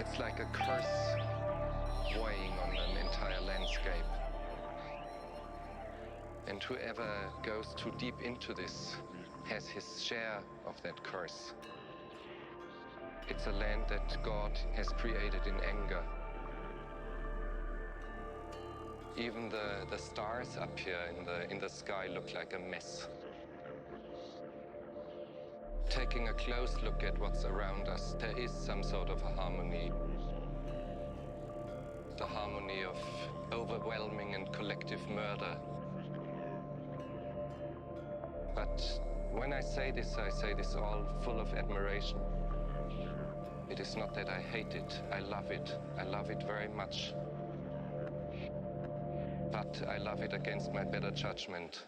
It's like a curse weighing on an entire landscape. And whoever goes too deep into this has his share of that curse. It's a land that God has created in anger. Even the stars up here in the sky look like a mess. Taking a close look at what's around us, there is some sort of a harmony. The harmony of overwhelming and collective murder. But when I say this all full of admiration. It is not that I hate it, I love it. I love it very much. But I love it against my better judgment.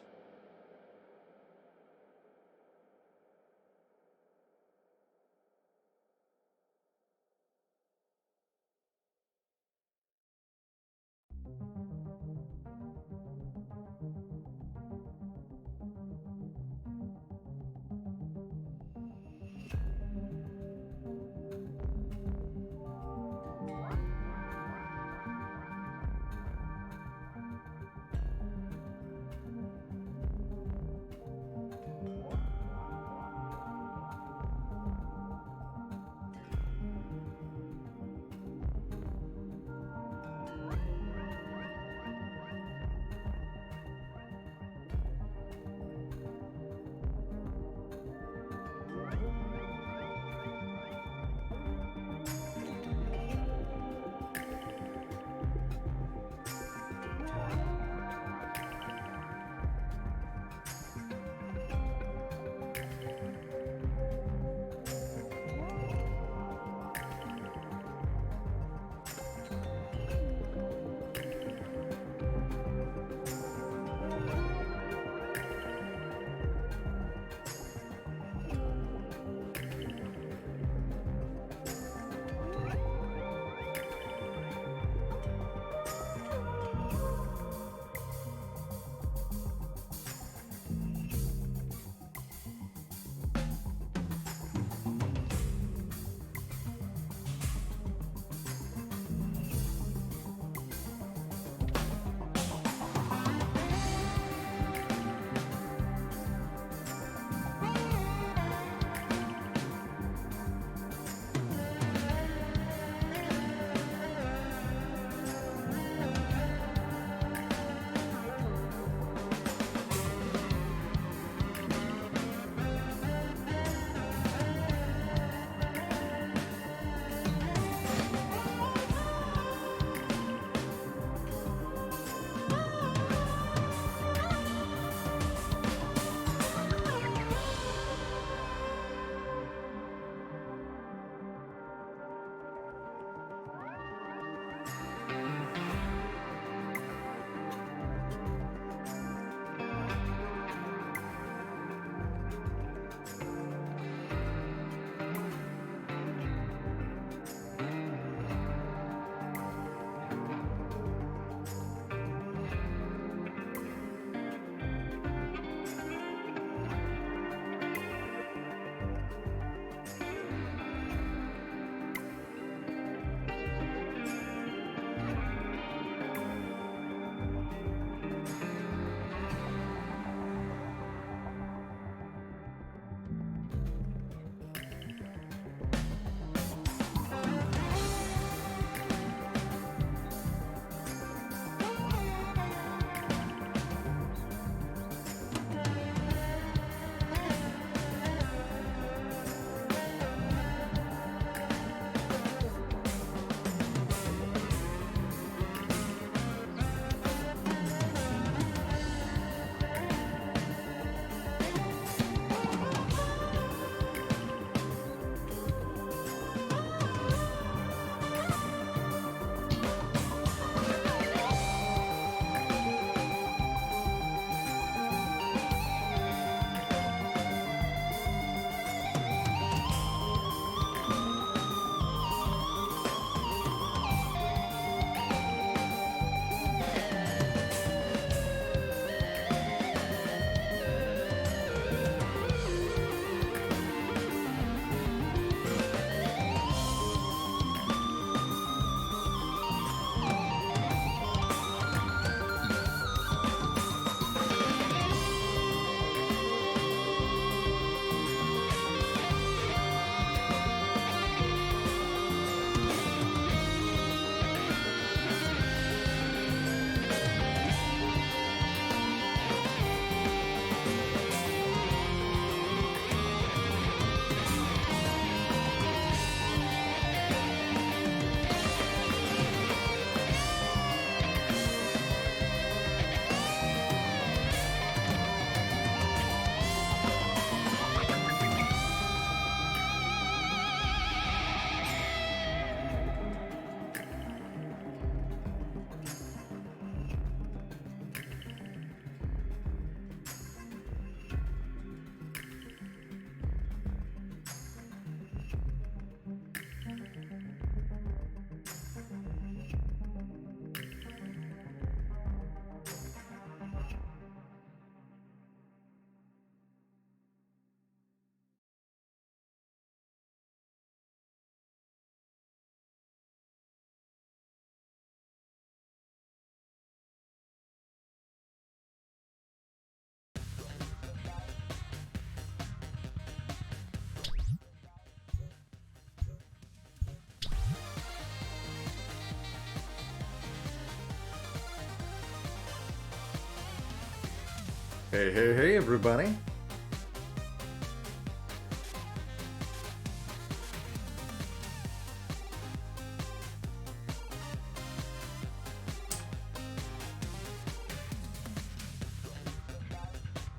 Hey, hey, hey, everybody.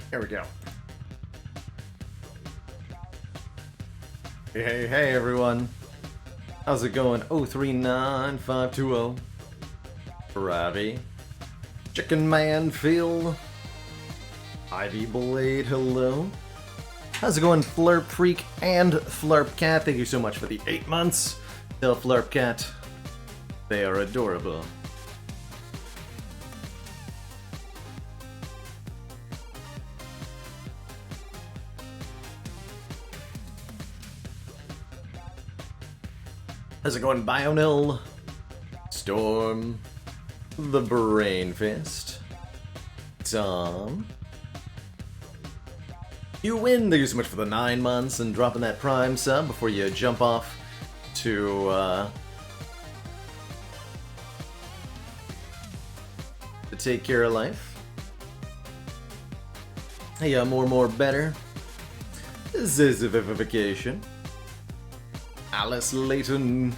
There we go. Hey, hey, hey, everyone. How's it going? 039520. Ravi. Chicken Man Phil. Ivy Blade, hello. How's it going, Flurp Freak and Flurp Cat? Thank you so much for the 8 months. Tell Flurp Cat they are adorable. How's it going, Bionil? Storm. The Brain Fist. Tom. You win! Thank you so much for the 9 months and dropping that Prime sub before you jump off to take care of life. Hey, more better. Zizification. Alice Layton.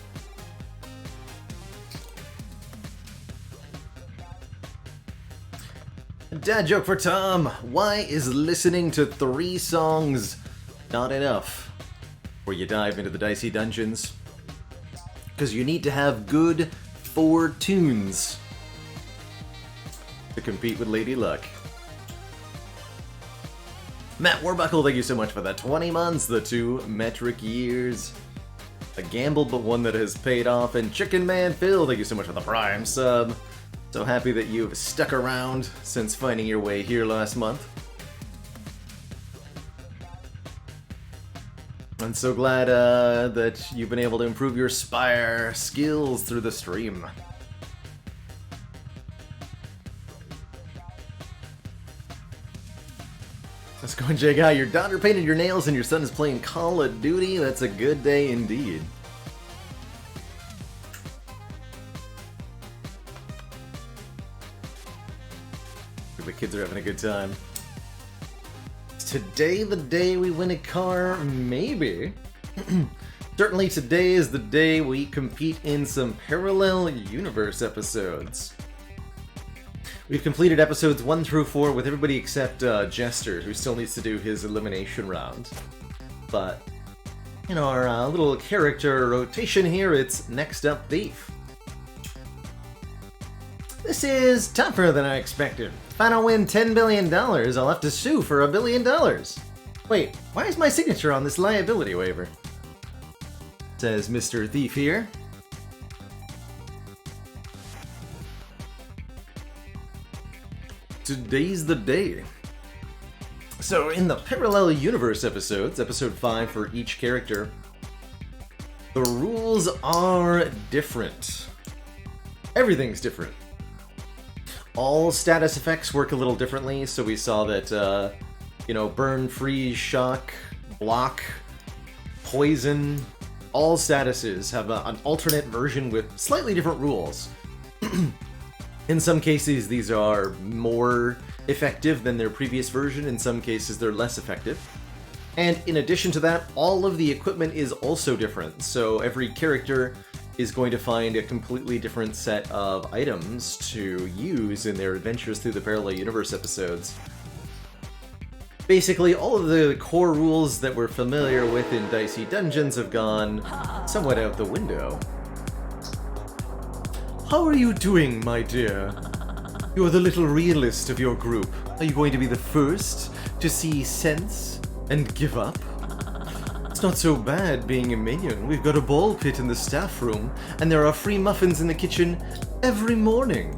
Dad joke for Tom. Why is listening to 3 songs not enough before you dive into the Dicey Dungeons? Because you need to have good 4 tunes to compete with Lady Luck. Matt Warbuckle, thank you so much for the 20 months, the 2 metric years. A gamble, but one that has paid off. And Chicken Man Phil, thank you so much for the Prime sub. So happy that you've stuck around since finding your way here last month. I'm so glad that you've been able to improve your Spire skills through the stream. Let's go, Jay Guy. Your daughter painted your nails and your son is playing Call of Duty. That's a good day indeed. The kids are having a good time. Is today the day we win a car? Maybe. Certainly today is the day we compete in some parallel universe episodes. We've completed episodes 1 through 4 with everybody except Jester, who still needs to do his elimination round. But in our little character rotation here, it's Next Up Thief. This is tougher than I expected. If I don't win $10 billion, I'll have to sue for $1 billion. Wait, why is my signature on this liability waiver? Says Mr. Thief here. Today's the day. So in the Parallel Universe episodes, episode 5 for each character, the rules are different. Everything's different. All status effects work a little differently, so we saw that, burn, freeze, shock, block, poison, all statuses have an alternate version with slightly different rules. In some cases, these are more effective than their previous version. In some cases, they're less effective. And in addition to that, all of the equipment is also different. So every character is going to find a completely different set of items to use in their adventures through the Parallel Universe episodes. Basically, all of the core rules that we're familiar with in Dicey Dungeons have gone somewhat out the window. How are you doing, my dear? You're the little realist of your group. Are you going to be the first to see sense and give up? It's not so bad being a minion. We've got a ball pit in the staff room, and there are free muffins in the kitchen every morning.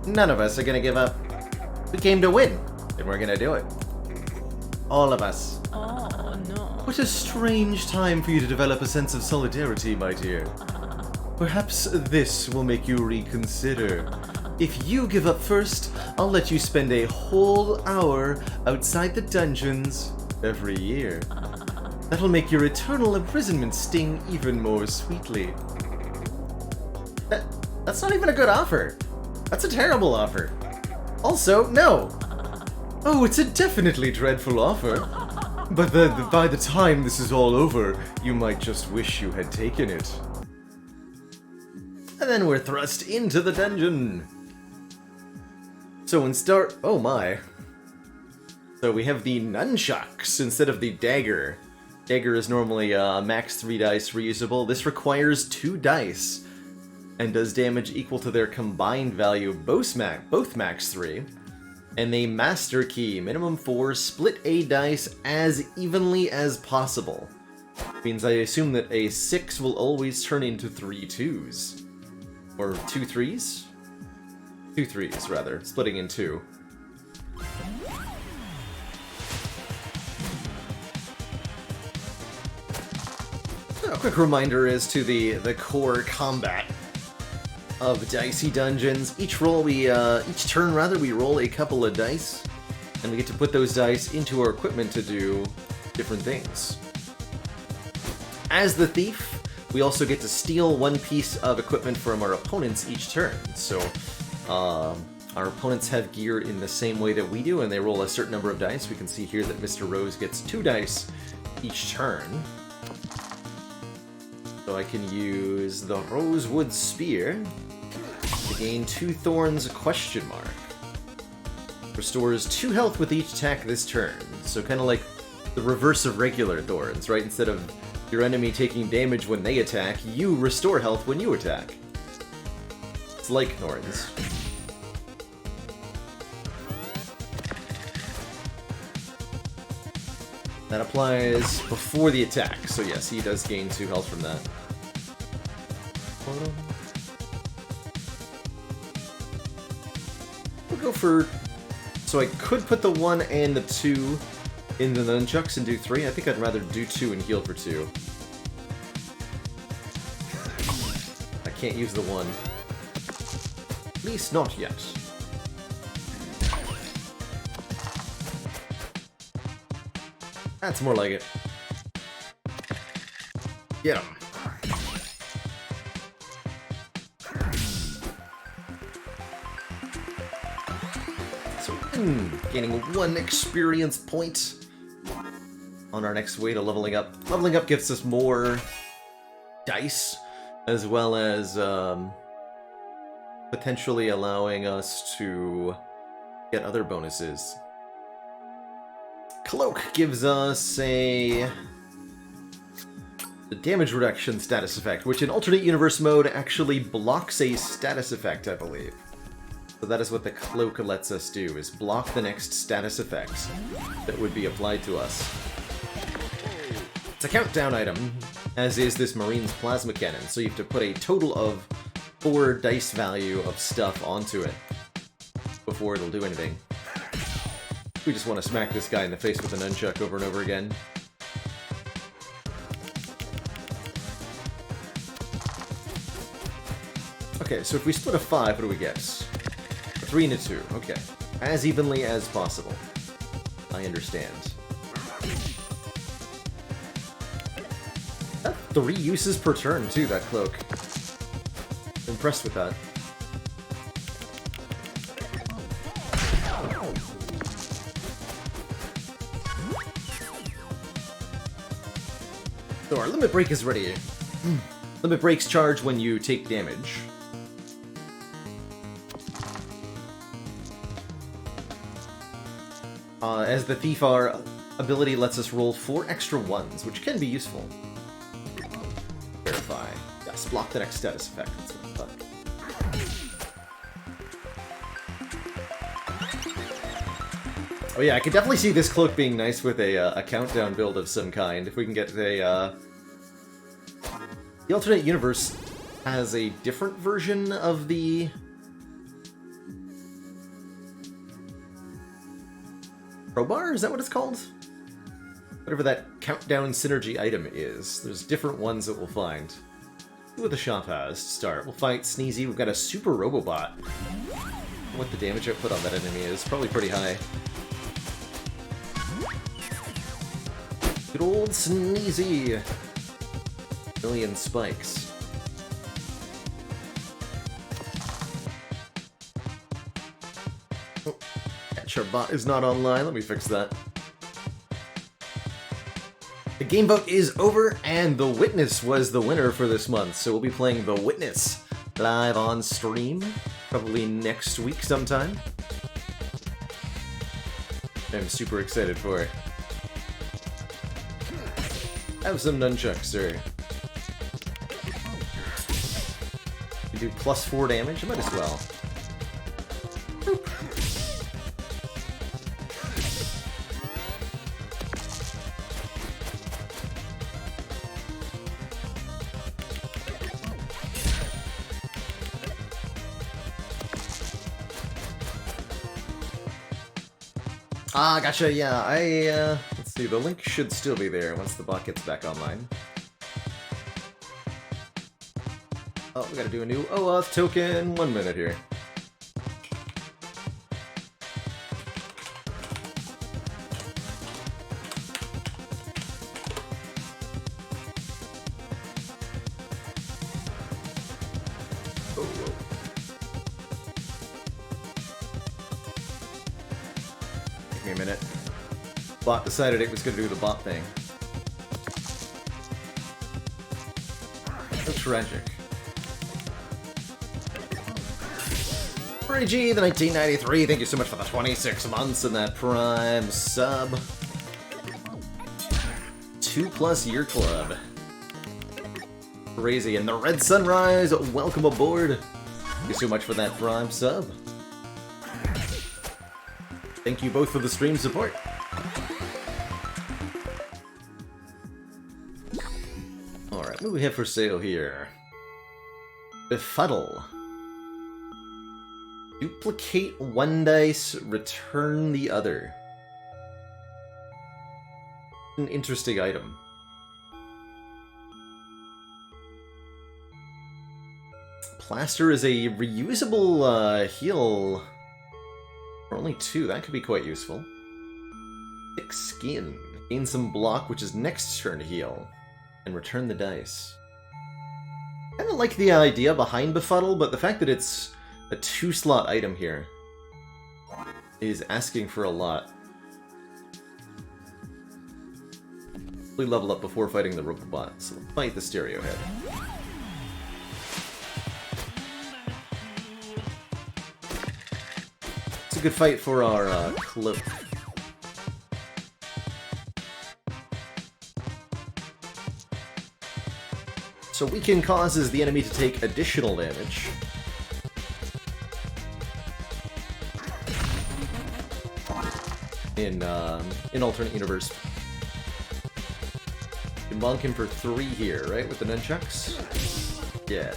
None of us are gonna give up. We came to win, and we're gonna do it. All of us. Oh, no. What a strange time for you to develop a sense of solidarity, my dear. Perhaps this will make you reconsider. If you give up first, I'll let you spend a whole hour outside the dungeons every year. That'll make your eternal imprisonment sting even more sweetly. That's not even a good offer. That's a terrible offer. Also, no. Oh, it's a definitely dreadful offer. But by the time this is all over, you might just wish you had taken it. And then we're thrust into the dungeon. So oh my. So we have the nunchucks instead of the dagger. Dagger is normally max 3 dice reusable. This requires 2 dice and does damage equal to their combined value, both max 3. And a master key, minimum 4, split a dice as evenly as possible. Means I assume that a 6 will always turn into 3 2s. Or 2 3s? 2 3s, rather, splitting in 2. A quick reminder as to the core combat of Dicey Dungeons. Each turn rather, we roll a couple of dice, and we get to put those dice into our equipment to do different things. As the thief, we also get to steal 1 piece of equipment from our opponents each turn. So, our opponents have gear in the same way that we do, and they roll a certain number of dice. We can see here that Mr. Rose gets 2 dice each turn. So I can use the Rosewood Spear to gain 2 thorns ? Restores 2 health with each attack this turn. So kind of like the reverse of regular thorns, right? Instead of your enemy taking damage when they attack, you restore health when you attack. It's like thorns. That applies before the attack, so yes, he does gain 2 health from that. We'll go for... So I could put the 1 and the 2 in the nunchucks and do 3. I think I'd rather do 2 and heal for 2. I can't use the 1. At least not yet. That's more like it. Get him. So, gaining 1 experience point on our next way to leveling up. Leveling up gives us more dice, as well as potentially allowing us to get other bonuses. Cloak gives us the damage reduction status effect, which in alternate universe mode actually blocks a status effect, I believe. So that is what the Cloak lets us do, is block the next status effect that would be applied to us. It's a countdown item, as is this Marine's Plasma Cannon, so you have to put a total of 4 dice value of stuff onto it before it'll do anything. We just want to smack this guy in the face with a nunchuck over and over again. Okay, so if we split a 5, what do we get? A 3 and a 2. Okay. As evenly as possible. I understand. That's 3 uses per turn, too, that cloak. I'm impressed with that. So our limit break is ready. Limit breaks charge when you take damage. As the Thief, our ability lets us roll 4 extra 1s, which can be useful. Verify. Yes, block the next status effect. That's what I thought. Oh yeah, I could definitely see this cloak being nice with a countdown build of some kind. If we can get a... The alternate universe has a different version of the... Crowbar? Is that what it's called? Whatever that countdown synergy item is. There's different ones that we'll find. See what the shop has to start. We'll fight Sneezy. We've got a super robobot. What the damage output on that enemy is. Probably pretty high. Good old Sneezy. Million spikes. Our bot is not online. Let me fix that. The game vote is over, and The Witness was the winner for this month. So we'll be playing The Witness live on stream, probably next week sometime. I'm super excited for it. Have some nunchucks, sir. You do +4 damage? I might as well. Boop. Ah, gotcha, yeah, let's see, the link should still be there once the bot gets back online. Oh, we gotta do a new OAuth token, 1 minute here. A minute. Bot decided it was going to do the bot thing. So tragic. G, the 1993, thank you so much for the 26 months and that Prime sub. 2+ year club. Crazy. And the Red Sunrise, welcome aboard. Thank you so much for that Prime sub. Thank you both for the stream support. Alright, what do we have for sale here? Befuddle. Duplicate 1 dice, return the other. An interesting item. Plaster is a reusable heal. For only 2, that could be quite useful. Thick skin. Gain some block, which is next turn to heal. And return the dice. I don't like the idea behind Befuddle, but the fact that it's a 2-slot item here is asking for a lot. We level up before fighting the Robobot, so we'll fight the Stereo Head. It's a good fight for our cloak. So weaken causes the enemy to take additional damage. In alternate universe. You can bonk him for 3 here, right? With the nunchucks? Yeah.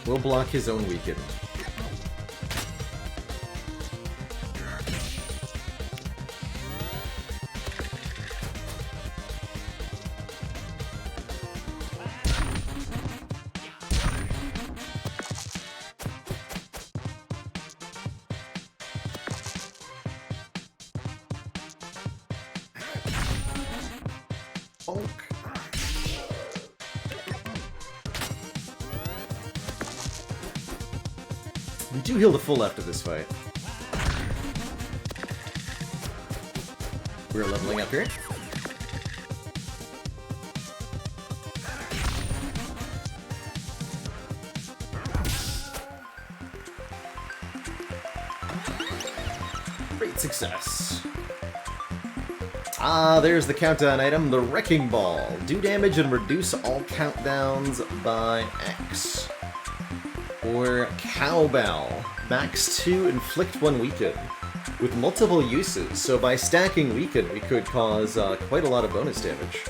We'll block his own weaken. We do heal the full after this fight. We're leveling up here. Great success. Ah, there's the countdown item, the Wrecking Ball. Do damage and reduce all countdowns by X. Or Cowbell. Max 2, inflict 1 weaken. With multiple uses, so by stacking weaken, we could cause quite a lot of bonus damage.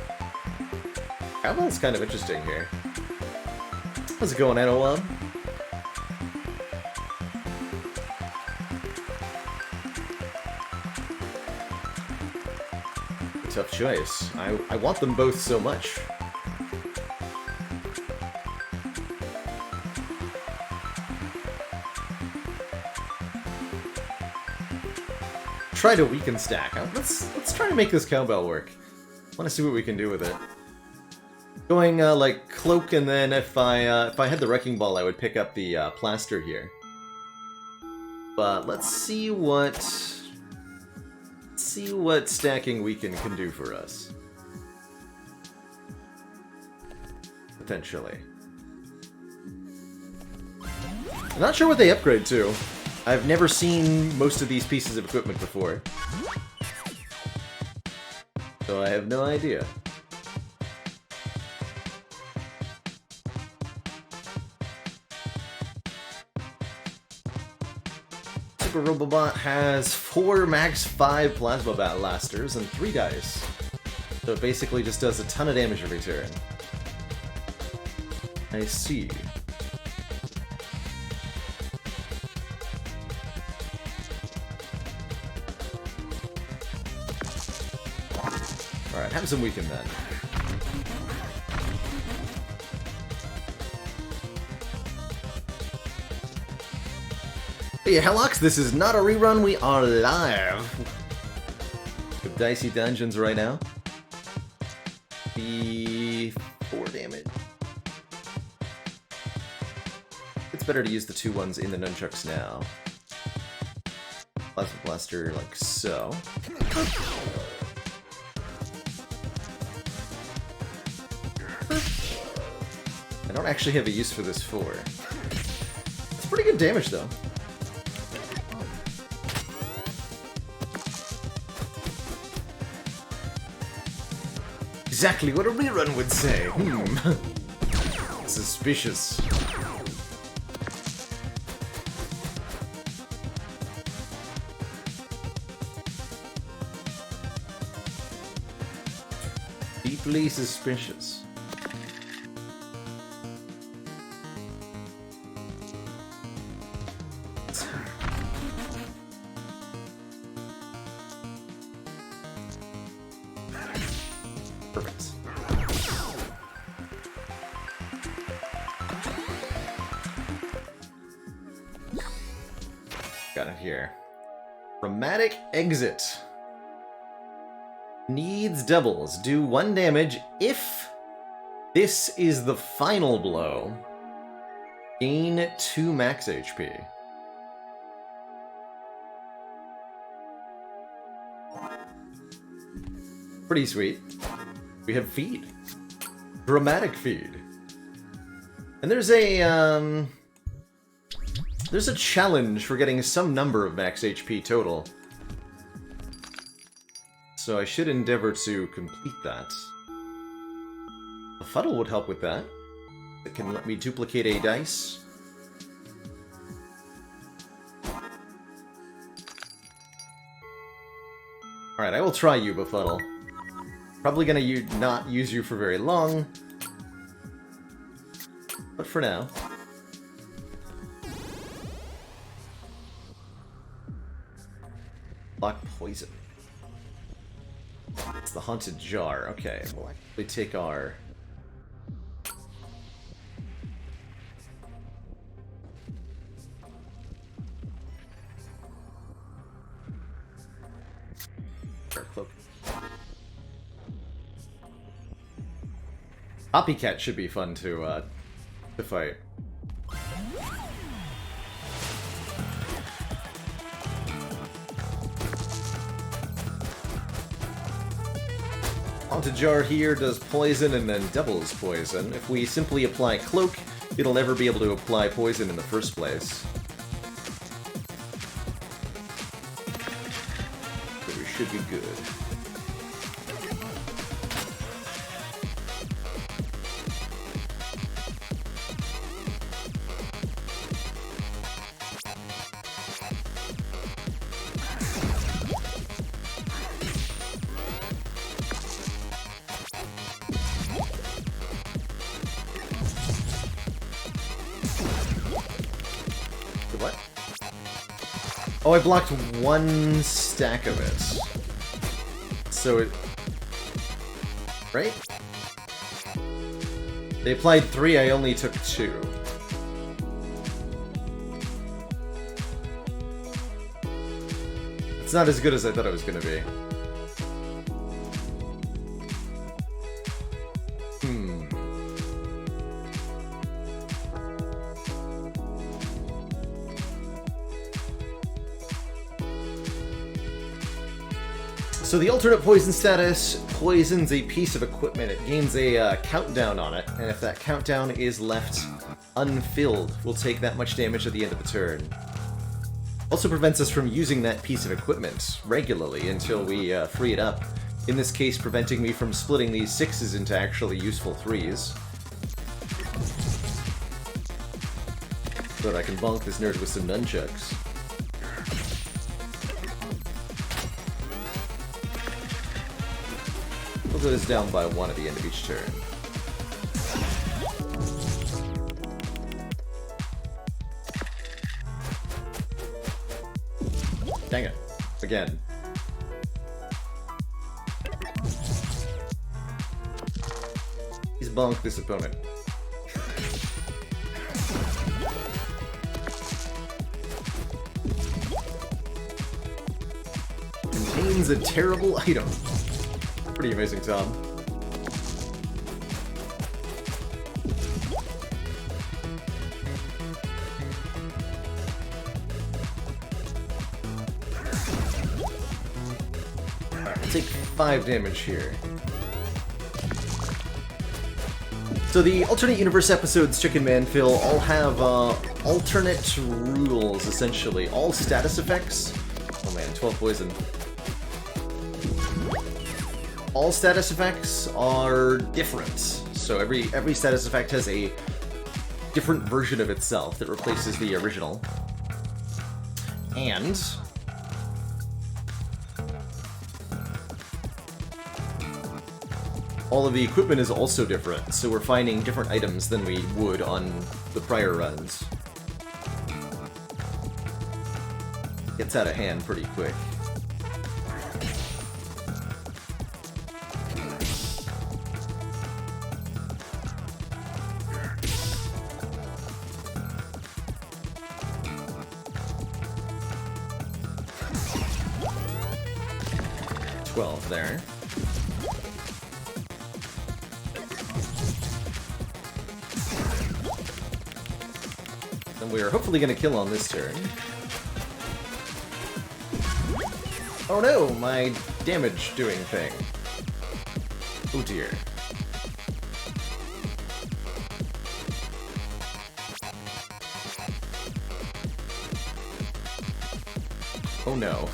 Cowbell's kind of interesting here. How's it going, Anowab? Tough choice. I want them both so much. Try to weaken stack. Let's try to make this cowbell work. I want to see what we can do with it. Going like cloak, and then if I had the wrecking ball, I would pick up the plaster here. But let's see what stacking weekend can do for us. Potentially. I'm not sure what they upgrade to. I've never seen most of these pieces of equipment before. So I have no idea. Super Robobot has 4 max 5 Plasma Blasters and 3 dice. So it basically just does a ton of damage every turn. I see. Alright, have some weekend then. Hey, Hellox, this is not a rerun, we are live! With Dicey Dungeons right now. The 4 damage. It's better to use the 2 ones in the nunchucks now. Plasma Blaster, like so. I don't actually have a use for this 4. It's pretty good damage, though. Exactly what a rerun would say. Suspicious. Deeply suspicious. Perfect. Got it here. Dramatic Exit. Needs doubles. Do 1 damage if this is the final blow. Gain 2 max HP. Pretty sweet. We have feed. Dramatic feed. And there's a challenge for getting some number of max HP total. So I should endeavor to complete that. A fuddle would help with that. It can let me duplicate a dice. Alright, I will try you, Befuddle. Probably gonna not use you for very long. But for now. Block poison. It's the Haunted Jar. Okay, we'll actually take our... cloak. Copycat should be fun to fight. Haunted Jar here does poison and then doubles poison. If we simply apply Cloak, it'll never be able to apply poison in the first place. So we should be good. What? Oh, I blocked 1 stack of it. So it... Right? They applied 3, I only took 2. It's not as good as I thought it was gonna be. So the alternate poison status poisons a piece of equipment. It gains a countdown on it, and if that countdown is left unfilled, we'll take that much damage at the end of the turn. Also prevents us from using that piece of equipment regularly until we free it up. In this case, preventing me from splitting these 6s into actually useful 3s. So that I can bonk this nerd with some nunchucks. We'll go this down by 1 at the end of each turn. Dang it. Again. He's bonked this opponent. Contains a terrible item. Pretty amazing, Tom. Take 5 damage here. So the alternate universe episodes, Chicken Man Phil, all have alternate rules, essentially. All status effects... Oh man, 12 poison. All status effects are different. So every status effect has a different version of itself that replaces the original. And... all of the equipment is also different, so we're finding different items than we would on the prior runs. Gets out of hand pretty quick. There. And we're hopefully going to kill on this turn. Oh no, my damage doing thing. Oh dear. Oh no.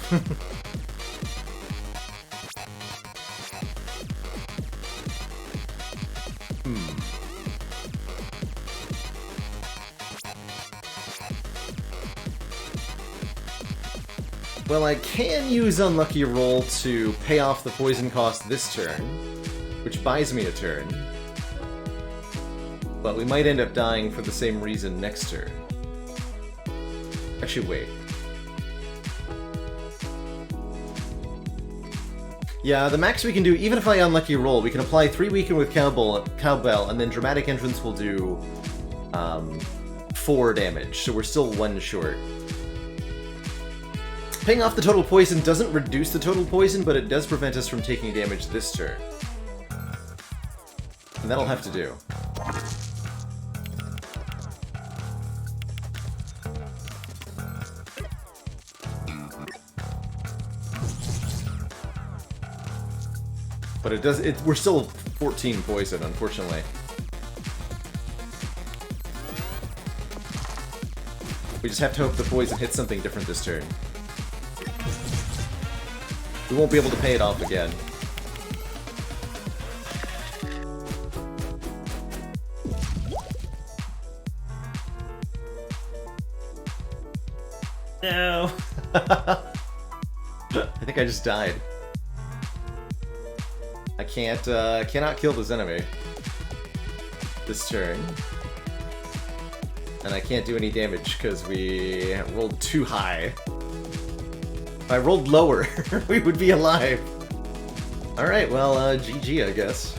Well, I can use Unlucky Roll to pay off the poison cost this turn, which buys me a turn. But we might end up dying for the same reason next turn. Actually, wait. Yeah, the max we can do, even if I Unlucky Roll, we can apply 3 Weaken with Cowbell, and then Dramatic Entrance will do 4 damage, so we're still 1 short. Paying off the total poison doesn't reduce the total poison, but it does prevent us from taking damage this turn. And that'll have to do. But it does, we're still 14 poison, unfortunately. We just have to hope the poison hits something different this turn. We won't be able to pay it off again. No! I think I just died. I cannot kill this enemy this turn. And I can't do any damage because we rolled too high. If I rolled lower, we would be alive. Alright, well, GG, I guess.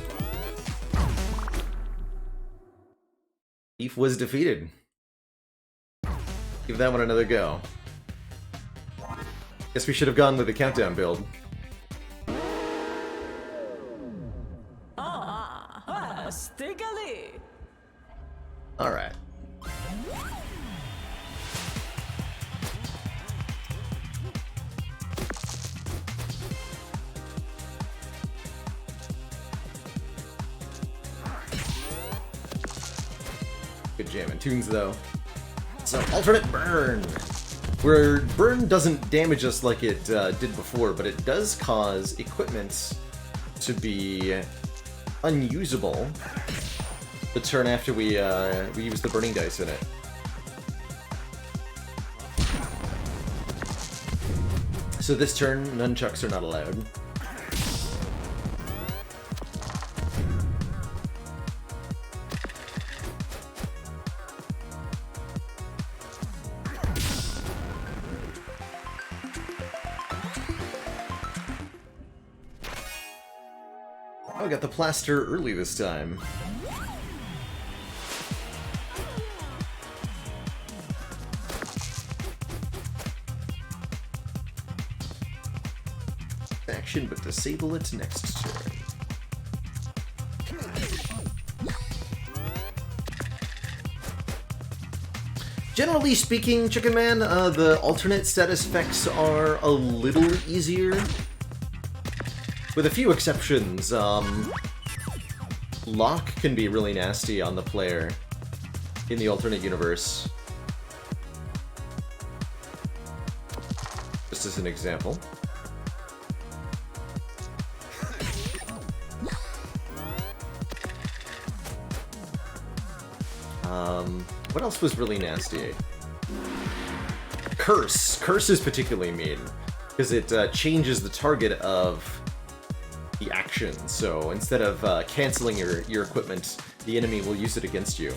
Thief was defeated. Give that one another go. Guess we should have gone with the countdown build. Alright. Good jamming tunes, though. So, alternate burn. Where burn doesn't damage us like it did before, but it does cause equipment to be unusable the turn after we use the burning dice in it. So this turn, nunchucks are not allowed. Oh, I got the plaster early this time. Action, but disable it next turn. Generally speaking, Chicken Man, the alternate status effects are a little easier. With a few exceptions, lock can be really nasty on the player in the alternate universe. Just as an example. What else was really nasty? Curse. Curse is particularly mean, because it changes the target of the action. So instead of canceling your equipment, the enemy will use it against you.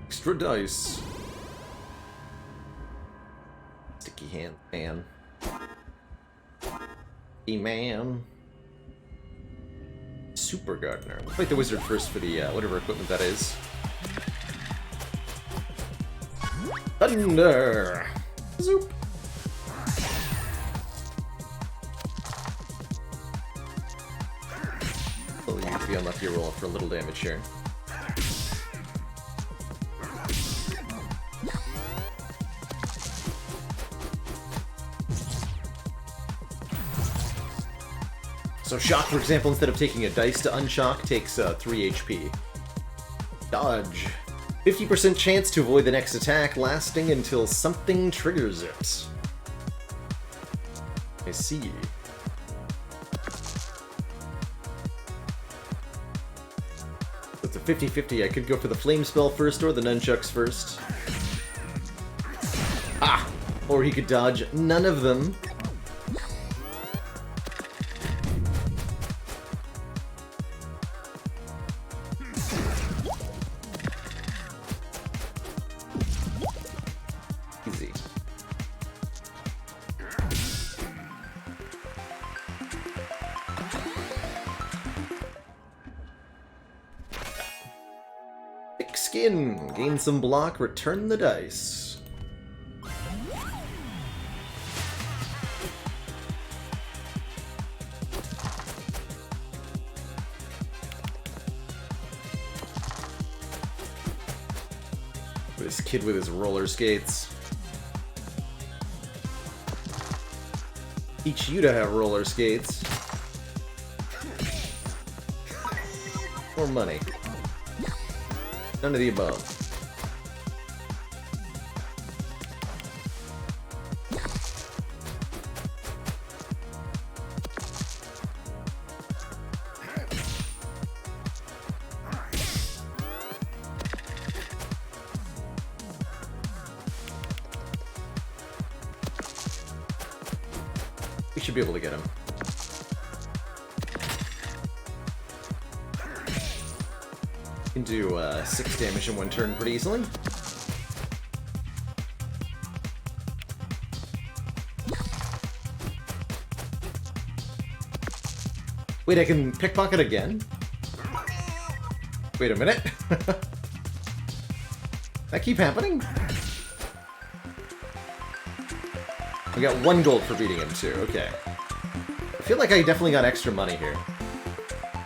Extra dice. Sticky hand man. Man. Super Gardener. We'll fight the wizard first for the whatever equipment that is. Thunder! Zoop! Oh, you have to be on lucky roll for a little damage here. So shock, for example, instead of taking a dice to unshock, takes 3 HP. Dodge. 50% chance to avoid the next attack, lasting until something triggers it. I see. It's a 50-50. I could go for the flame spell first or the nunchucks first. Ah! Or he could dodge none of them. Skin. Gain some block, return the dice. This kid with his roller skates. Teach you to have roller skates. Or money. None of the above. We should be able to get him. Can do 6 damage in one turn pretty easily. Wait, I can pickpocket again? Wait a minute. That keep happening? We got 1 gold for beating him too, okay. I feel like I definitely got extra money here.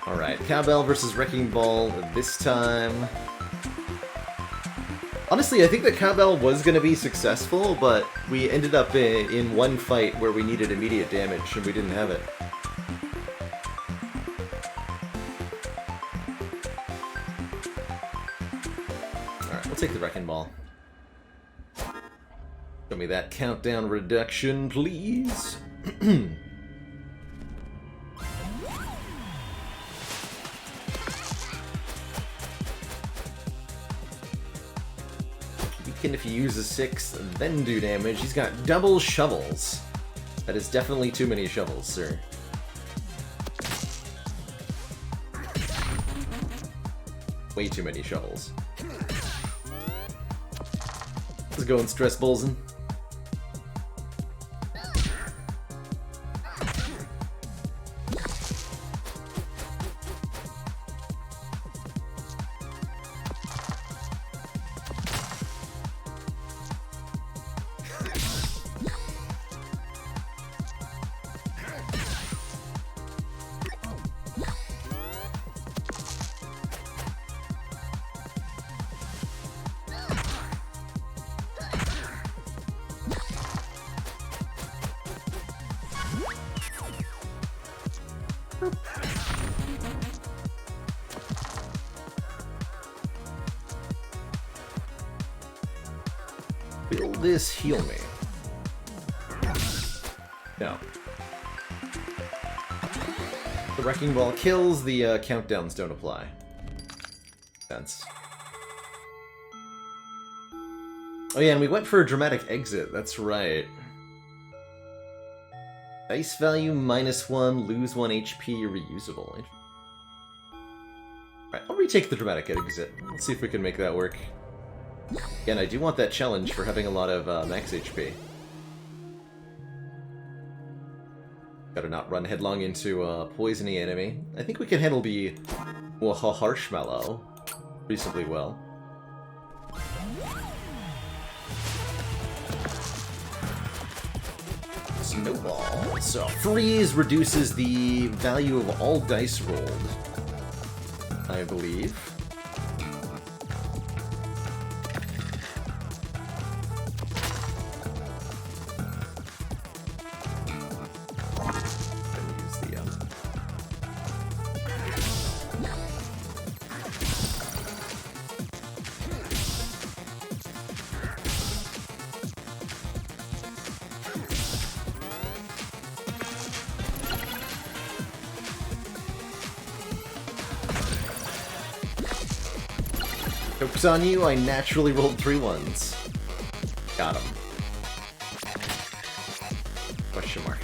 Alright, Cowbell versus Wrecking Ball this time. Honestly, I think that Cowbell was going to be successful, but we ended up in one fight where we needed immediate damage and we didn't have it. take the Wrecking Ball. Show me that countdown reduction, please. Weaken if you use a 6, then do damage. He's got double shovels. That is definitely too many shovels, sir. Way too many shovels. Let's go and stress Bolzen. Will this heal me? No. The Wrecking Ball kills, the countdowns don't apply. Sense. Oh yeah, and we went for a dramatic exit, that's right. Dice value -1, lose 1 HP, reusable. Alright, I'll retake the dramatic exit. Let's see if we can make that work. Again, I do want that challenge for having a lot of max HP. Gotta not run headlong into a poisony enemy. I think we can handle the Harshmallow reasonably well. Snowball. So, freeze reduces the value of all dice rolled, I believe. Joke's on you, I naturally rolled 3 ones. Got him. Question mark.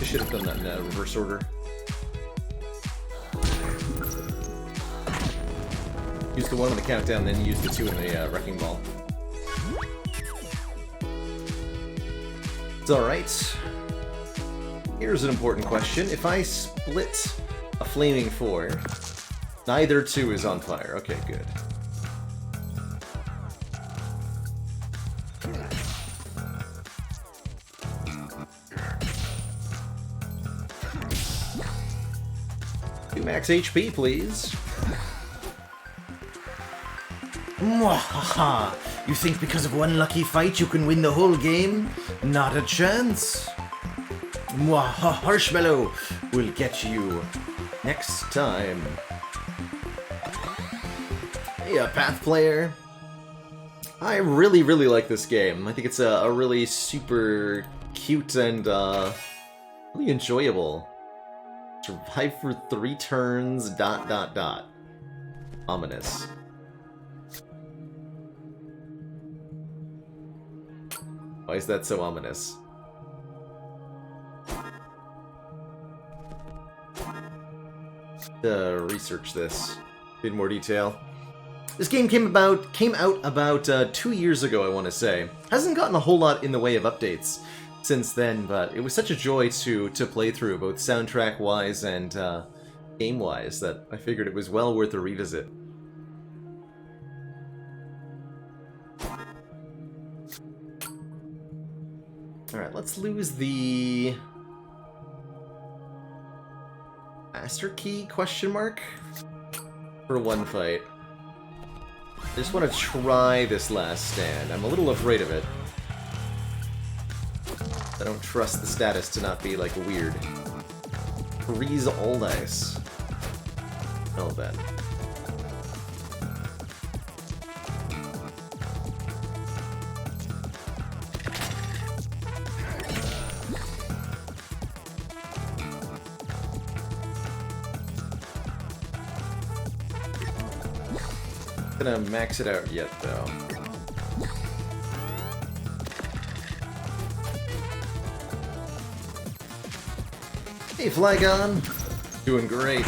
Should have done that in reverse order. Use the 1 on the countdown, then use the 2 in the Wrecking Ball. It's alright. Here's an important question. If I split a Flaming 4, neither 2 is on fire. Okay, good. Max HP, please. Mwahaha! You think because of one lucky fight you can win the whole game? Not a chance. Mwahaha! Harshmallow will get you next time. Hey, Path player. I really like this game. I think it's a really super cute and really enjoyable. Survive for 3 turns, ... Ominous. Why is that so ominous? Research this in more detail. This game came out about 2 years ago, I want to say. Hasn't gotten a whole lot in the way of updates since then, but it was such a joy to play through, both soundtrack-wise and game-wise that I figured it was well worth a revisit. Alright, let's lose the Master Key question mark for one fight. I just want to try this last stand. I'm a little afraid of it. I don't trust the status to not be, like, weird. Freeze all dice. Oh, bad. Gonna max it out yet, though. Hey, Flygon! Doing great.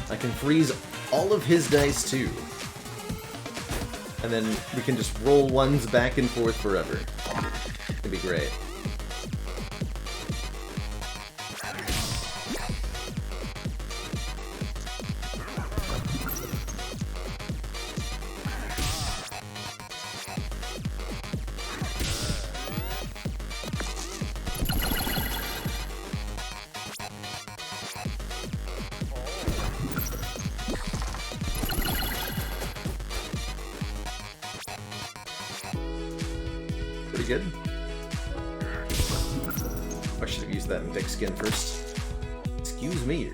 I can freeze all of his dice, too. And then we can just roll ones back and forth forever. It'd be great. Pretty good. I should have used that in Dick Skin first. Excuse me.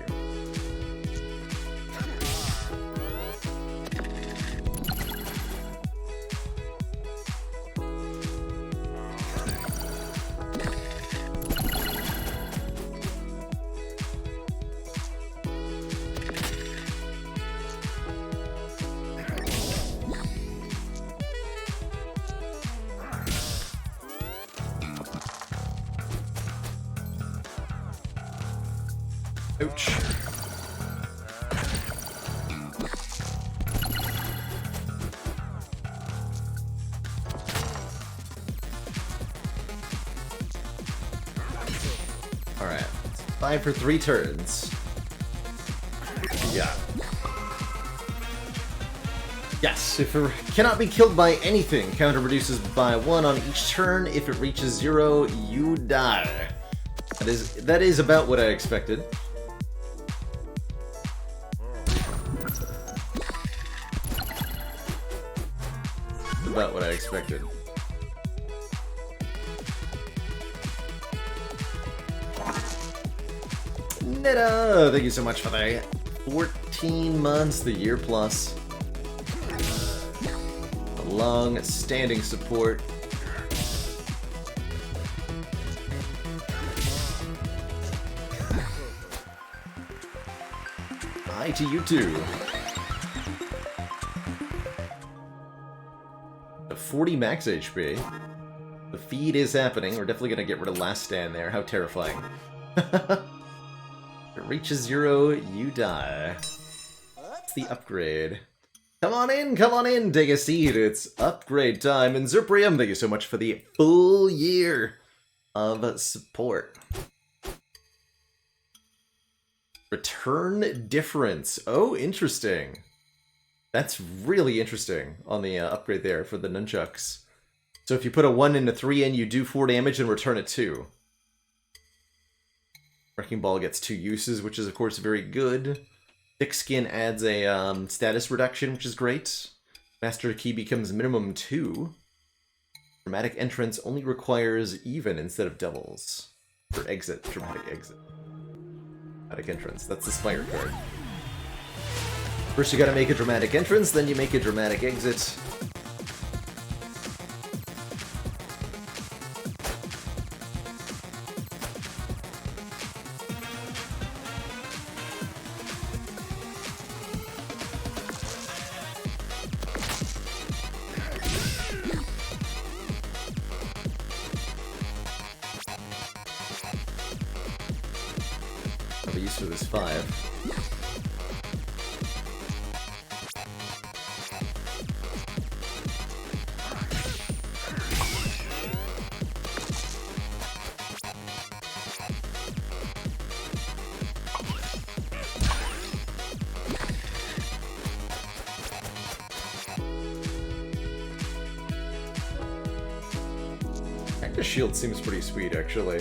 Ouch. Alright. 5 for 3 turns. Yeah. Yes, if it cannot be killed by anything, counter reduces by 1 on each turn. If it reaches 0, you die. That is about what I expected. About what I expected. Nita! Thank you so much for the 14 months, the year plus. A long-standing support. Hi to you too. 40 max HP. The feed is happening. We're definitely gonna get rid of Last Stand there. How terrifying. If it reaches 0, you die. That's the upgrade. Come on in, take a seat. It's upgrade time. And Zerprium, thank you so much for the full year of support. Return difference. Oh, interesting. That's really interesting on the upgrade there for the nunchucks. So if you put a 1 and a 3 in, you do 4 damage and return a 2. Wrecking Ball gets 2 uses, which is of course very good. Thick Skin adds a status reduction, which is great. Master Key becomes minimum 2. Dramatic Entrance only requires even instead of doubles. For exit, Dramatic Exit. Dramatic Entrance, that's the Spire card. First you gotta make a dramatic entrance, then you make a dramatic exit. I'll be used to this 5. The shield seems pretty sweet, actually.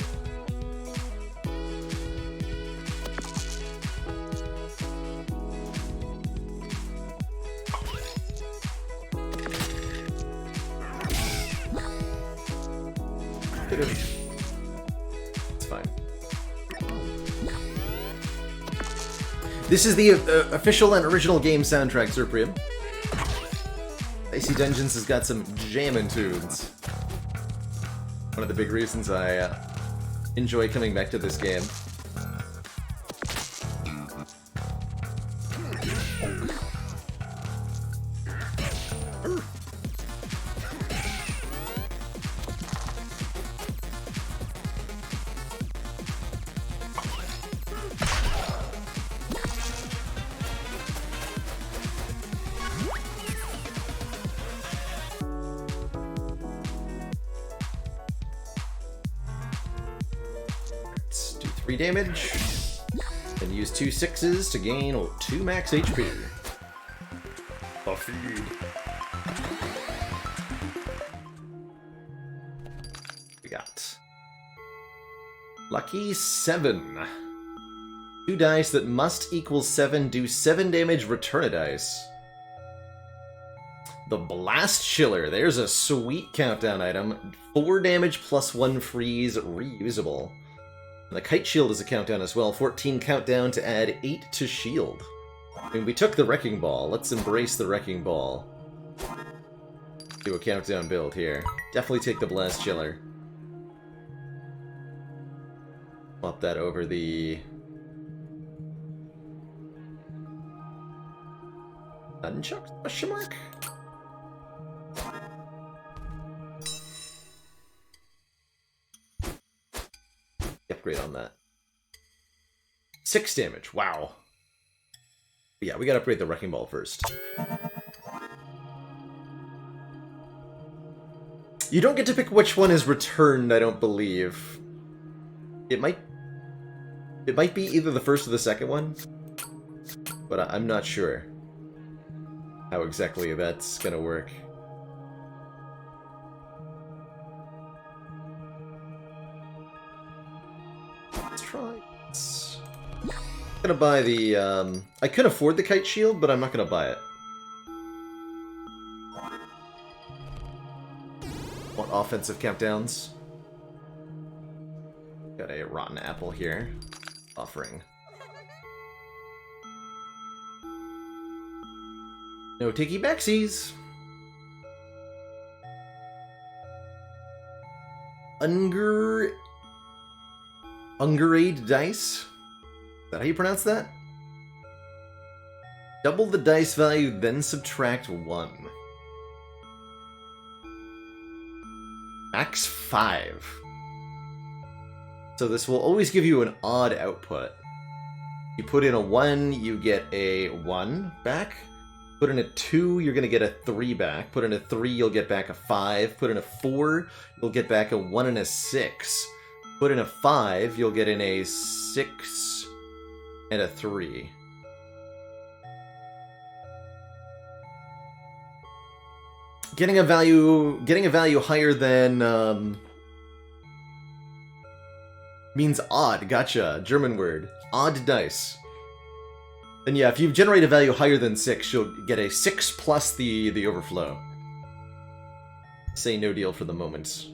It's fine. This is the official and original game soundtrack, Supreme. Dicey Dungeons has got some jammin' tunes. One of the big reasons I enjoy coming back to this game. Damage, and use 2 6s to gain 2 max HP. Buffed. We got Lucky 7. 2 dice that must equal 7, do 7 damage, return a dice. The Blast Chiller, there's a sweet countdown item. 4 damage plus 1 freeze, reusable. And the Kite Shield is a countdown as well. 14 countdown to add 8 to shield. I mean, we took the Wrecking Ball. Let's embrace the Wrecking Ball. Do a countdown build here. Definitely take the Blast Chiller. Swap that over the... Nunchucks? Question mark? Upgrade on that. 6 damage. Wow. Yeah, we gotta upgrade the Wrecking Ball first. You don't get to pick which one is returned, I don't believe. It might be either the first or the second one, but I'm not sure how exactly that's gonna work. I'm gonna buy the, I could afford the Kite Shield, but I'm not gonna buy it. Want offensive countdowns? Got a Rotten Apple here. Offering. No takey backsies! Ungerade dice? Is that how you pronounce that? Double the dice value, then subtract 1. Max 5. So this will always give you an odd output. You put in a 1, you get a 1 back. Put in a 2, you're going to get a 3 back. Put in a 3, you'll get back a 5. Put in a 4, you'll get back a 1 and a 6. Put in a 5, you'll get in a 6... and a 3. Getting a value higher than means odd. Gotcha. German word. Odd dice. And yeah, if you generate a value higher than 6, you'll get a 6 plus the overflow. Say no deal for the moment.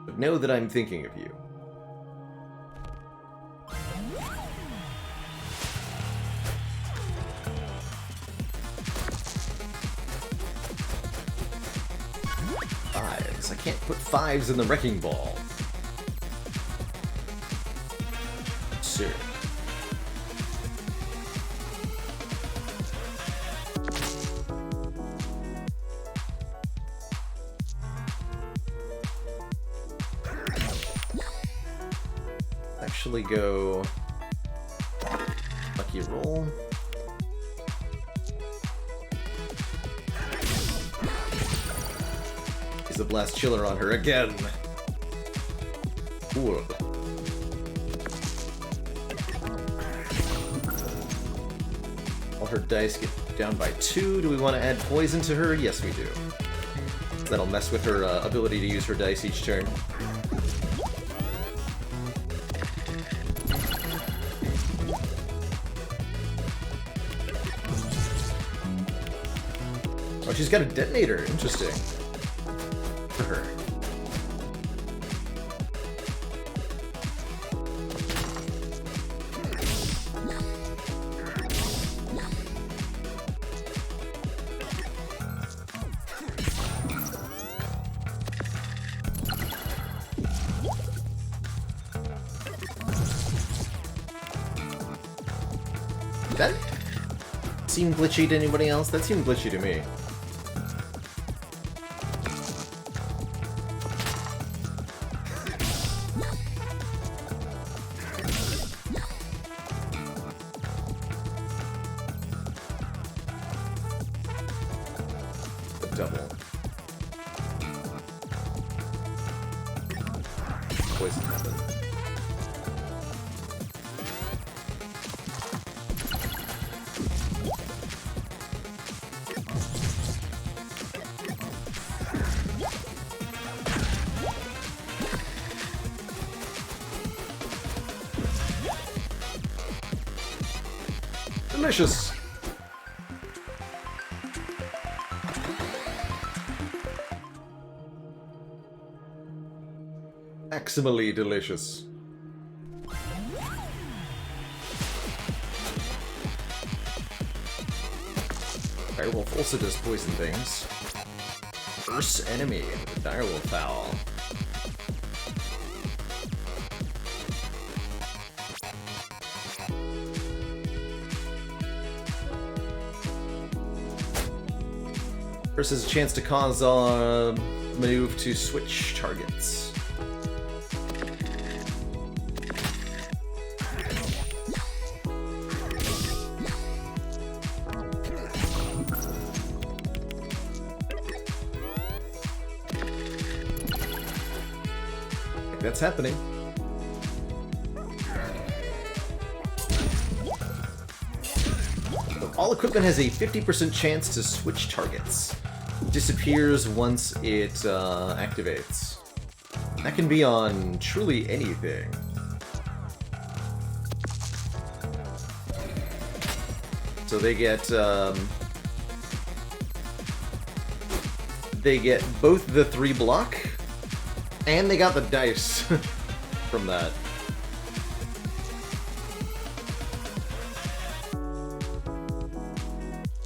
But know that I'm thinking of you. I can't put 5s in the Wrecking Ball. Sir. Actually go lucky roll. The Blast Chiller on her again. Cool. All her dice get down by 2. Do we want to add poison to her? Yes, we do. That'll mess with her ability to use her dice each turn. Oh, she's got a detonator. Interesting. For her. That seemed glitchy to anybody else? That seemed glitchy to me. Double. Poison happened. Delicious. Maximally delicious. Direwolf also does poison things. First enemy with the Direwolf Fowl. First has a chance to cause a move to switch targets. That's happening. All equipment has a 50% chance to switch targets. Disappears once it activates. That can be on truly anything. So they get both the 3 block, and they got the dice from that.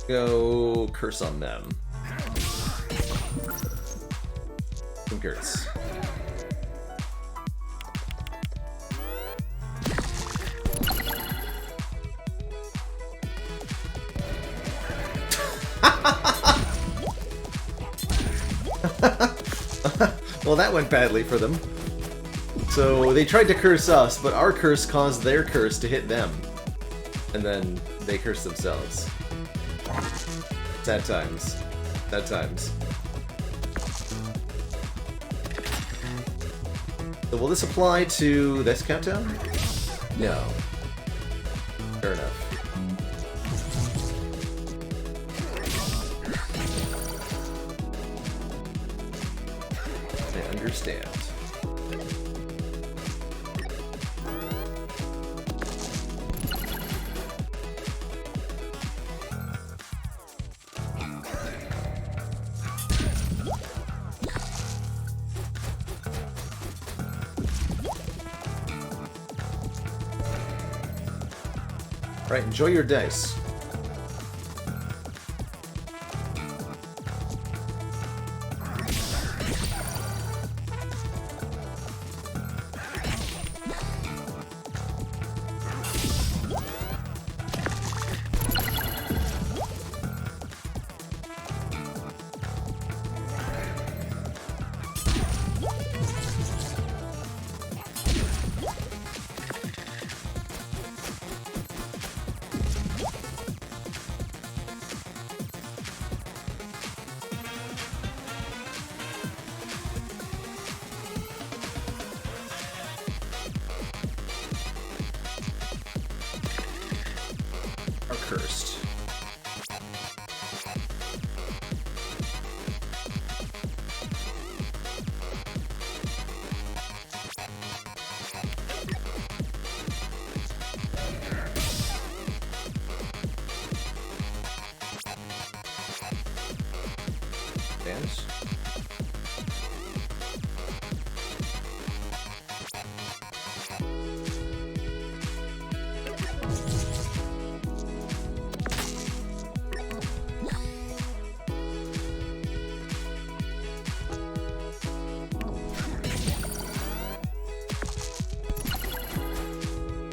Go curse on them. Curse. Well, that went badly for them. So they tried to curse us, but our curse caused their curse to hit them. And then they curse themselves. Sad times. Sad times. So will this apply to this countdown? No. Fair enough. I understand. Alright, enjoy your dice. understand.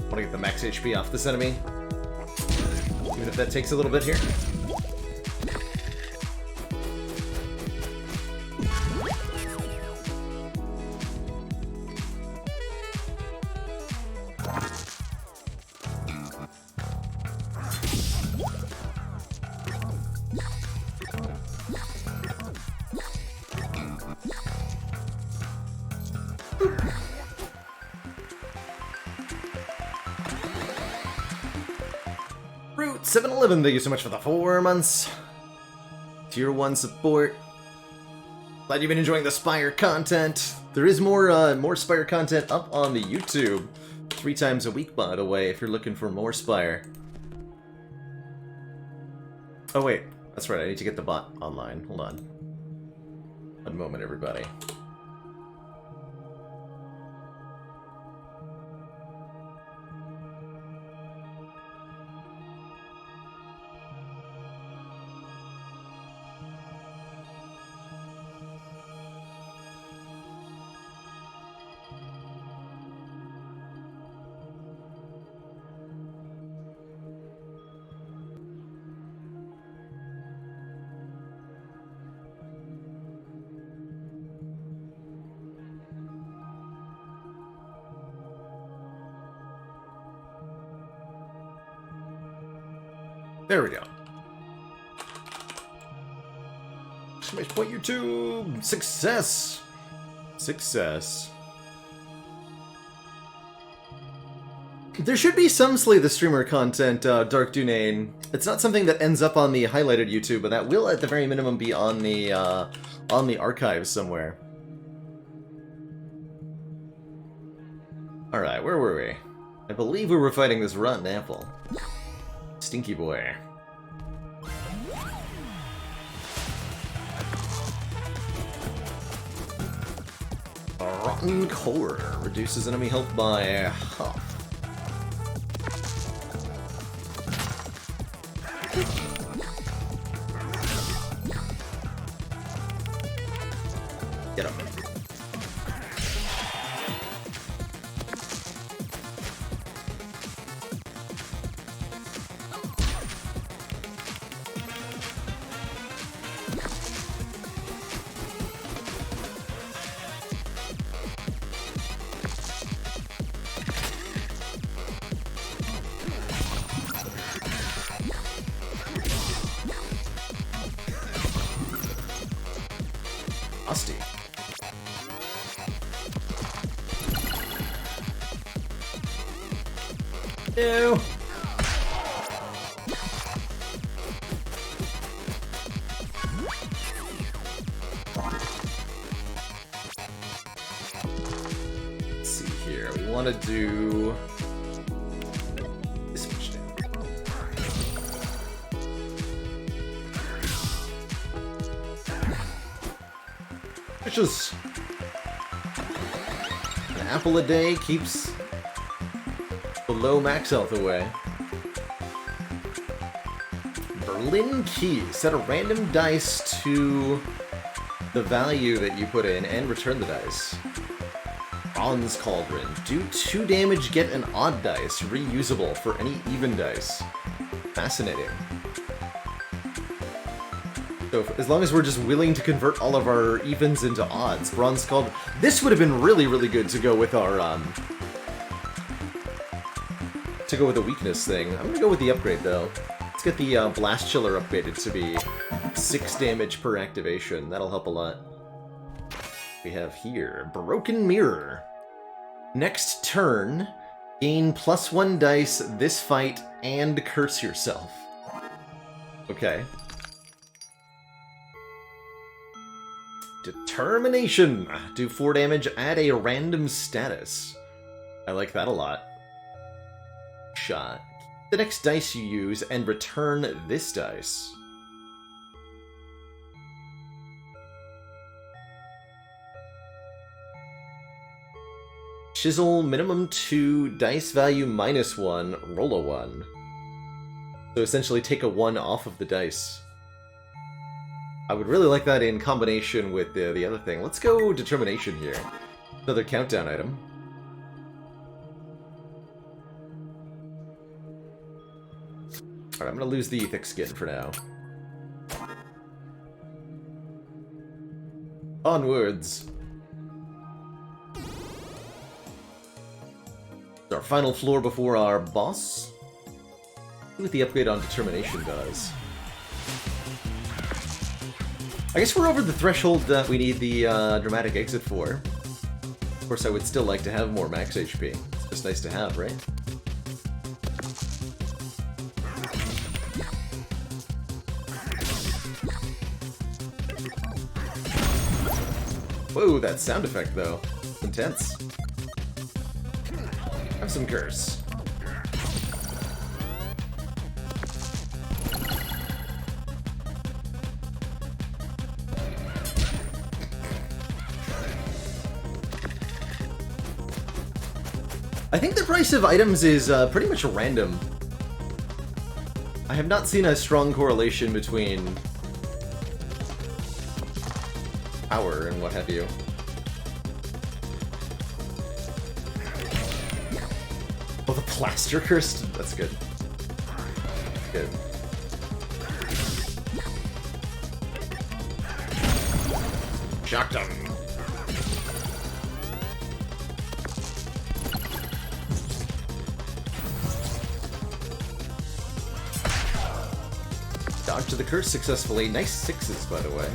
Want to get the max HP off this enemy, even if that takes a little bit here. Root 711, thank you so much for the 4 months. Tier 1 support. Glad you've been enjoying the Spire content. There is more Spire content up on the YouTube 3 times a week, by the way, if you're looking for more Spire. Oh wait, that's right, I need to get the bot online. Hold on. One moment, everybody. There we go. Exclamation point YouTube! Success! Success. There should be some Slay the Streamer content, Dark Dunane. It's not something that ends up on the highlighted YouTube, but that will at the very minimum be on the archives somewhere. Alright, where were we? I believe we were fighting this rotten apple. Stinky boy. A rotten core reduces enemy health by half. Get him. Musty. Ew. Let's see here. We want to do this much damage. Which is an apple a day keeps the low max health away. Berlin Key. Set a random dice to the value that you put in and return the dice. Bronze Cauldron. Do 2 damage, get an odd dice. Reusable for any even dice. Fascinating. So as long as we're just willing to convert all of our evens into odds, Bronze Cauldron. This would have been really, really good to go with our the weakness thing. I'm gonna go with the upgrade though. Let's get the Blast Chiller upgraded to be 6 damage per activation. That'll help a lot. We have here Broken Mirror. Next turn, gain +1 dice this fight and curse yourself. Okay. Determination. Do 4 damage, add a random status. I like that a lot. Shot. The next dice you use and return this dice. Chisel minimum 2, dice value -1, roll a 1. So essentially take a 1 off of the dice. I would really like that in combination with the other thing. Let's go determination here. Another countdown item. Alright, I'm gonna lose the thick skin for now. Onwards. Our final floor before our boss. See what the upgrade on determination does. I guess we're over the threshold that we need the dramatic exit for. Of course, I would still like to have more max HP. It's just nice to have, right? Whoa, that sound effect, though. Intense. Have some curse. I think the price of items is pretty much random. I have not seen a strong correlation between power and what have you. Oh, the plaster curse? That's good. Good. Shocked him. Dodge to the curse successfully. Nice sixes, by the way.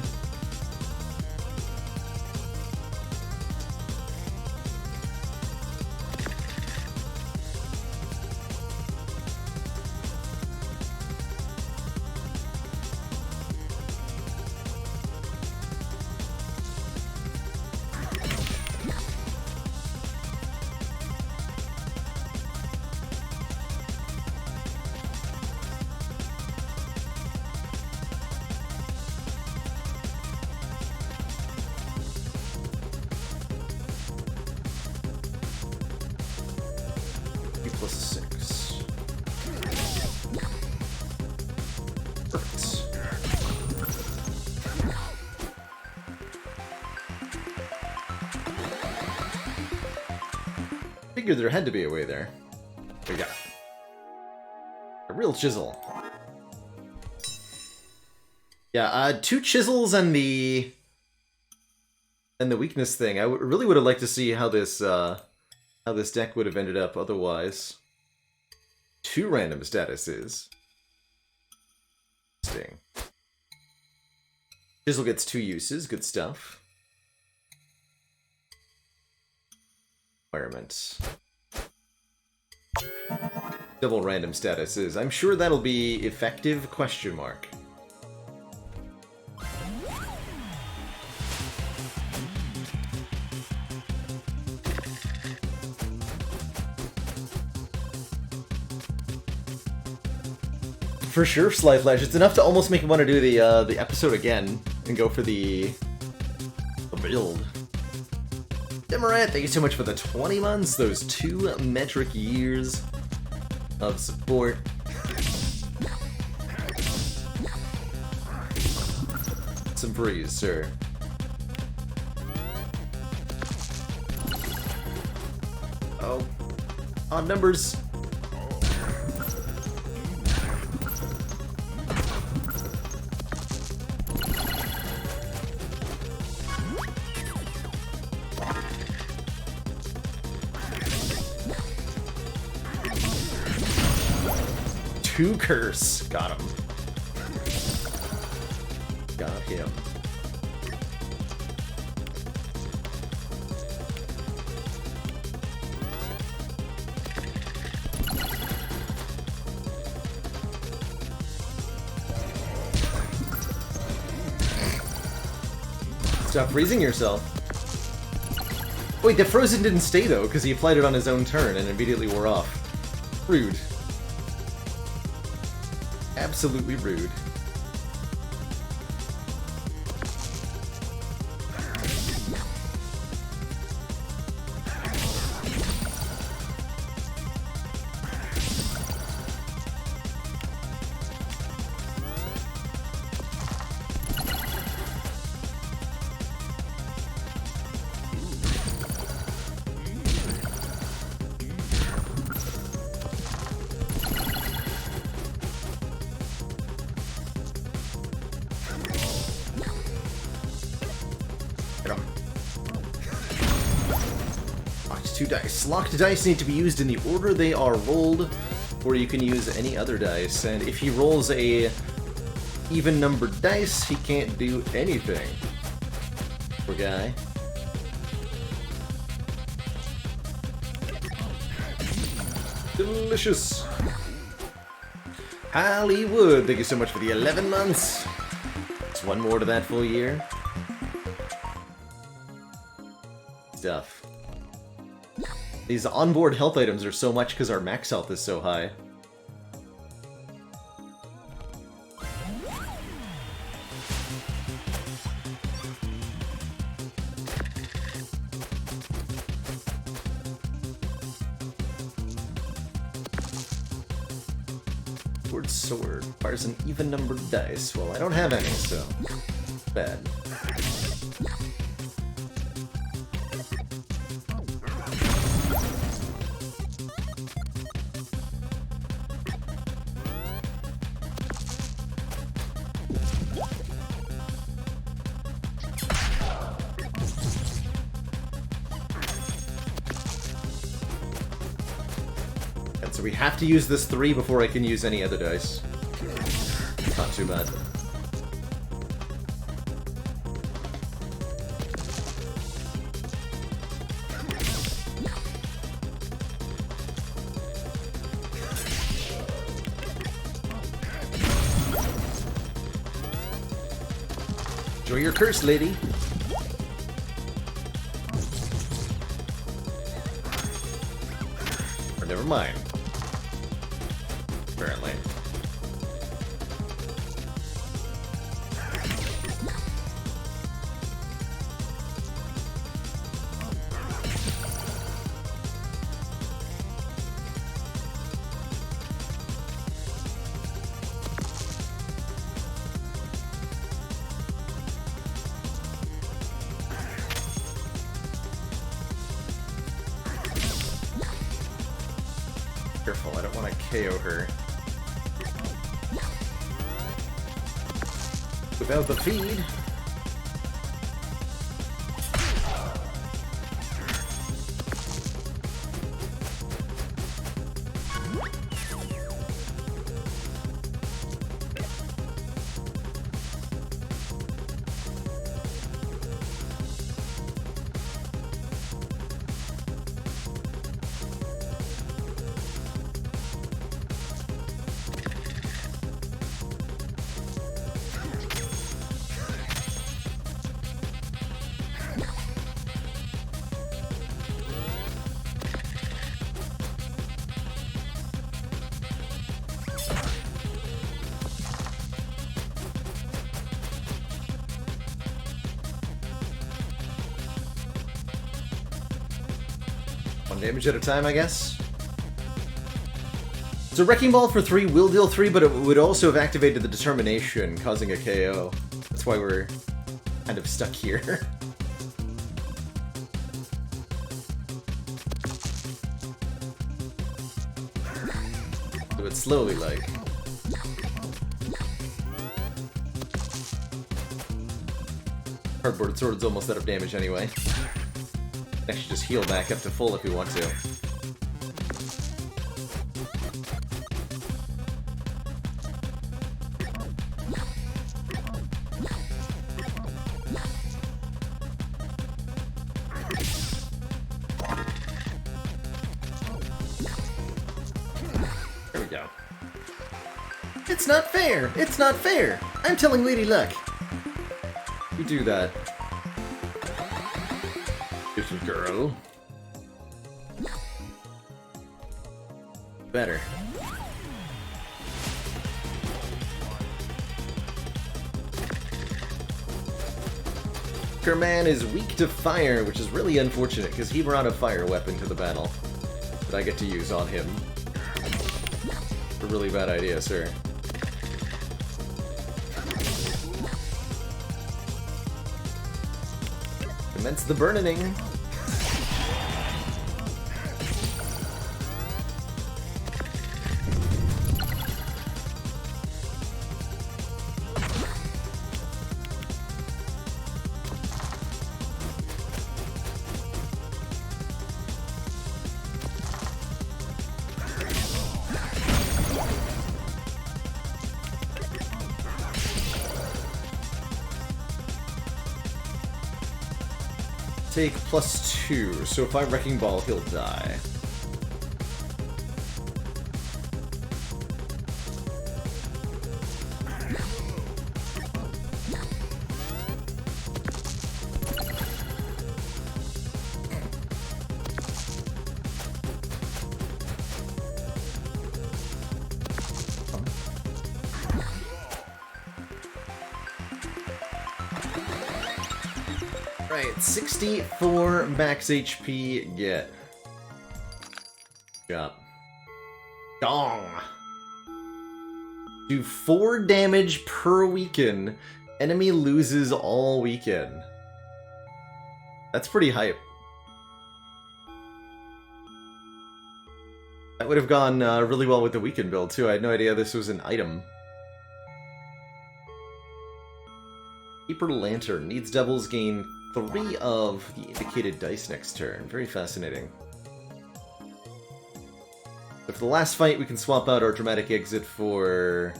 Figured there had to be a way there. We got a real chisel. Yeah, 2 chisels and the weakness thing. I really would have liked to see how this deck would have ended up otherwise. 2 random statuses. Interesting. Chisel gets 2 uses. Good stuff. Environment. Double random statuses. I'm sure that'll be effective, question mark. For sure, Sly Flash. It's enough to almost make me want to do the episode again and go for the build. Demorat, thank you so much for the 20 months, those 2 metric years of support. Some breeze, sir. Oh. Odd numbers. Two curse. Got him. Got him. Stop freezing yourself. Wait, the frozen didn't stay though, because he applied it on his own turn and immediately wore off. Rude. Absolutely rude. 2 dice. Locked dice need to be used in the order they are rolled, or you can use any other dice. And if he rolls a even-numbered dice, he can't do anything. Poor guy. Delicious. Hollywood, thank you so much for the 11 months. It's one more to that full year. Stuff. These onboard health items are so much because our max health is so high. Sword requires an even numbered dice. Well, I don't have any, so bad. And so we have to use this 3 before I can use any other dice. Not too bad. Enjoy your curse, lady. Or never mind. Apparently. Careful, I don't want to KO her. Without the feed. One damage at a time, I guess. So Wrecking Ball for 3 will deal 3, but it would also have activated the Determination, causing a KO. That's why we're kind of stuck here. Do it slowly, like. Cardboard Sword's almost out of damage anyway. Actually, just heal back up to full if we want to. There we go. It's not fair! It's not fair! I'm telling Lady Luck! You do that. This girl. Better. Kerman is weak to fire, which is really unfortunate because he brought a fire weapon to the battle that I get to use on him. A really bad idea, sir. Commence the burning. take +2, so if I Wrecking Ball, he'll die. Right, 64 max HP, get. Job. Dong! Do 4 damage per weekend. Enemy loses all weekend. That's pretty hype. That would have gone really well with the weekend build, too. I had no idea this was an item. Keeper Lantern needs doubles, gain 3 of the indicated dice next turn. Very fascinating. So for the last fight, we can swap out our dramatic exit for...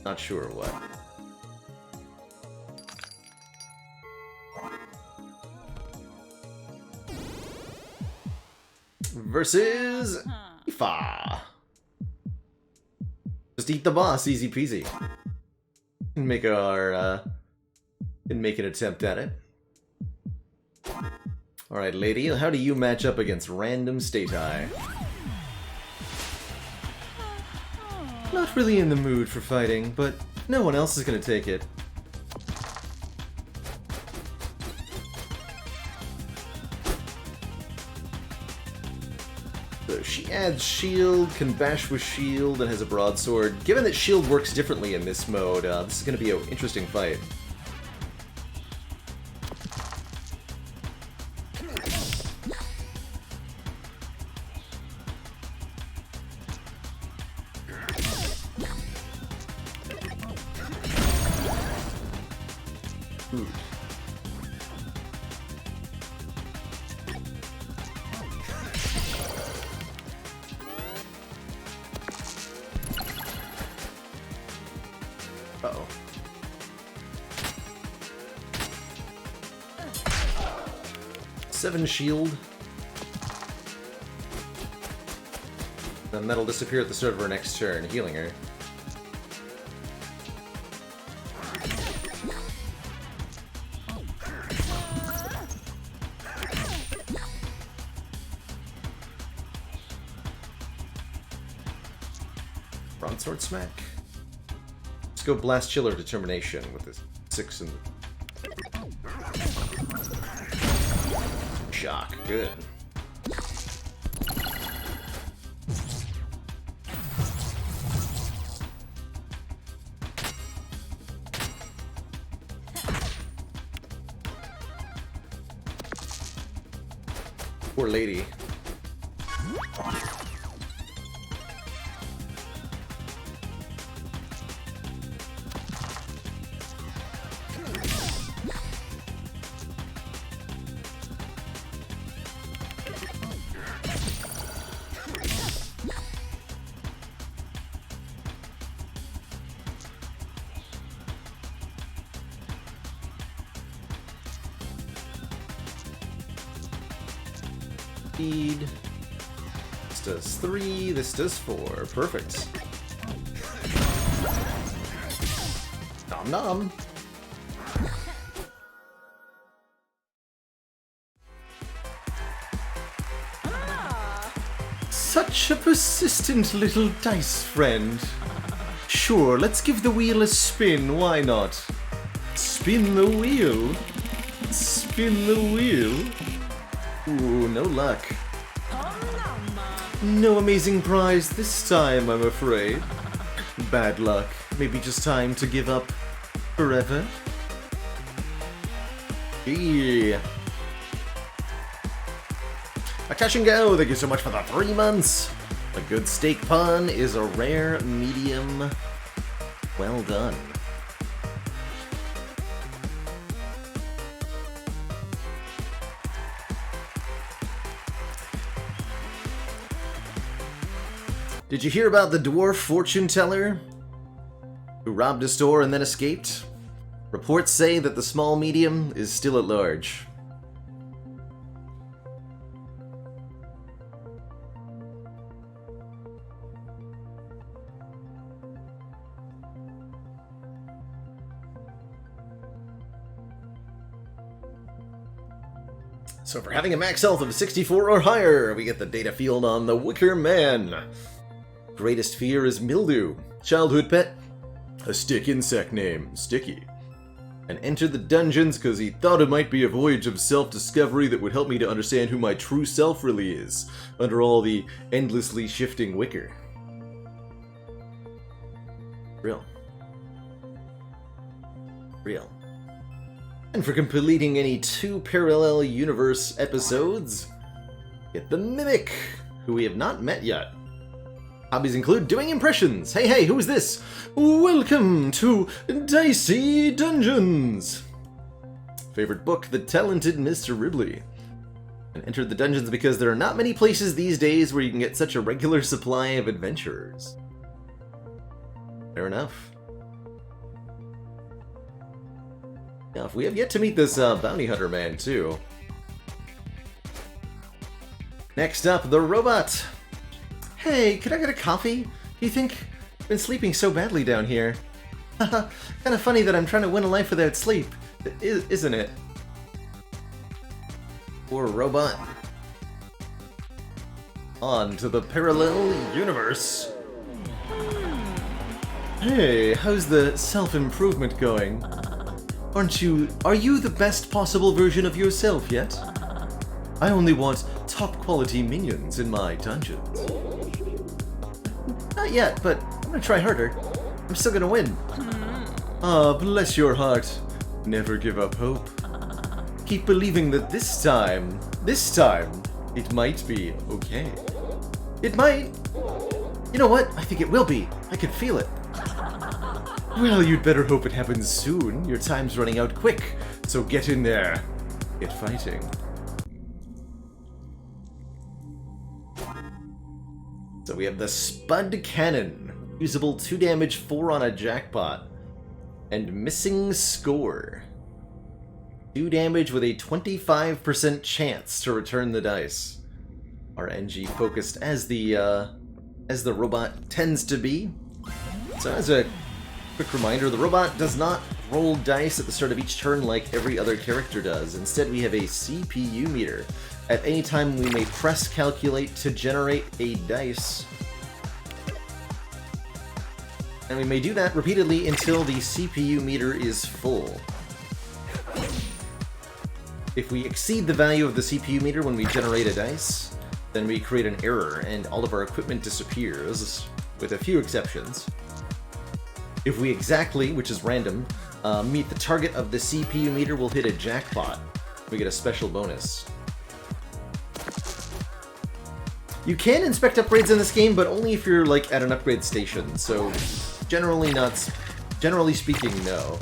not sure what. Versus... Ifa! Just eat the boss, easy peasy. Make our, make an attempt at it. Alright, lady, how do you match up against random State-Eye? Not really in the mood for fighting, but no one else is gonna take it. So she adds shield, can bash with shield, and has a broadsword. Given that shield works differently in this mode, this is going to be an interesting fight. Ooh. Uh-oh. Seven shield. Then that'll disappear at the start of her next turn, healing her. Broadsword smack. Let's go Blast Chiller Determination with this 6 in the... Shock, good. Poor lady. This does 3, this does 4. Perfect. Nom nom. Such a persistent little dice friend. Sure, let's give the wheel a spin, why not? Spin the wheel. Spin the wheel. Ooh, no luck. No amazing prize this time, I'm afraid. Bad luck. Maybe just time to give up forever. Yeah. A Cash and Go, thank you so much for the 3 months. A good steak pun is a rare medium. Well done. Did you hear about the dwarf fortune teller who robbed a store and then escaped? Reports say that the small medium is still at large. So for having a max health of 64 or higher, we get the data field on the Wicker Man. Greatest fear is mildew. Childhood pet, a stick insect name, Sticky. And entered the dungeons because he thought it might be a voyage of self-discovery that would help me to understand who my true self really is, under all the endlessly shifting wicker. Real. And for completing any 2 parallel universe episodes, get the Mimic, who we have not met yet. Hobbies include doing impressions. Hey, who is this? Welcome to Dicey Dungeons. Favorite book, The Talented Mr. Ribley. And entered the dungeons because there are not many places these days where you can get such a regular supply of adventurers. Fair enough. Now, if we have yet to meet this bounty hunter man, too. Next up, the robot. Hey, could I get a coffee? Do you think I've been sleeping so badly down here? Haha, kind of funny that I'm trying to win a life without sleep, isn't it? Poor robot. On to the parallel universe. Hey, how's the self-improvement going? Are you the best possible version of yourself yet? I only want top quality minions in my dungeons. Not yet, but I'm gonna try harder. I'm still gonna win. Ah, bless your heart. Never give up hope. Keep believing that this time, it might be okay. It might. You know what? I think it will be. I can feel it. Well, you'd better hope it happens soon. Your time's running out quick, so get in there. Get fighting. So we have the Spud Cannon. Usable 2 damage, 4 on a jackpot. And missing score. 2 damage with a 25% chance to return the dice. RNG focused as the robot tends to be. So as a quick reminder, the robot does not roll dice at the start of each turn like every other character does. Instead, we have a CPU meter. At any time, we may press calculate to generate a dice. And we may do that repeatedly until the CPU meter is full. If we exceed the value of the CPU meter when we generate a dice, then we create an error and all of our equipment disappears, with a few exceptions. If we exactly, which is random, meet the target of the CPU meter, we'll hit a jackpot. We get a special bonus. You can inspect upgrades in this game, but only if you're like at an upgrade station, so generally speaking, no.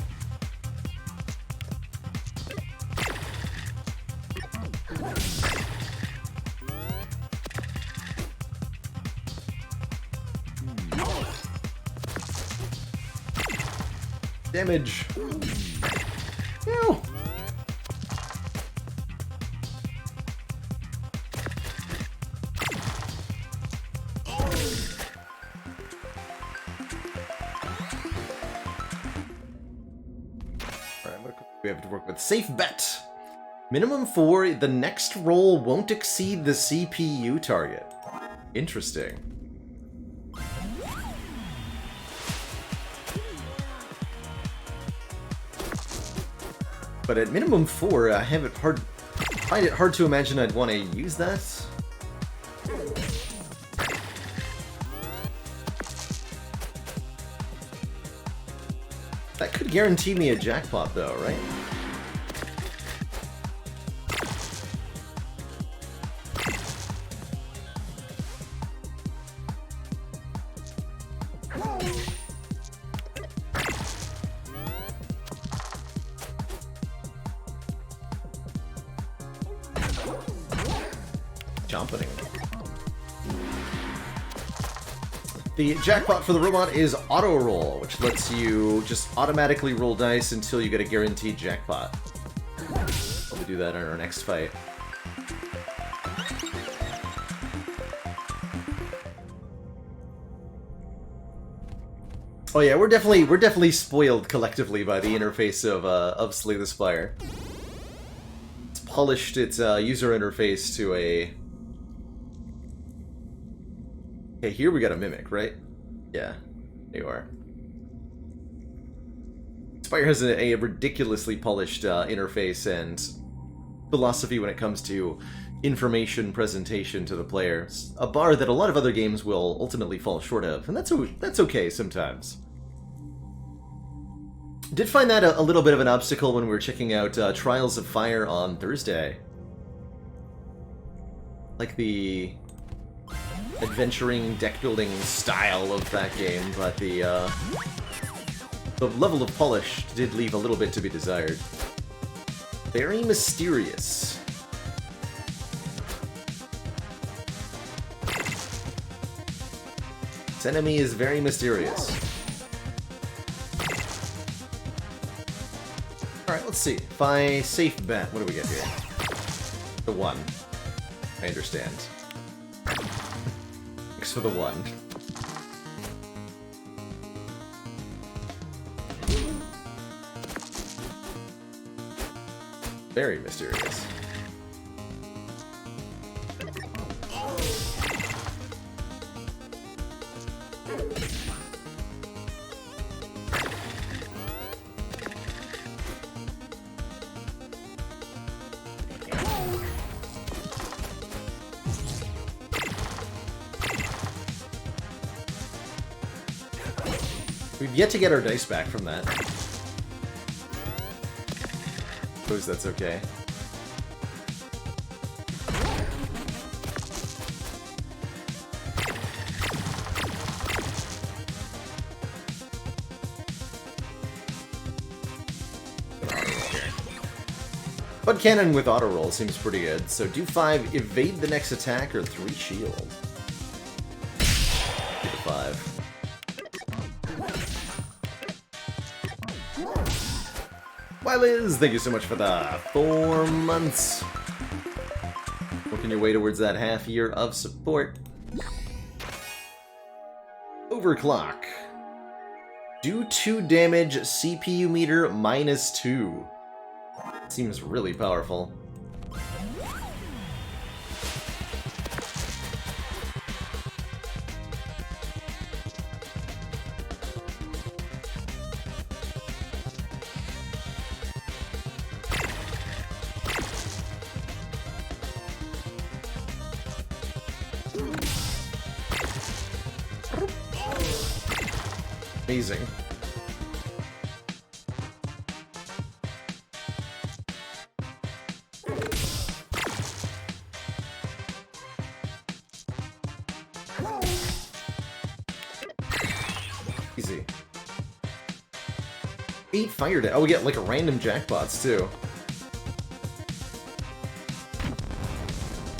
Damage. Ew. We have to work with safe bet. Minimum 4, the next roll won't exceed the CPU target. Interesting. But at minimum 4, I find it hard to imagine I'd want to use that. That could guarantee me a jackpot though, right? Jumping. The jackpot for the robot is auto roll, which lets you just automatically roll dice until you get a guaranteed jackpot. We'll do that in our next fight. Oh yeah, we're definitely spoiled collectively by the interface of Slay the Spire. It's polished its user interface to a. Okay, here we got a mimic, right? Yeah, there you are. Spire has a ridiculously polished interface and philosophy when it comes to information presentation to the player. It's a bar that a lot of other games will ultimately fall short of, and that's okay sometimes. Did find that a little bit of an obstacle when we were checking out Trials of Fire on Thursday. Like the adventuring, deck-building style of that game, but the level of polish did leave a little bit to be desired. Very mysterious. This enemy is very mysterious. Alright, let's see. If I safe bet, what do we get here? The 1. I understand. Thanks for the 1. Very mysterious. We've yet to get our dice back from that. Suppose that's okay. Bud Cannon with auto roll seems pretty good. So do 5, evade the next attack, or 3 shield. Do the 5. Why, Liz, thank you so much for the 4 months. Working your way towards that half year of support. Overclock. Do 2 damage, CPU meter -2. Seems really powerful. Amazing. Easy. 8 fire damage. Oh, we get like random jackpots too.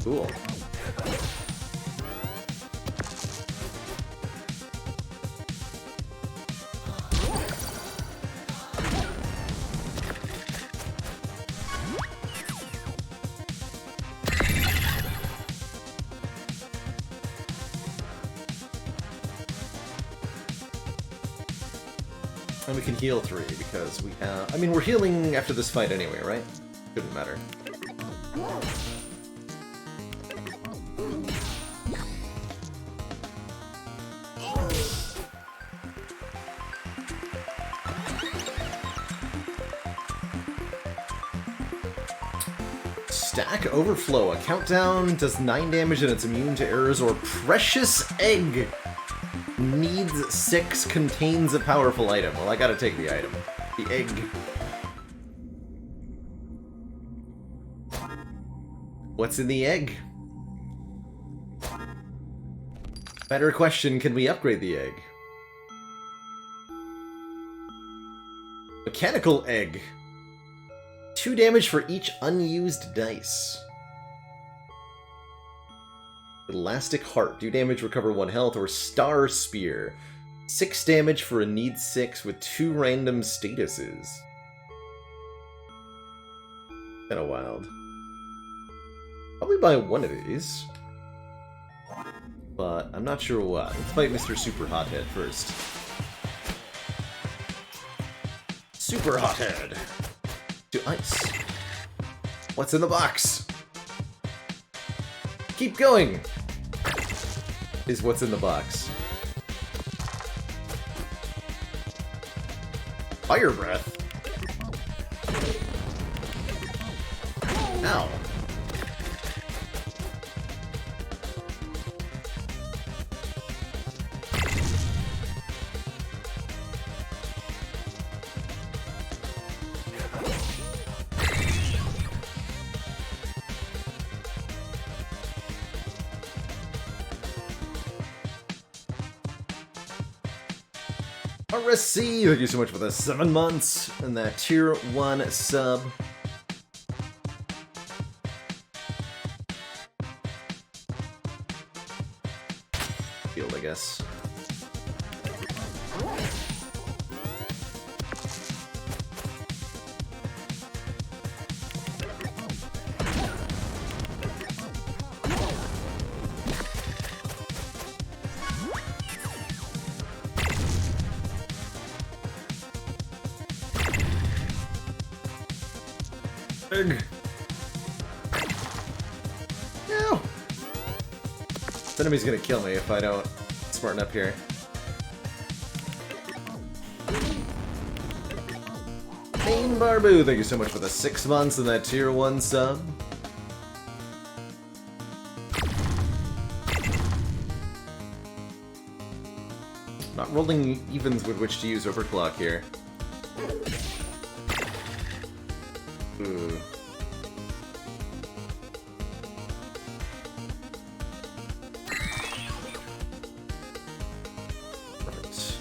Cool. And we can heal 3 because we have... I mean, we're healing after this fight anyway, right? Shouldn't matter. Stack Overflow. A countdown does 9 damage and it's immune to errors or precious egg. Needs 6, contains a powerful item. Well, I gotta take the item. The egg. What's in the egg? Better question, can we upgrade the egg? Mechanical egg. 2 damage for each unused dice. Elastic Heart. Do damage, recover 1 health, or Star Spear. 6 damage for a need 6 with 2 random statuses. Kinda wild. Probably buy one of these. But I'm not sure what. Let's fight Mr. Super Hothead first. Super Hothead! To ice. What's in the box? Keep going! Is what's in the box. Fire Breath? Ow. RSC, thank you so much for the 7 months and that tier 1 sub. Field, I guess. No! This enemy's gonna kill me if I don't smarten up here. Pain Barbu, thank you so much for the 6 months and that tier 1 sub. Not rolling evens with which to use Overclock here. Ooh. Perfect.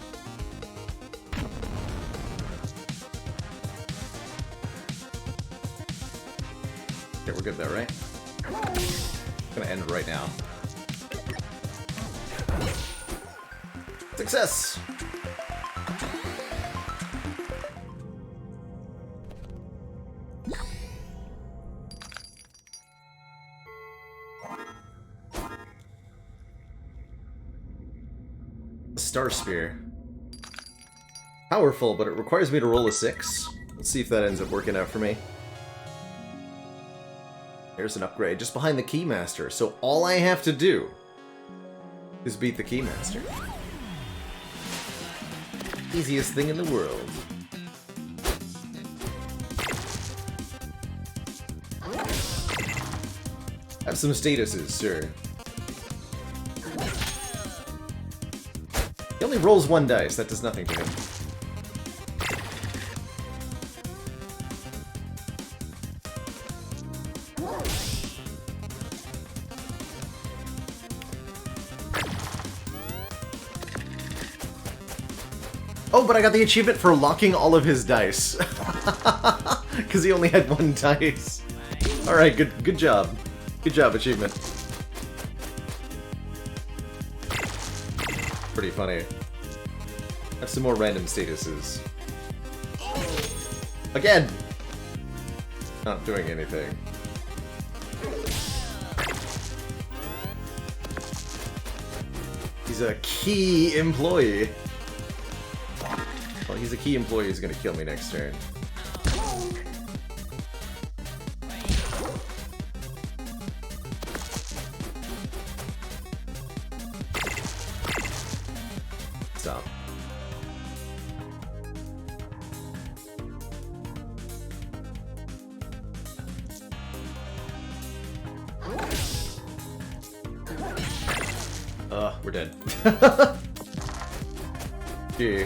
Okay, we're good there, right? It's gonna end right now. Success! Star Spear. Powerful, but it requires me to roll a 6. Let's see if that ends up working out for me. Here's an upgrade just behind the Keymaster, so all I have to do is beat the Keymaster. Easiest thing in the world. Have some statuses, sir. He only rolls 1 dice, that does nothing to him. Oh, but I got the achievement for locking all of his dice. Because he only had 1 dice. Alright, good job. Good job, achievement. Pretty funny. Have some more random statuses. Again! Not doing anything. He's a key employee. Well, he's a key employee who's gonna kill me next turn. Stop. We're dead. Gee.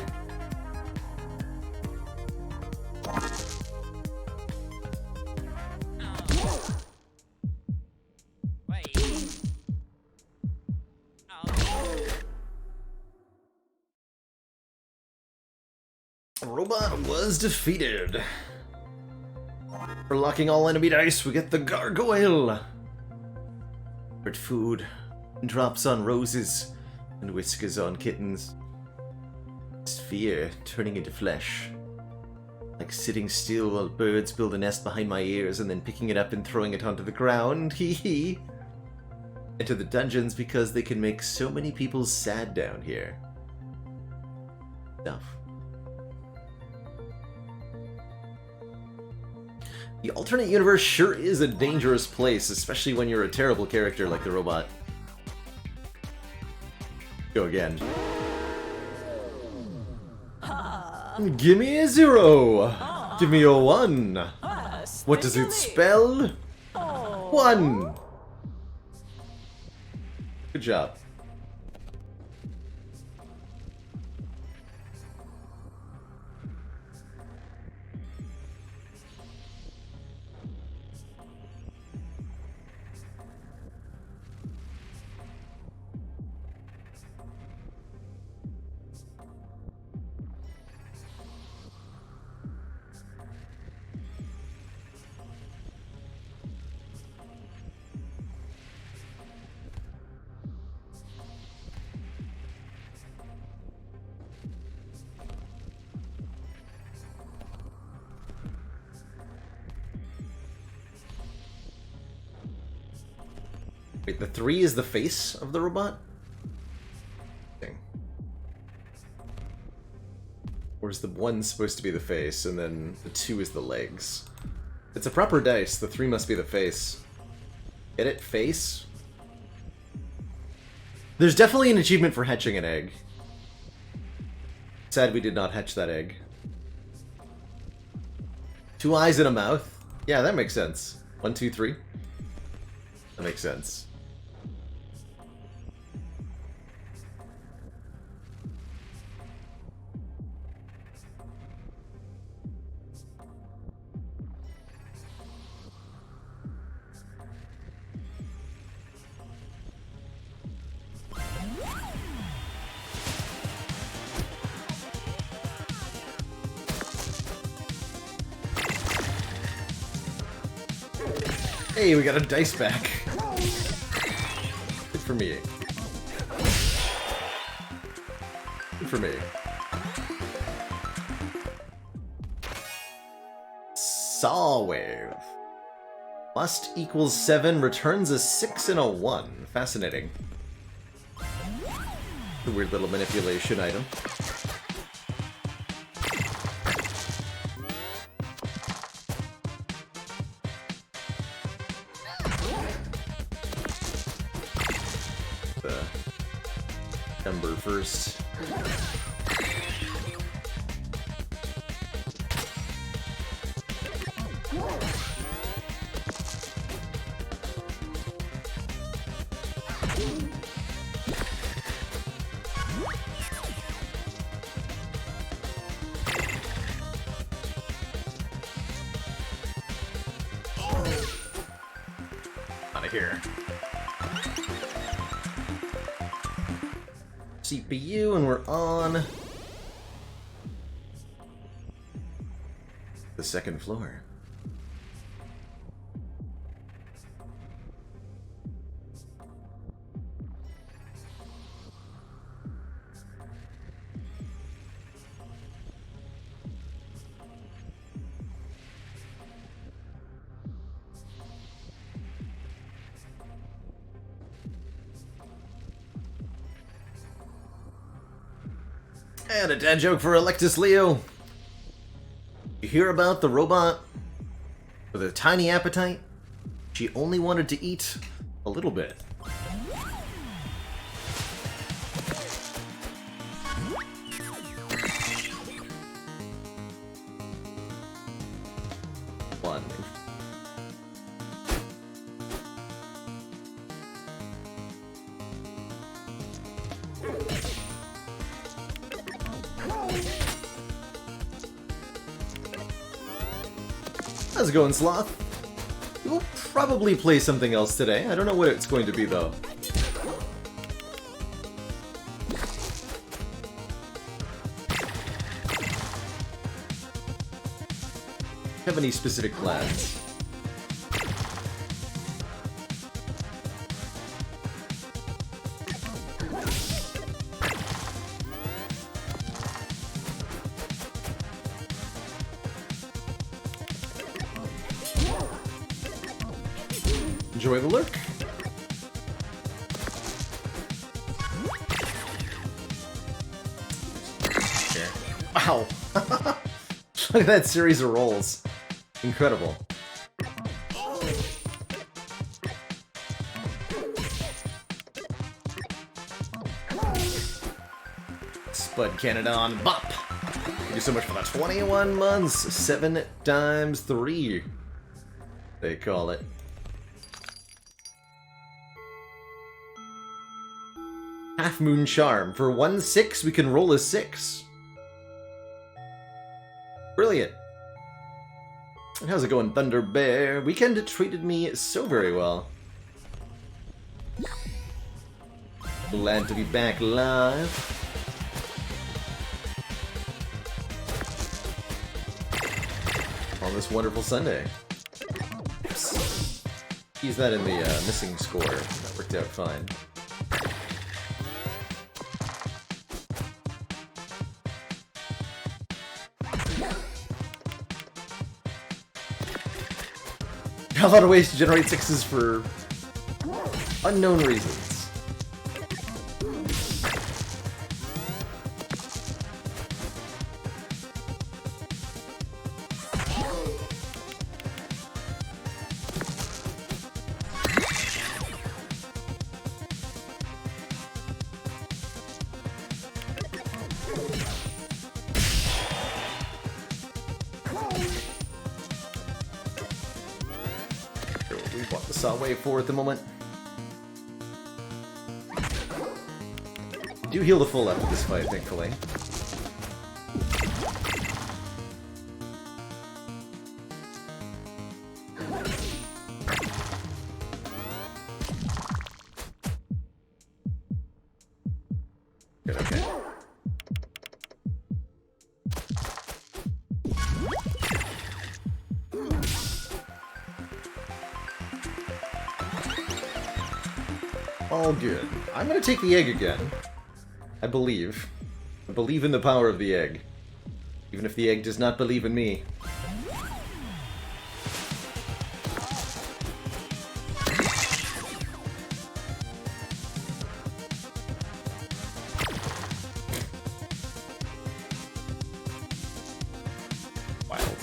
Robot was defeated. For locking all enemy dice, we get the gargoyle. Favorite food. Drops on roses and whiskers on kittens. Fear turning into flesh. Like sitting still while birds build a nest behind my ears and then picking it up and throwing it onto the ground. Hee hee. Enter the dungeons because they can make so many people sad down here. Stuff. The alternate universe sure is a dangerous place, especially when you're a terrible character like the robot. Go again. Give me a 0. Give me a 1. What does it spell? 1. Good job. Wait, the 3 is the face of the robot? Thing. Or is the 1 supposed to be the face, and then the 2 is the legs? It's a proper dice, the 3 must be the face. Get it? Face? There's definitely an achievement for hatching an egg. Sad we did not hatch that egg. 2 eyes and a mouth? Yeah, that makes sense. 1, 2, 3. That makes sense. Hey, we got a dice back. Good for me. Good for me. Saw wave. Must equals 7, returns a 6 and a 1. Fascinating. A weird little manipulation item. Number first. Out of here. CPU, and we're on the second floor. And a dad joke for Electus Leo. You hear about the robot with a tiny appetite? She only wanted to eat a little bit. One. How's it going, Sloth? We'll probably play something else today. I don't know what it's going to be, though. Have any specific plans? Enjoy the lurk. Okay. Wow! Look at that series of rolls. Incredible. Spud Canada on Bop. Thank you so much for the 21 months. 7 times 3. They call it. Half Moon Charm. For 1/6, we can roll a 6. Brilliant. How's it going, Thunder Bear? Weekend treated me so very well. Glad to be back live. On this wonderful Sunday. Oops. Use that in the missing score. That worked out fine. A lot of ways to generate 6s for unknown reasons. Way for at the moment. Do heal the full after this fight, thankfully. Good, okay. All good. I'm gonna take the egg again. I believe. I believe in the power of the egg. Even if the egg does not believe in me. Wild.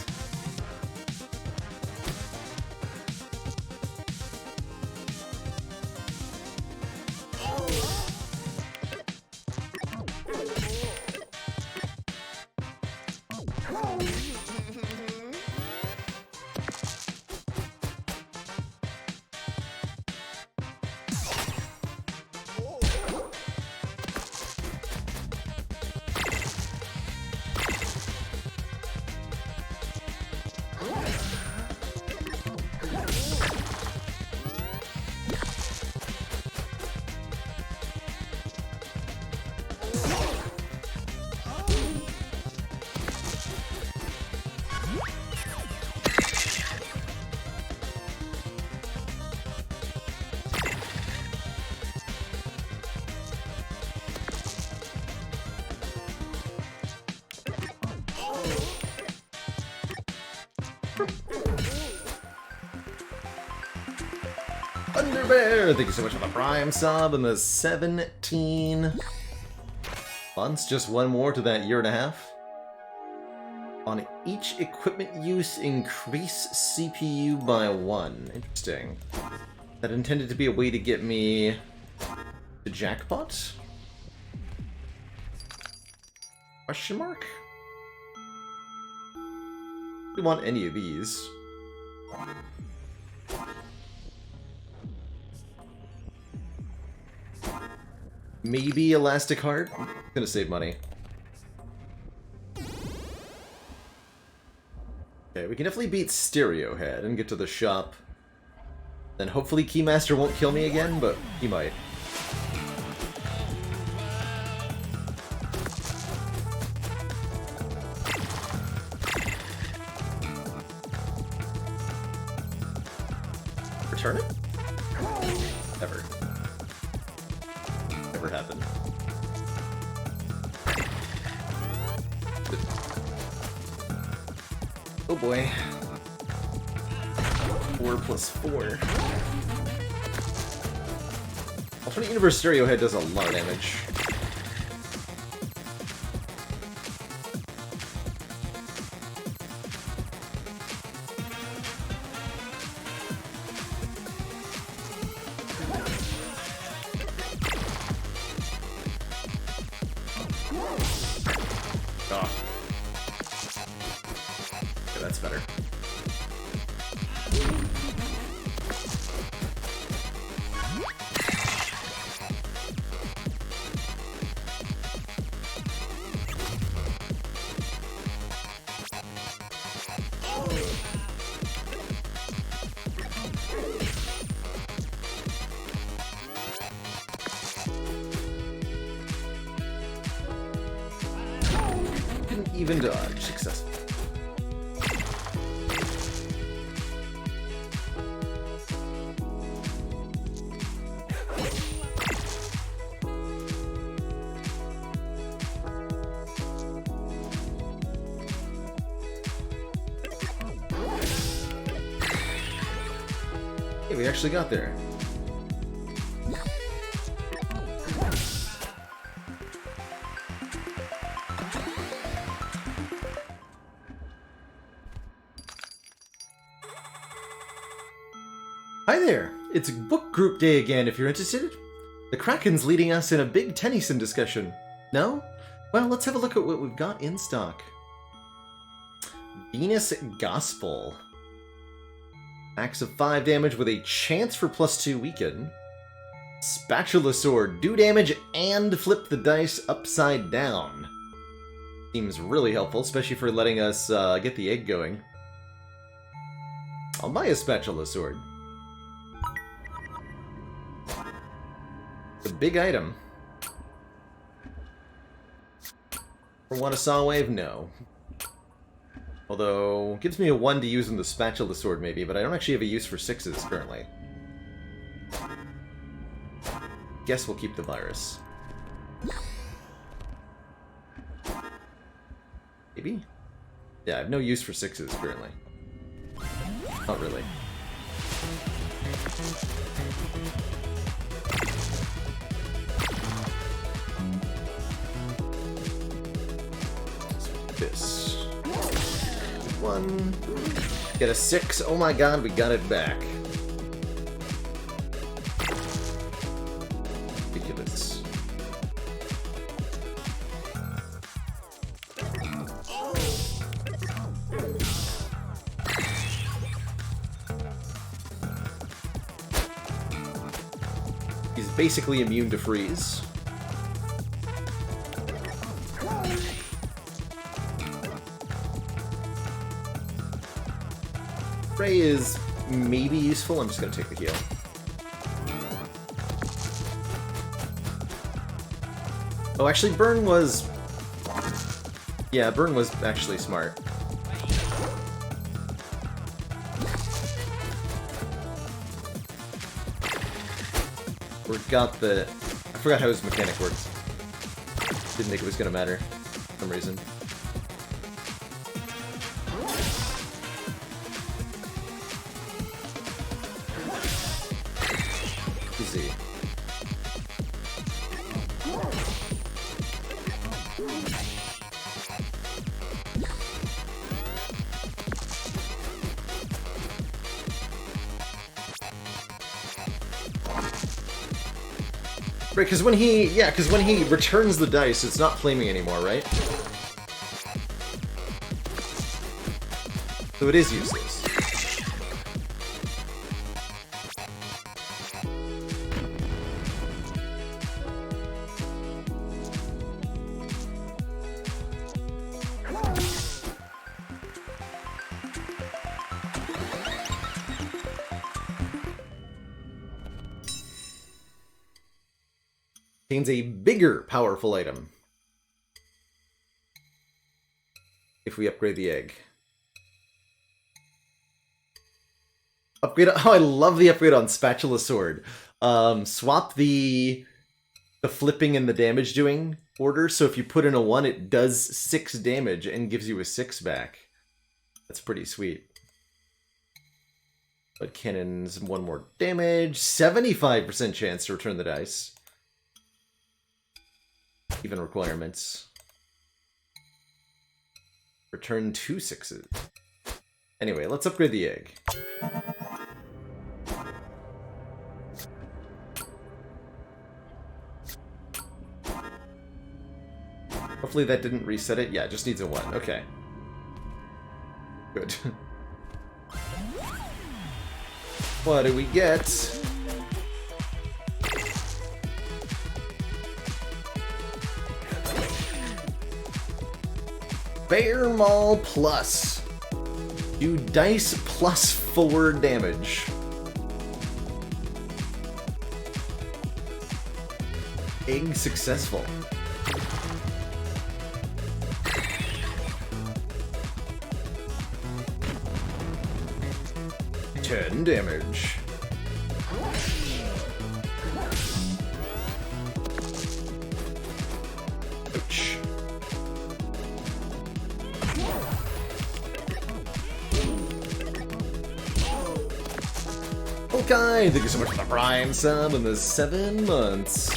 Thunderbear, thank you so much for the Prime sub and the 17 months. Just one more to that 1.5 years. On each equipment use, increase CPU by 1. Interesting. That intended to be a way to get me the jackpot? Question mark? We want any of these. Maybe Elastic Heart? I'm gonna save money. Okay, we can definitely beat Stereo Head and get to the shop. Then hopefully Keymaster won't kill me again, but he might. Return it? Never. Never happened. Oh boy. 4 plus 4. Alternate Universe Stereo Head does a lot of damage. Oh. Okay, that's better. Even dodge, successful. Hey, we actually got there. Hi there! It's book group day again if you're interested. The Kraken's leading us in a big Tennyson discussion. No? Well, let's have a look at what we've got in stock. Venus Gospel. Max of 5 damage with a chance for +2 weaken. Spatula Sword. Do damage and flip the dice upside down. Seems really helpful, especially for letting us get the egg going. I'll buy a Spatula Sword. It's a big item. For one, a saw wave? No. Although, gives me a 1 to use in the Spatula Sword maybe, but I don't actually have a use for 6s currently. Guess we'll keep the virus. Maybe? Yeah, I have no use for 6s currently. Not really. This. 1. Get a 6. Oh my god, we got it back. Ridiculous. He's basically immune to freeze. Ray is maybe useful. I'm just going to take the heal. Oh, actually, Burn was... Yeah, Burn was actually smart. We got the... I forgot how his mechanic works. Didn't think it was going to matter for some reason. Easy. Right, because when he returns the dice, it's not flaming anymore, right? So it is useless. Contains a bigger powerful item. If we upgrade the egg. Upgrade. Oh, I love the upgrade on Spatula Sword. Swap the flipping and the damage doing order, so if you put in a 1, it does 6 damage and gives you a 6 back. That's pretty sweet. But cannons, 1 more damage. 75% chance to return the dice. Even requirements. Return 2 6s. Anyway, let's upgrade the egg. Hopefully that didn't reset it. Yeah, it just needs a 1. Okay. Good. What do we get? Bear Maul Plus. Do dice plus 4 damage. Egg successful. 10 damage. Ouch. Okay, thank you so much for the Prime sub and the 7 months.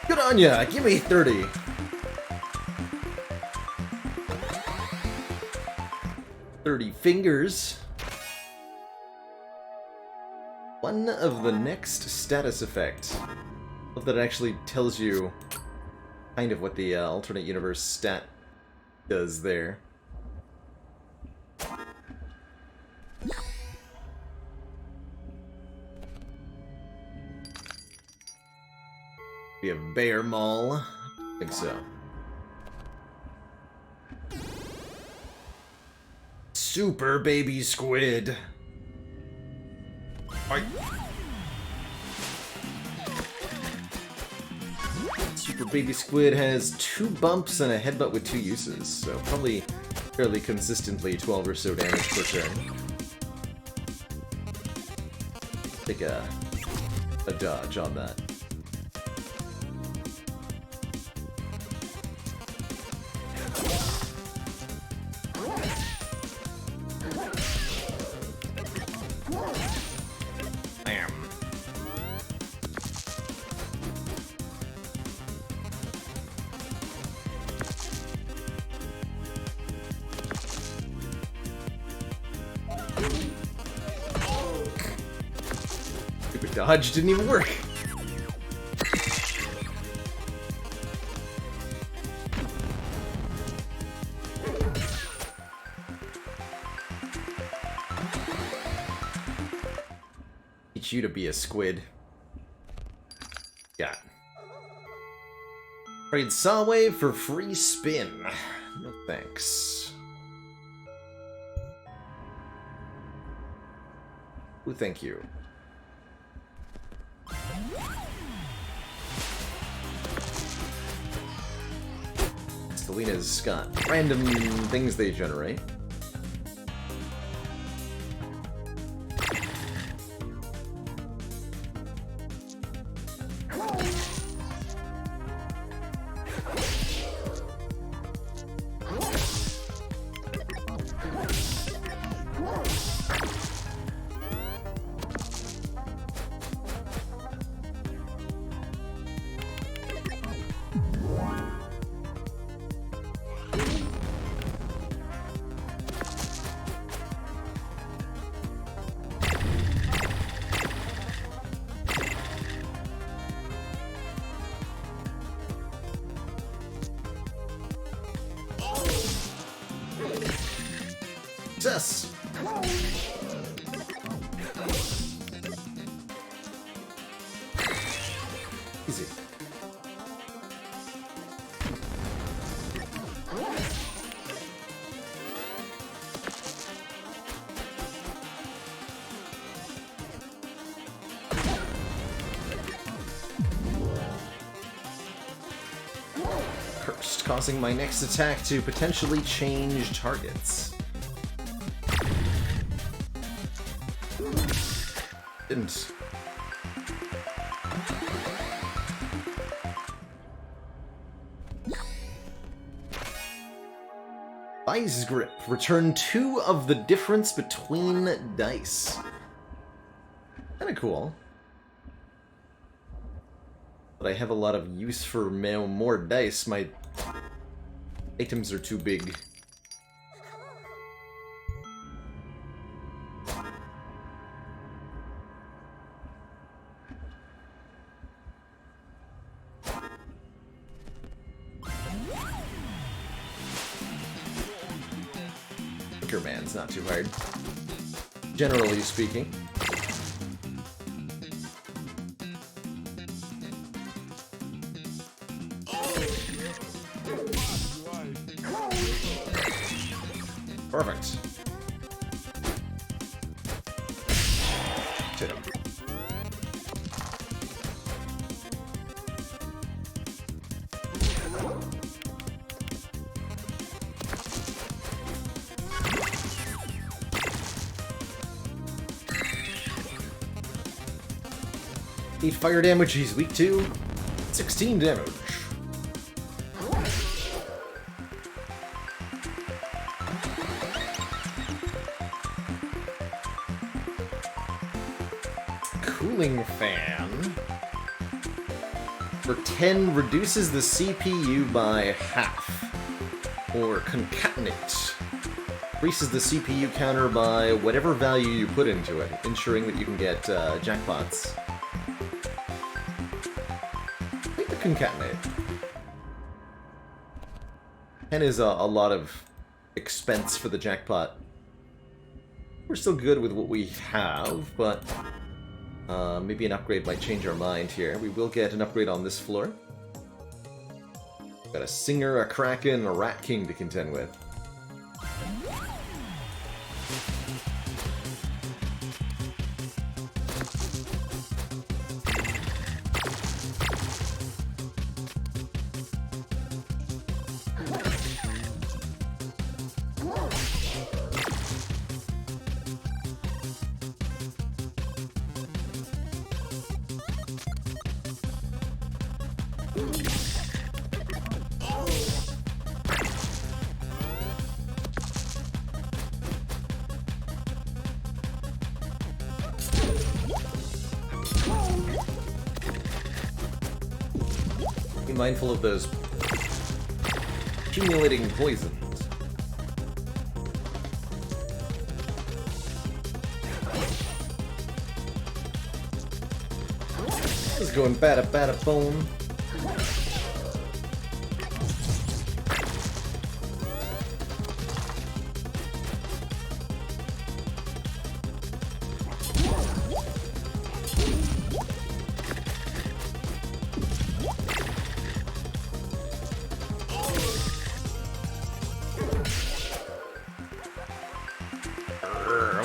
Good on ya! Give me 30. Fingers. One of the next status effect. Love that it actually tells you kind of what the alternate universe stat does there. We have Bear Maul. I think so. Super Baby Squid. Super Baby Squid has 2 bumps and a headbutt with 2 uses, so probably fairly consistently 12 or so damage per turn. Take a dodge on that. Stupid dodge didn't even work. Teach you to be a squid. Yeah. Trade Sawwave for free spin. No thanks. Ooh, thank you. Selena's got random things they generate. Success! Easy. Cursed, causing my next attack to potentially change targets. Didn't. Vice Grip. Return 2 of the difference between dice. Kinda cool. But I have a lot of use for more dice. My items are too big. Man's not too hard, generally speaking. Perfect. Hit him. Eight fire damage he's weak to. 16 damage. Cooling fan. For 10, reduces the CPU by half. Or concatenate. Increases the CPU counter by whatever value you put into it, ensuring that you can get jackpots. Concatenate. 10 is a lot of expense for the jackpot. We're still good with what we have, but maybe an upgrade might change our mind here. We will get an upgrade on this floor. Got a Singer, a Kraken, a Rat King to contend with. Be mindful of those accumulating poisons. This is going bada bada boom.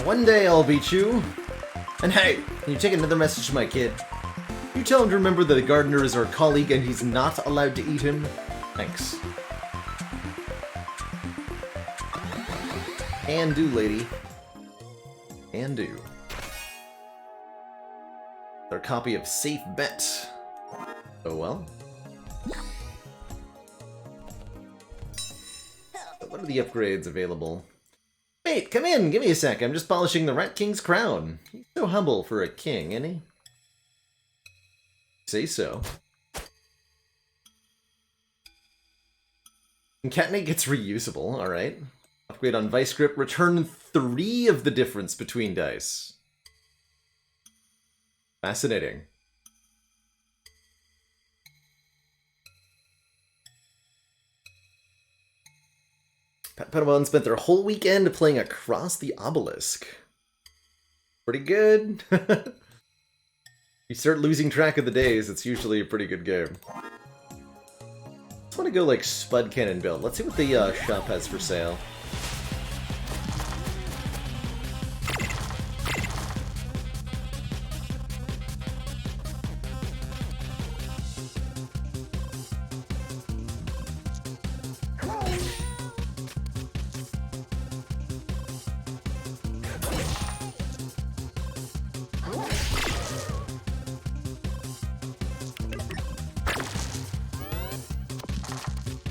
One day I'll beat you. And hey, can you take another message to my kid? You tell him to remember that the gardener is our colleague and he's not allowed to eat him? Thanks. And do, lady. And do. Our copy of Safe Bet. Oh well. What are the upgrades available? Wait, come in, give me a sec. I'm just polishing the Rat King's crown. He's so humble for a king, isn't he? Say so. Concatenate gets reusable, alright. Upgrade on Vice Grip, return 3 of the difference between dice. Fascinating. Padawan spent their whole weekend playing Across the Obelisk. Pretty good. You start losing track of the days, it's usually a pretty good game. I just want to go like Spud Cannon build. Let's see what the shop has for sale.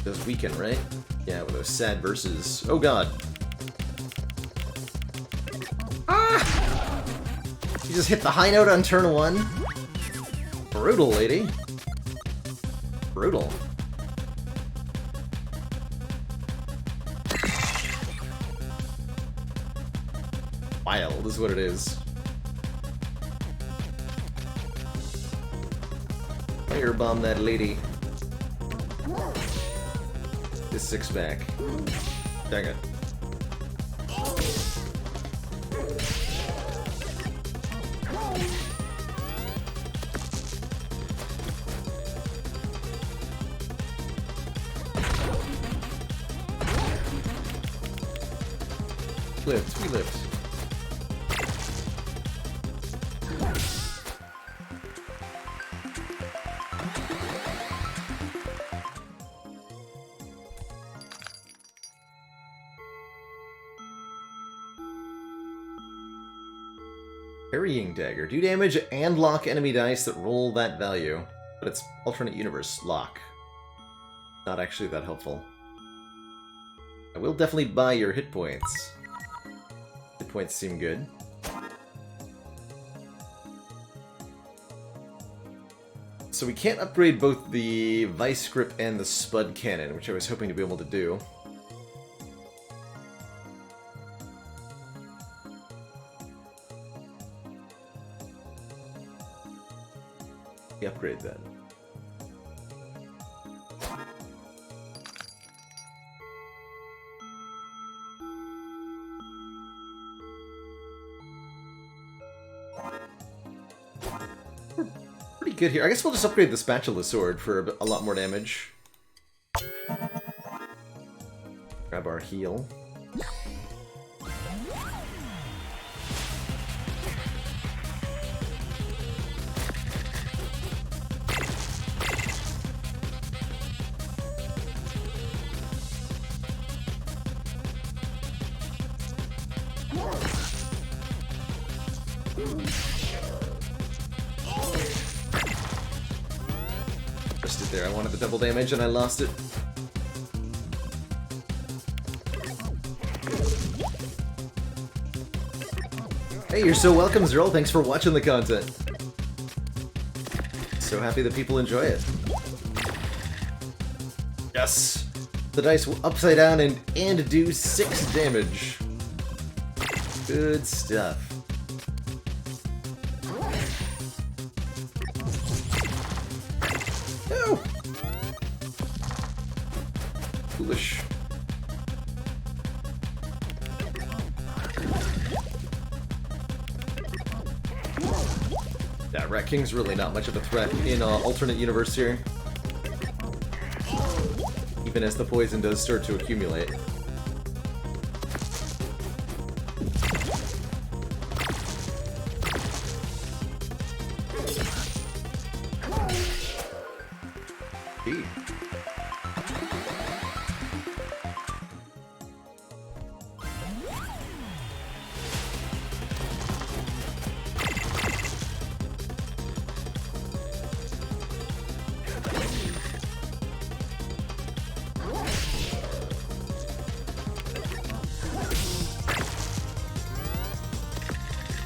Does weaken, right? Yeah, with those sad verses. Oh god. Ah! You just hit the high note on turn 1. Brutal, lady. Brutal. Wild is what it is. Firebomb that lady. This 6-pack. Dang it. Lived. We lived. Parrying Dagger. Do damage and lock enemy dice that roll that value. But it's alternate universe lock. Not actually that helpful. I will definitely buy your hit points. Hit points seem good. So we can't upgrade both the Vice Grip and the Spud Cannon, which I was hoping to be able to do. Upgrade then. We're pretty good here. I guess we'll just upgrade the Spatula Sword for a lot more damage. Grab our heal. Just it there. I wanted the double damage and I lost it. Hey, you're so welcome, Zerl. Thanks for watching the content. So happy that people enjoy it. Yes! The dice will upside down and do 6 damage. Good stuff. No! Foolish. Yeah, Rat King's really not much of a threat in alternate universe here. Even as the poison does start to accumulate.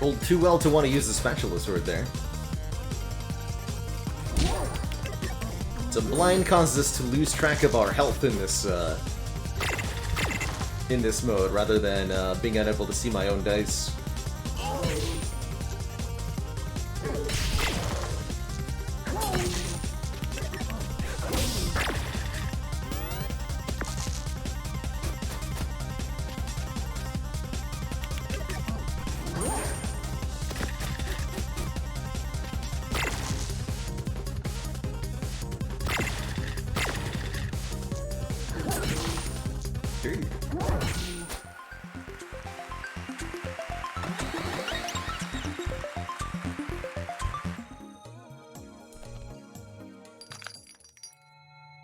Rolled too well to want to use the Spatula Sword there. So blind causes us to lose track of our health in this mode, rather than being unable to see my own dice.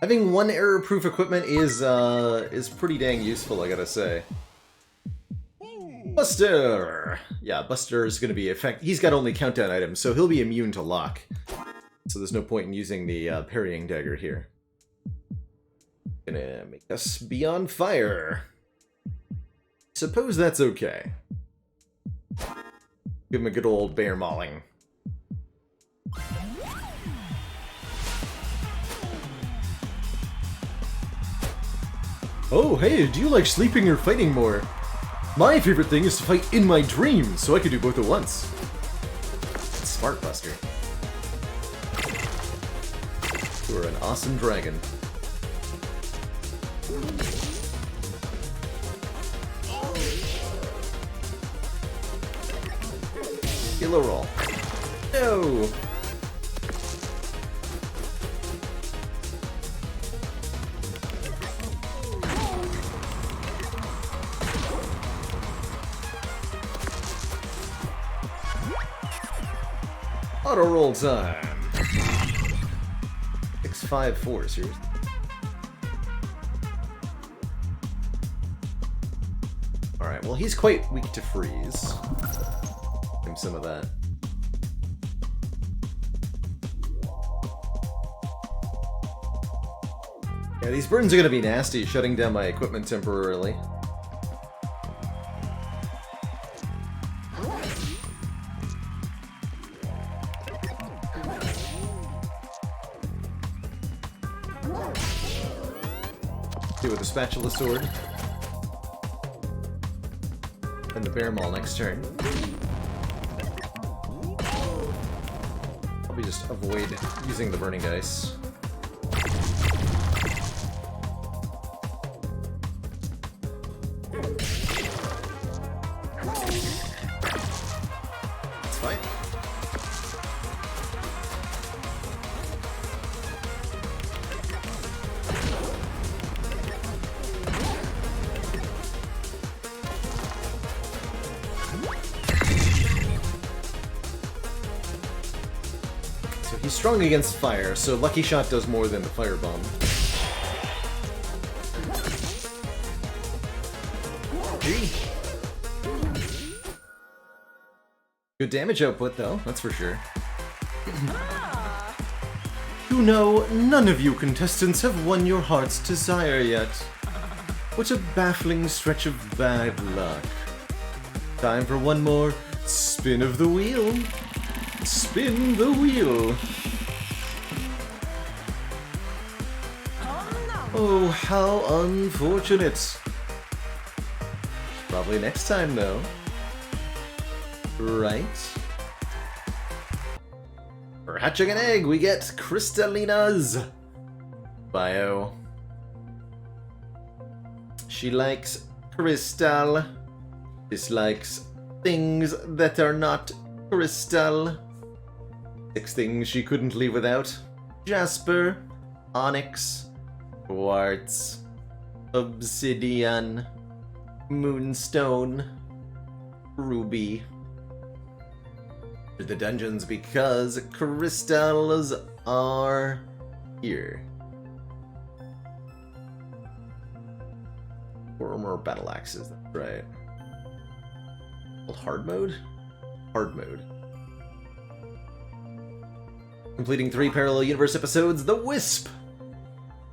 Having one error-proof equipment is pretty dang useful, I gotta say. Buster! Yeah, Buster is gonna be he's got only countdown items, so he'll be immune to lock. So there's no point in using the parrying dagger here. Gonna make us be on fire. Suppose that's okay. Give him a good old bear mauling. Oh, hey, do you like sleeping or fighting more? My favorite thing is to fight in my dreams, so I can do both at once. That's smart, Buster. You are an awesome dragon. Kilo roll. No! Auto roll time. 654, seriously. Alright, well he's quite weak to freeze. Give him some of that. Yeah, these burns are gonna be nasty, shutting down my equipment temporarily. With the spatula sword. And the bear maul next turn. Probably just avoid using the burning dice. It's fine. He's strong against fire, so Lucky Shot does more than the Firebomb. Gee. Good damage output, though, that's for sure. You know, none of you contestants have won your heart's desire yet. What a baffling stretch of bad luck. Time for one more spin of the wheel. Spin the wheel. Oh, how unfortunate. Probably next time, though. Right? For hatching an egg, we get Crystallina's bio. She likes crystal. Dislikes things that are not crystal. 6 things she couldn't live without. Jasper, onyx, quartz, obsidian, moonstone, ruby. To the dungeons because crystals are here. 4 more battle axes, that's right. Hard mode? Hard mode. Completing 3 parallel universe episodes, The Wisp!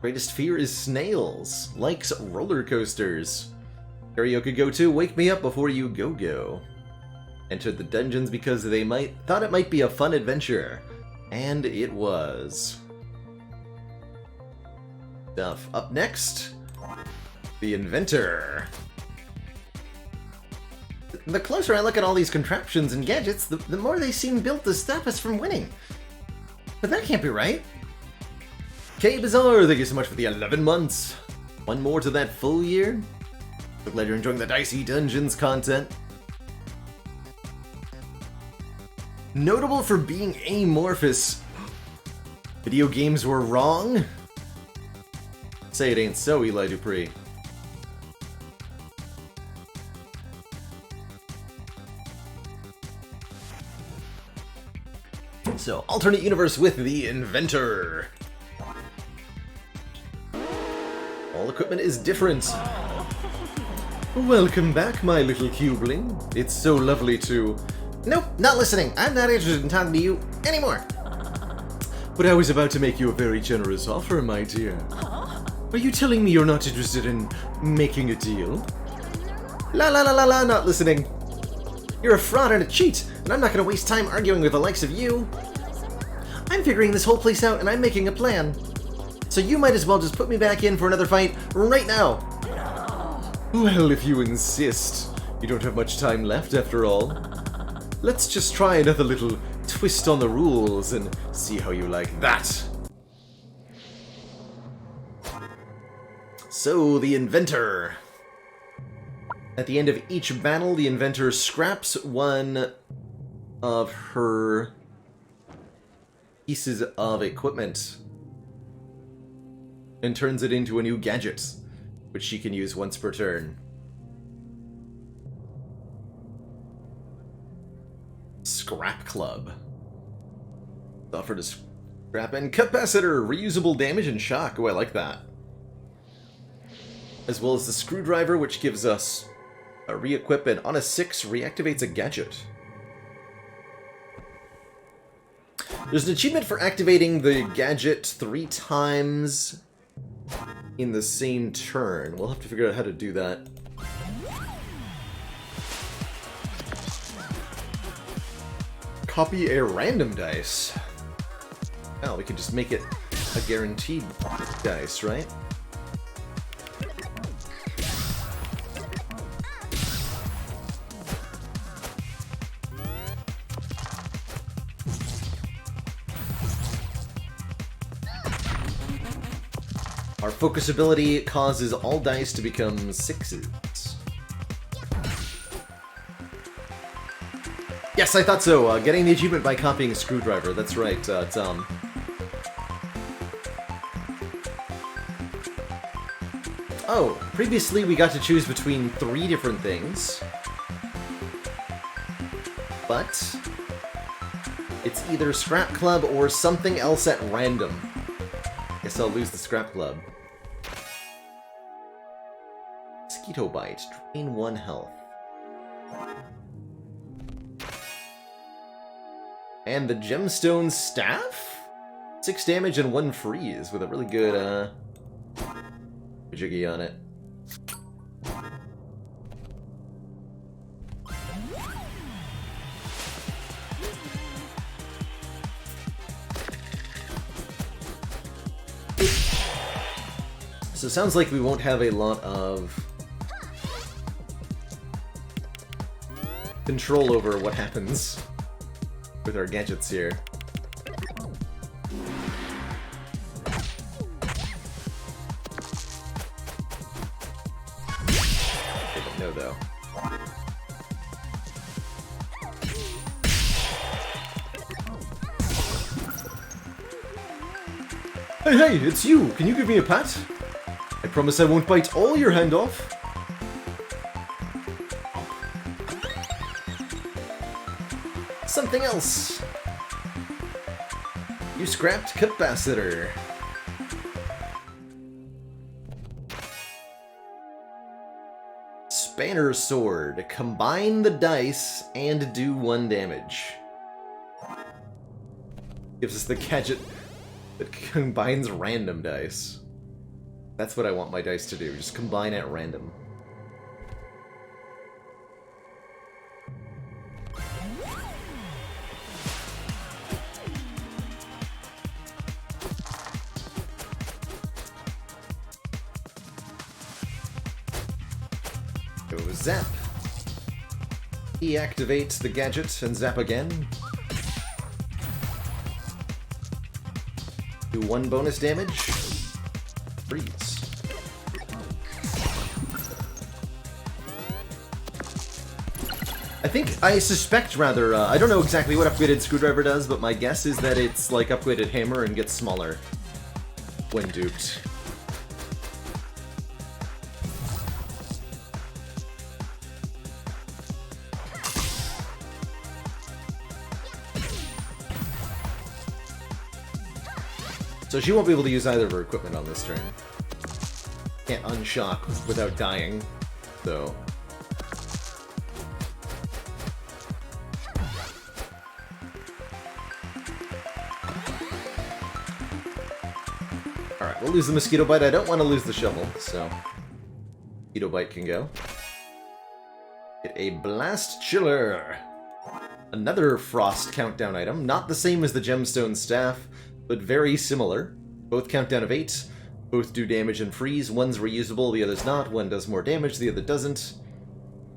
Greatest fear is snails. Likes roller coasters. Karaoke go-to, wake me up before you go-go. Entered the dungeons because they thought it might be a fun adventure. And it was. Stuff. Up next, the Inventor. The closer I look at all these contraptions and gadgets, the more they seem built to stop us from winning. But that can't be right. K Bizarre, thank you so much for the 11 months. One more to that full year. So glad you're enjoying the Dicey Dungeons content. Notable for being amorphous. Video games were wrong? Say it ain't so, Eli Dupree. So, alternate universe with the Inventor. All equipment is different. Welcome back, my little cubeling. It's so lovely to... Nope, not listening. I'm not interested in talking to you anymore. But I was about to make you a very generous offer, my dear. Are you telling me you're not interested in making a deal? La la la la la, not listening. You're a fraud and a cheat, and I'm not gonna waste time arguing with the likes of you. I'm figuring this whole place out, and I'm making a plan. So you might as well just put me back in for another fight right now. Well, if you insist. You don't have much time left, after all. Let's just try another little twist on the rules and see how you like that. So, the Inventor. At the end of each battle, the Inventor scraps one of her pieces of equipment and turns it into a new gadget, which she can use once per turn. Scrap Club. Offered a scrap and capacitor, reusable damage and shock. Oh, I like that. As well as the screwdriver, which gives us a re-equip, and on a 6 reactivates a gadget. There's an achievement for activating the gadget 3 times in the same turn. We'll have to figure out how to do that. Copy a random dice. Oh, we can just make it a guaranteed dice, right? Our focus ability causes all dice to become 6s. Yes, I thought so. Getting the achievement by copying a screwdriver. That's right, Tom. Oh, previously we got to choose between 3 different things. But it's either Scrap Club or something else at random. Guess I'll lose the Scrap Club. Mosquito Bite. Drain 1 health. And the Gemstone Staff? 6 damage and 1 freeze with a really good, jiggy on it. So it sounds like we won't have a lot of control over what happens with our gadgets here. They don't know, though. Hey, hey, it's you! Can you give me a pat? I promise I won't bite all your hand off. Something else. You scrapped capacitor. Spanner sword. Combine the dice and do 1 damage. Gives us the gadget that combines random dice. That's what I want my dice to do. Just combine at random. Go zap. Deactivate the gadget and zap again. Do 1 bonus damage. Freeze. I suspect rather, I don't know exactly what upgraded screwdriver does, but my guess is that it's like upgraded hammer and gets smaller when duped. So she won't be able to use either of her equipment on this turn. Can't unshock without dying, so... Alright, We'll lose the mosquito bite. I don't want to lose the shovel, so mosquito bite can go. Get a blast chiller. Another frost countdown item. Not the same as the gemstone staff, but very similar. Both count down of 8. Both do damage and freeze. One's reusable, the other's not. One does more damage, the other doesn't.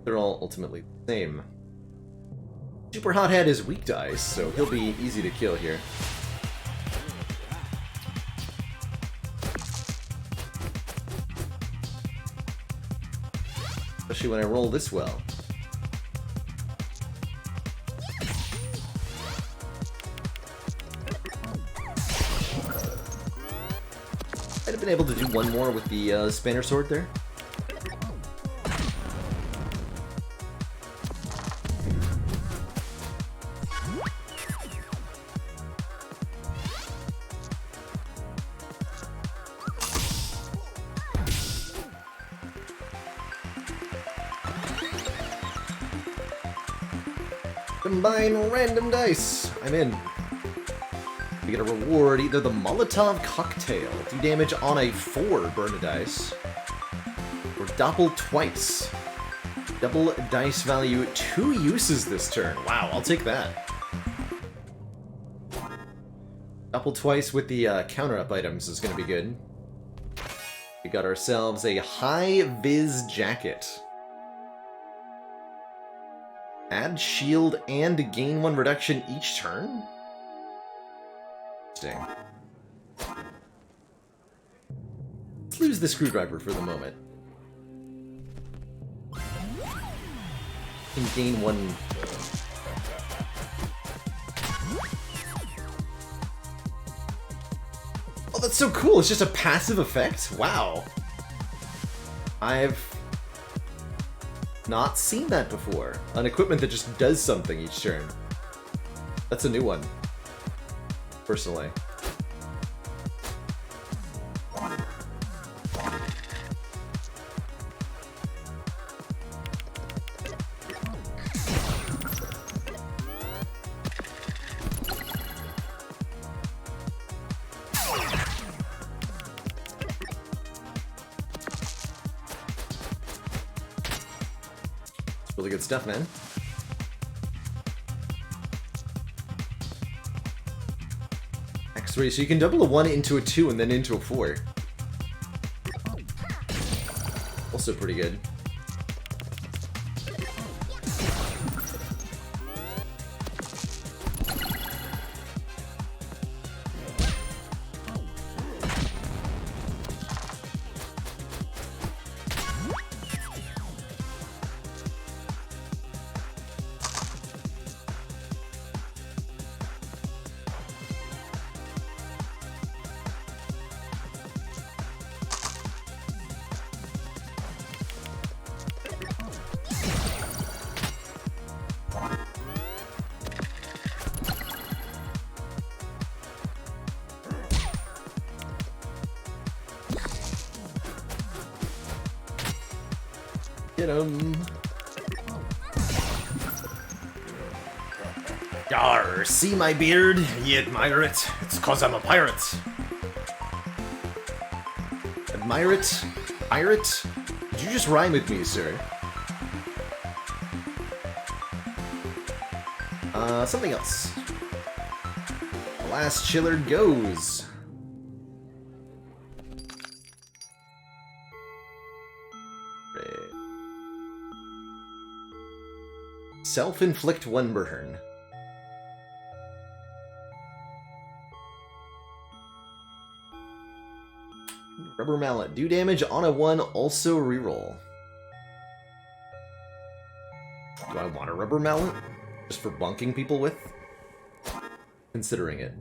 They're all ultimately the same. Super Hothead is weak to ice, so he'll be easy to kill here. Especially when I roll this well. Might have been able to do one more with the Spanner Sword there. Combine random dice. I'm in. We get a reward, either the Molotov Cocktail, do damage on a 4 burn a dice, or Doppel twice. Double dice value, 2 uses this turn. Wow, I'll take that. Doppel twice with the counter-up items is going to be good. We got ourselves a high-vis jacket. Add shield and gain 1 reduction each turn? Interesting. Let's lose the screwdriver for the moment. And gain 1. Oh, that's so cool! It's just a passive effect? Wow. I've not seen that before. An equipment that just does something each turn. That's a new one. Personally. It's really good stuff, man. X-ray, so you can double a 1 into a 2 and then into a 4. Also pretty good. Get him. Yar, see my beard? Ye admire it? It's 'cause I'm a pirate. Admire it? Pirate? Did you just rhyme with me, sir? Something else. The last chiller goes. Self-inflict 1 burn. Rubber mallet. Do damage on a 1, also reroll. Do I want a rubber mallet? Just for bunking people with? Considering it.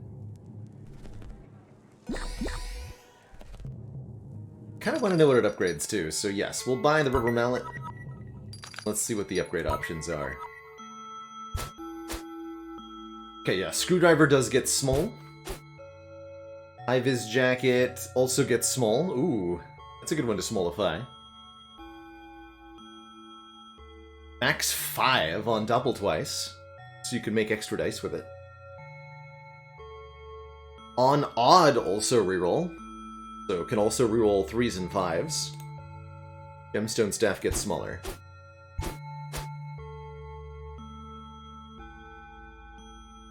Kinda want to know what it upgrades to, so yes, we'll buy the rubber mallet. Let's see what the upgrade options are. Okay, yeah, screwdriver does get small. High-vis jacket also gets small. Ooh, that's a good one to smallify. Max 5 on Doppel twice, so you can make extra dice with it. On odd, also reroll. So can also reroll 3s and 5s. Gemstone staff gets smaller.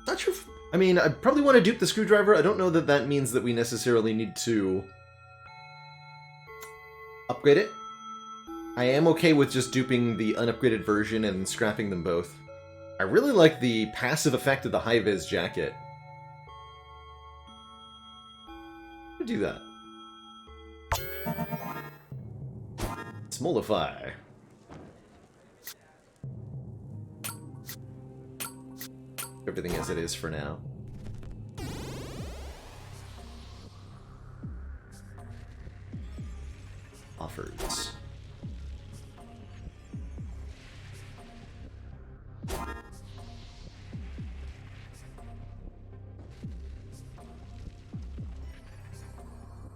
Not sure if, I mean, I probably want to dupe the screwdriver. I don't know that that means that we necessarily need to upgrade it. I am okay with just duping the unupgraded version and scrapping them both. I really like the passive effect of the high-vis jacket. I'm gonna do that. Smolify. Everything as it is for now. Offers.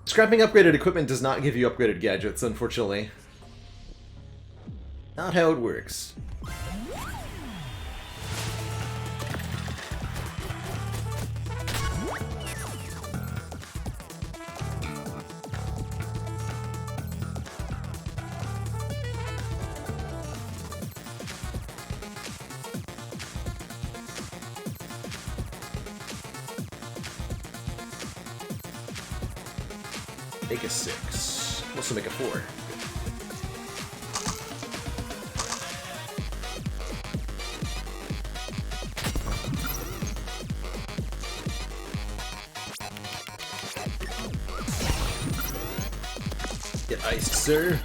Scrapping upgraded equipment does not give you upgraded gadgets, unfortunately. Not how it works. Make a 6. Also make a 4. Get iced, sir.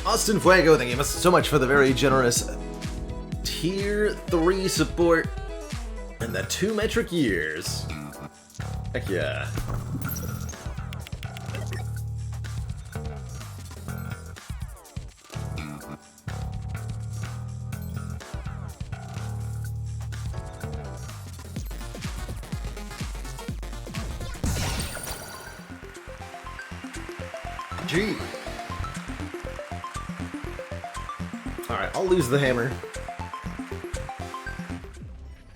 Austin Fuego, thank you so much for the very generous Tier 3 support and the 2 metric years. Heck yeah. Gee. Alright, I'll lose the hammer.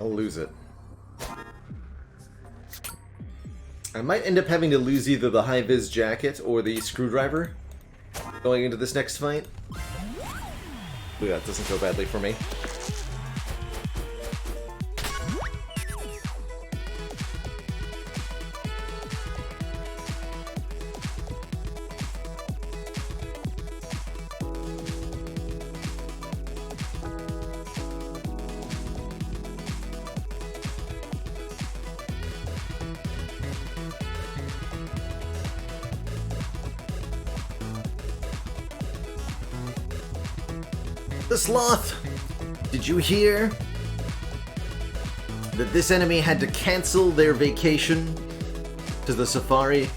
I'll lose it. I might end up having to lose either the high-vis jacket or the screwdriver going into this next fight. Ooh, that doesn't go badly for me. The Sloth! Did you hear that this enemy had to cancel their vacation to the safari?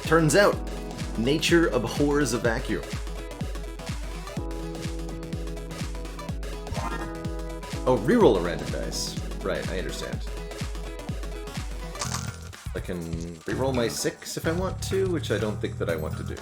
Turns out, nature abhors a vacuum. Oh, reroll a random dice. Right, I understand. I can reroll my 6 if I want to, which I don't think that I want to do.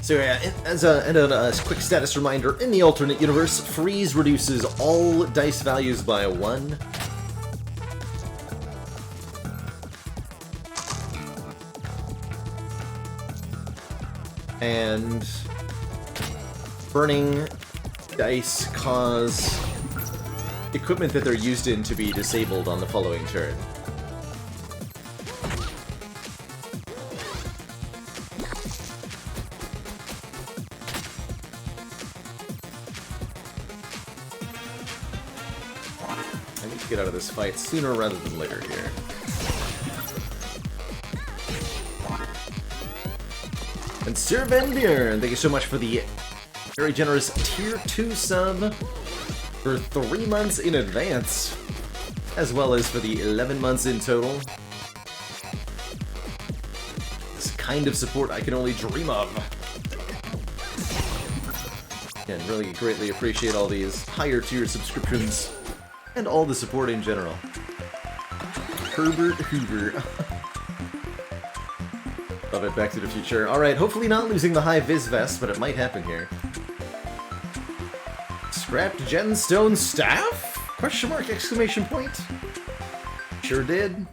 So yeah, as a quick status reminder, in the alternate universe, freeze reduces all dice values by 1. And burning dice cause equipment that they're used in to be disabled on the following turn. get out of this fight sooner rather than later here. And Sir Vendir, thank you so much for the very generous Tier 2 sub for 3 months in advance, as well as for the 11 months in total. This kind of support I can only dream of. Again, really greatly appreciate all these higher tier subscriptions and all the support in general. Herbert Hoover. Love it, Back to the Future. Alright, hopefully not losing the high Viz Vest, but it might happen here. Scrapped Gemstone Staff? Question mark, exclamation point. Sure did.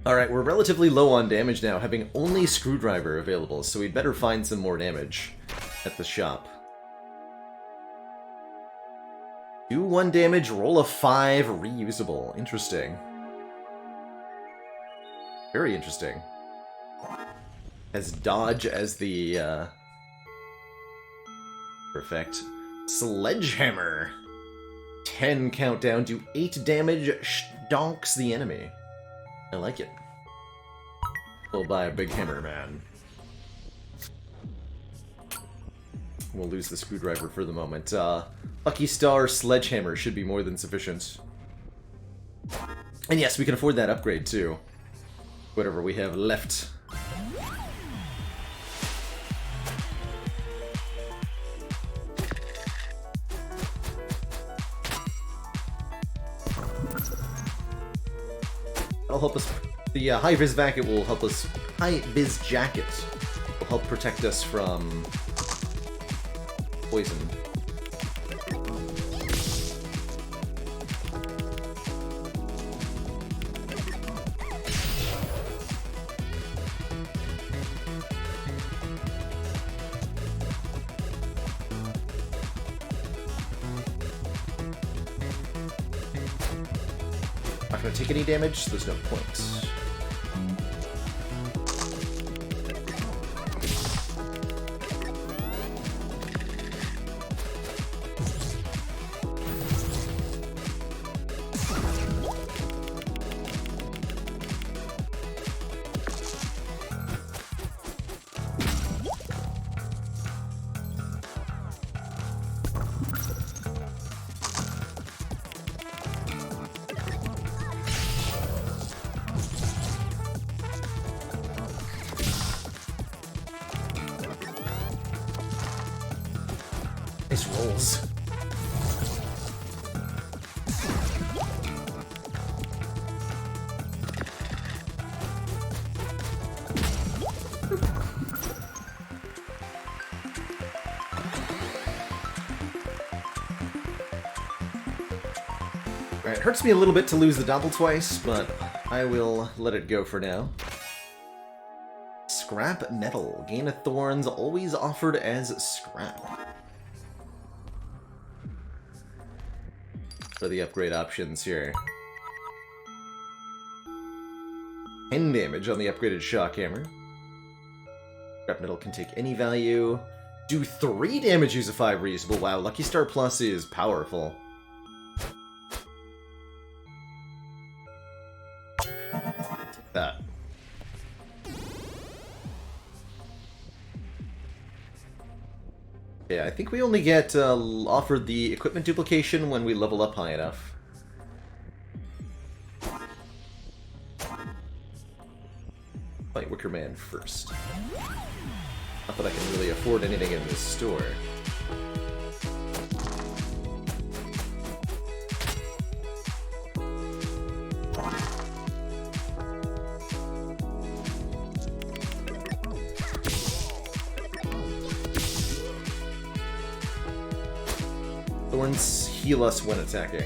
Alright, we're relatively low on damage now, having only Screwdriver available, so we'd better find some more damage at the shop. Do 1 damage, roll a 5, reusable. Interesting. Very interesting. As dodge as the, Perfect. Sledgehammer. 10 countdown, do 8 damage, stonks the enemy. I like it. We'll buy a big hammer, man. We'll lose the Screwdriver for the moment. Lucky Star Sledgehammer should be more than sufficient. And yes, we can afford that upgrade, too. Whatever we have left. That'll help us. The high vis jacket will help us. High vis jacket will help protect us from poison. Not gonna take any damage, so there's no point. Nice rolls. Alright, hurts me a little bit to lose the double twice, but I will let it go for now. Scrap metal. Gain of Thorns, always offered as scrap. For the upgrade options here. 10 damage on the upgraded shock hammer. Scrap metal can take any value. Do 3 damage, use a 5 reusable. Wow, Lucky Star Plus is powerful. Take that. Yeah, I think we only get offered the equipment duplication when we level up high enough. Fight Wicker Man first. Not that I can really afford anything in this store. Thorns heal us when attacking.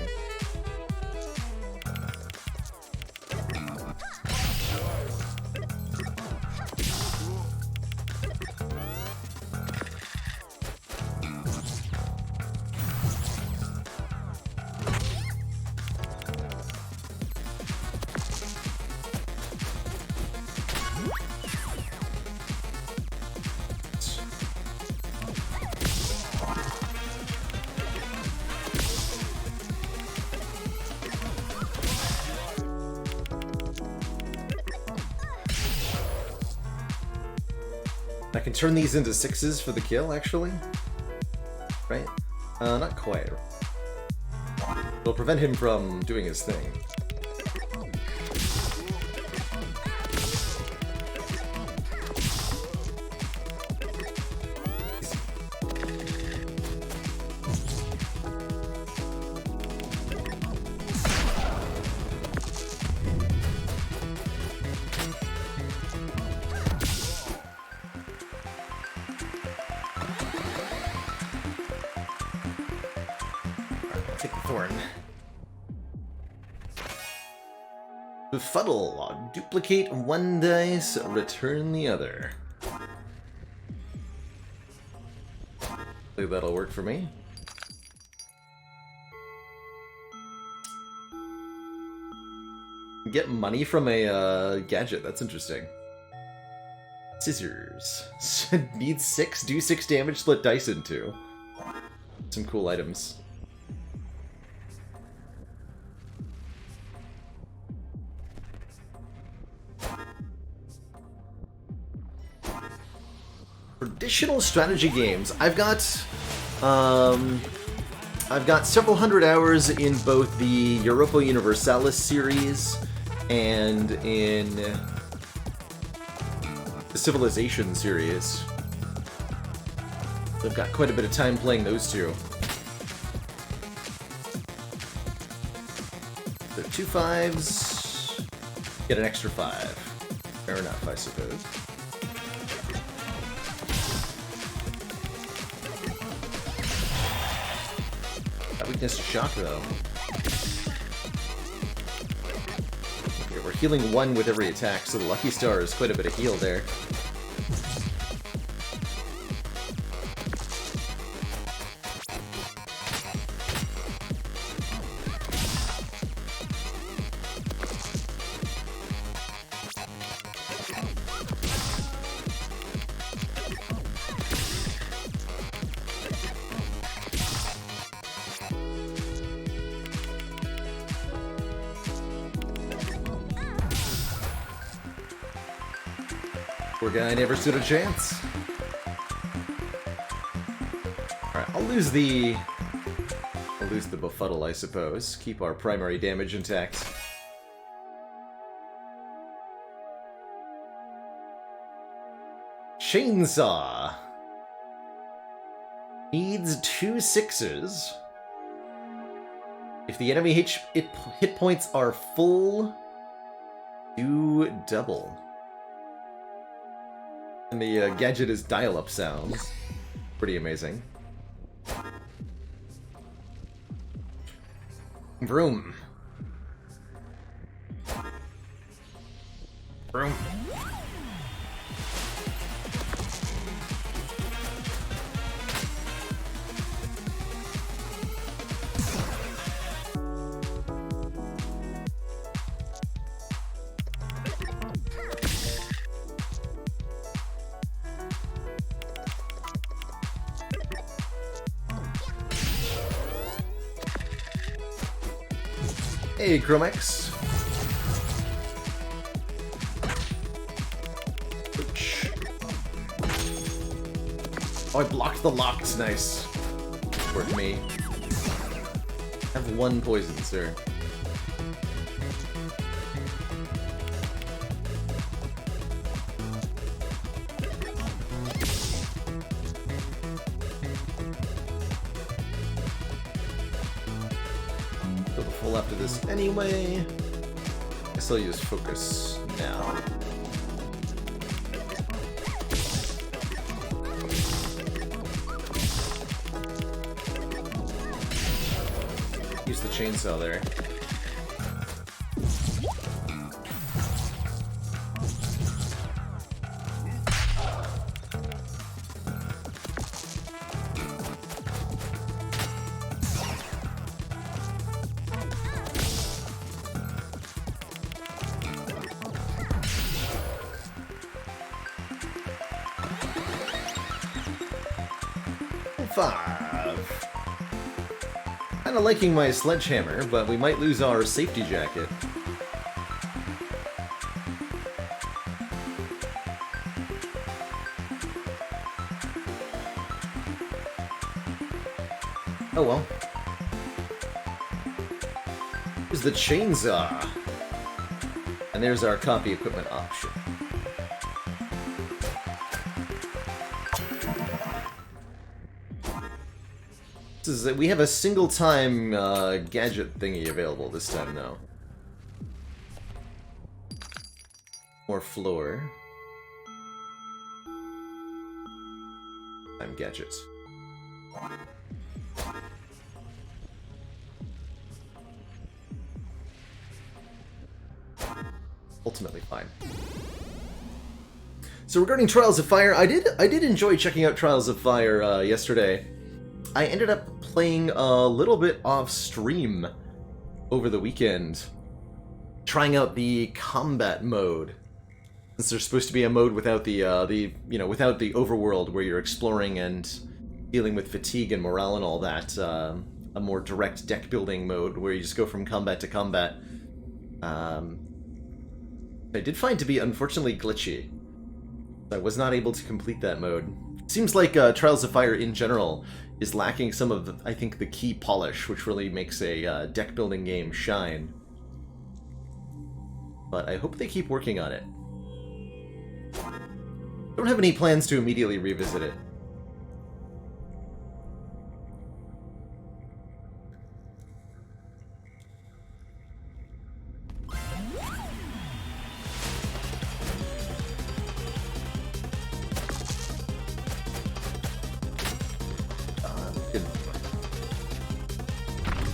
I can turn these into 6s for the kill, actually. Right? Not quite. It'll prevent him from doing his thing. Take the thorn. Befuddle. Duplicate one dice, return the other. Hopefully that'll work for me. Get money from a gadget, that's interesting. Scissors. Need 6, do 6 damage, split dice in 2. Some cool items. Traditional strategy games. I've got several hundred hours in both the Europa Universalis series and in the Civilization series. I've got quite a bit of time playing those two. So 2 5s, get an extra 5. Fair enough, I suppose. Weakness to shock, though. Okay, we're healing 1 with every attack, so the Lucky Star is quite a bit of heal there. Poor guy never stood a chance. Alright, I'll lose the befuddle, I suppose. Keep our primary damage intact. Chainsaw. Needs 2 6s. If the enemy hit points are full, do double. And the gadget is dial-up sounds. Pretty amazing. Vroom. Vroom. Hey, Chromex. Ouch. Oh, I blocked the locks. Nice. Work me. I have 1 poison, sir. After this anyway. Guess I'll use focus now. Use the chainsaw there. Kinda liking my sledgehammer, but we might lose our safety jacket. Oh well. Here's the chainsaw. And there's our copy equipment option. This is, we have a single time gadget thingy available this time though. More floor. Time gadgets. Ultimately fine. So regarding Trials of Fire, I did enjoy checking out Trials of Fire yesterday. I ended up playing a little bit off stream over the weekend, trying out the combat mode. Since there's supposed to be a mode without without the overworld where you're exploring and dealing with fatigue and morale and all that, a more direct deck building mode where you just go from combat to combat. I did find to be unfortunately glitchy. I was not able to complete that mode. It seems like Trials of Fire in general is lacking some of, I think, the key polish, which really makes a deck building game shine. But I hope they keep working on it. Don't have any plans to immediately revisit it.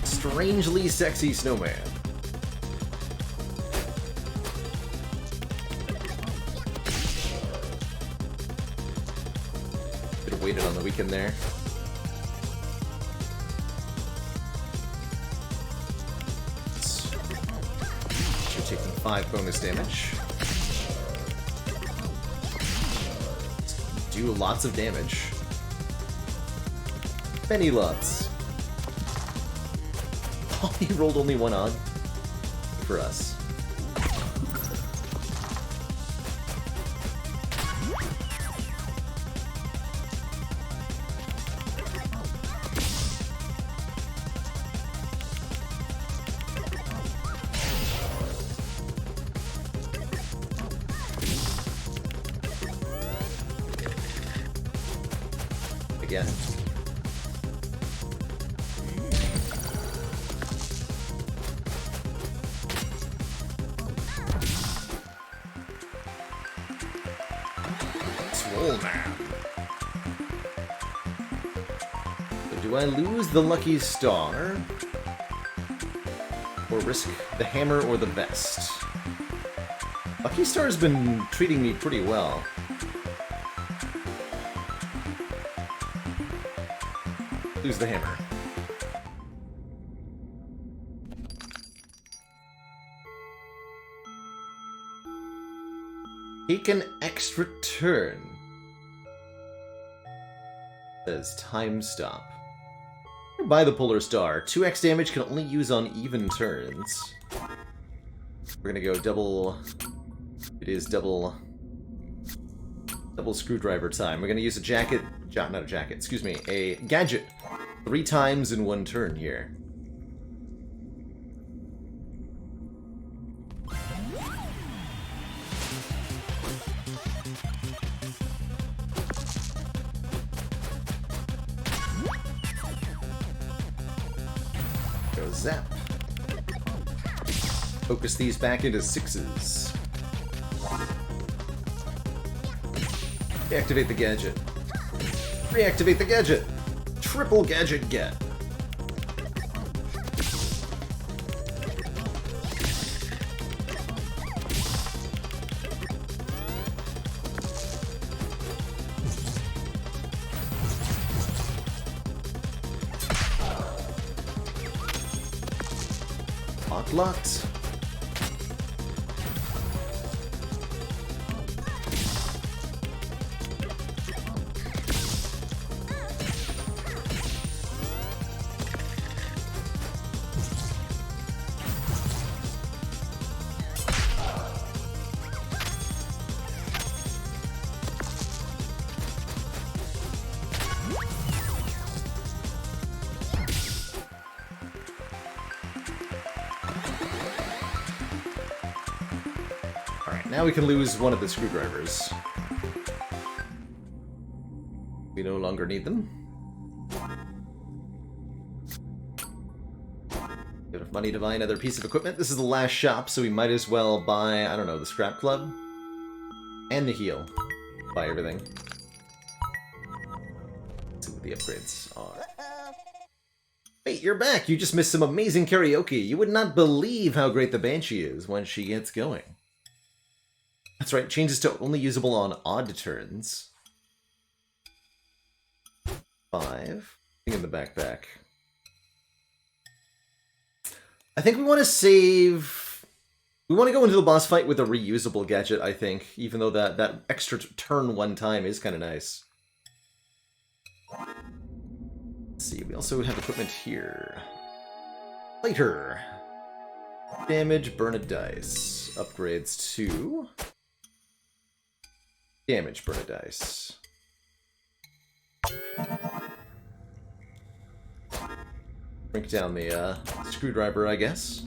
Strangely sexy snowman. Could have waited on the weekend there. You're taking 5 bonus damage. Do lots of damage. Many lots. Oh, he rolled only 1 odd for us. Again. Do I lose the lucky star? Or risk the hammer or the vest? Lucky star's been treating me pretty well. Lose the hammer. Take an extra turn. Says time stop. Buy the Polar Star. 2x damage can only use on even turns. We're gonna go double... It is double screwdriver time. We're gonna use a jacket... Not a jacket, excuse me. A gadget 3 times in 1 turn here. Zap. Focus these back into 6s. Deactivate the gadget. Reactivate the gadget. Triple gadget get. Locked. now we can lose one of the screwdrivers. We no longer need them. Get enough money to buy another piece of equipment. This is the last shop, so we might as well buy, I don't know, the scrap club and the heal. Buy everything. Let's see what the upgrades are. Wait, you're back! You just missed some amazing karaoke. You would not believe how great the Banshee is when she gets going. That's right, changes to only usable on odd turns. 5. Thing in the backpack. I think we want to save... We want to go into the boss fight with a reusable gadget, I think. Even though that extra turn one time is kind of nice. Let's see, we also have equipment here. Later. Damage, burn a dice. Upgrades to... Damage, burn a dice. Break down the screwdriver, I guess.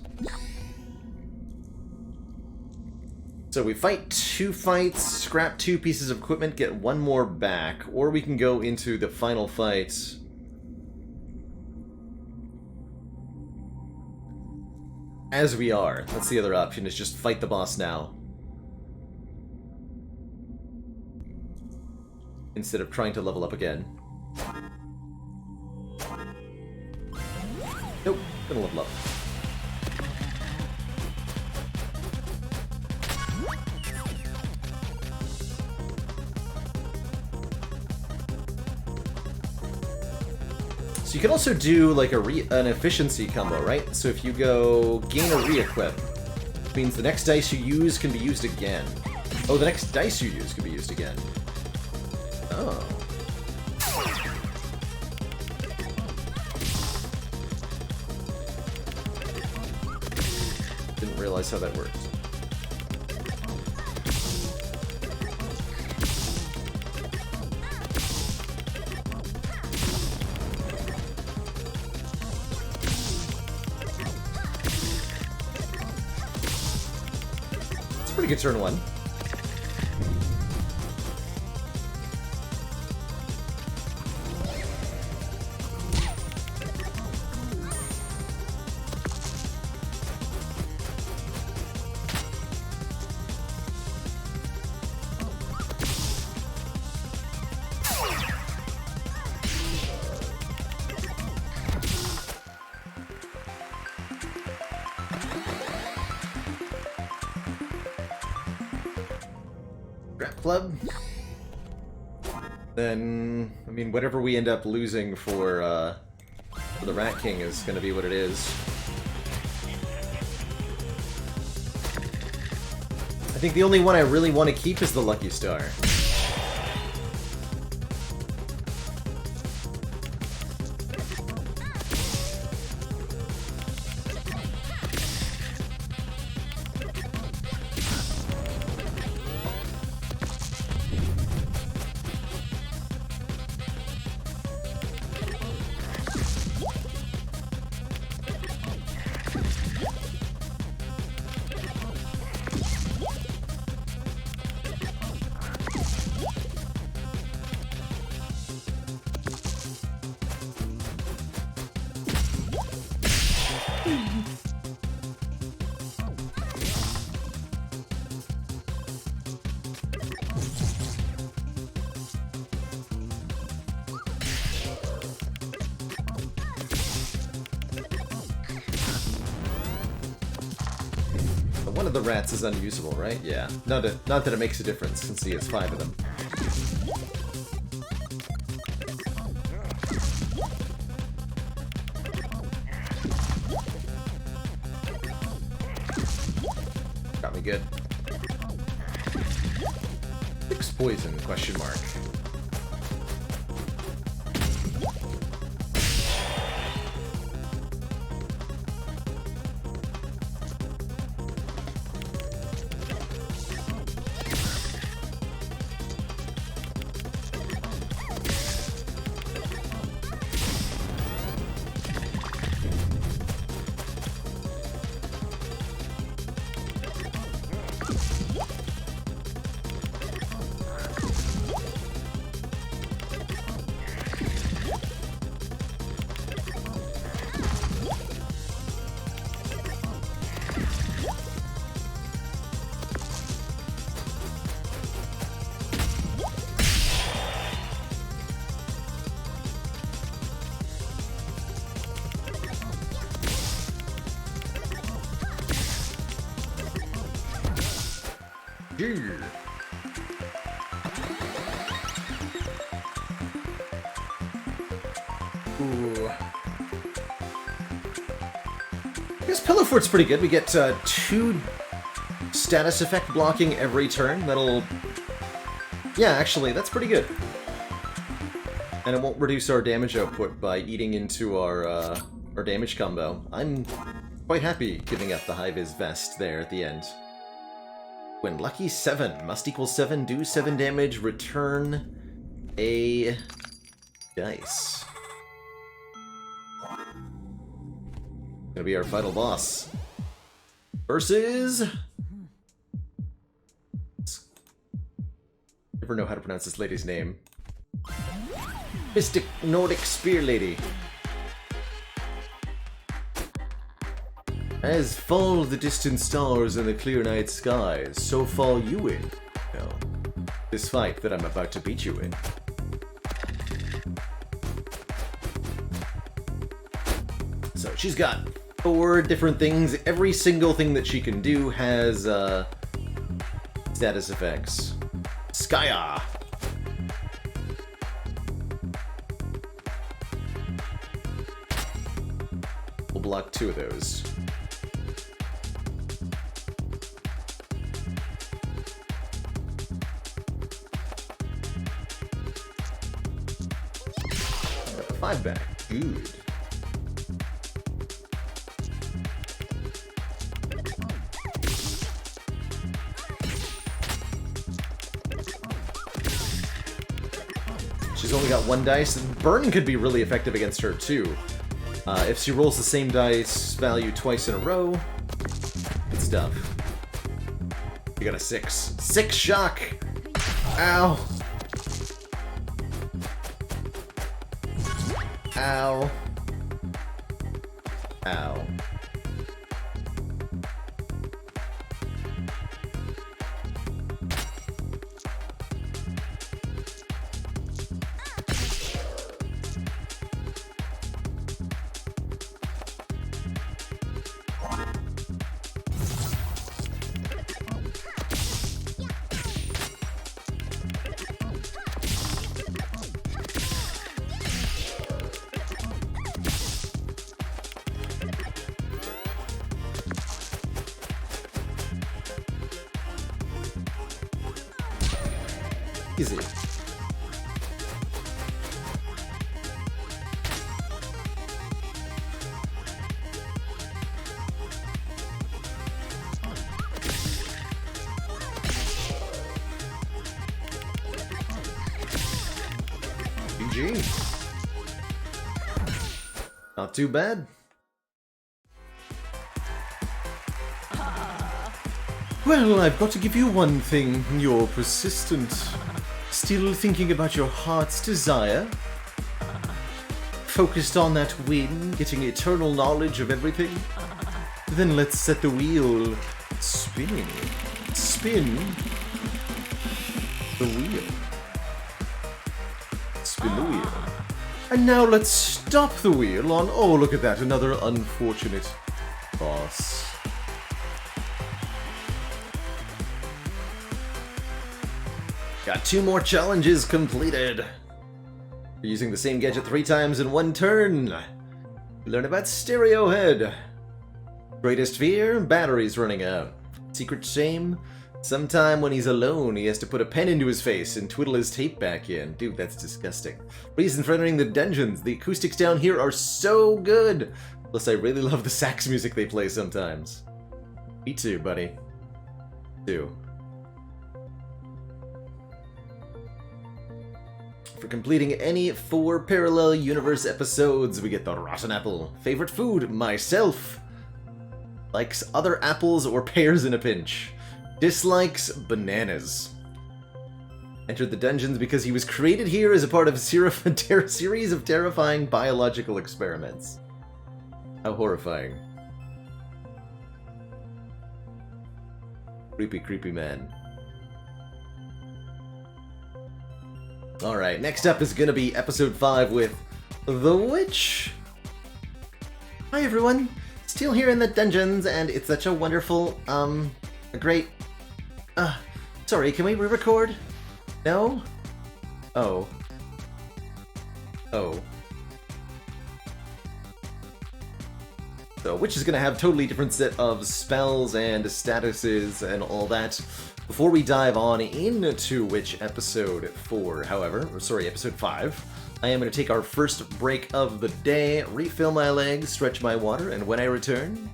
So we fight 2 fights, scrap 2 pieces of equipment, get 1 more back, or we can go into the final fight. As we are. That's the other option, is just fight the boss now. Instead of trying to level up again. Nope, gonna level up. So you can also do like an efficiency combo, right? So if you go gain a re-equip, which means the next dice you use can be used again. Oh, the next dice you use can be used again. Oh. Didn't realize how that worked. It's a pretty good turn 1. Club. Then, I mean, whatever we end up losing for the Rat King is going to be what it is. I think the only one I really want to keep is the Lucky Star. One of the rats is unusable, right? Yeah. Not that it makes a difference, since he has 5 of them. Got me good. 6 poison, question mark. Sure. Ooh. I guess Pillow Fort's pretty good. We get 2 status effect blocking every turn. That'll... Yeah, actually, that's pretty good. And it won't reduce our damage output by eating into our damage combo. I'm quite happy giving up the High-Vis Vest there at the end. When lucky 7, must equal 7, do 7 damage, return a dice. Gonna be our final boss. Versus... Never know how to pronounce this lady's name. Mystic Nordic Spear Lady. As fall the distant stars in the clear night skies, so fall you in. No. This fight that I'm about to beat you in. So she's got 4 different things. Every single thing that she can do has status effects. Skya! We'll block 2 of those. Got 5 back. Good. She's only got 1 dice, and Burn could be really effective against her, too. If she rolls the same dice value twice in a row, it's tough. You got a 6. 6 shock! Ow! Ow. Ow. Easy. GG. Not too bad. Well, I've got to give you one thing. You're persistent. Still thinking about your heart's desire? Focused on that win, getting eternal knowledge of everything? Then let's set the wheel spinning. Spin the wheel. Spin the wheel. And now let's stop the wheel on... Oh, look at that, another unfortunate boss. Got 2 more challenges completed. You're using the same gadget 3 times in 1 turn. You learn about Stereo Head. Greatest fear? Batteries running out. Secret shame? Sometime when he's alone, he has to put a pen into his face and twiddle his tape back in. Dude, that's disgusting. Reason for entering the dungeons. The acoustics down here are so good. Plus, I really love the sax music they play sometimes. Me too, buddy. Too. For completing any 4 Parallel Universe episodes, we get the Rotten Apple. Favorite food? Myself. Likes other apples or pears in a pinch. Dislikes bananas. Entered the dungeons because he was created here as a part of a series of terrifying biological experiments. How horrifying. Creepy, creepy man. Alright, next up is gonna be episode 5 with The Witch. Hi everyone, still here in the dungeons, and it's such a wonderful, a great, Sorry, can we re-record? No? Oh. Oh. So, which is going to have totally different set of spells and statuses and all that. Before we dive on into Witch episode 4, however, or sorry, episode 5, I am going to take our first break of the day, refill my legs, stretch my water, and when I return,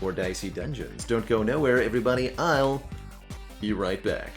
more Dicey Dungeons. Don't go nowhere, everybody. I'll be right back.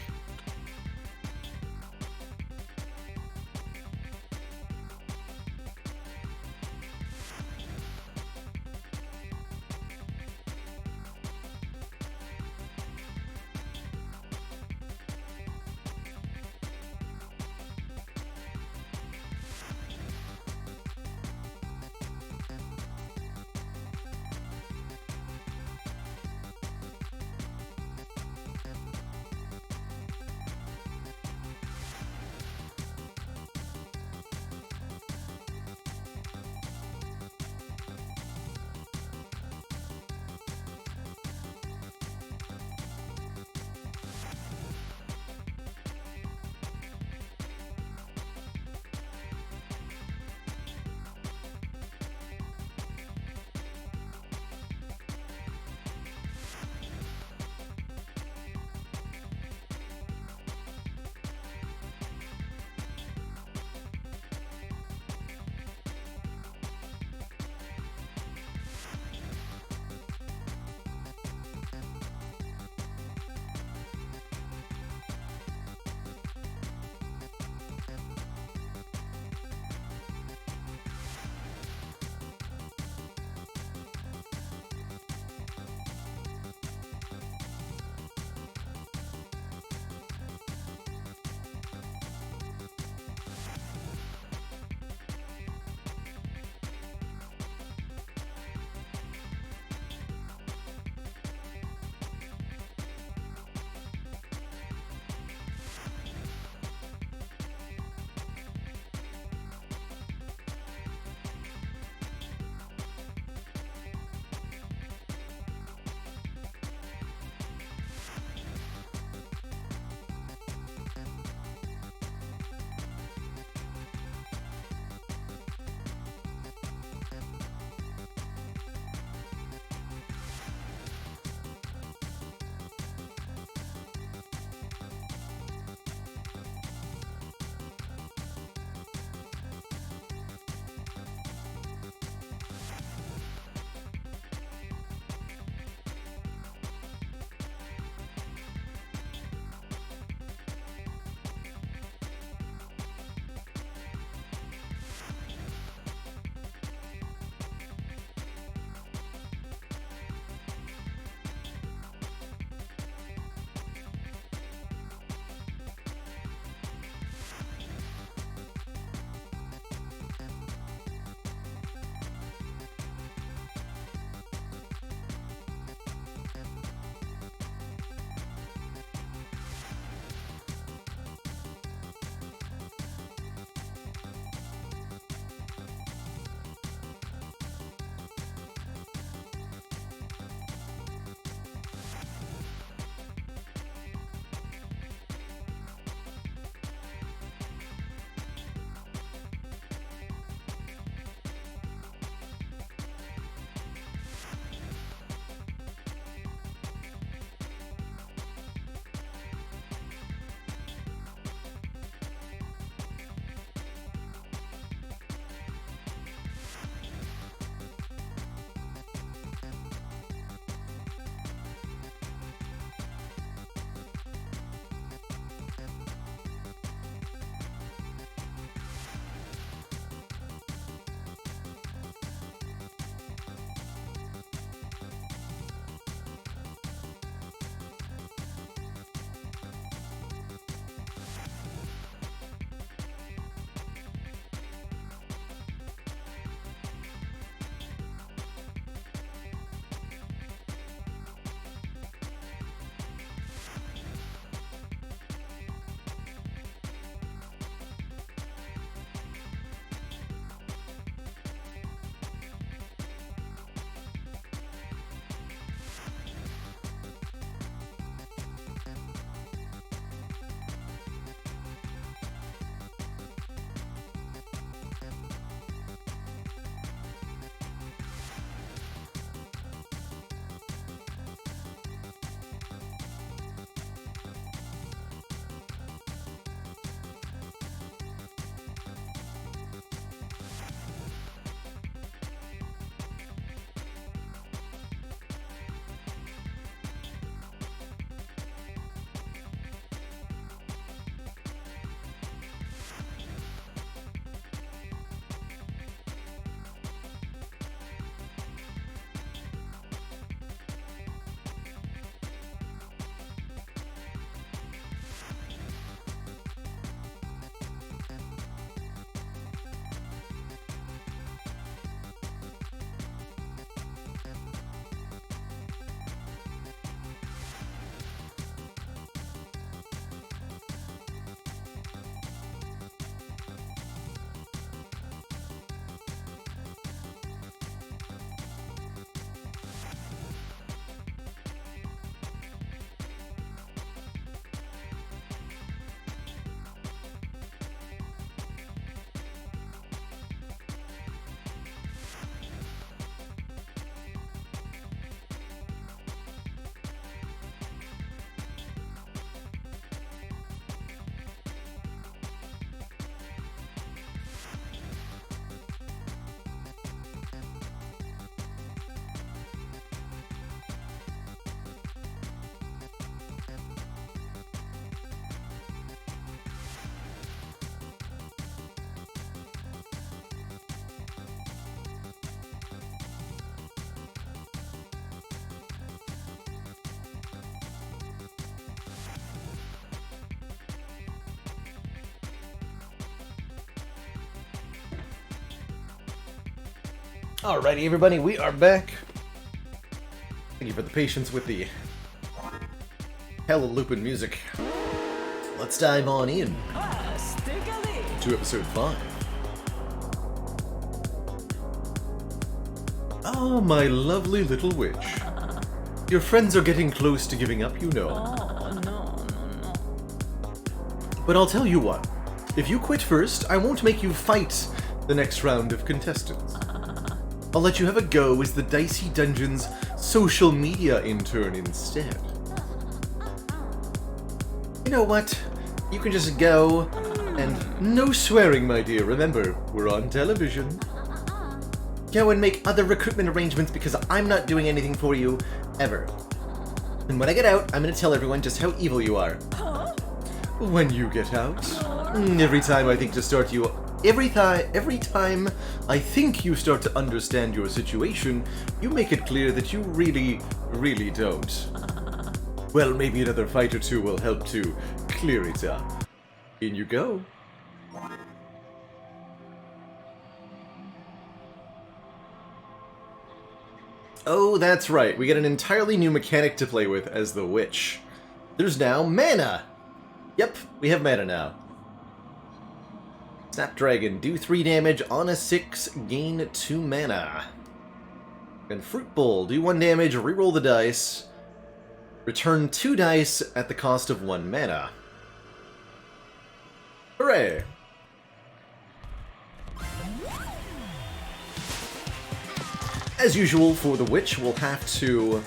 Alrighty, everybody, we are back. Thank you for the patience with the hella looping music. Let's dive on in to episode 5. Ah, my lovely little witch. Your friends are getting close to giving up, you know. Oh, no. But I'll tell you what. If you quit first, I won't make you fight the next round of contestants. I'll let you have a go as the Dicey Dungeon's social media intern instead. You know what? You can just go, and no swearing, my dear. Remember, we're on television. Go and make other recruitment arrangements because I'm not doing anything for you, ever. And when I get out, I'm gonna tell everyone just how evil you are. When you get out, every time I think you start to understand your situation, you make it clear that you really, really don't. Well, maybe another fight or two will help to clear it up. In you go. Oh, that's right. We get an entirely new mechanic to play with as the witch. There's now mana. Yep, we have mana now. Snapdragon, do 3 damage on a 6, gain 2 mana. And Fruit Bowl, do 1 damage, reroll the dice, return 2 dice at the cost of 1 mana. Hooray! As usual for the witch, we'll have to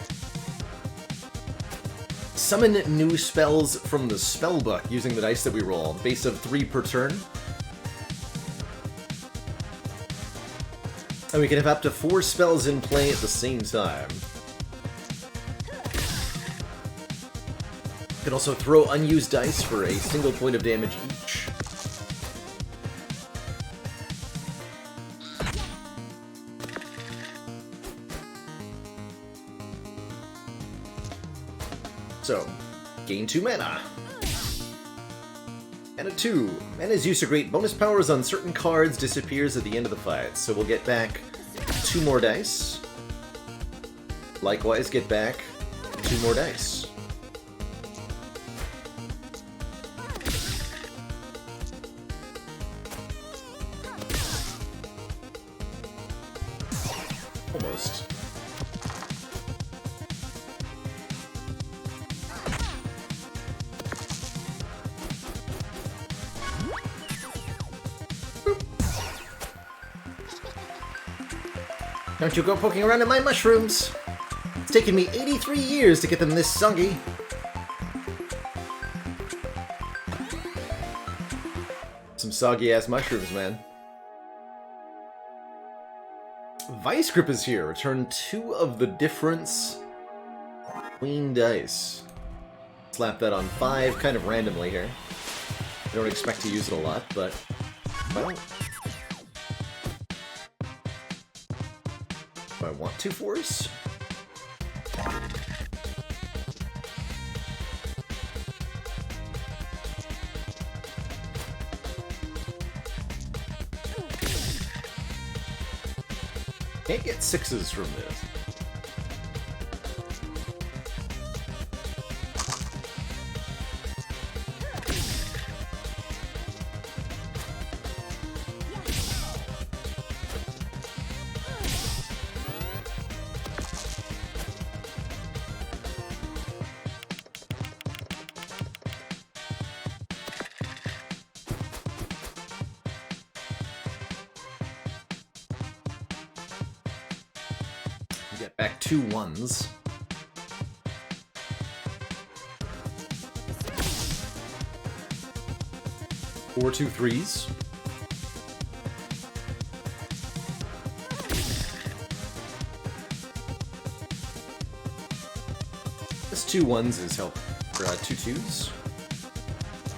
summon new spells from the spellbook using the dice that we roll, base of 3 per turn. And we can have up to 4 spells in play at the same time. We can also throw unused dice for a single point of damage each. So, gain 2 mana. And a 2. Mana's use of great bonus powers on certain cards disappears at the end of the fight, so we'll get back 2 more dice. Likewise, get back 2 more dice. Almost. Don't you go poking around in my mushrooms! It's taken me 83 years to get them this soggy. Some soggy-ass mushrooms, man. Vice Grip is here. Return 2 of the difference. Queen dice. Slap that on 5 kind of randomly here. I don't expect to use it a lot, but... well... do I want 2 4s? Can't get 6s from this. Get back 2 1s. Or 2 3s. This 2 1s is help for 2 2s.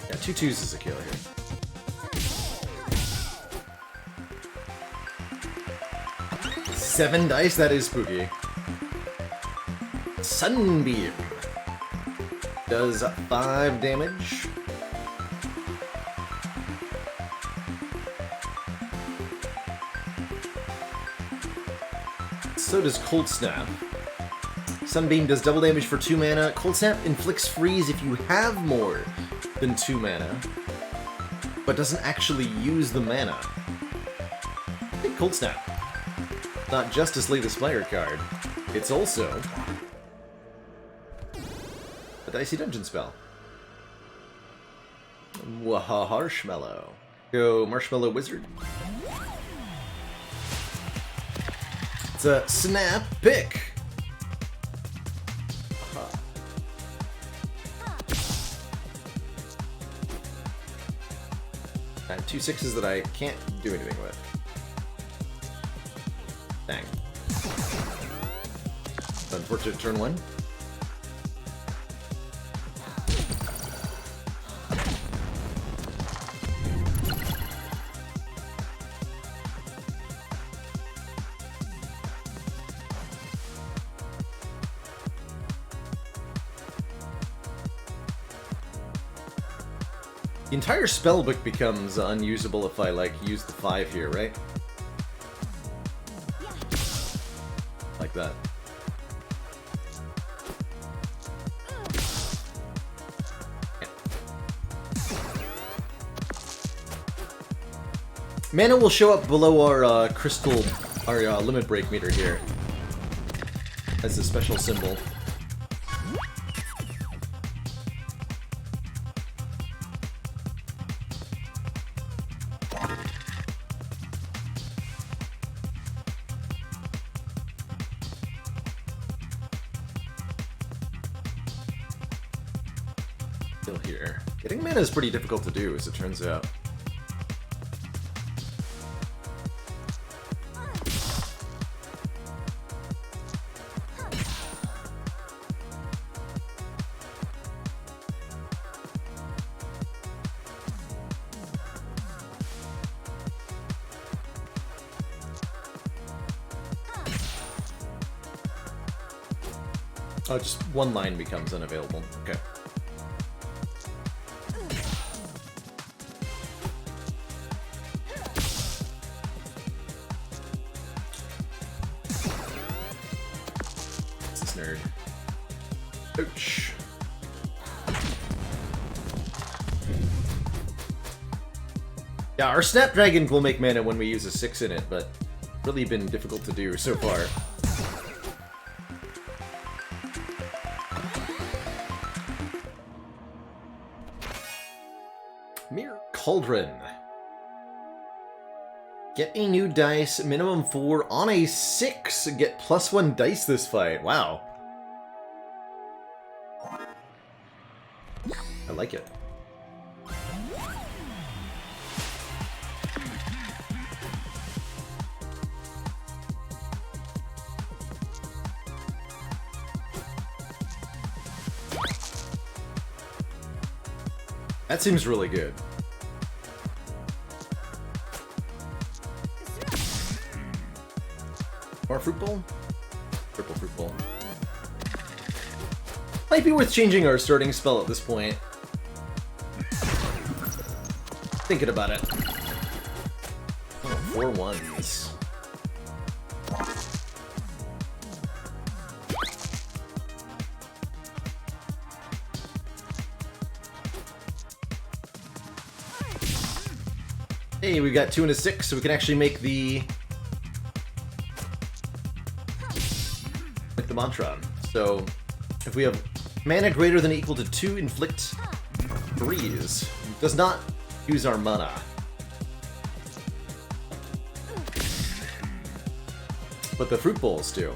Yeah, 2 2s is a kill here. Seven dice, that is spooky. Sunbeam does 5 damage. So does Cold Snap. Sunbeam does double damage for 2 mana. Cold Snap inflicts freeze if you have more than 2 mana, but doesn't actually use the mana. I think Cold Snap. Not just a Slay the Spire card. It's also a Dicey Dungeon spell. Marshmallow. Go Marshmallow Wizard. It's a snap pick. I have 2 6s that I can't do anything with. Dang. Unfortunate turn 1. The entire spellbook becomes unusable if I, like, use the 5 here, right? Like that. Yeah. Mana will show up below our crystal, our limit break meter here. As a special symbol. Here. Getting mana is pretty difficult to do, as it turns out. Oh, just one line becomes unavailable. Okay. Nerd. Ouch. Yeah, our Snapdragon will make mana when we use a 6 in it, but really been difficult to do so far. Mere Cauldron. Get a new dice, minimum 4 on a 6. Get +1 dice this fight. Wow. I like it. That seems really good. More Fruit Bowl? Triple Fruit Bowl. Might be worth changing our starting spell at this point. Thinking about it. Oh, 4 1s. Hey, we got 2 and a 6, so we can actually make the mantra. So, if we have mana greater than or equal to 2, inflict 3s. Does not use our mana. But the Fruit Bowls do.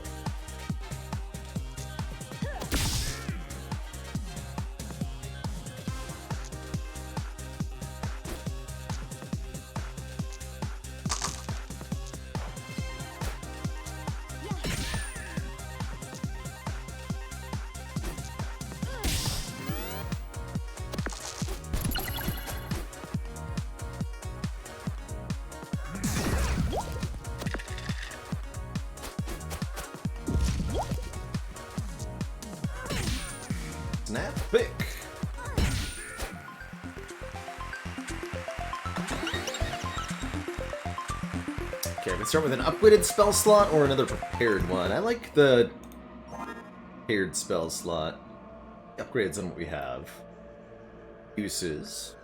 Okay, let's start with an upgraded spell slot or another prepared one. I like the prepared spell slot. Upgrades on what we have. Uses.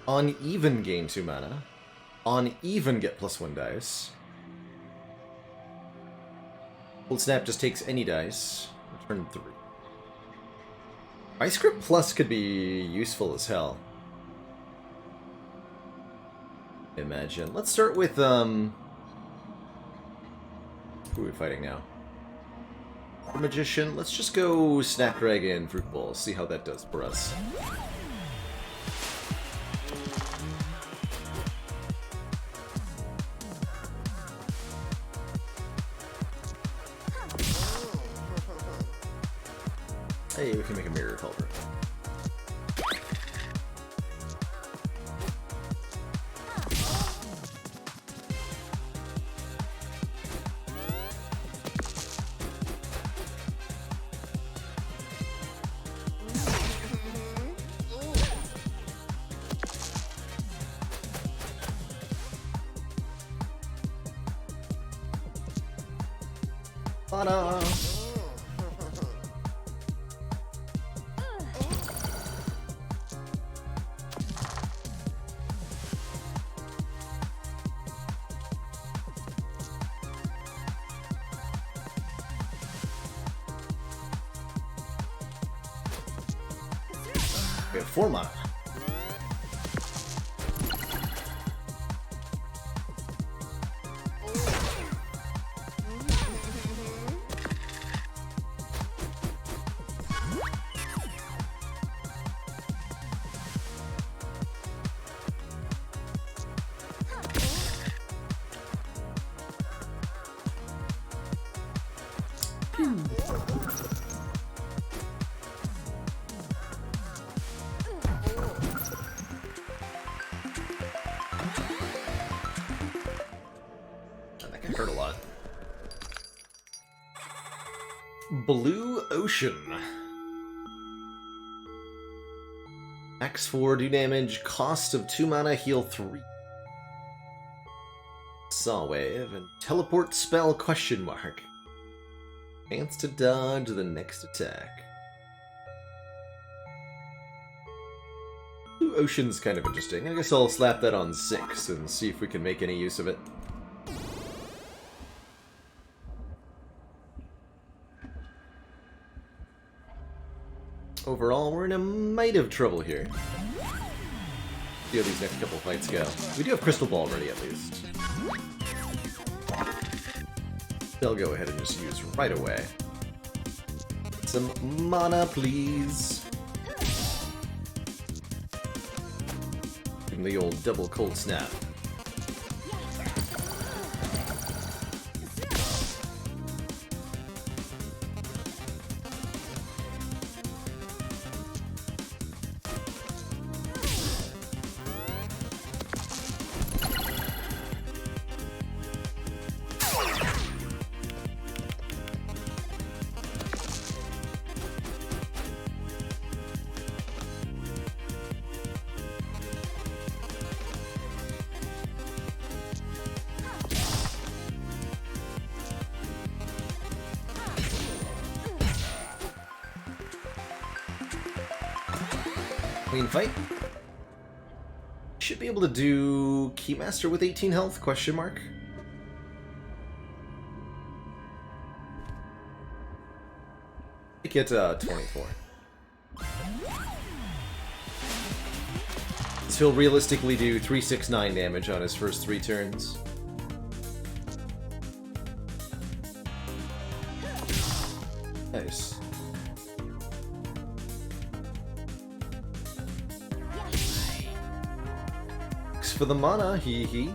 On even gain 2 mana. On even get +1 dice. Cold Snap just takes any dice. Return 3. Ice Grip Plus could be useful as hell. Imagine. Let's start with, who are we fighting now? The Magician. Let's just go Snapdragon, Fruit Bowl, see how that does for us. Hey, we can make a Mirror Culprit. Ta-da! We have 4 mana. Hurt a lot. Blue Ocean. Max 4, do damage, cost of 2 mana, heal 3. Saw Wave, and teleport spell question mark. Chance to dodge the next attack. Blue Ocean's kind of interesting. I guess I'll slap that on 6 and see if we can make any use of it. Overall, we're in a mite of trouble here. See how these next couple fights go. We do have Crystal Ball ready, at least. They'll go ahead and just use right away. Some mana, please. Give him the old double Cold Snap. Clean fight. Should be able to do Keymaster with 18 health, question mark. Make it 24. So he'll realistically do 369 damage on his first 3 turns. Nice. For the mana, hee.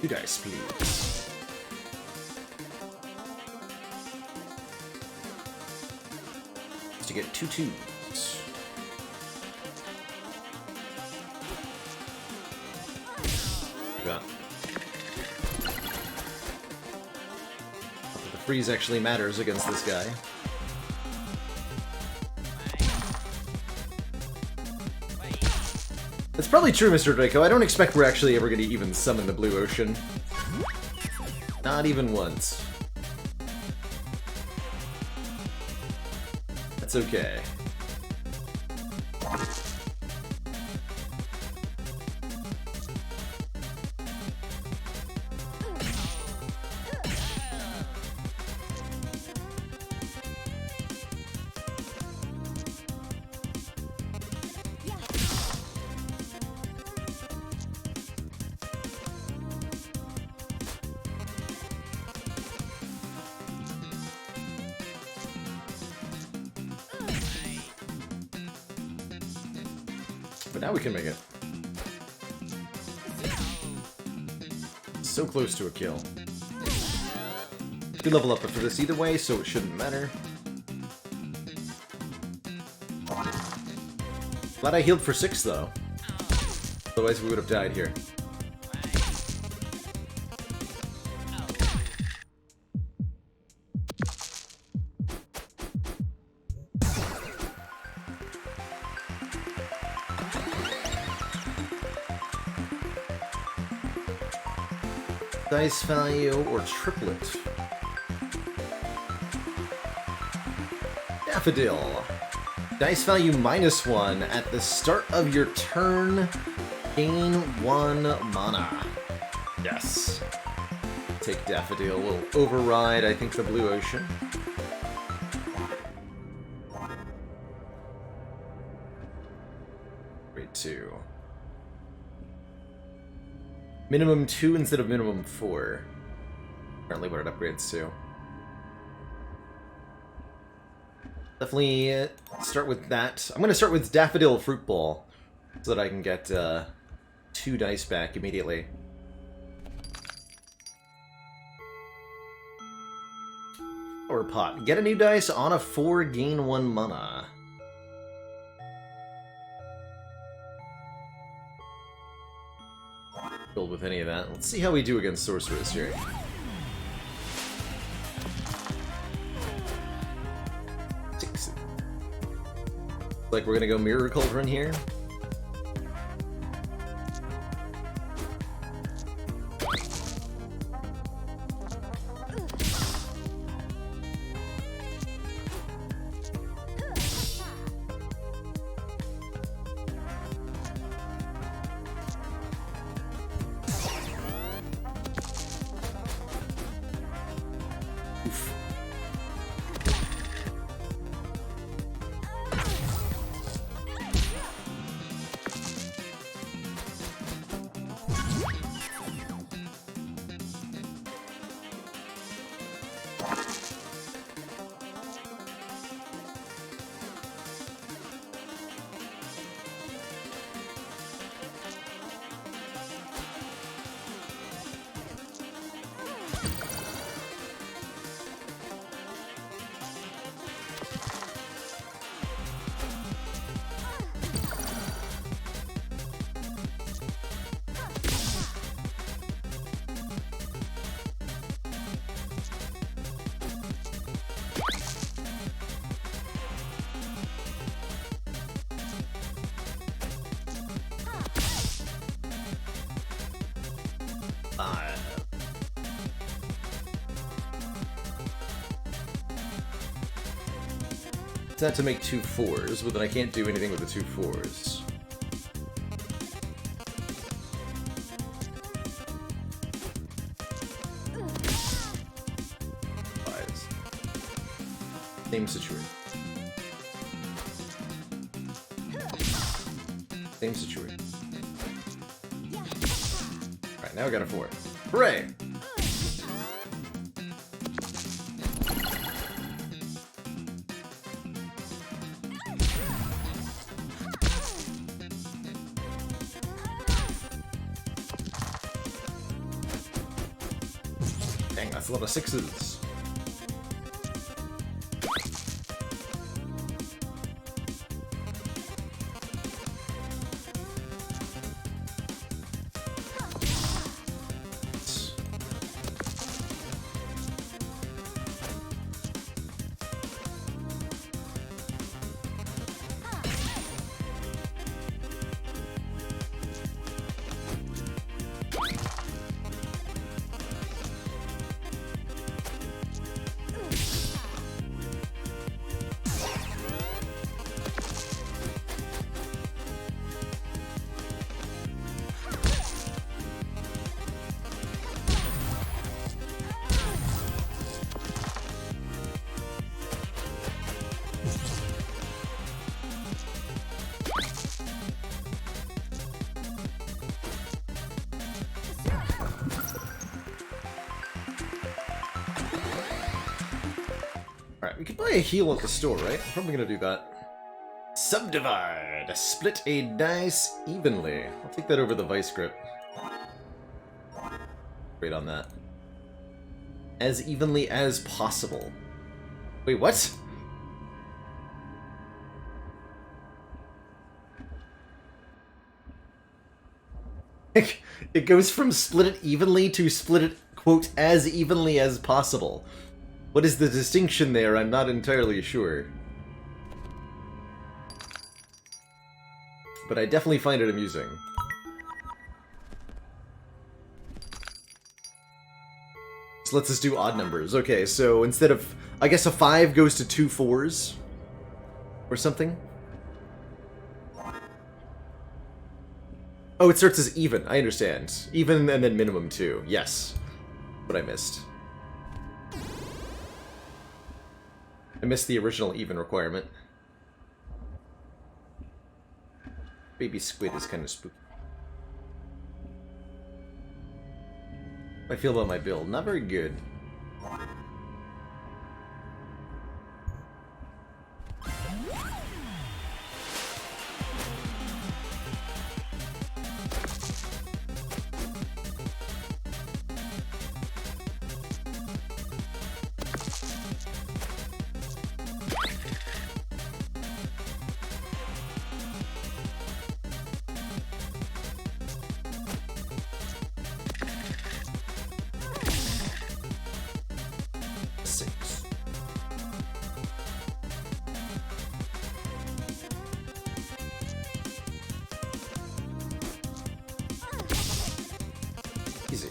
2 dice, please. To get 2 2s. Yeah. The freeze actually matters against this guy. It's probably true, Mr. Draco. I don't expect we're actually ever going to even summon the Blue Ocean. Not even once. That's okay. But now we can make it. So close to a kill. Good level up for this either way, so it shouldn't matter. Glad I healed for 6 though. Otherwise we would have died here. Dice value or triplet. Daffodil. Dice value -1 at the start of your turn. Gain 1 mana. Yes. Take Daffodil. We'll override, I think, the Blue Ocean. Grade 2. Minimum 2 instead of minimum 4. Apparently what it upgrades to. Definitely start with that. I'm going to start with Daffodil Fruit Ball, so that I can get 2 dice back immediately. Or pot. Get a new dice on a 4, gain 1 mana. Filled with any of that. Let's see how we do against Sorceress here. Dicey. Like we're gonna go Mirror Cauldron here. It's not to make 2 4s, but then I can't do anything with the 2 4s. Fives. Same situation. Same situation. Alright, now I got a 4. Hooray! Dang, that's a lot of 6s. Alright, we could buy a heal at the store, right? I'm probably gonna do that. Subdivide! Split a dice evenly. I'll take that over the vice grip. Great on that. As evenly as possible. Wait, what? It goes from split it evenly to split it, quote, as evenly as possible. What is the distinction there? I'm not entirely sure. But I definitely find it amusing. So let's just do odd numbers. Okay, so instead of... I guess a 5 goes to 2 4s? Or something? Oh, it starts as even. I understand. Even and then minimum 2. Yes. What I missed. I missed the original even requirement. Baby squid is kind of spooky. How I feel about my build? Not very good. Easy.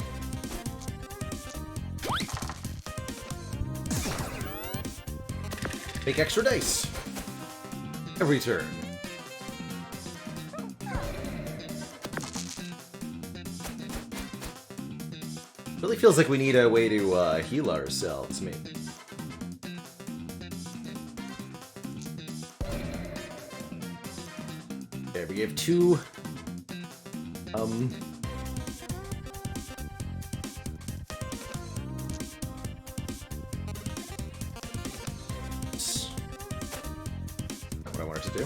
Make extra dice. Every turn. Really feels like we need a way to heal ourselves, maybe. Okay, we gave 2... Not what I wanted to do.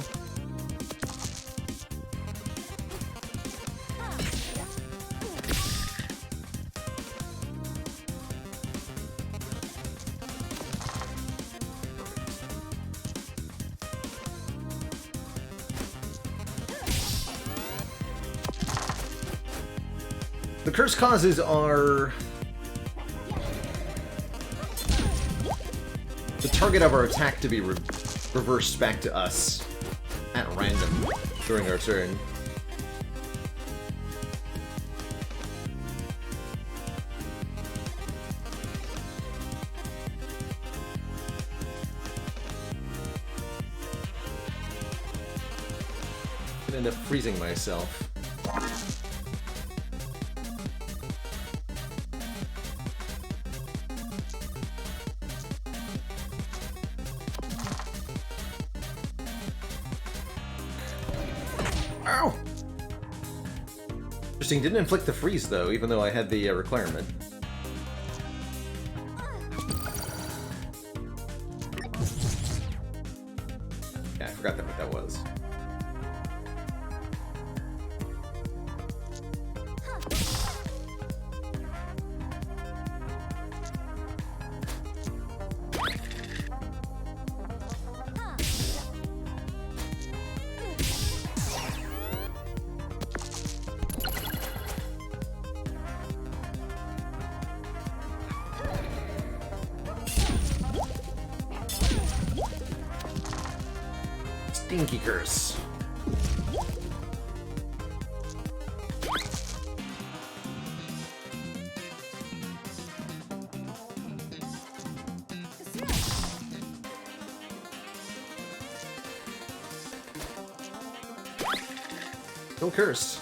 The curse causes are the target of our attack to be reversed back to us at random during our turn. Could end up freezing myself. Ow! Interesting, didn't inflict the freeze though, even though I had the requirement. Yeah, I forgot what that was. Stinky curse. Still cursed.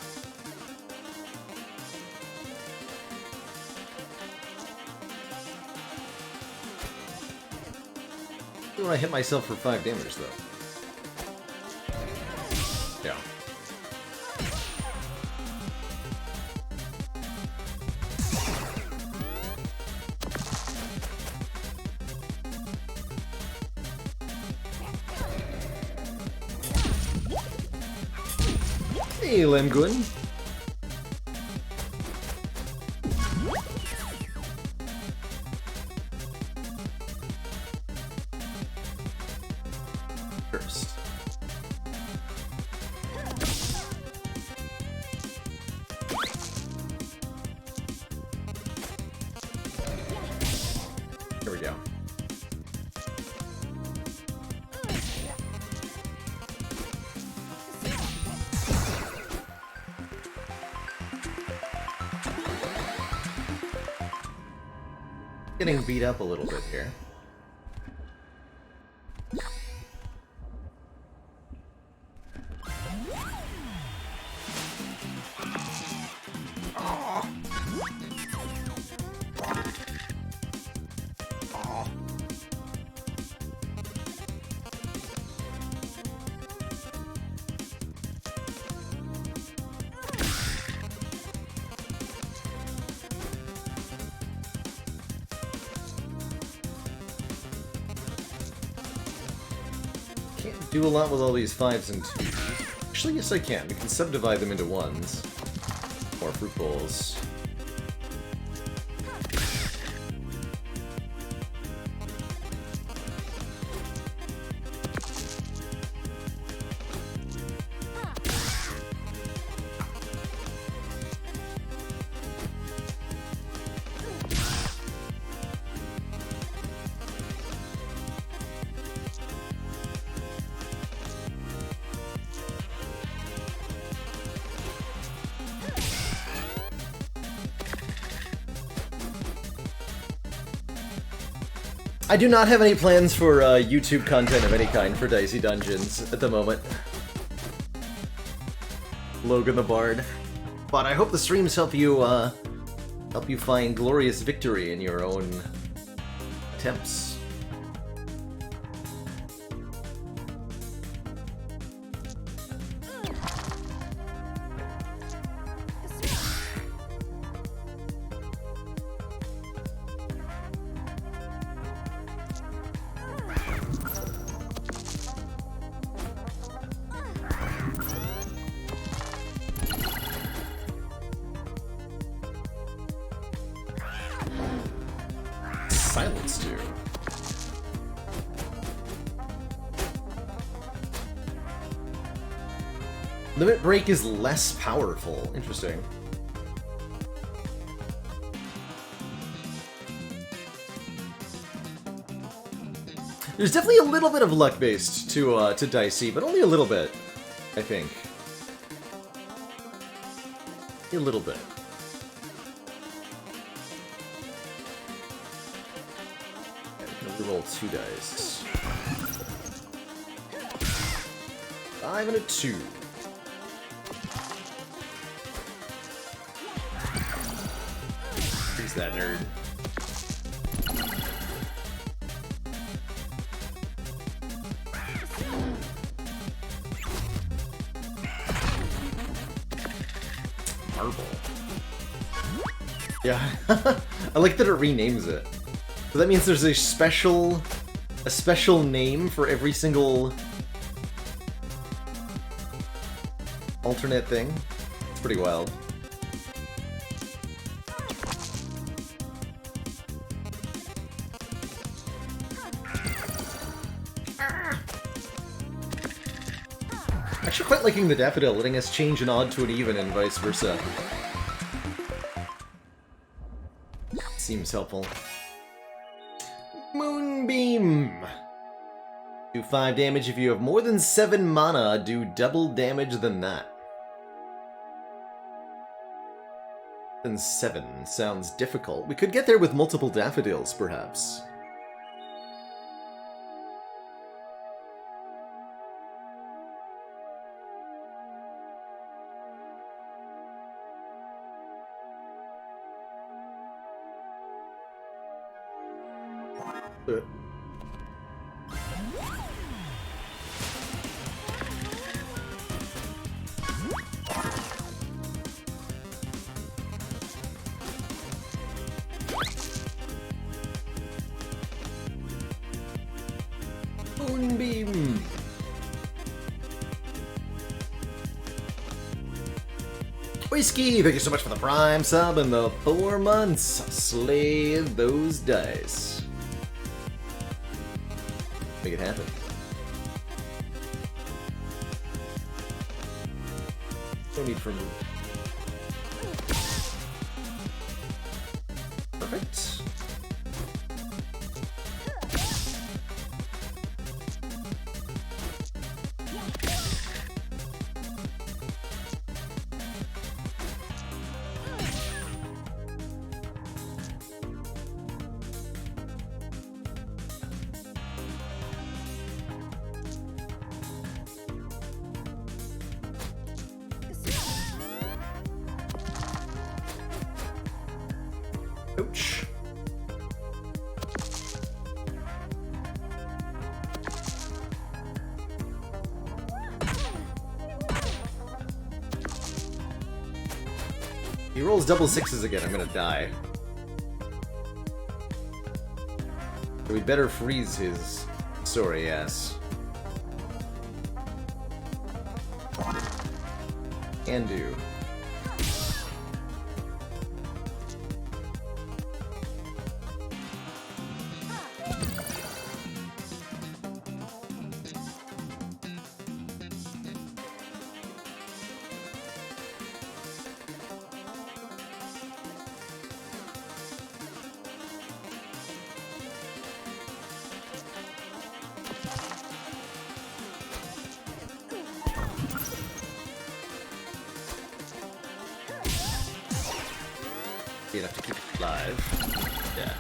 When I hit myself for 5 damage, though. Yeah. Hey, Lemguin. First. There we go. Getting beat up a little bit here. Can't do a lot with all these 5s and 2s. Actually, yes I can. We can subdivide them into 1s. More fruit bowls. I do not have any plans for YouTube content of any kind for Dicey Dungeons at the moment. Logan the Bard. But I hope the streams help you find glorious victory in your own attempts. Silence do. Limit Break is less powerful. Interesting. There's definitely a little bit of luck based to Dicey, but only a little bit, I think. A little bit. Roll 2 dice. 5 and a 2. Who's that nerd? Marble. Yeah, I like that it renames it. So that means there's a special name for every single alternate thing. It's pretty wild. Actually quite liking the Daffodil, letting us change an odd to an even and vice versa. Seems helpful. Moonbeam! Do 5 damage. If you have more than 7 mana, do double damage than that. Than 7 sounds difficult. We could get there with multiple daffodils, perhaps. Moonbeam! Whiskey, thank you so much for the Prime sub and the 4 months. Slay those dice. Make it happen. No need for move. Perfect. Ouch. He rolls double 6s again, I'm gonna die. So we'd better freeze his sorry ass. Can do. Enough to keep it alive. Yeah.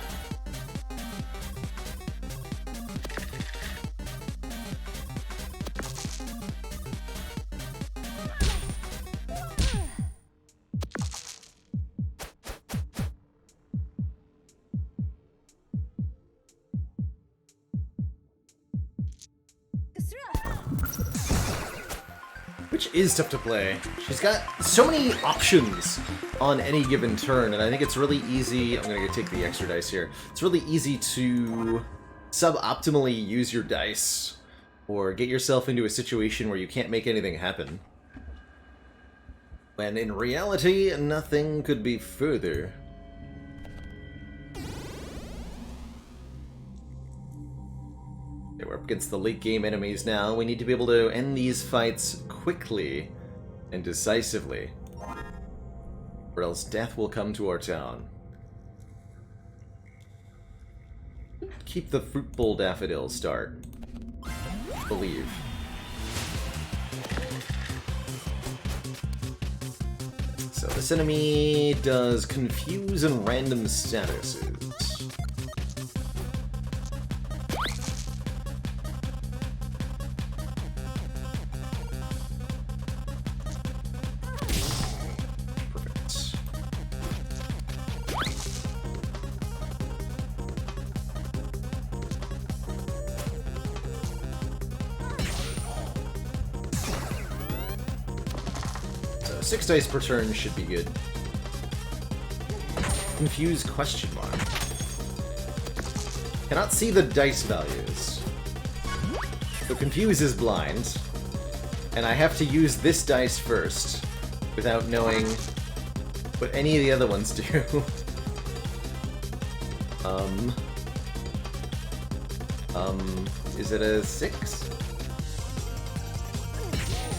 Which is tough to play. She's got so many options on any given turn, and I think it's really easy. I'm gonna take the extra dice here. It's really easy to suboptimally use your dice, or get yourself into a situation where you can't make anything happen. When in reality, nothing could be further. Okay, we're up against the late game enemies now. We need to be able to end these fights quickly and decisively, or else death will come to our town. Keep the Fruit Bowl Daffodil start. Believe. So this enemy does confuse and random statuses. So 6 dice per turn should be good. Confuse question mark. Cannot see the dice values. So confuse is blind. And I have to use this dice first, without knowing what any of the other ones do. Is it a 6?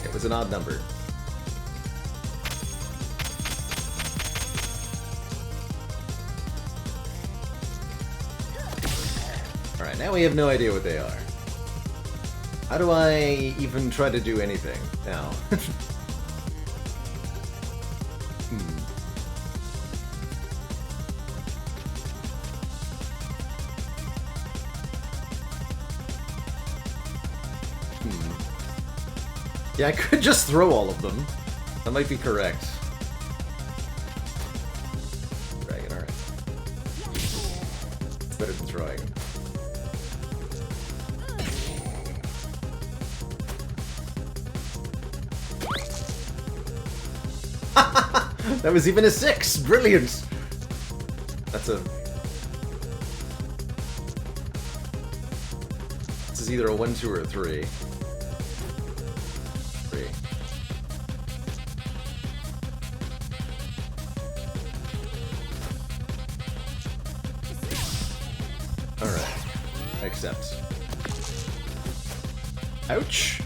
It was an odd number. Alright, now we have no idea what they are. How do I even try to do anything now? Yeah, I could just throw all of them. That might be correct. Dragon, alright. It's better than throwing. That was even a 6! Brilliant! That's a... This is either a 1, 2, or a 3. 3. Alright. Accept. Ouch!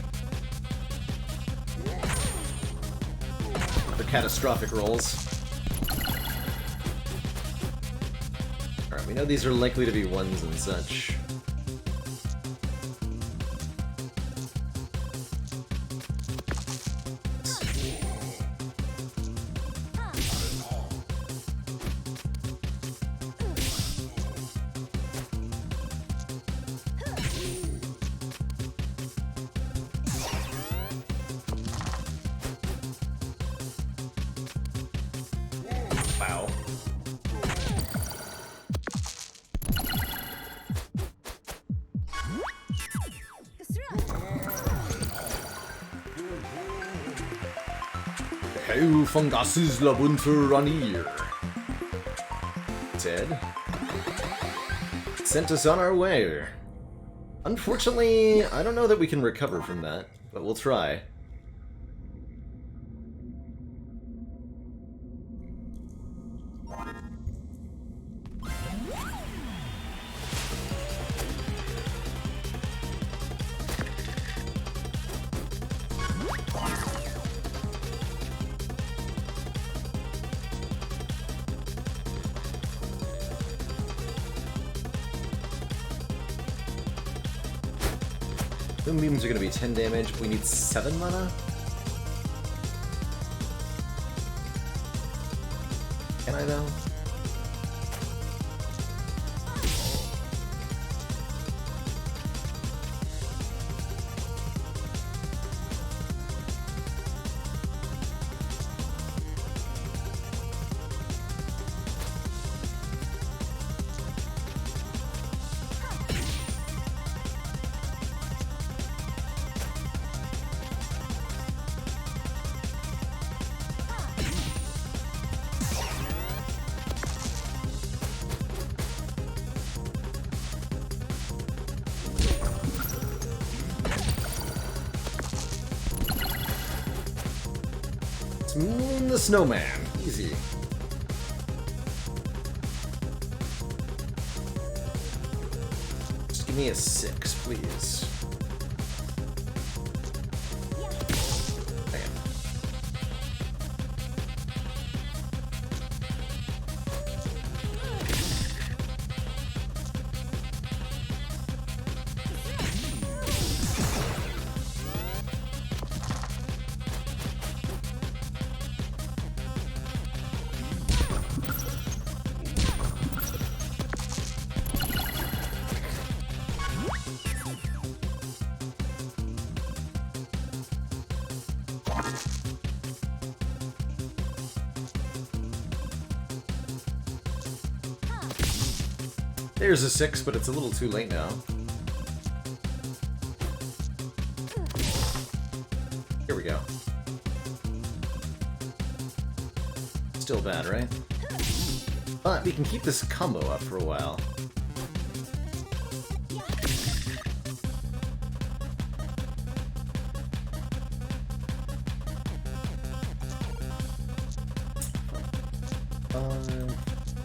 The catastrophic rolls. Alright, we know these are likely to be 1s and such. Wow. How fungus la bunter ranir. Ted sent us on our way. Unfortunately, I don't know that we can recover from that, but we'll try. Boom beams are going to be 10 damage. We need 7 mana? Can I though? Moon the Snowman. Easy. Just give me a 6, please. There's a 6, but it's a little too late now. Here we go. Still bad, right? But we can keep this combo up for a while.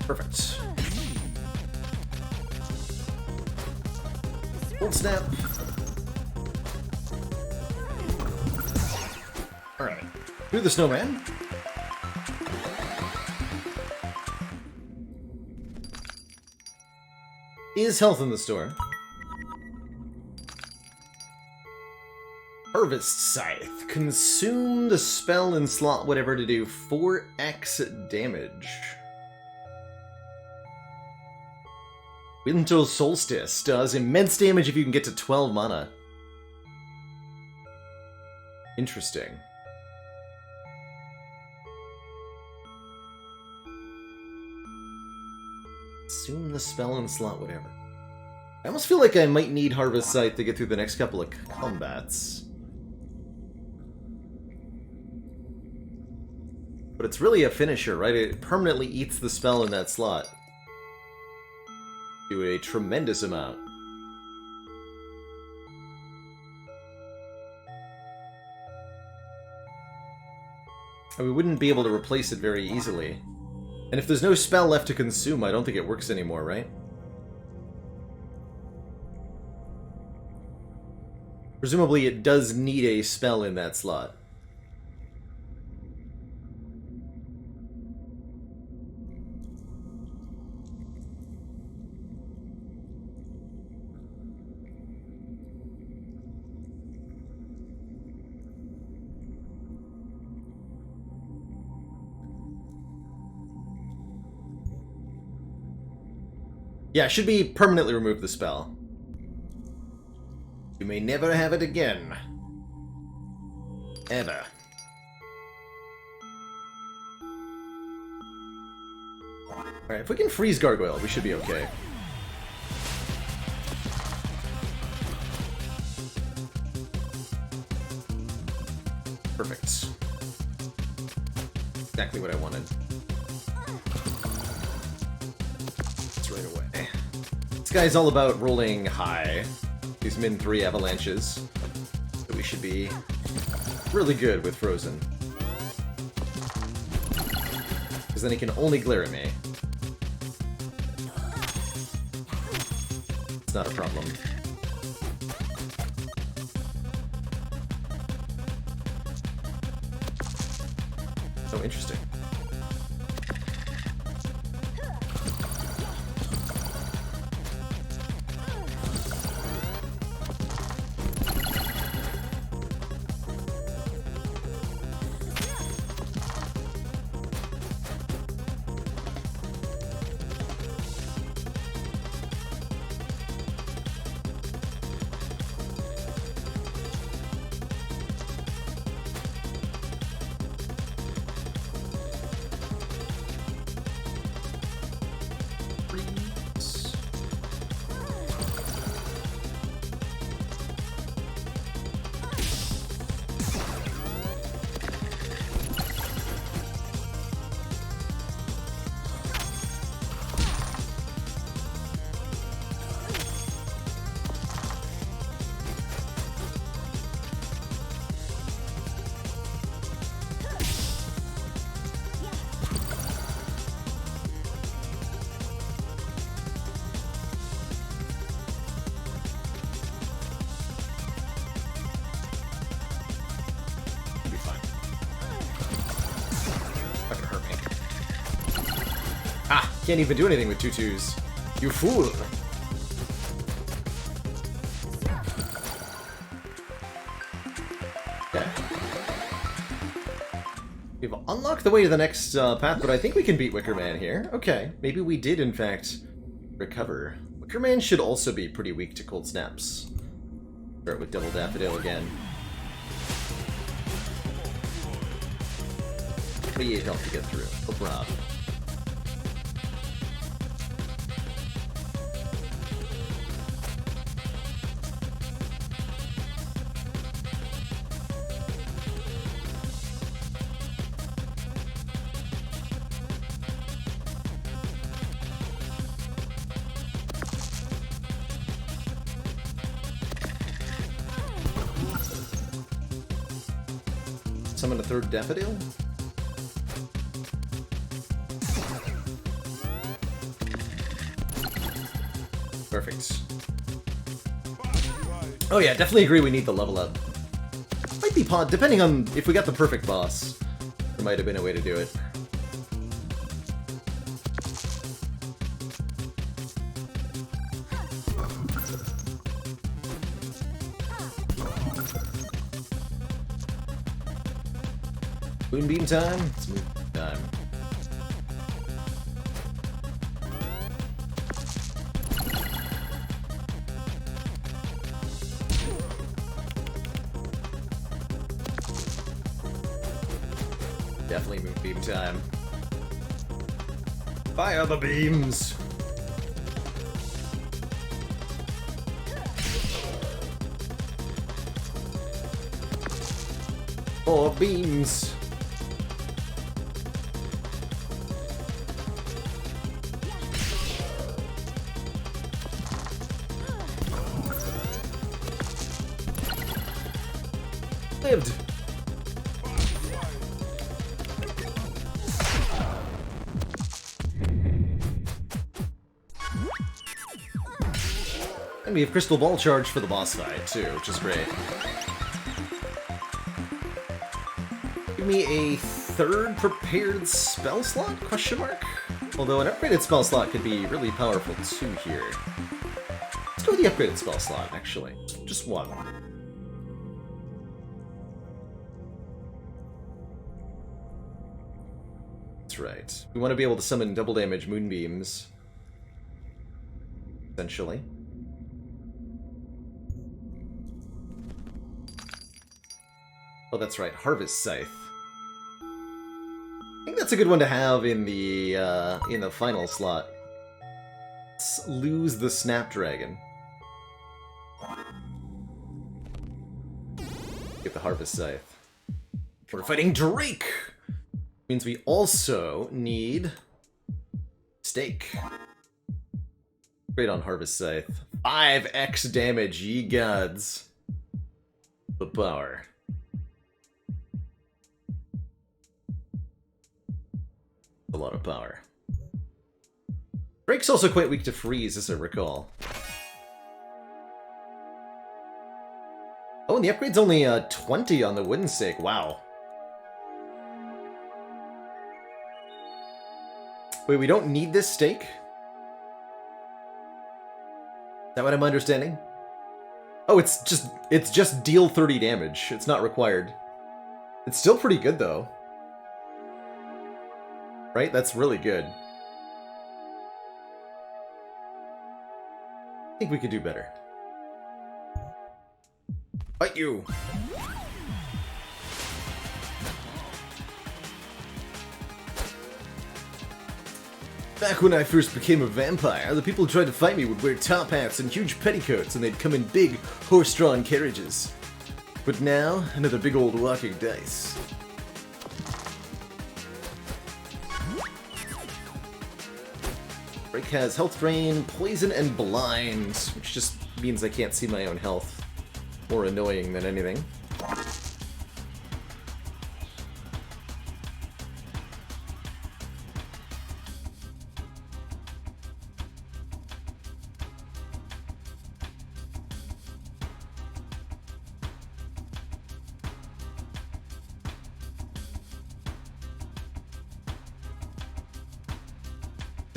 Perfect. Hold snap. Alright. Do the snowman. Is health in the store? Harvest Scythe. Consume the spell in slot whatever to do 4x damage. Winter Solstice does immense damage if you can get to 12 mana. Interesting. Consume the spell in slot whatever. I almost feel like I might need Harvest Scythe to get through the next couple of combats. But it's really a finisher, right? It permanently eats the spell in that slot. Do a tremendous amount. And we wouldn't be able to replace it very easily. And if there's no spell left to consume, I don't think it works anymore, right? Presumably it does need a spell in that slot. Yeah, it should be permanently remove the spell. You may never have it again. Ever. Alright, if we can freeze Gargoyle, we should be okay. Perfect. Exactly what I wanted. That's right away. This guy's all about rolling high. These min 3 avalanches. So we should be really good with Frozen. Because then he can only glare at me. It's not a problem. So interesting. Can't even do anything with 2/2s. You fool! Okay. We've unlocked the way to the next path, but I think we can beat Wicker Man here. Okay, maybe we did in fact recover. Wicker Man should also be pretty weak to cold snaps. Start with Double Daffodil again. 28 health to get through. No problem. Summon a third Daffodil? Perfect. Oh yeah, definitely agree we need the level up. Might be depending on if we got the perfect boss. There might have been a way to do it. Moonbeam time? It's moonbeam time. Definitely moonbeam time. Fire the beams! More beams! Lived! And we have Crystal Ball charge for the boss fight, too, which is great. Give me a third prepared spell slot? Question mark? Although an upgraded spell slot could be really powerful, too, here. Let's go with the upgraded spell slot, actually. Just one. That's right. We want to be able to summon double damage moonbeams. Essentially. Oh, that's right, Harvest Scythe. I think that's a good one to have in the final slot. Let's lose the Snapdragon. Get the Harvest Scythe. We're fighting Drake! Means we also need Stake. Great on Harvest Scythe. 5x damage, ye gods. The power. A lot of power. Drake's also quite weak to freeze, as I recall. Oh, and the upgrade's only 20 on the Wooden Stake. Wow. Wait, we don't need this stake? Is that what I'm understanding? Oh, it's just deal 30 damage. It's not required. It's still pretty good, though. Right? That's really good. I think we could do better. Fight you! Back when I first became a vampire, the people who tried to fight me would wear top hats and huge petticoats, and they'd come in big, horse-drawn carriages. But now, another big old walking dice. Drake has health drain, poison, and blind, which just means I can't see my own health. More annoying than anything.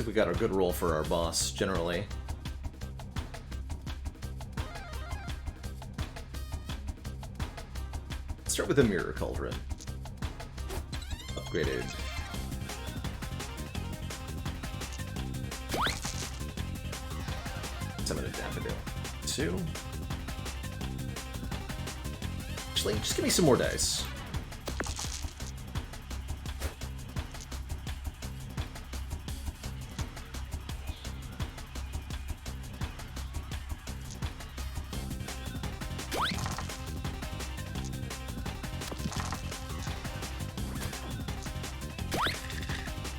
We got a good roll for our boss, generally. Let's start with a Mirror Cauldron. Upgraded. Summon a Daffodil. 2. Actually, just give me some more dice.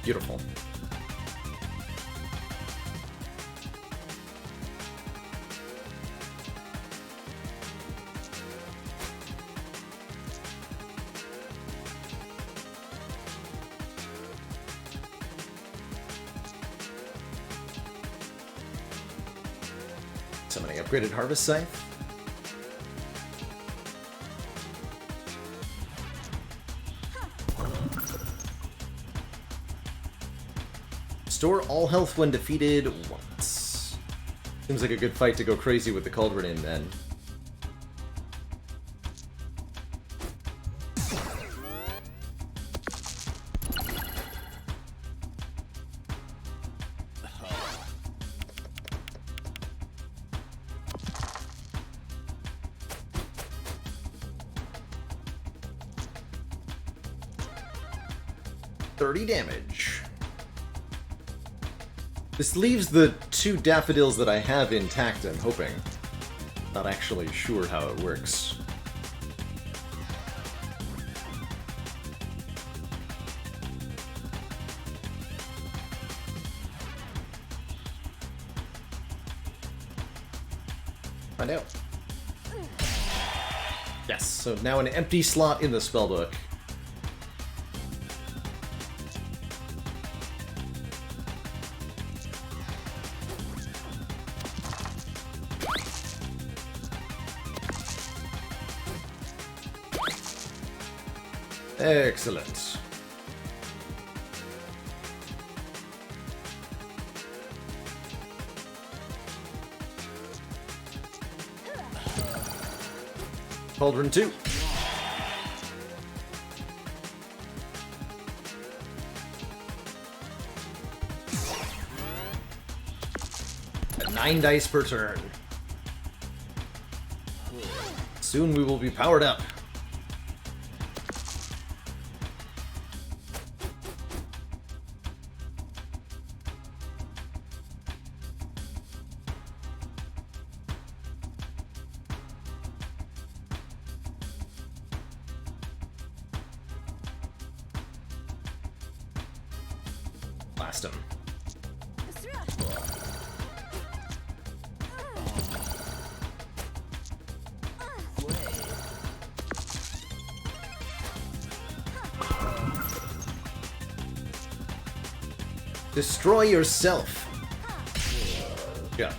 Beautiful. Summoning upgraded Harvest Scythe. Restore all health when defeated once. Seems like a good fight to go crazy with the Cauldron in, then. 30 damage. This leaves the 2 daffodils that I have intact, I'm hoping. Not actually sure how it works. Find out. Yes, so now an empty slot in the spellbook. Excellent. Cauldron 2. At 9 dice per turn. Soon we will be powered up. Blast him. Destroy yourself. Yeah.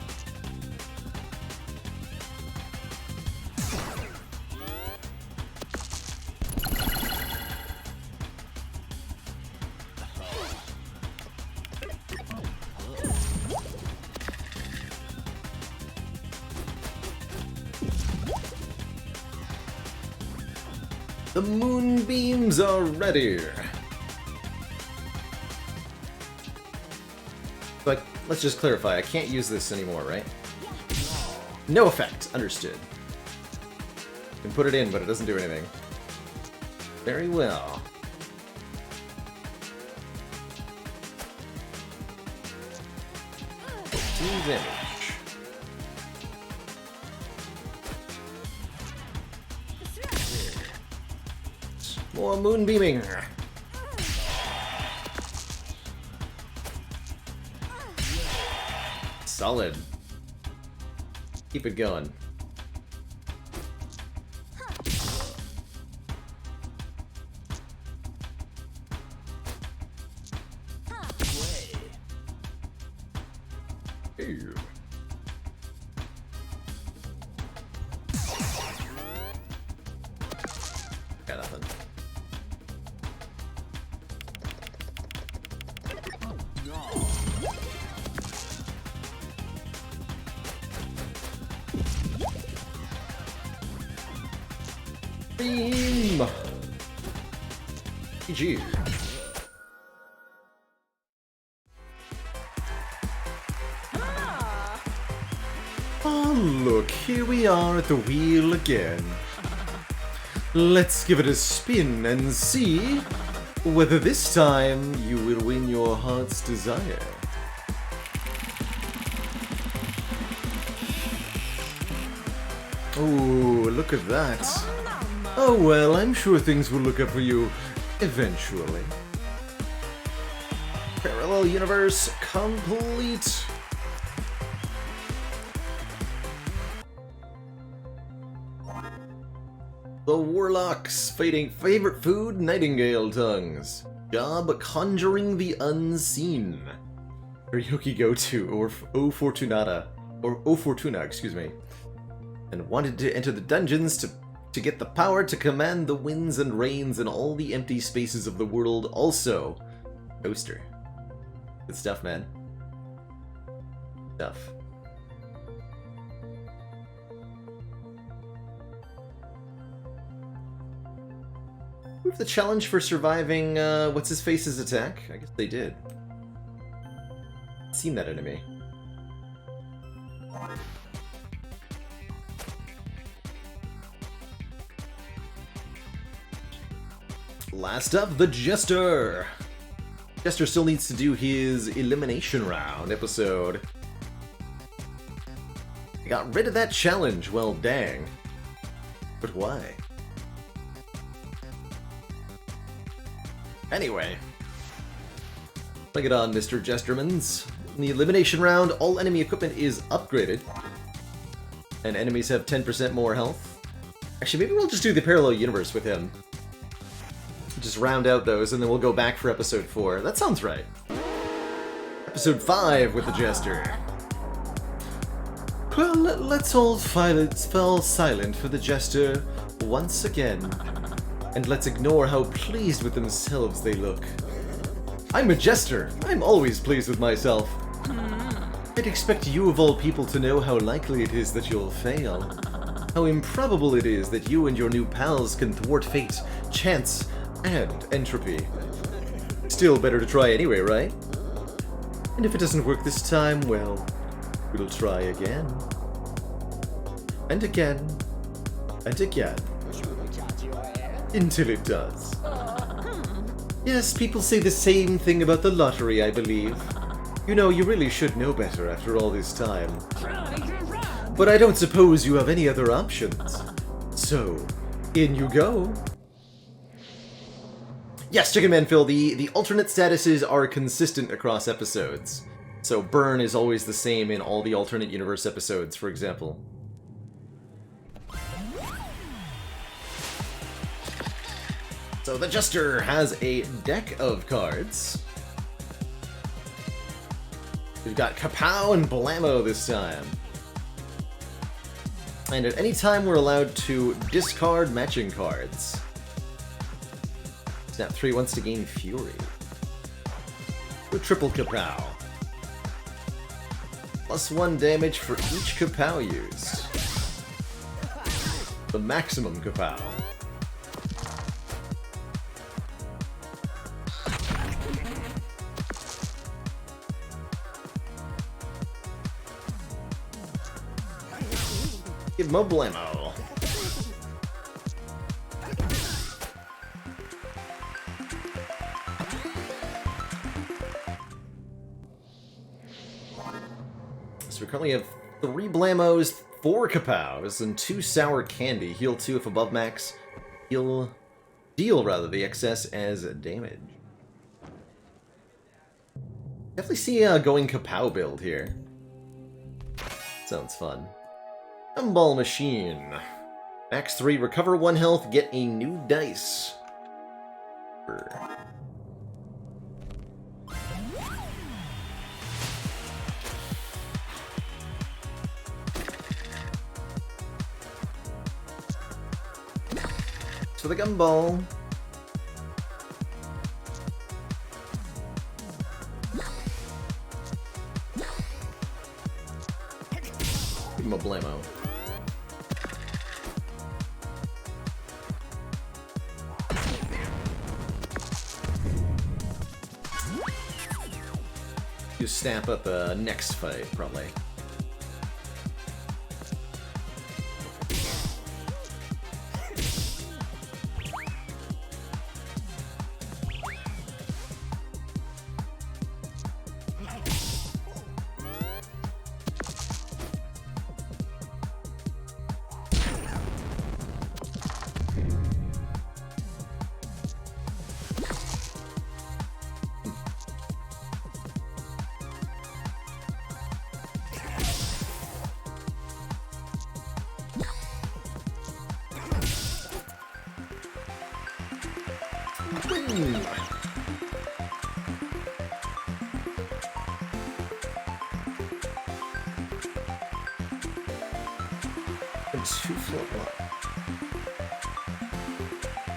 The moonbeams are ready. But let's just clarify, I can't use this anymore, right? No effect. Understood. You can put it in, but it doesn't do anything. Very well. Damage. More moonbeaming. Solid. Keep it going. Ew. Got nothing. Beam! GG. Oh, look, here we are at the wheel again. Let's give it a spin and see whether this time you will win your heart's desire. Oh, look at that. Oh well, I'm sure things will look up for you eventually. Parallel universe complete. The Warlock's favorite food, nightingale tongues. Job, conjuring the unseen. Karaoke go-to, or O Fortunata. Or O Fortuna, excuse me. And wanted to enter the dungeons to get the power to command the winds and rains and all the empty spaces of the world also. Toaster. Good stuff, man. Stuff. Who's the challenge for surviving, what's-his-face's attack? I guess they did. Seen that enemy. Last up, the Jester. Jester still needs to do his elimination round episode. I got rid of that challenge, well dang. But why? Anyway. Bring it on, Mr. Jestermans. In the elimination round, all enemy equipment is upgraded. And enemies have 10% more health. Actually, maybe we'll just do the parallel universe with him. Just round out those, and then we'll go back for episode 4. That sounds right. Episode 5 with the Jester. Well, let's all fall silent for the Jester once again. And let's ignore how pleased with themselves they look. I'm a Jester. I'm always pleased with myself. I'd expect you of all people to know how likely it is that you'll fail. How improbable it is that you and your new pals can thwart fate, chance, and entropy. Still better to try anyway, right? And if it doesn't work this time, well, we'll try again. And again. And again. Until it does. Yes, people say the same thing about the lottery, I believe. You know, you really should know better after all this time. But I don't suppose you have any other options. So, in you go. Yes, Chicken Man Phil, the alternate statuses are consistent across episodes. So Burn is always the same in all the alternate universe episodes, for example. So the Jester has a deck of cards. We've got Kapow and Blammo this time. And at any time we're allowed to discard matching cards. Snap 3 wants to gain Fury. With triple Kapow. +1 damage for each Kapow used. The maximum Kapow. Give him a Blammo. So we currently have 3 Blammos, 4 Kapows, and 2 Sour Candy. Heal 2 if above max. Deal the excess as damage. Definitely see a going Kapow build here. Sounds fun. Gumball Machine. Max 3, recover 1 health, get a new dice. So the Gumball. Give him a Blammo. You snap up the next fight, probably.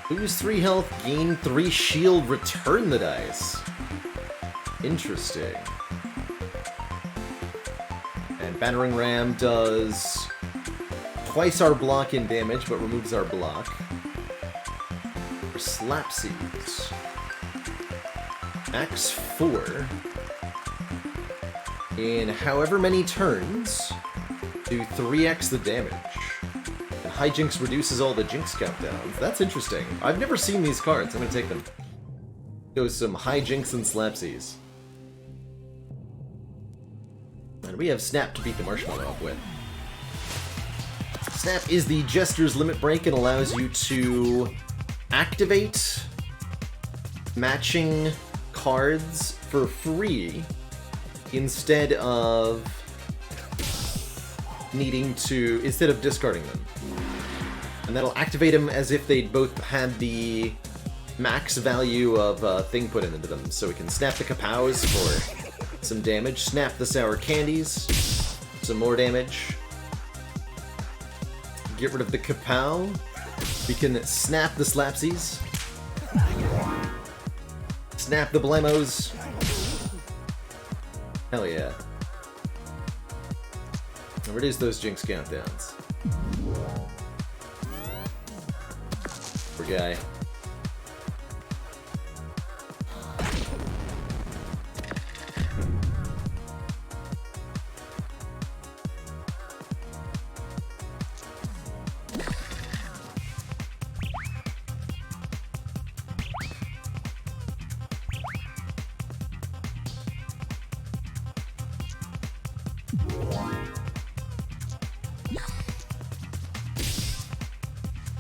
Lose 3 health, gain 3 shield, return the dice. Interesting. And Battering Ram does twice our block in damage, but removes our block. For Slap Seeds. Axe 4. In however many turns, do 3x the damage. And Hijinks reduces all the Jinx countdowns. That's interesting. I've never seen these cards. I'm gonna take them. Goes some hijinks and slapsies. And we have Snap to beat the Marshmallow up with. Snap is the Jester's Limit Break and allows you to activate matching cards for free instead of discarding them. And that'll activate them as if they both had the max value of thing put into them. So we can snap the Kapows for some damage, snap the Sour Candies, some more damage. Get rid of the Kapow. We can snap the Slapsies. Snap the Blemos. Hell yeah. And reduce those Jinx countdowns. Poor guy.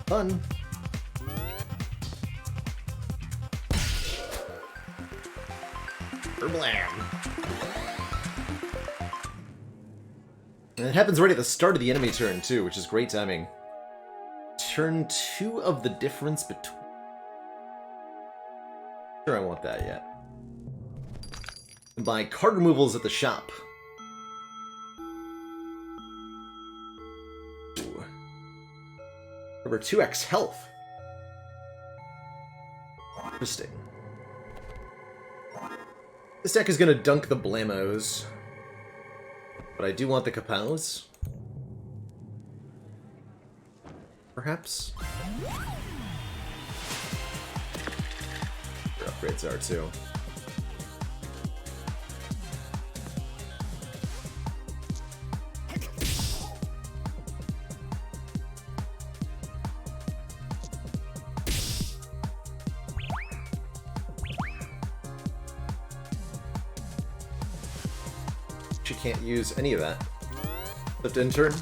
Fun. Blam. And it happens right at the start of the enemy turn, too, which is great timing. Turn 2 of the difference between... Sure, I want that yet. Buy card removals at the shop. Ooh. Over 2x health. Interesting. This deck is going to dunk the Blamos. But I do want the Kapows. Perhaps? Your upgrades are too. She can't use any of that. Lift in turn.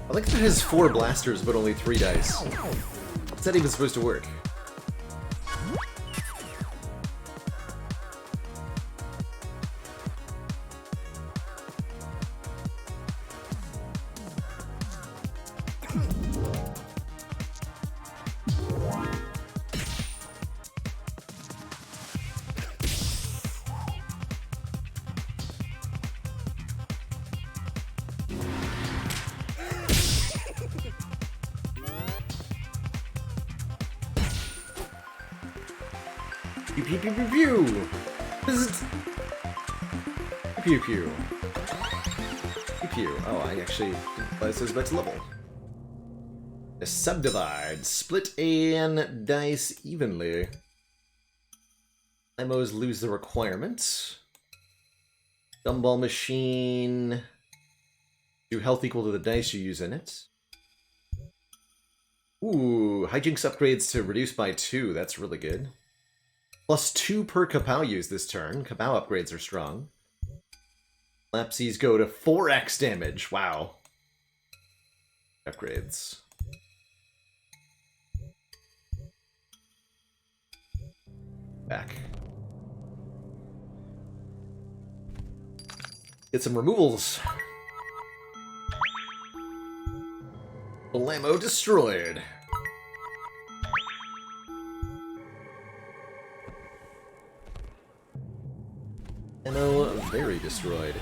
I like that it has 4 blasters, but only 3 dice. How's that even supposed to work? Pew pew pew pew pew! Pew pew. Pew pew. Oh, I actually place this back to level. A subdivide. Split and dice evenly. Limos lose the requirement. Gumball machine. Do health equal to the dice you use in it. Ooh, hijinks upgrades to reduce by 2. That's really good. Plus 2 per Kapow use this turn. Kapow upgrades are strong. Lapsies go to 4x damage. Wow. Upgrades. Back. Get some removals. Blamo destroyed. Blamo very destroyed.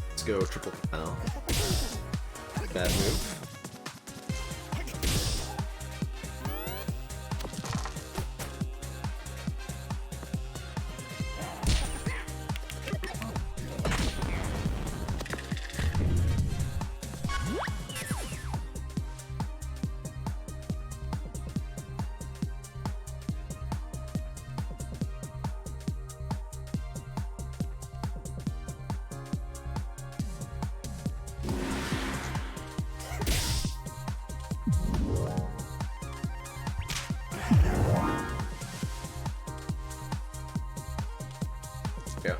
Let's go triple cow. Bad move. Yeah.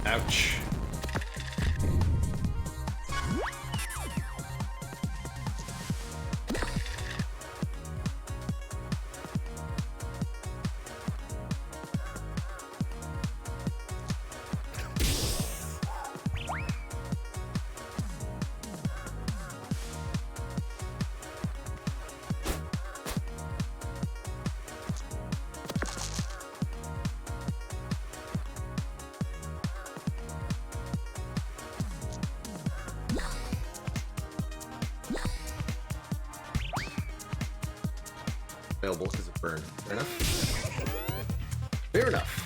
Ouch. Available because of burn. Fair enough. Fair enough.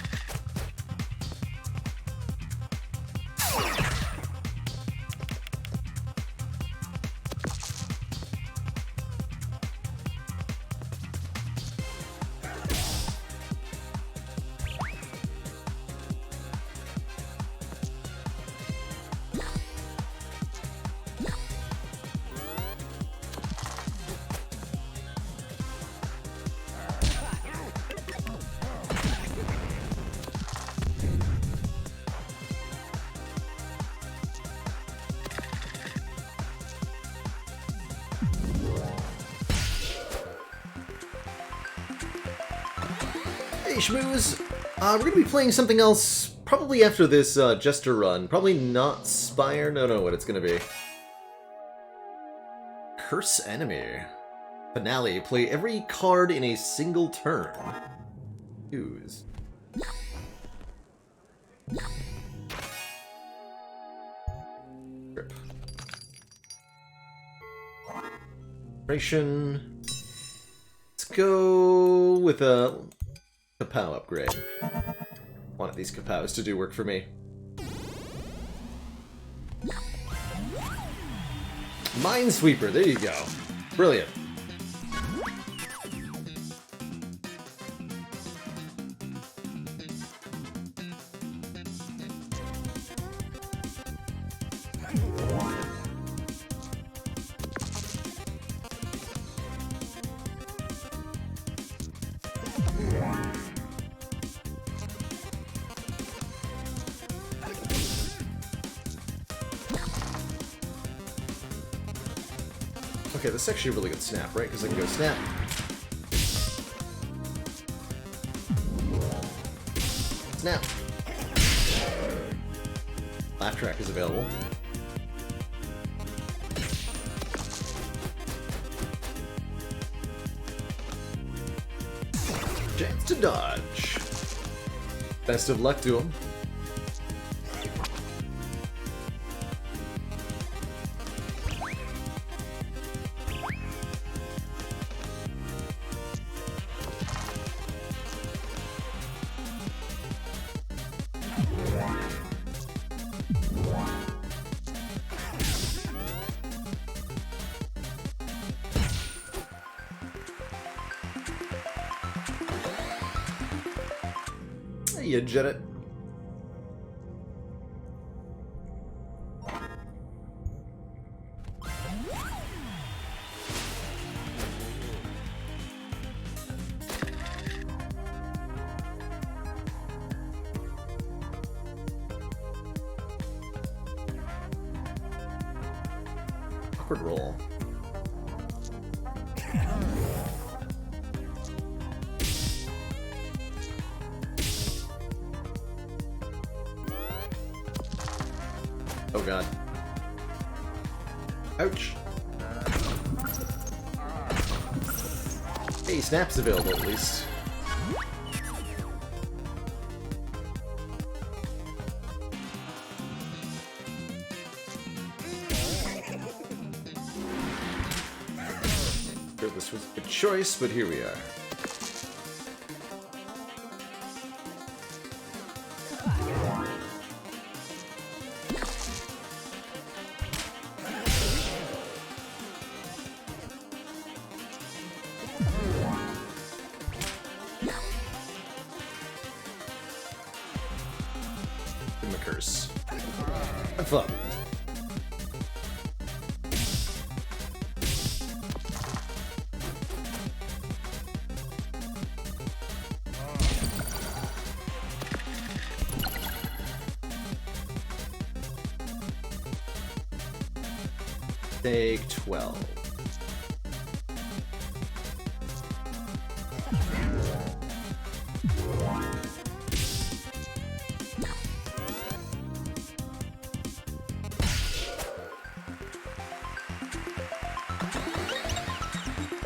Hey Schmooze! We're gonna be playing something else probably after this Jester run. Probably not Spire. No, what it's gonna be. Curse Enemy. Finale. Play every card in a single turn. Use. Grip. Operation. Let's go with a Kapow upgrade. Wanted these Kapows to do work for me. Minesweeper, there you go. Brilliant. Okay, this is actually a really good snap, right? Because I can go snap. Snap. Laugh track is available. Chance to dodge. Best of luck to him. You jet it. awkward roll. Oh god. Ouch. Hey, snap's available at least. Sure, this was a good choice, but here we are. Curse. Have fun. Take 12.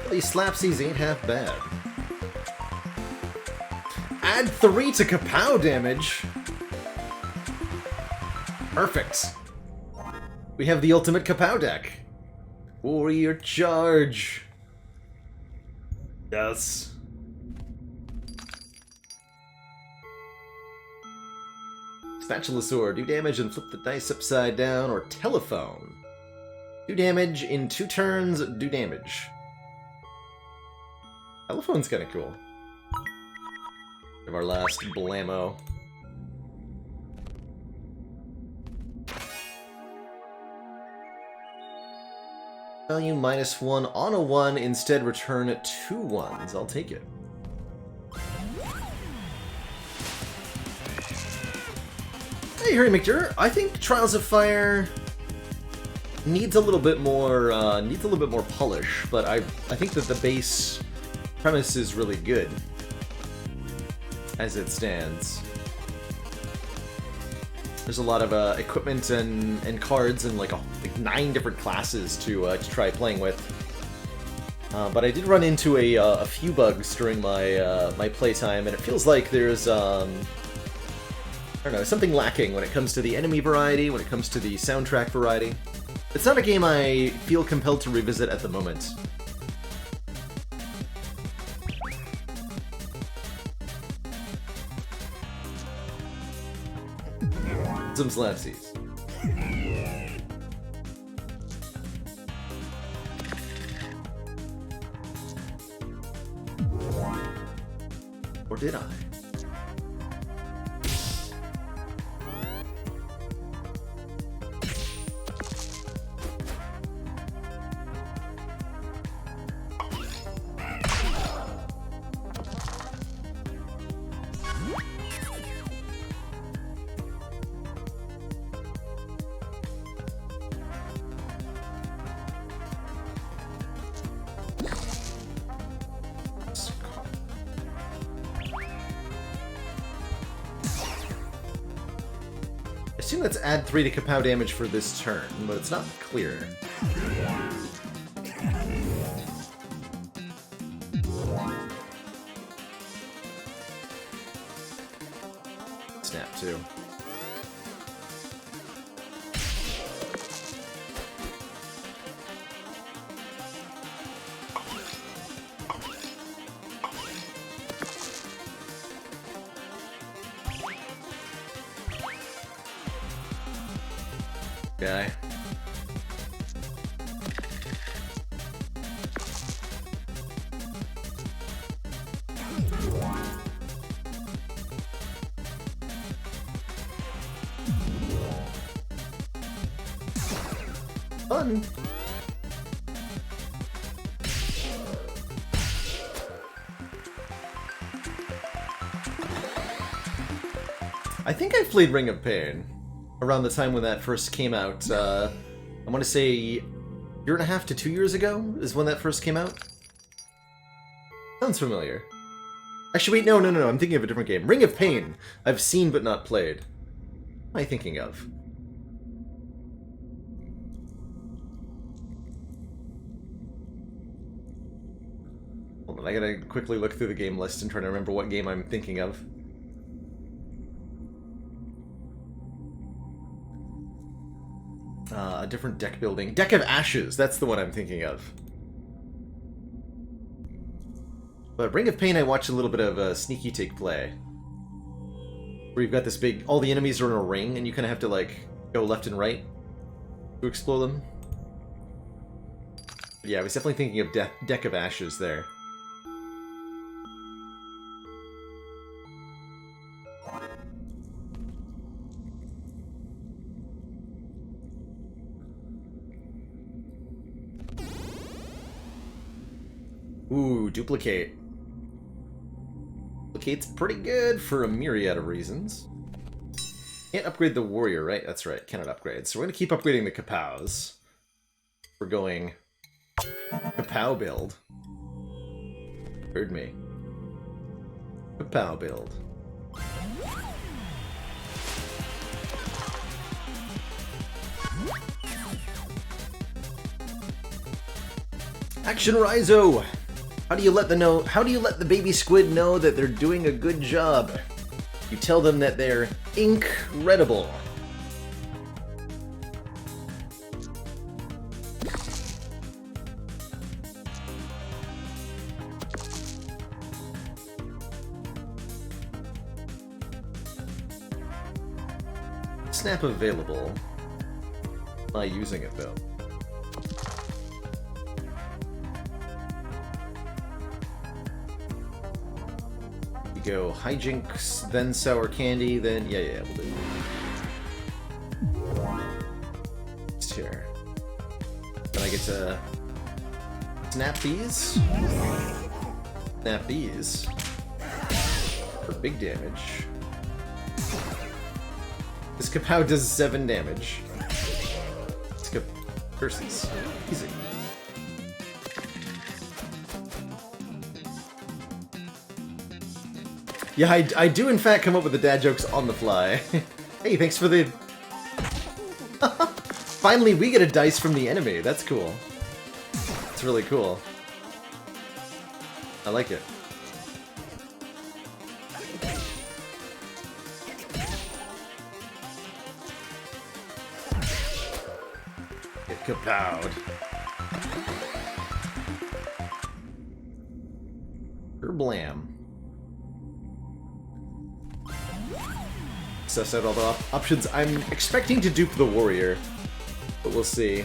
These slapsies ain't half bad. Add 3 to kapow damage. Perfect. We have the ultimate kapow deck. Warrior charge. Yes. Spatula sword. Do damage and flip the dice upside down, or telephone. Do damage in 2 turns. Do damage. Telephone's kind of cool. Of our last blammo. Value -1 on a 1, instead return 2 1s. I'll take it. Hey, Harry McDurr. I think Trials of Fire needs a little bit more polish, but I think that the base premise is really good as it stands. There's a lot of equipment and cards and like 9 different classes to try playing with. But I did run into a few bugs during my playtime, and it feels like there's I don't know, something lacking when it comes to the enemy variety, when it comes to the soundtrack variety. It's not a game I feel compelled to revisit at the moment. Some slapsies. Or did I? I assume that's add 3 to kapow damage for this turn, but it's not clear. Snap, too. Guy. Fun. I think I played Ring of Pain around the time when that first came out. I want to say 1.5 to 2 years ago is when that first came out. Sounds familiar. Actually, wait, no, I'm thinking of a different game. Ring of Pain. I've seen but not played. What am I thinking of? Hold on, I gotta quickly look through the game list and try to remember what game I'm thinking of. A different deck building. Deck of Ashes, that's the one I'm thinking of. But Ring of Pain, I watched a little bit of Sneaky Take play. Where you've got this big... all the enemies are in a ring, and you kind of have to, like, go left and right to explore them. But yeah, I was definitely thinking of Deck of Ashes there. Ooh, Duplicate. Duplicate's pretty good for a myriad of reasons. Can't upgrade the warrior, right? That's right, cannot upgrade. So we're going to keep upgrading the Kapows. We're going Kapow build. Heard me. Kapow build. Action Rhizo! How do you let the baby squid know that they're doing a good job? You tell them that they're incredible. Snap available. Am I using it though? Go hijinks, then sour candy, then yeah, we'll do. Next here. Then I get to snap these. Snap these for big damage. This Kapow does 7 damage. Let's go curses. Easy. Yeah, I do in fact come up with the dad jokes on the fly. Hey, thanks for the... Finally, we get a dice from the enemy. That's cool. It's really cool. I like it. Get kapowed. Blam. Suss out all the options. I'm expecting to dupe the warrior, but we'll see.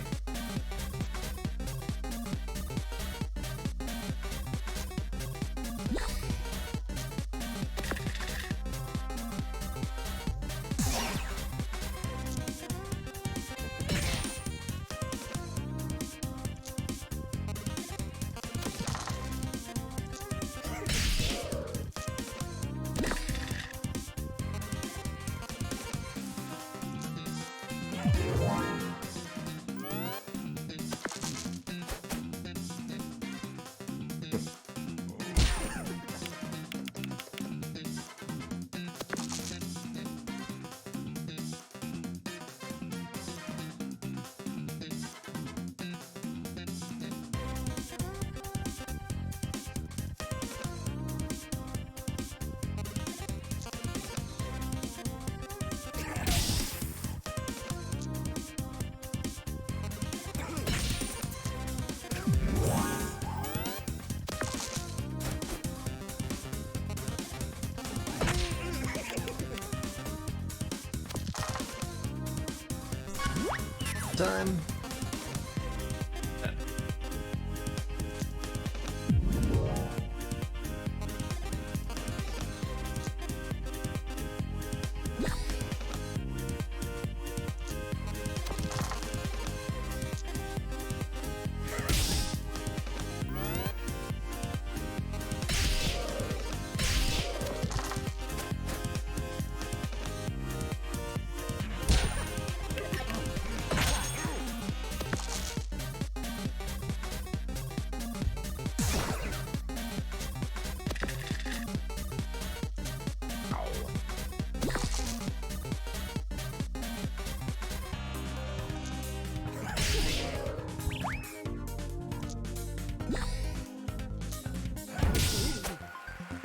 Time.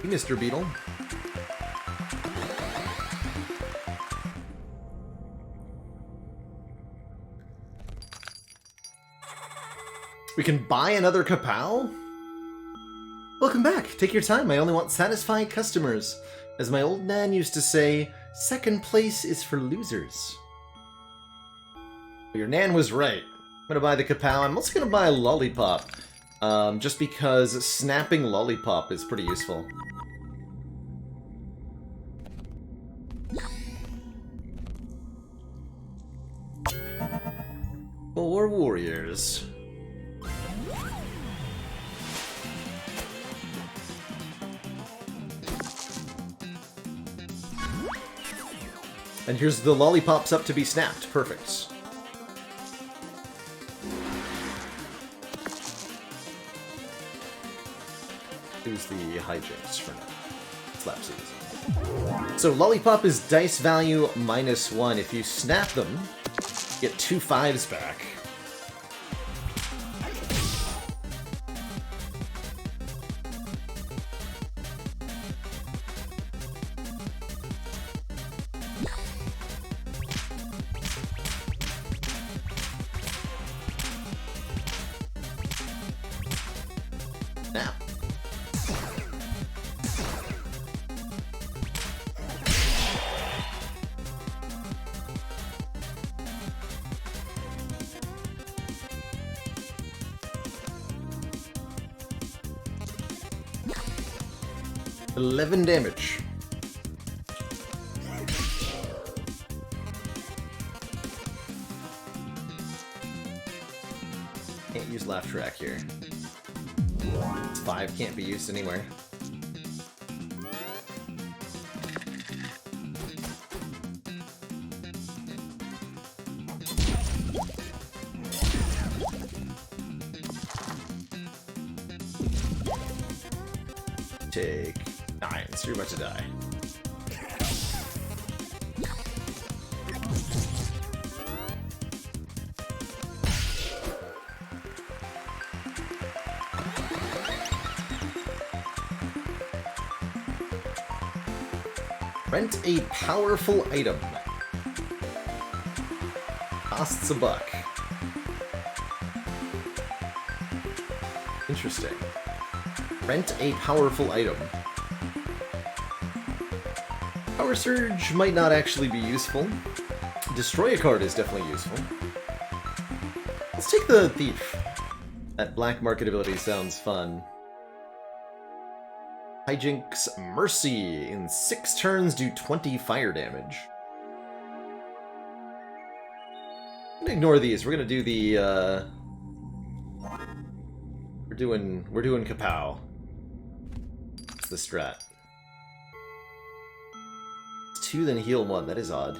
Hey, Mr. Beetle. We can buy another Kapow? Welcome back. Take your time. I only want satisfied customers. As my old nan used to say, second place is for losers. Well, your nan was right. I'm gonna buy the Kapow. I'm also gonna buy a Lollipop. Just because snapping Lollipop is pretty useful. 4 warriors. And here's the Lollipops up to be snapped. Perfect. Who's the hijinks for now? Slapsies. So Lollipop is dice value -1. If you snap them, you get 2 5s back. Now. $11 damage. Can't use laugh track here. 5 can't be used anywhere. Take 9, so you're about to die. Rent a powerful item. Costs $1. Interesting. Rent a powerful item. Power Surge might not actually be useful. Destroy a card is definitely useful. Let's take the Thief. That black market ability sounds fun. Hijinks Mercy. In 6 turns, do 20 fire damage. I'm gonna ignore these. We're gonna do the We're doing Kapow. It's the strat. It's 2, then heal 1. That is odd.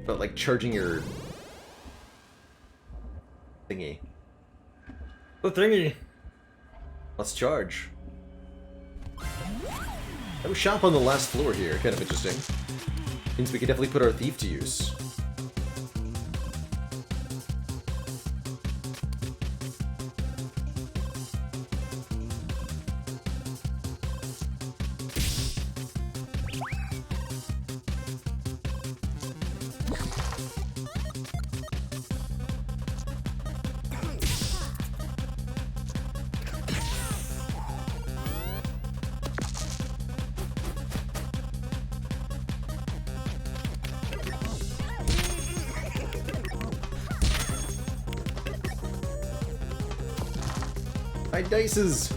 But like charging your thingy. The thingy. Let's charge. No shop on the last floor here, kind of interesting. Means we could definitely put our thief to use. My dices!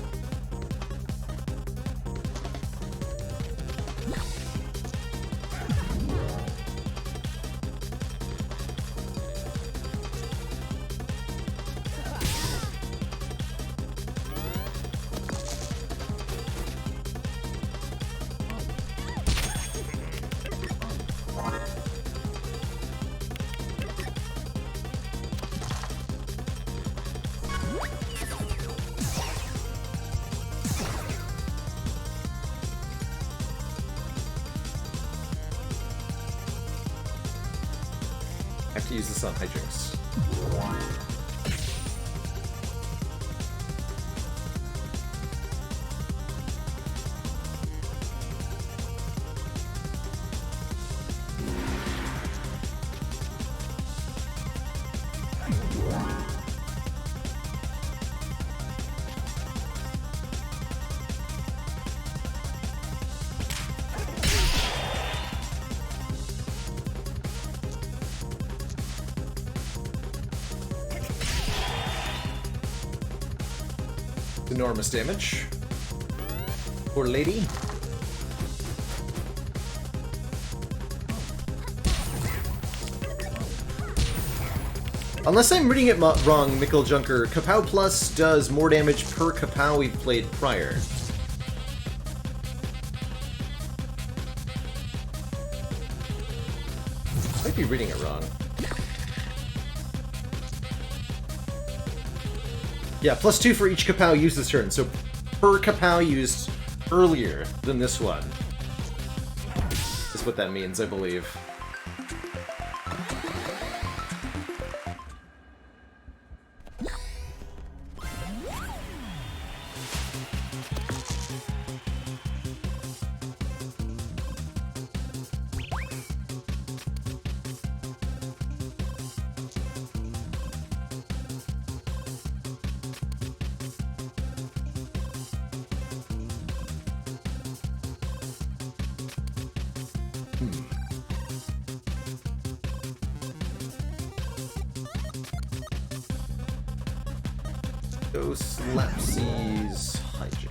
I have to use this on hijinks. enormous damage. Poor lady. Unless I'm reading it wrong, Mikkel Junker, Kapow Plus does more damage per Kapow we've played prior. Might be reading it wrong. Yeah, +2 for each Kapow used this turn, so per Kapow used earlier than this one. Is what that means, I believe. Go Slapsy's Hygiene.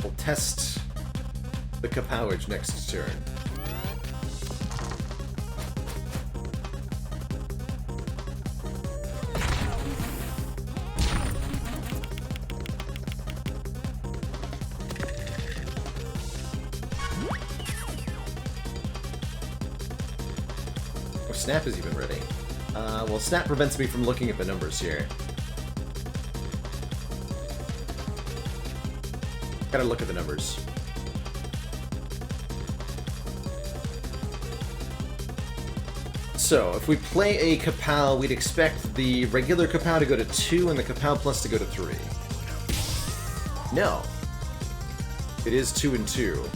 We'll test the Kapowage next turn. Oh, Snap is even ready. Well, Snap prevents me from looking at the numbers here. Gotta look at the numbers. So, if we play a Kapow, we'd expect the regular Kapow to go to 2 and the Kapow Plus to go to 3. No. It is 2 and 2.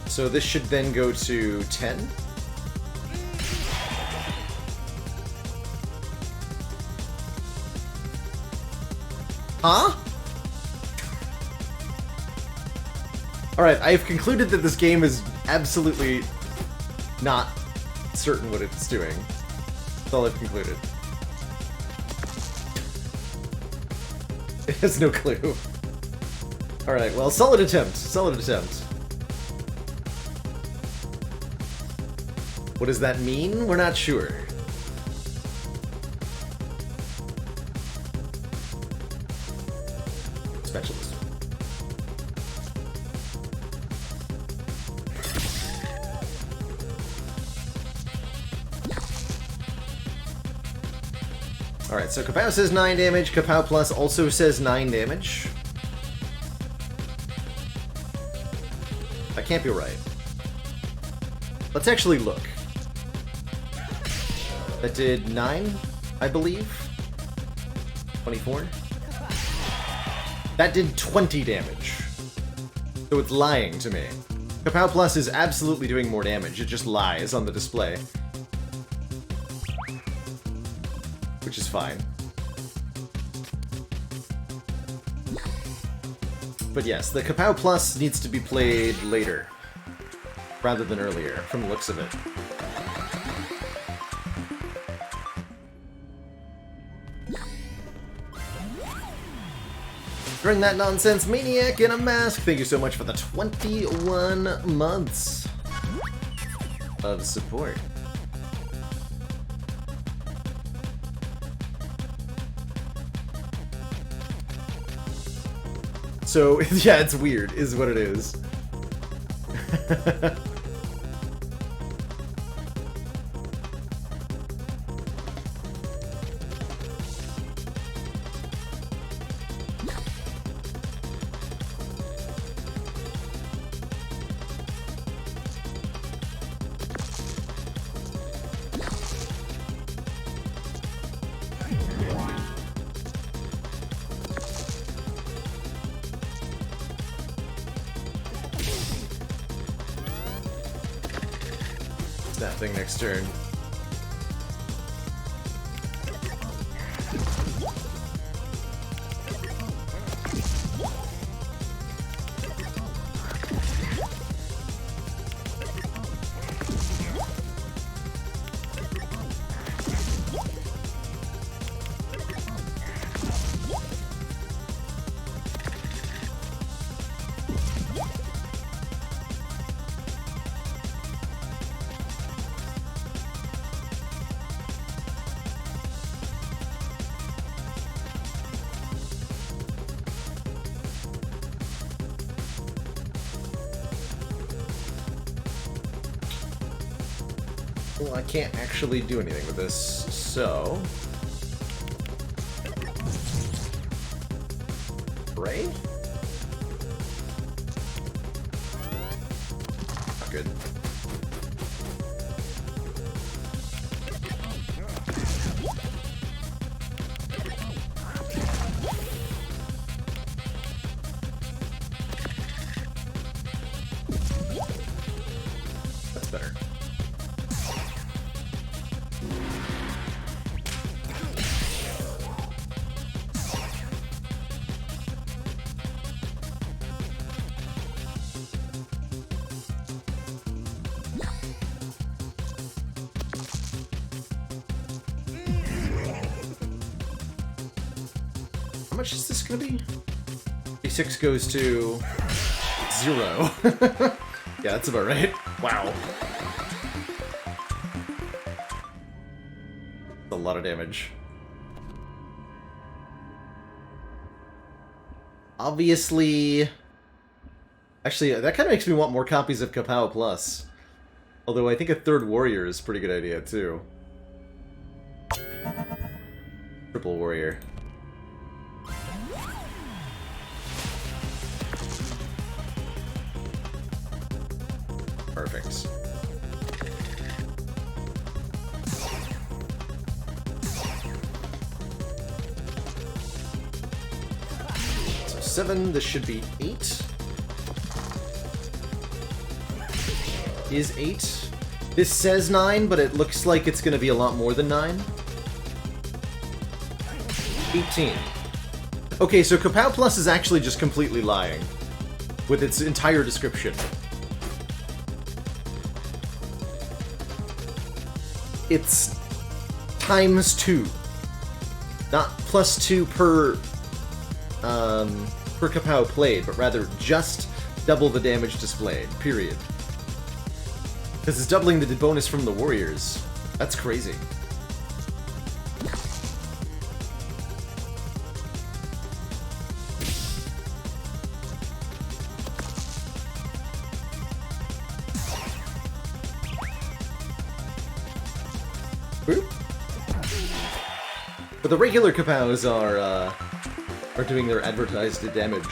So this should then go to 10. Huh? Alright, I have concluded that this game is absolutely not certain what it's doing. That's all I've concluded. It has no clue. Alright, well, solid attempt. Solid attempt. What does that mean? We're not sure. Specialist. Alright, so Kapow says 9 damage, Kapow Plus also says 9 damage. That can't be right. Let's actually look. That did 9, I believe. 24. That did 20 damage. So it's lying to me. Kapow Plus is absolutely doing more damage, it just lies on the display. Which is fine. But yes, the Kapow Plus needs to be played later, rather than earlier, from the looks of it. Bring that nonsense, Maniac in a Mask! Thank you so much for the 21 months of support. So, yeah, it's weird, is what it is. That thing next turn. Well, I can't actually do anything with this, so... Ray? Not good. That's better. How much is this gonna be? D6 goes to 0. Yeah, that's about right. Wow. That's a lot of damage. Obviously... Actually, that kind of makes me want more copies of Kapow Plus. Although I think a third warrior is a pretty good idea, too. Triple warrior. Perfect. So 7, this should be 8. Is 8. This says 9, but it looks like it's going to be a lot more than 9. 18. Okay, so Kapow Plus is actually just completely lying with its entire description. It's times 2. Not plus 2 per Kapow played, but rather just double the damage displayed, period. Because it's doubling the bonus from the warriors. That's crazy. But the regular Kapows are doing their advertised damage.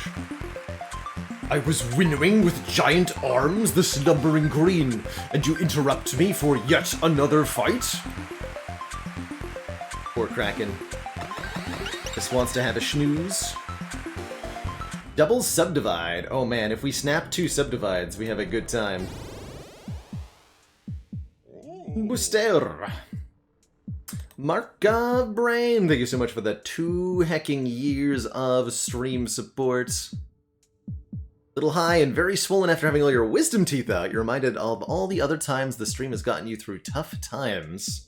I was winnowing with giant arms the slumbering green, and you interrupt me for yet another fight? Poor Kraken. Just wants to have a snooze. Double subdivide. Oh man, if we snap 2 subdivides, we have a good time. Booster. Markov Brain, thank you so much for the 2 hecking years of stream support. Little high and very swollen after having all your wisdom teeth out. You're reminded of all the other times the stream has gotten you through tough times.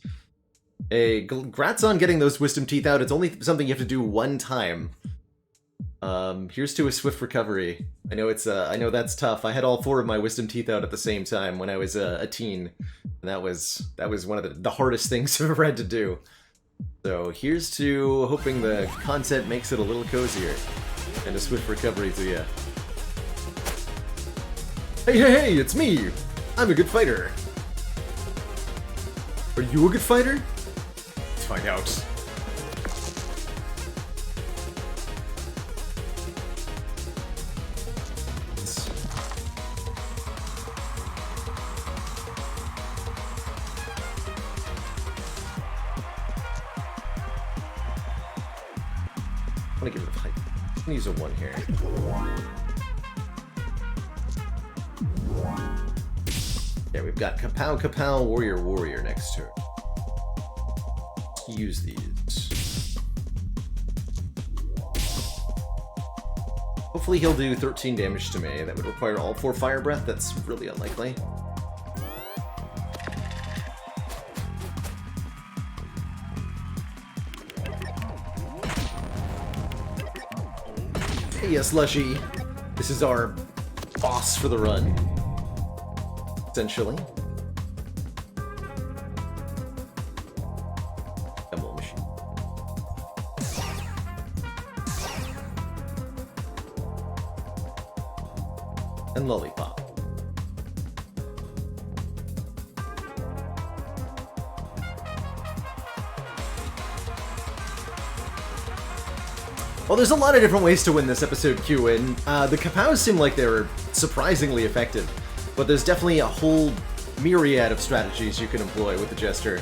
Hey, congrats on getting those wisdom teeth out. It's only something you have to do 1 time. Here's to a swift recovery. I know I know that's tough. I had all 4 of my wisdom teeth out at the same time when I was a teen. And that was one of the hardest things I've ever had to do. So here's to hoping the content makes it a little cozier. And a swift recovery to you. Hey, hey, hey, it's me! I'm a good fighter. Are you a good fighter? Let's find out. I'm gonna give it a fight. I'm gonna use a 1 here. Yeah, we've got Kapow, Kapow, Warrior, Warrior next turn. Use these. Hopefully he'll do 13 damage to me. That would require all 4 Fire Breath. That's really unlikely. Hey, Slushy. This is our boss for the run. Essentially. Demo machine. And Lollipop. Well, there's a lot of different ways to win this episode, Q, and the Kapows seem like they were surprisingly effective, but there's definitely a whole myriad of strategies you can employ with the Jester.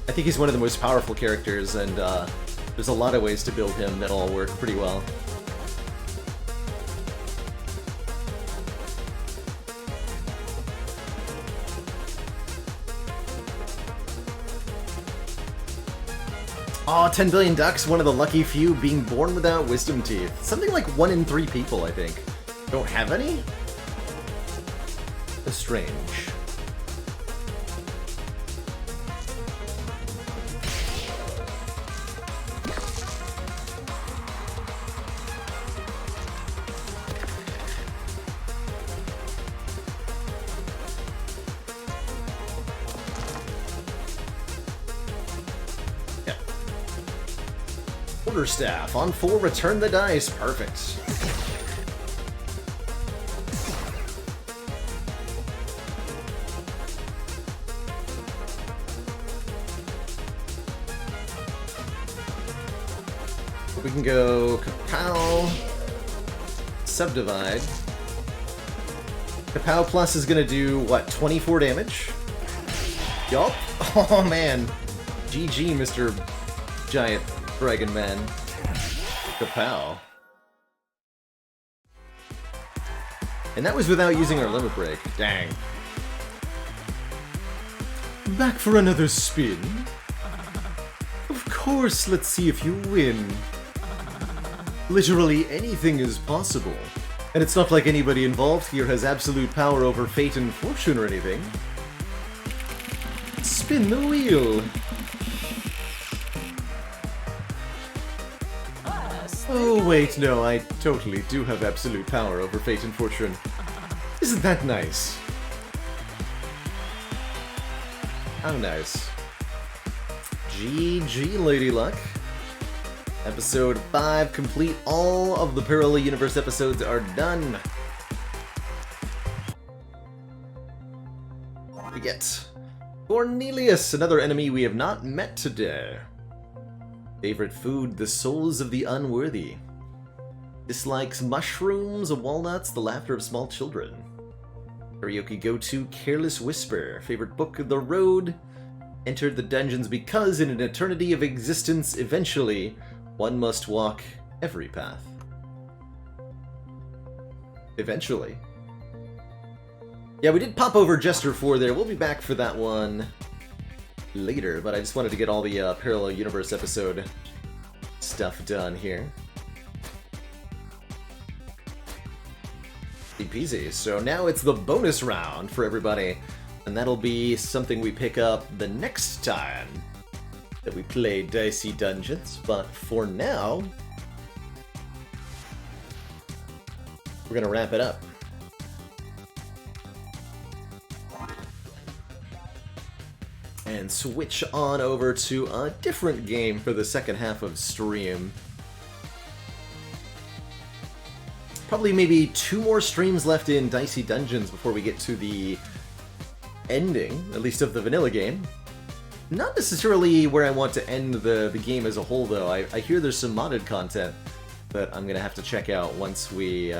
I think he's one of the most powerful characters, and there's a lot of ways to build him that all work pretty well. Aw, 10 billion ducks, one of the lucky few being born without wisdom teeth. Something like 1 in 3 people, I think, don't have any? That's strange. Quarterstaff on 4, return the dice. Perfect. We can go Kapow, subdivide. Kapow plus is gonna do what, 24 damage? Yup. Oh man. GG, Mr. Giant Dragon Man. Kapow. And that was without using our limit break. Dang. Back for another spin? Of course, let's see if you win. Literally anything is possible. And it's not like anybody involved here has absolute power over fate and fortune or anything. Spin the wheel. Oh wait, no, I totally do have absolute power over fate and fortune. Isn't that nice? How nice. GG, Lady Luck. Episode 5 complete. All of the Parallel Universe episodes are done. We get Cornelius, another enemy we have not met today. Favorite food, the souls of the unworthy. Dislikes mushrooms, walnuts, the laughter of small children. Karaoke go-to, Careless Whisper. Favorite book, The Road. Entered the dungeons because in an eternity of existence, eventually, one must walk every path. Eventually. Yeah, we did pop over Jester 4 there. We'll be back for that one later, but I just wanted to get all the Parallel Universe episode stuff done here. Easy peasy. So now it's the bonus round for everybody, and that'll be something we pick up the next time that we play Dicey Dungeons, but for now, we're gonna wrap it up. And switch on over to a different game for the second half of stream. Probably maybe 2 more streams left in Dicey Dungeons before we get to the ending, at least of the vanilla game. Not necessarily where I want to end the game as a whole, though. I hear there's some modded content that I'm gonna have to check out once we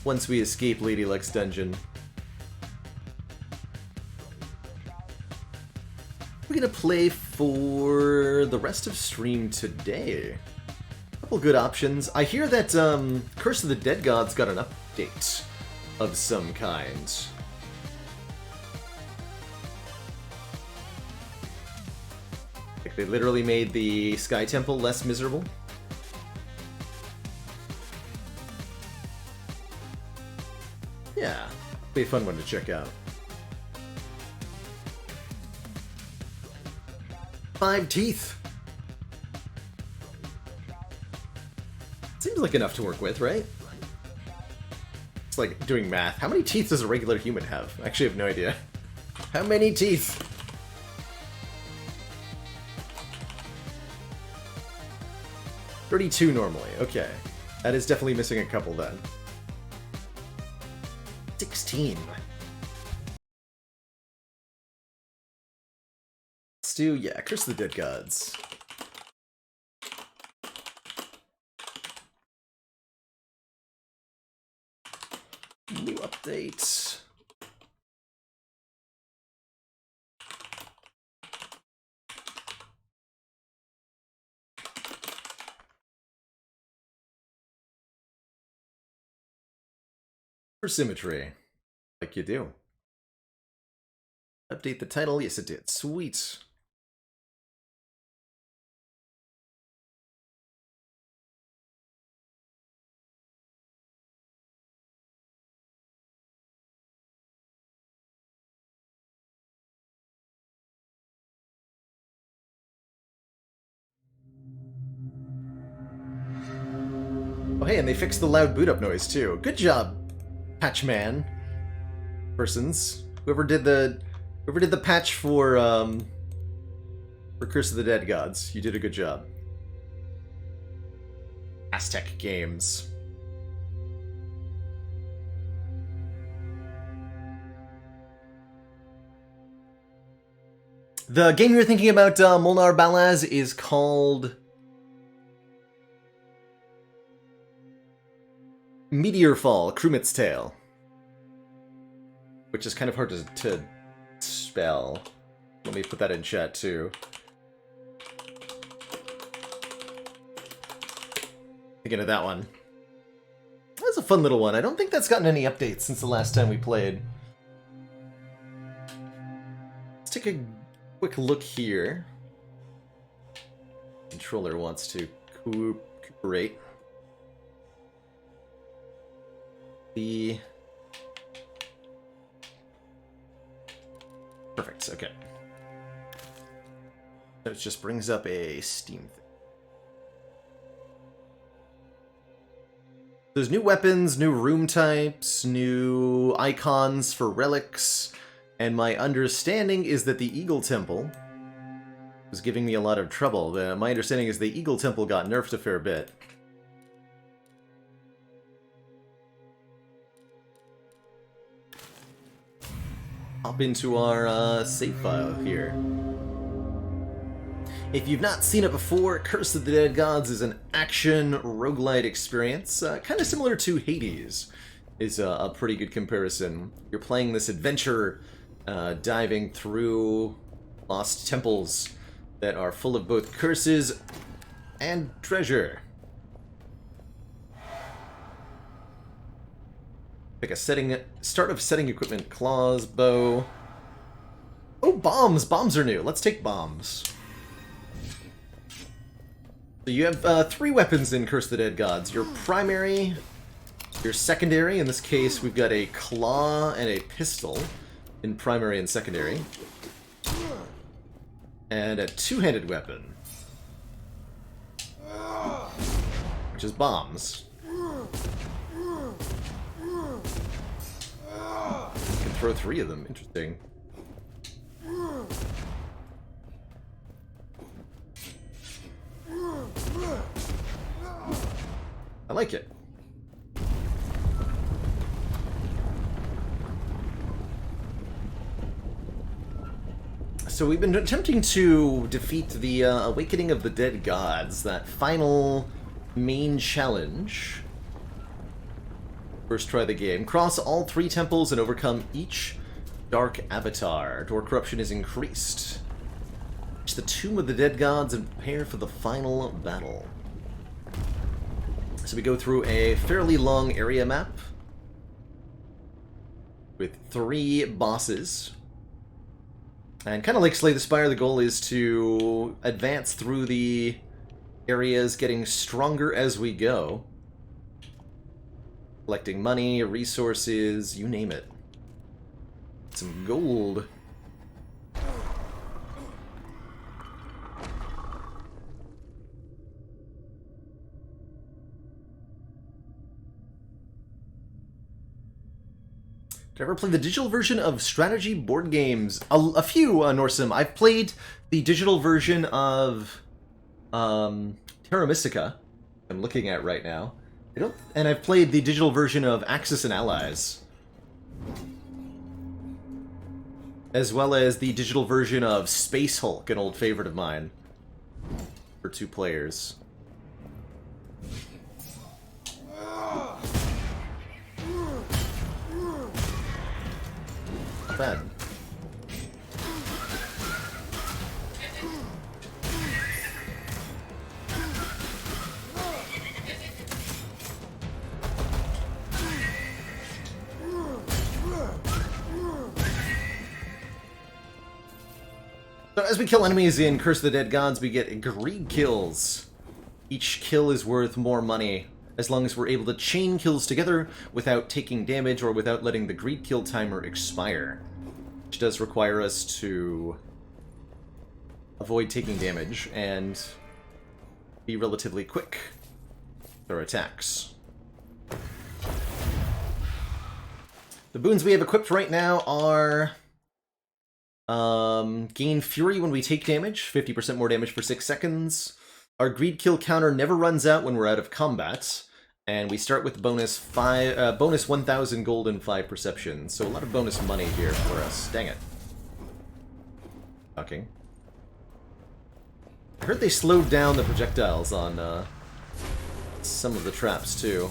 escape Lady Luck's dungeon. We're gonna play for the rest of stream today. A couple good options. I hear that Curse of the Dead Gods got an update of some kind. Like they literally made the Sky Temple less miserable. Yeah, be a fun one to check out. 5 teeth. Seems like enough to work with, right? It's like doing math. How many teeth does a regular human have? I actually have no idea. How many teeth? $32 normally. Okay. That is definitely missing a couple then. 16. Let's do, yeah, Curse of the Dead Gods. New update. For symmetry, like you do. Update the title, yes it did. Sweet. Oh hey, and they fixed the loud boot up noise too. Good job, Patchman. Persons. Whoever did the patch for Curse of the Dead Gods, you did a good job. Aztec Games. The game you're thinking about, Molnar Balaz, is called Meteorfall, Krumit's Tale. Which is kind of hard to spell. Let me put that in chat, too. Thinking of that one. That's a fun little one. I don't think that's gotten any updates since the last time we played. Let's take a quick look here. Controller wants to cooperate. Perfect, okay. So it just brings up a Steam thing. There's new weapons, new room types, new icons for relics, and my understanding is that the Eagle Temple was giving me a lot of trouble. My understanding is the Eagle Temple got nerfed a fair bit. Hop into our save file here. If you've not seen it before, Curse of the Dead Gods is an action roguelite experience, kind of similar to Hades, is a pretty good comparison. You're playing this adventure, diving through lost temples that are full of both curses and treasure. Like a start of setting equipment, claws, bow. Oh, bombs! Bombs are new. Let's take bombs. So you have 3 weapons in Curse of the Dead Gods. Your primary, your secondary. In this case, we've got a claw and a pistol in primary and secondary. And a 2-handed weapon, which is bombs. Throw 3 of them. Interesting. I like it. So we've been attempting to defeat the Awakening of the Dead Gods, that final main challenge. First try the game. Cross all 3 temples and overcome each dark avatar. Door corruption is increased. Reach the Tomb of the Dead Gods and prepare for the final battle. So we go through a fairly long area map with 3 bosses. And kind of like Slay the Spire, the goal is to advance through the areas, getting stronger as we go. Collecting money, resources, you name it. Some gold. Did I ever play the digital version of strategy board games? A few, Norsim. I've played the digital version of Terra Mystica, I'm looking at right now. And I've played the digital version of Axis and Allies. As well as the digital version of Space Hulk, an old favorite of mine. For 2 players. bad. So as we kill enemies in Curse of the Dead Gods, we get greed kills. Each kill is worth more money, as long as we're able to chain kills together without taking damage or without letting the greed kill timer expire. Which does require us to avoid taking damage and be relatively quick with our attacks. The boons we have equipped right now are gain Fury when we take damage, 50% more damage for 6 seconds. Our greed kill counter never runs out when we're out of combat, and we start with bonus 1,000 gold and 5 perception. So a lot of bonus money here for us. Dang it. Okay. I heard they slowed down the projectiles on some of the traps too.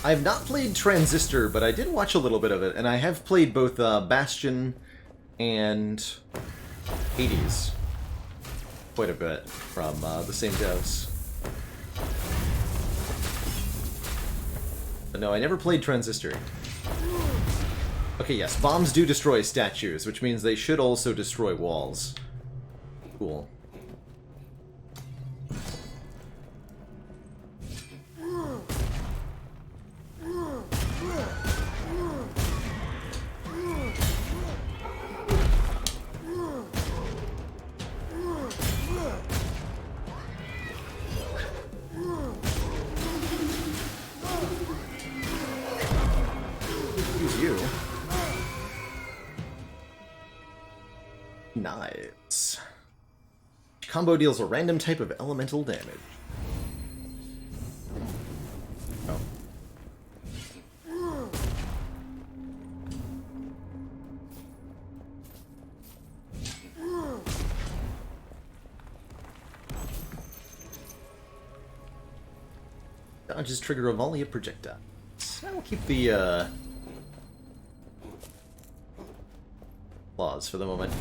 I have not played Transistor, but I did watch a little bit of it, and I have played both Bastion and Hades quite a bit from the same devs. But no, I never played Transistor. Okay, yes, bombs do destroy statues, which means they should also destroy walls. Cool. Nice. Combo deals a random type of elemental damage. Oh. Dodges trigger a volley of projectiles. I'll keep the claws for the moment.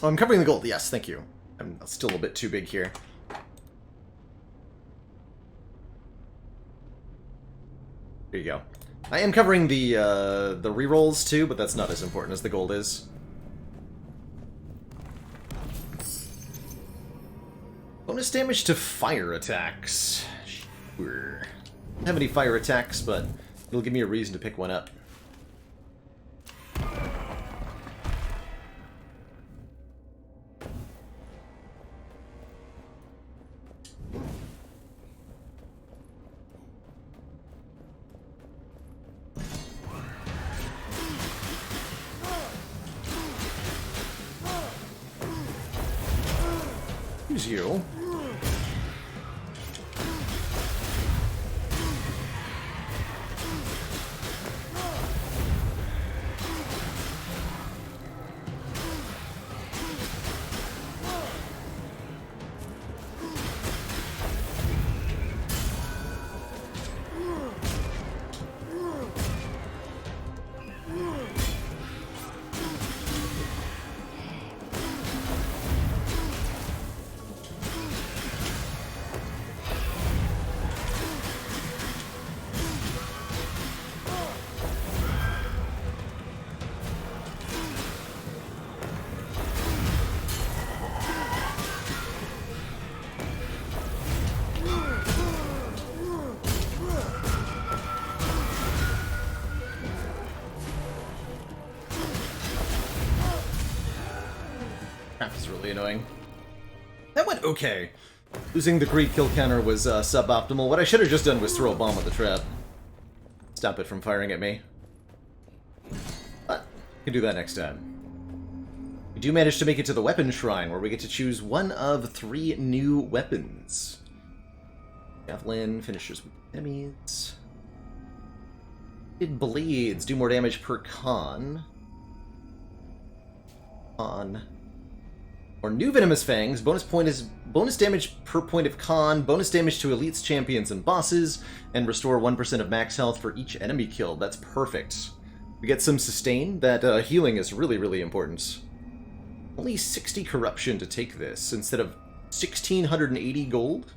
Oh, I'm covering the gold. Yes, thank you. I'm still a bit too big here. There you go. I am covering the rerolls too, but that's not as important as the gold is. Bonus damage to fire attacks. Sure. I don't have any fire attacks, but it'll give me a reason to pick one up. Who's you? Crap is really annoying. That went okay. Losing the greed kill counter was suboptimal. What I should have just done was throw a bomb at the trap. Stop it from firing at me. can do that next time. We do manage to make it to the weapon shrine, where we get to choose one of 3 new weapons. Javelin finishes with enemies. Blades do more damage per con. Or new venomous fangs. Bonus damage per point of con. Bonus damage to elites, champions, and bosses, and restore 1% of max health for each enemy killed. That's perfect. We get some sustain. That healing is really, really important. Only 60 corruption to take this instead of 1,680 gold.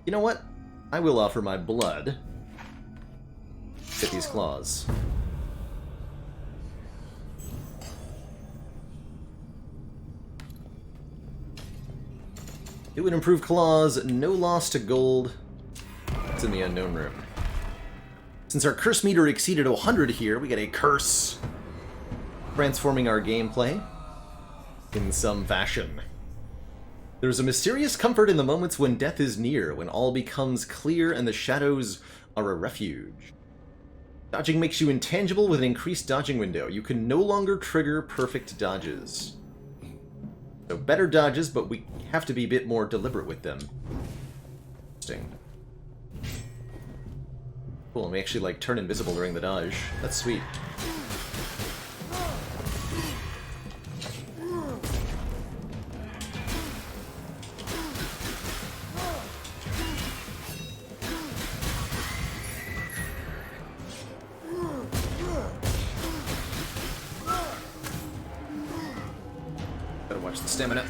You know what? I will offer my blood. Get these claws. It would improve claws, no loss to gold. It's in the unknown room. Since our curse meter exceeded 100 here, we get a curse. Transforming our gameplay in some fashion. There's a mysterious comfort in the moments when death is near, when all becomes clear and the shadows are a refuge. Dodging makes you intangible with an increased dodging window. You can no longer trigger perfect dodges. So better dodges, but we have to be a bit more deliberate with them. Interesting. Cool, and we actually, like, turn invisible during the dodge. That's sweet. Watch the stamina.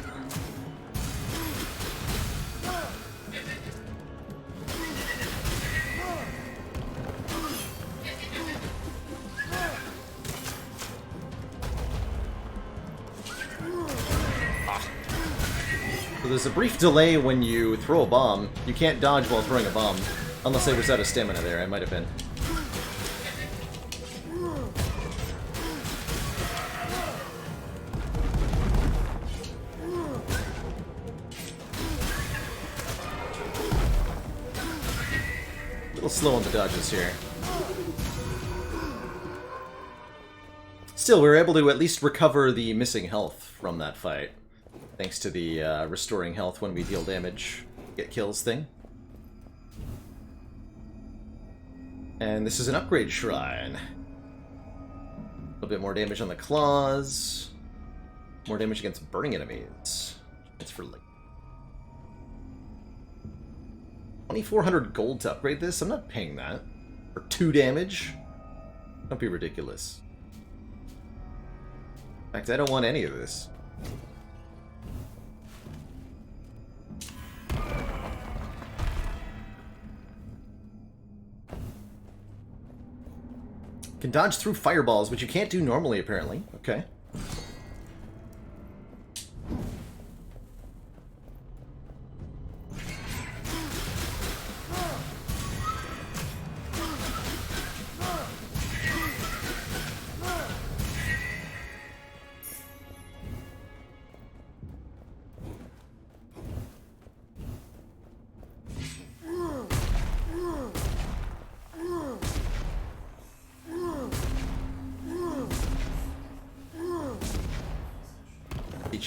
So there's a brief delay when you throw a bomb. You can't dodge while throwing a bomb. Unless I was out of stamina there, I might have been. Slow on the dodges here. Still, we were able to at least recover the missing health from that fight. Thanks to the restoring health when we deal damage, get kills thing. And this is an upgrade shrine. A little bit more damage on the claws. More damage against burning enemies. It's for like 2,400 gold to upgrade this? I'm not paying that. For 2 damage? Don't be ridiculous. In fact, I don't want any of this. Can dodge through fireballs, which you can't do normally, apparently. Okay.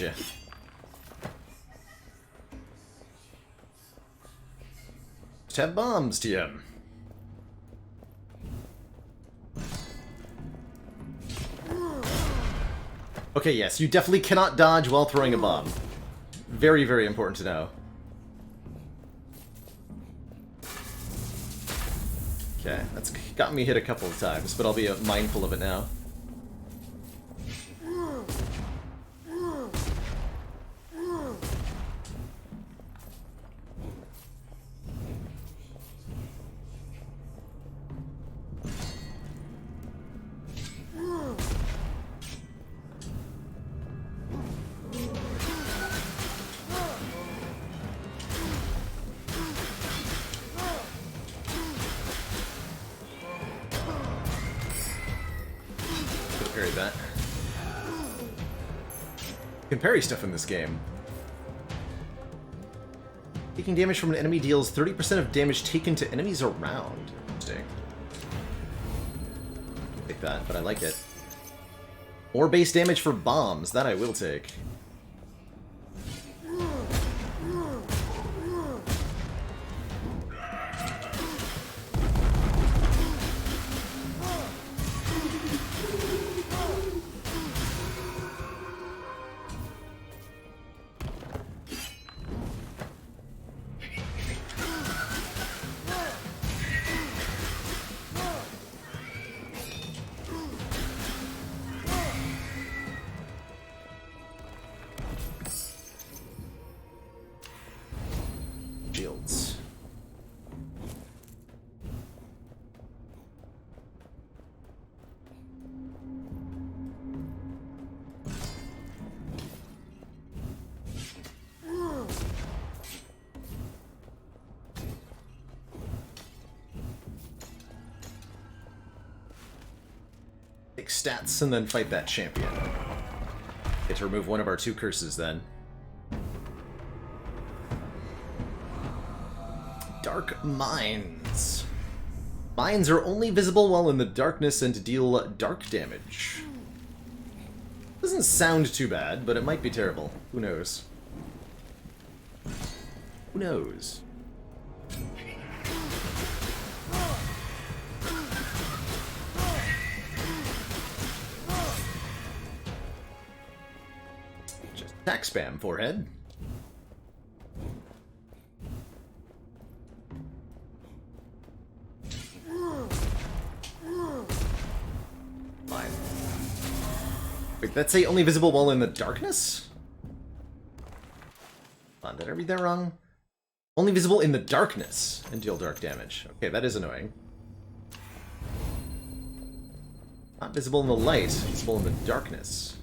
Gotcha. Just have bombs, TM. Okay, yes, you definitely cannot dodge while throwing a bomb. Very, very important to know. Okay, that's got me hit a couple of times, but I'll be mindful of it now. Parry that. You can parry stuff in this game. Taking damage from an enemy deals 30% of damage taken to enemies around. Interesting. Take that, but I like it. More base damage for bombs. That I will take. Shields. Take stats and then fight that champion. Get to remove one of our 2 curses then. Dark Mines. Mines are only visible while in the darkness and deal dark damage. Doesn't sound too bad, but it might be terrible. Who knows? Who knows? Just attack spam, forehead. Wait, that's say only visible while in the darkness? Hold on, did I read that wrong? Only visible in the darkness and deal dark damage. Okay, that is annoying. Not visible in the light, visible in the darkness.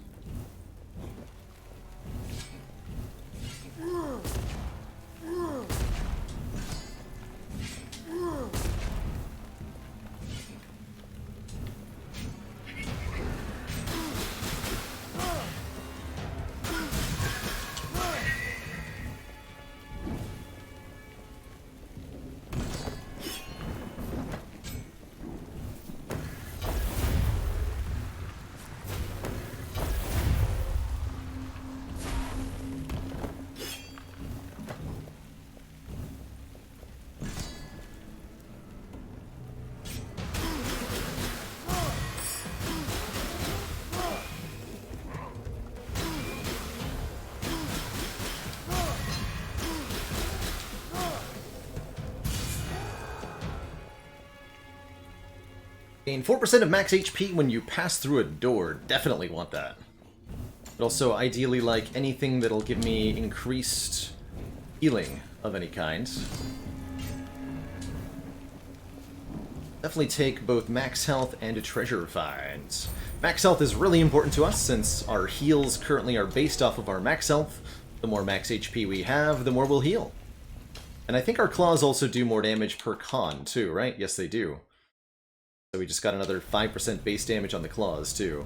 Gain 4% of max HP when you pass through a door. Definitely want that. But also, ideally, like, anything that'll give me increased healing of any kind. Definitely take both max health and a treasure find. Max health is really important to us, since our heals currently are based off of our max health. The more max HP we have, the more we'll heal. And I think our claws also do more damage per con, too, right? Yes, they do. So we just got another 5% base damage on the claws, too.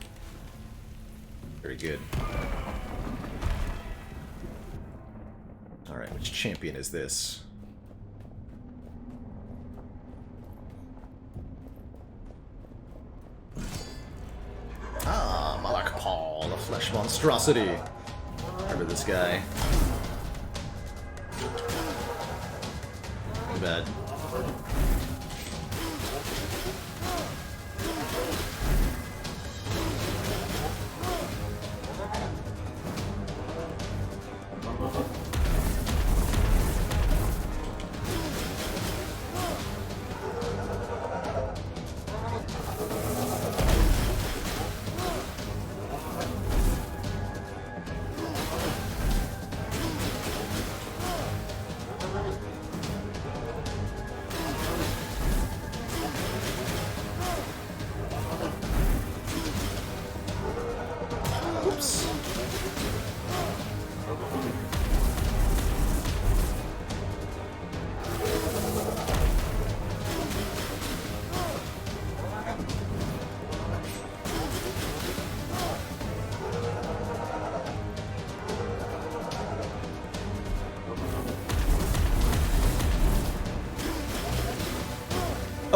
Very good. Alright, which champion is this? Ah, Malak Paul, the flesh monstrosity. Remember this guy. Too bad.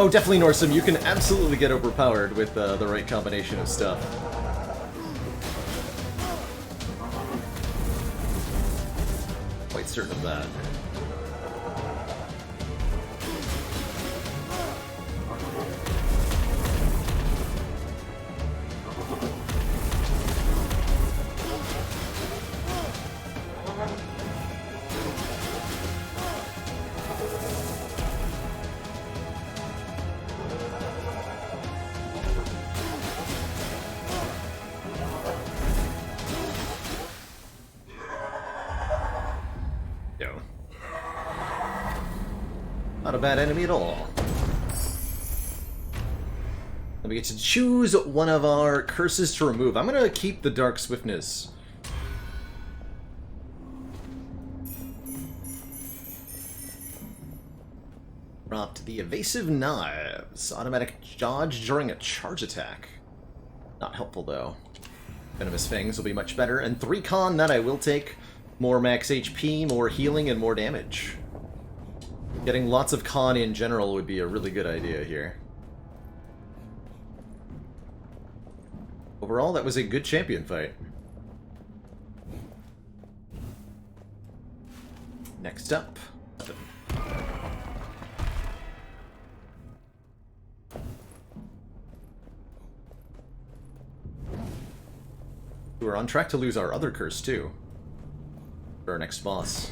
Oh, definitely, Norsum. You can absolutely get overpowered with the right combination of stuff. quite certain of that. Not a bad enemy at all. Then we get to choose one of our curses to remove. I'm gonna keep the Dark Swiftness. Dropped the Evasive Knives. Automatic dodge during a charge attack. Not helpful though. Venomous Fangs will be much better. And 3 con, that I will take. More max HP, more healing, and more damage. Getting lots of con in general would be a really good idea here. Overall, that was a good champion fight. Next up. We're on track to lose our other curse too. For our next boss.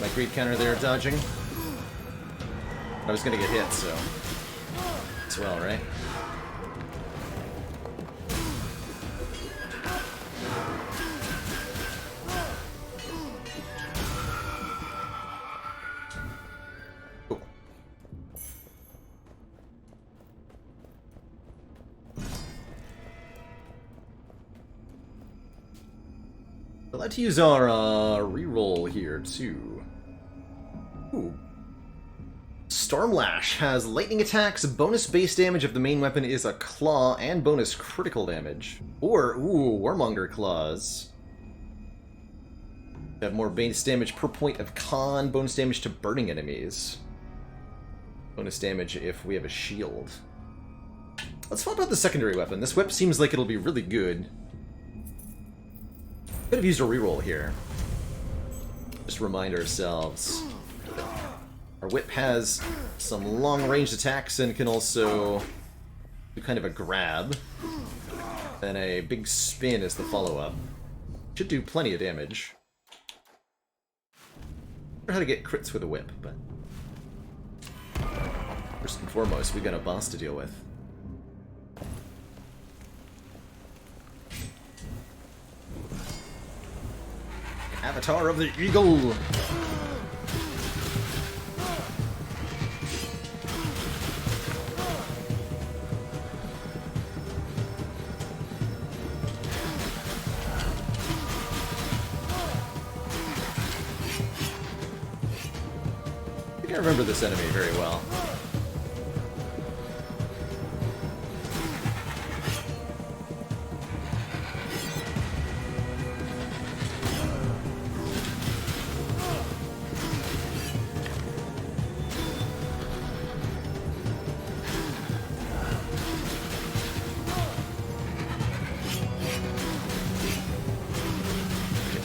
My greed counter there dodging. I was gonna get hit, so as well, right? Cool. We'll have to use our reroll here too. Ooh. Stormlash has lightning attacks, bonus base damage if the main weapon is a claw, and bonus critical damage. Or, ooh, Warmonger Claws. Have more base damage per point of con, bonus damage to burning enemies. Bonus damage if we have a shield. Let's swap out the secondary weapon. This whip seems like it'll be really good. Could have used a reroll here. Just remind ourselves. Our whip has some long-range attacks and can also do kind of a grab. And a big spin is the follow-up. Should do plenty of damage. I don't know how to get crits with a whip, but first and foremost, we got a boss to deal with. Avatar of the Eagle! I think I remember this enemy very well.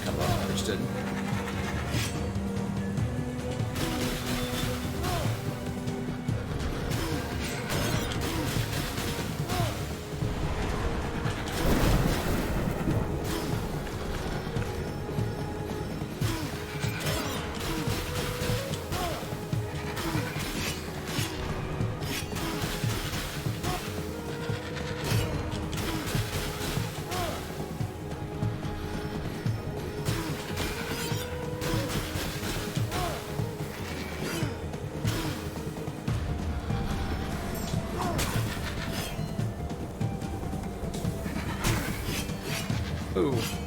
Come on, understood. go!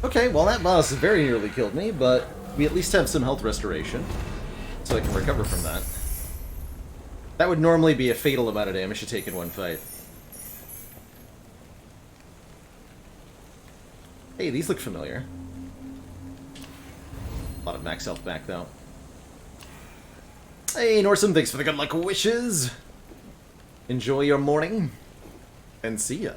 Okay, well that boss very nearly killed me, but we at least have some health restoration, so I can recover from that. That would normally be a fatal amount of damage to take in one fight. Hey, these look familiar. A lot of max health back, though. Hey, Norsum, thanks for the good luck wishes! Enjoy your morning, and see ya.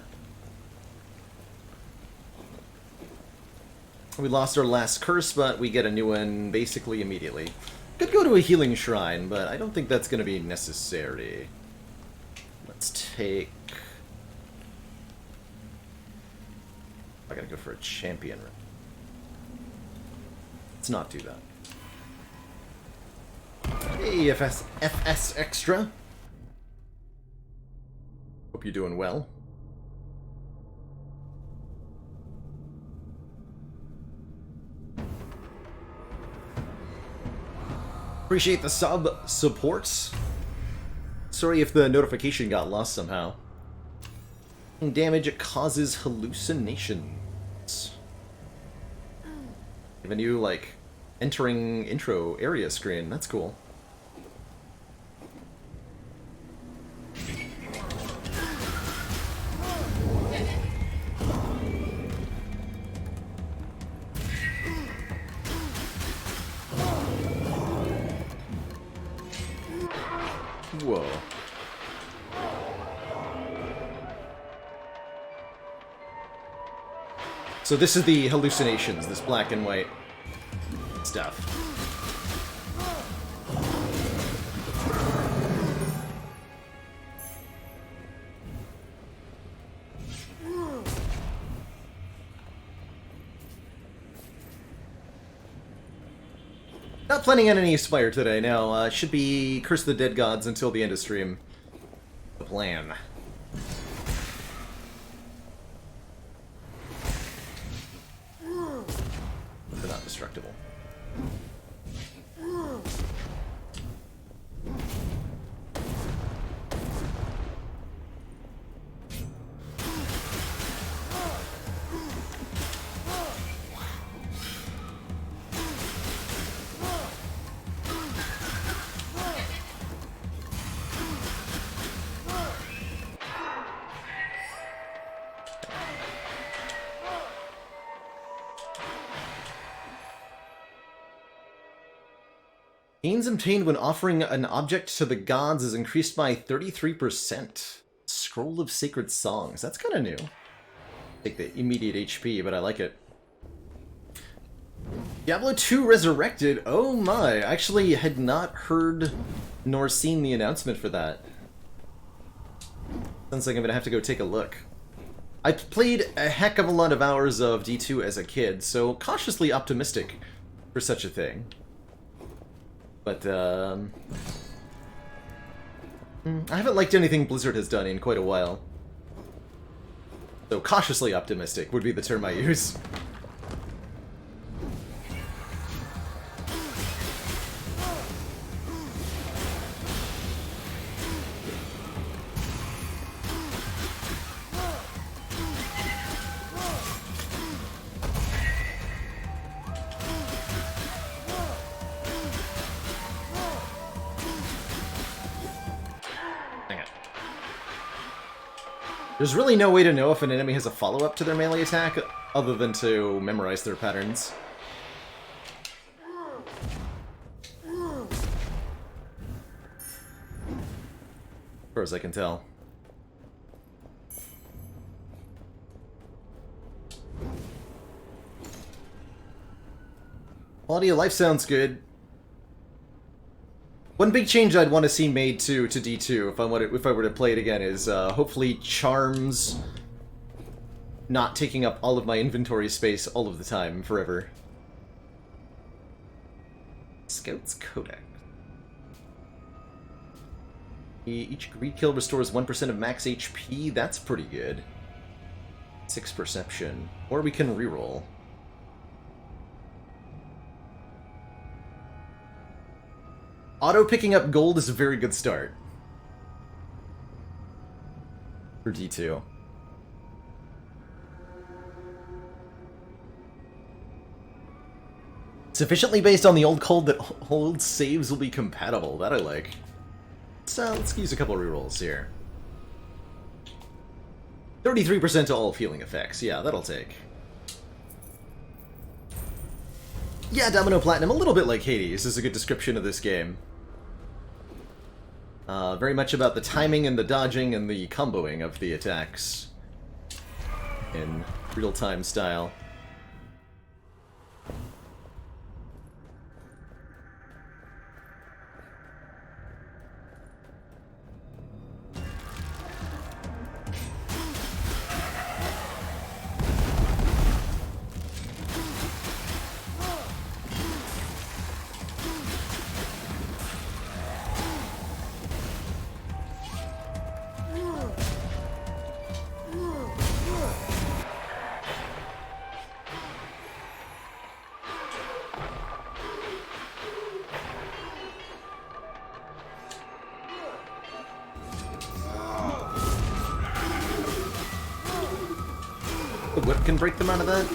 We lost our last curse, but we get a new one basically immediately. Could go to a healing shrine, but I don't think that's going to be necessary. Let's take... I gotta go for a champion. Let's not do that. Hey, FS Extra. Hope you're doing well. Appreciate the sub support. Sorry if the notification got lost somehow. Damage it causes hallucinations. Have a new, like, entering intro area screen. That's cool. Whoa. So this is the hallucinations, this black and white stuff. Not planning on any Spire today, no. It should be Curse of the Dead Gods until the end of stream. The plan. They're not destructible. Gains obtained when offering an object to the gods is increased by 33%. Scroll of Sacred Songs. That's kind of new. Take the immediate HP, but I like it. Diablo 2 Resurrected. Oh my. I actually had not heard nor seen the announcement for that. Sounds like I'm going to have to go take a look. I played a heck of a lot of hours of D2 as a kid, so cautiously optimistic for such a thing. But, I haven't liked anything Blizzard has done in quite a while. So cautiously optimistic would be the term I use. There's really no way to know if an enemy has a follow-up to their melee attack, other than to memorize their patterns. As far as I can tell. Quality of life sounds good. One big change I'd want to see made to D2 if I were to play it again is hopefully charms not taking up all of my inventory space all of the time forever. Scout's Codex. Each greed kill restores 1% of max HP. That's pretty good. 6 perception. Or we can reroll. Auto picking up gold is a very good start for D2. Sufficiently based on the old code that old saves will be compatible. That I like. So let's use a couple of rerolls here. 33% to all of healing effects. Yeah, that'll take. Yeah, Domino Platinum, a little bit like Hades, is a good description of this game. Very much about the timing and the dodging and the comboing of the attacks in real-time style. The whip can break them out of that?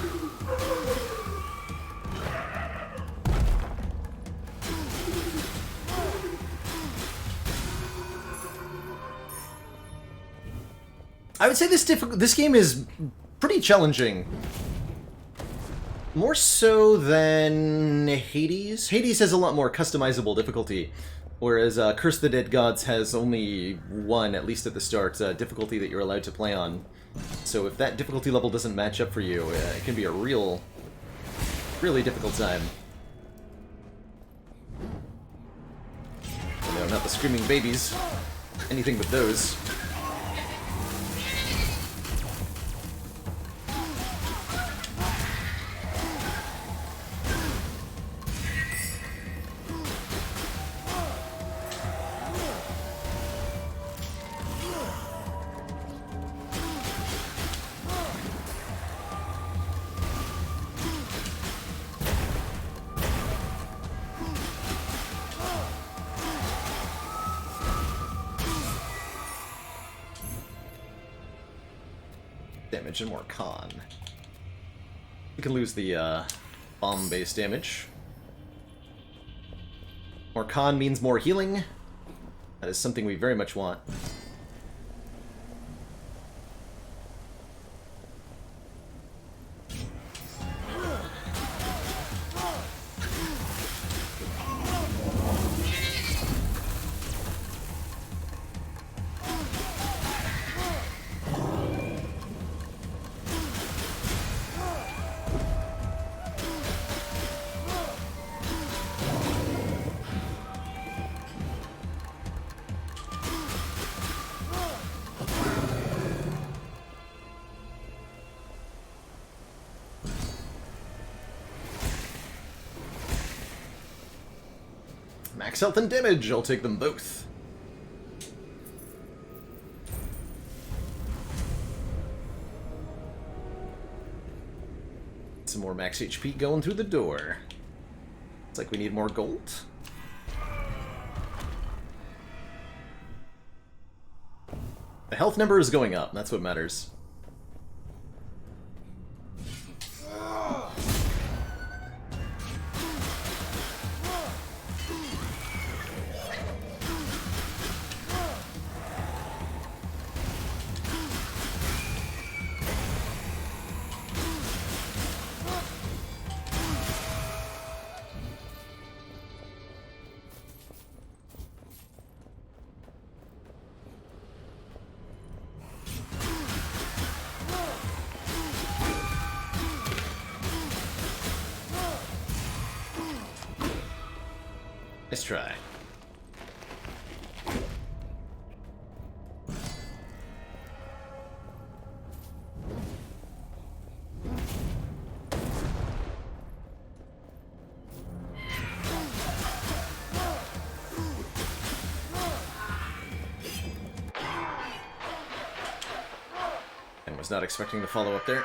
I would say this game is pretty challenging. More so than Hades. Hades has a lot more customizable difficulty, whereas Curse of the Dead Gods has only one, at least at the start, difficulty that you're allowed to play on. So if that difficulty level doesn't match up for you, it can be a really difficult time. No, not the screaming babies. Anything but those. Damage and more con. We can lose the bomb-based damage. More con means more healing. That is something we very much want. Max health and damage, I'll take them both. Some more max HP going through the door. Looks like we need more gold. The health number is going up, that's what matters. Nice try. And was not expecting to follow up there.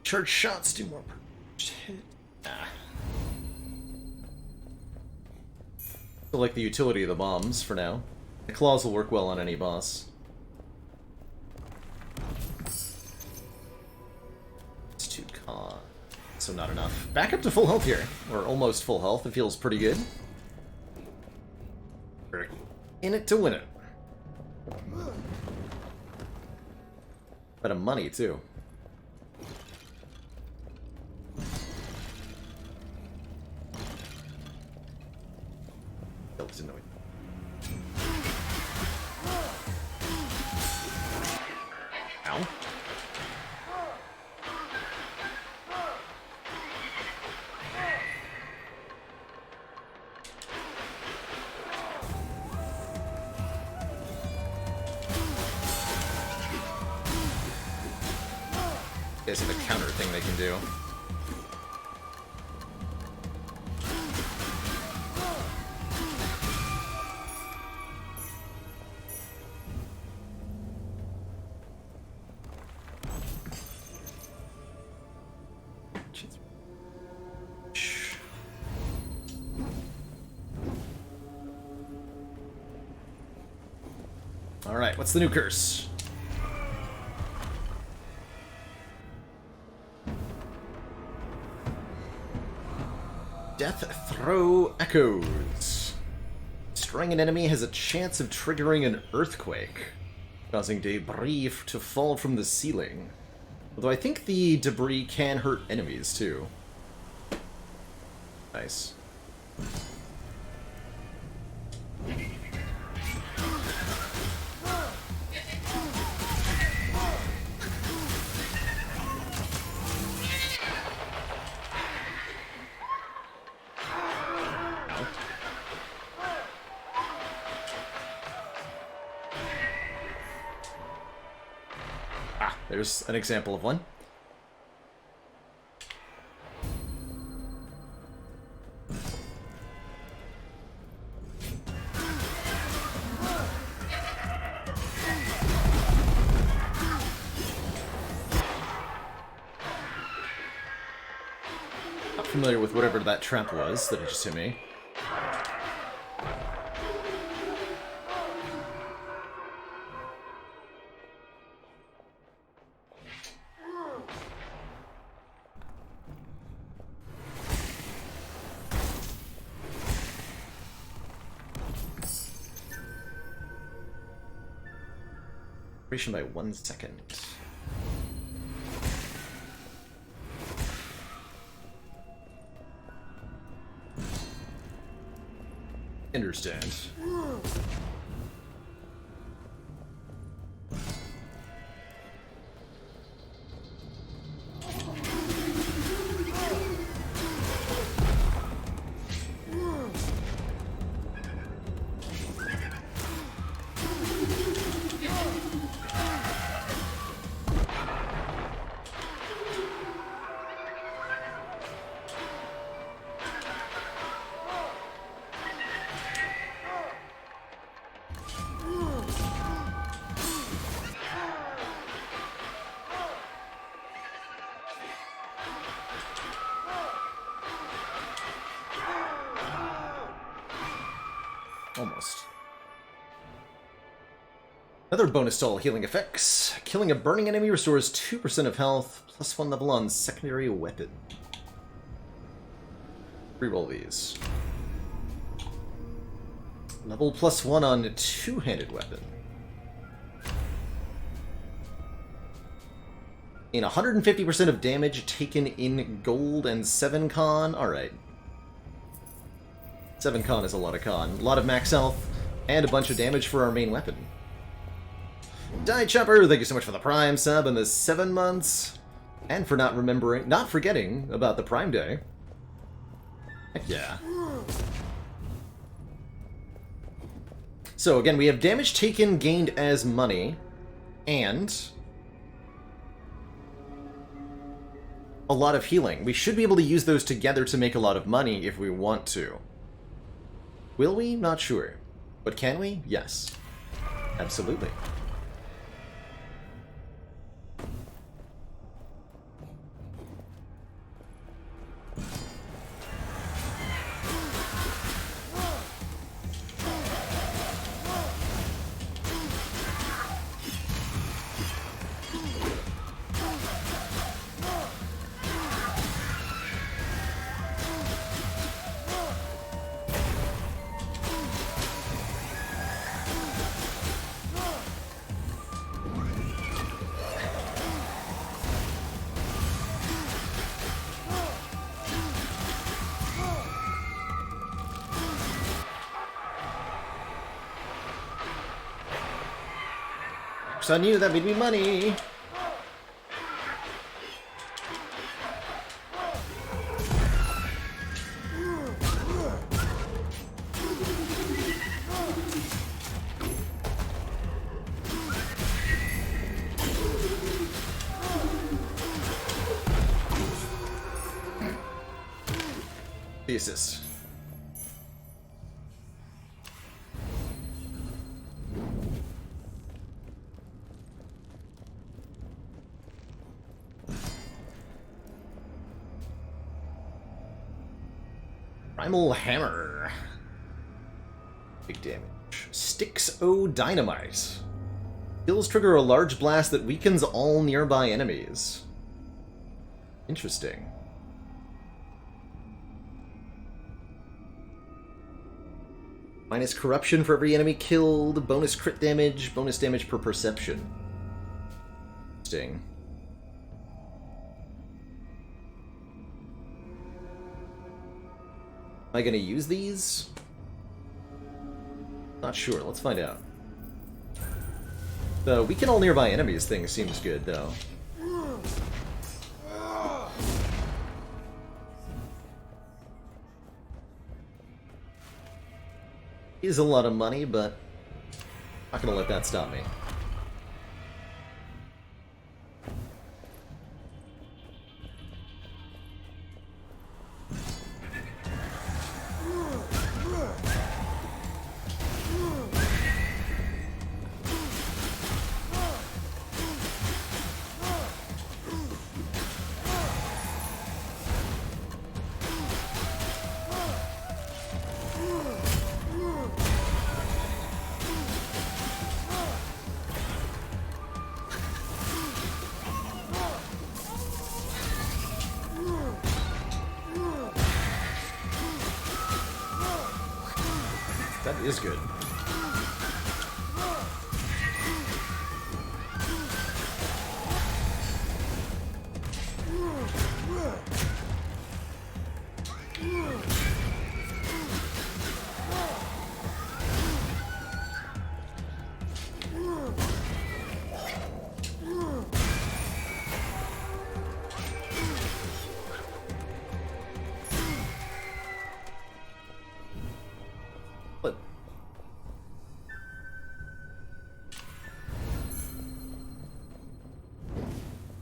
Charge shots do more per hit. Ah. Still like the utility of the bombs for now. The claws will work well on any boss. It's too con. So not enough. Back up to full health here. Or almost full health. It feels pretty good. We're in it to win it. Bit of money too. Ow. Guys have a counter thing they can do. Alright, what's the new curse? Death Throw Echoes. Destroying an enemy has a chance of triggering an earthquake, causing debris to fall from the ceiling. Although I think the debris can hurt enemies, too. Nice. There's an example of one. Not familiar with whatever that trap was that it just hit me. By 1 second. Understand. Almost. Another bonus to all healing effects. Killing a burning enemy restores 2% of health, plus 1 level on secondary weapon. Reroll these. Level plus 1 on two-handed weapon. In 150% of damage taken in gold and 7 con. Alright. 7 con is a lot of con. A lot of max health, and a bunch of damage for our main weapon. Die Chopper, thank you so much for the Prime sub and the 7 months. And for not forgetting about the Prime Day. Heck yeah. So again, we have damage taken gained as money, and a lot of healing. We should be able to use those together to make a lot of money if we want to. Will we? Not sure. But can we? Yes. Absolutely. On you, that made me money. The assist. Primal Hammer. Big damage. Sticks O Dynamite. Kills trigger a large blast that weakens all nearby enemies. Interesting. Minus corruption for every enemy killed. Bonus crit damage. Bonus damage per perception. Interesting. Am I going to use these? Not sure. Let's find out. The weaken all nearby enemies thing seems good, though. Is a lot of money, but I'm not going to let that stop me. That is good.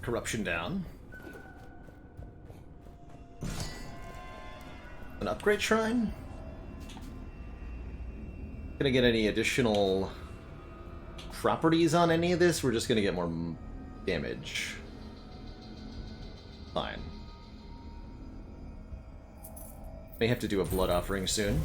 corruption down. An upgrade shrine? Gonna get any additional properties on any of this? We're just gonna get more damage. Fine. May have to do a blood offering soon.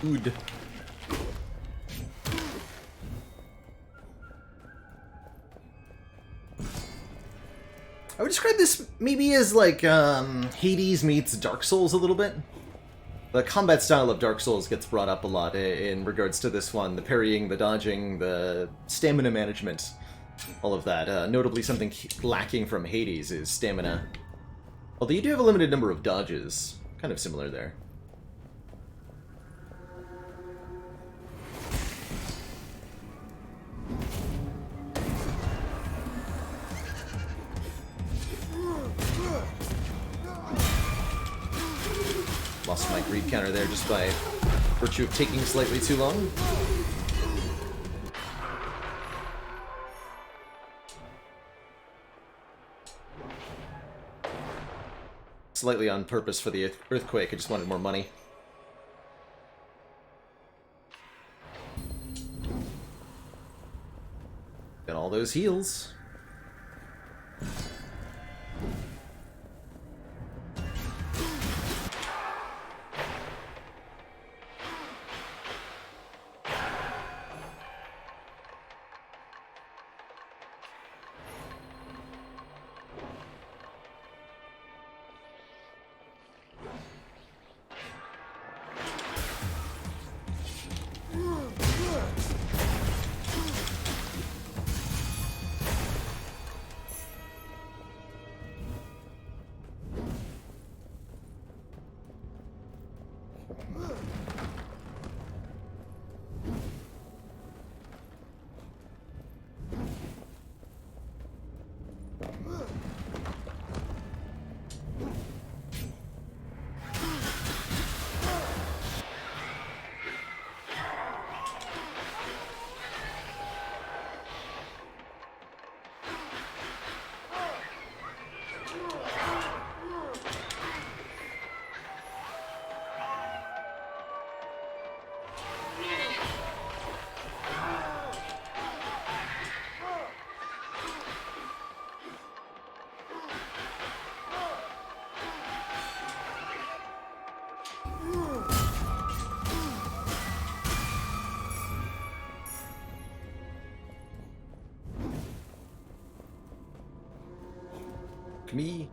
Food. I would describe this maybe as like Hades meets Dark Souls a little bit. The combat style of Dark Souls gets brought up a lot in regards to this one. The parrying, the dodging, the stamina management, all of that. Notably something lacking from Hades is stamina. Although you do have a limited number of dodges. Kind of similar there. Lost my greed counter there just by virtue of taking slightly too long. Slightly on purpose for the earthquake, I just wanted more money. Got all those heals. Me.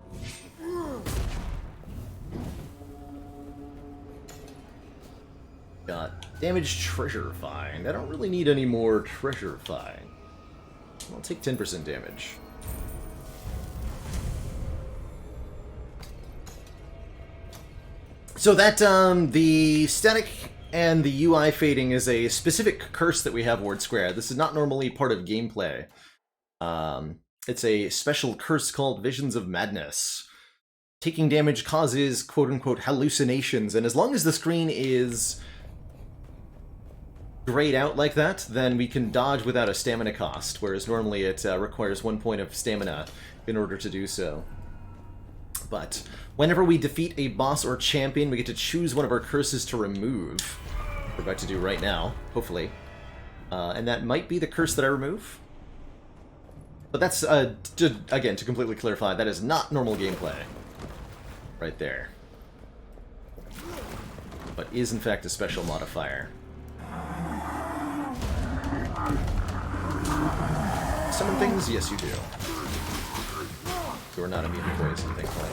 Got damage treasure find. I don't really need any more treasure find. I'll take 10% damage. So that the static and the UI fading is a specific curse that we have Ward Square. This is not normally part of gameplay. It's a special curse called Visions of Madness. Taking damage causes quote-unquote hallucinations, and as long as the screen is grayed out like that, then we can dodge without a stamina cost, whereas normally it requires 1 point of stamina in order to do so. But whenever we defeat a boss or champion, we get to choose one of our curses to remove. We're about to do right now, hopefully. And that might be the curse that I remove. But that's, again, to completely clarify, that is not normal gameplay. Right there. But is, in fact, a special modifier. Summon things? Yes, you do. You are not immune to poison, thankfully.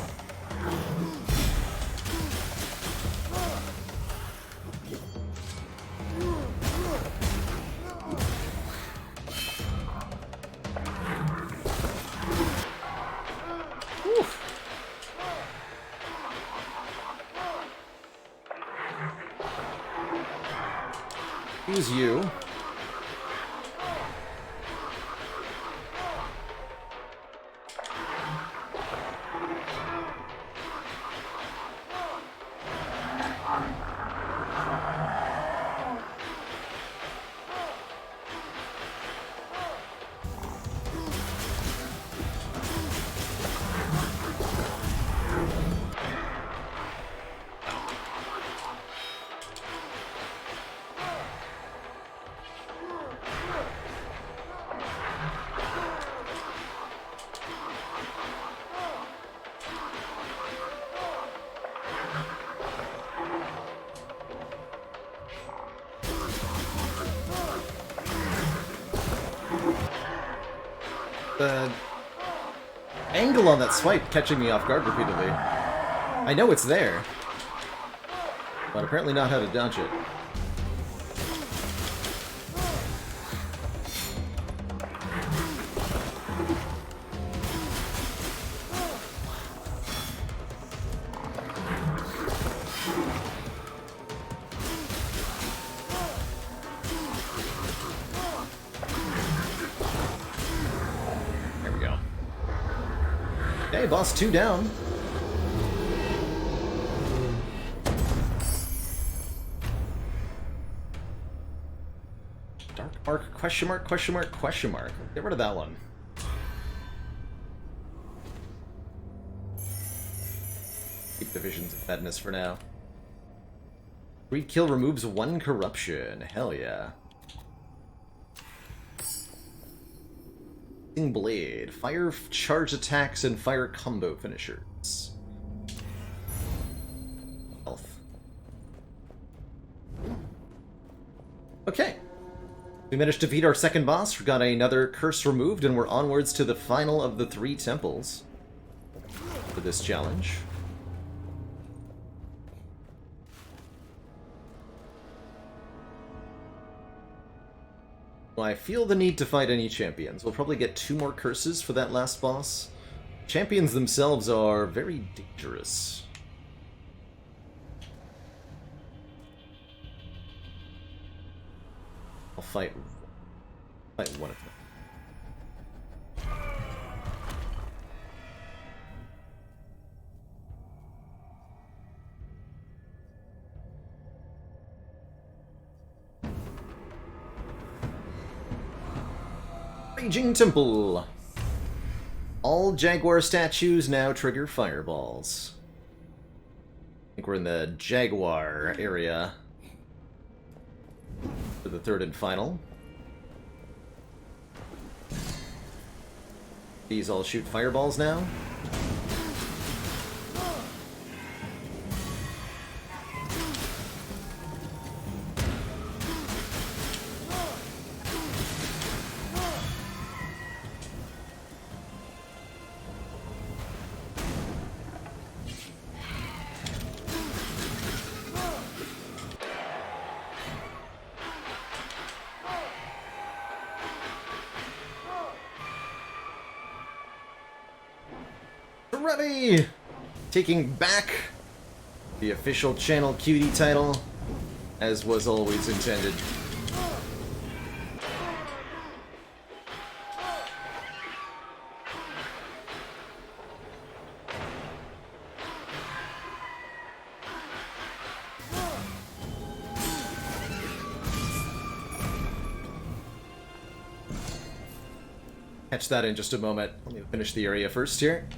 Use you. The angle on that swipe catching me off guard repeatedly. I know it's there, but apparently not how to dodge it. Okay, boss 2 down. Dark Arc, question mark, question mark, question mark. Get rid of that one. Keep the Visions of Madness for now. Greed Kill removes 1 corruption. Hell yeah. Blade. Fire charge attacks and fire combo finishers. Health. Okay. We managed to defeat our second boss, we got another curse removed, and we're onwards to the final of the 3 temples for this challenge. I feel the need to fight any champions. We'll probably get 2 more curses for that last boss. Champions themselves are very dangerous. I'll fight one of them. Raging Temple. All Jaguar statues now trigger fireballs. I think we're in the Jaguar area for the 3rd and final. These all shoot fireballs now. Ready! Taking back the official Channel Cutie title, as was always intended. Catch that in just a moment. Let me finish the area first here.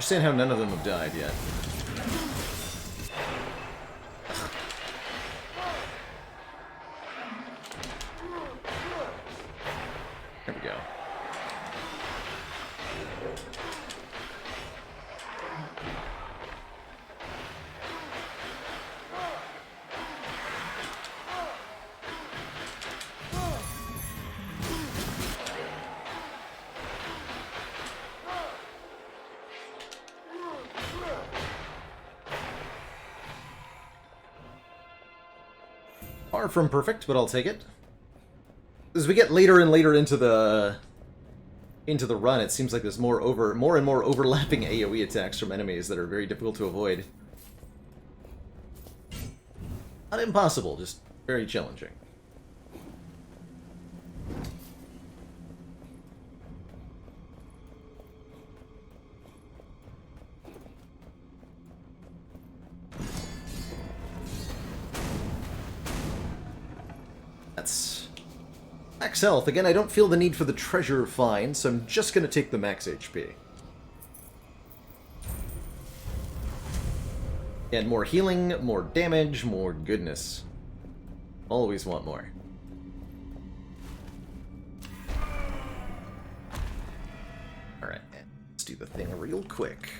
understand how none of them have died yet. There we go. Far from perfect, but I'll take it. As we get later and later into the run, it seems like there's more and more overlapping AoE attacks from enemies that are very difficult to avoid. Not impossible, just very challenging. That's max health. Again, I don't feel the need for the treasure find, so I'm just going to take the max HP. And more healing, more damage, more goodness. Always want more. Alright, let's do the thing real quick.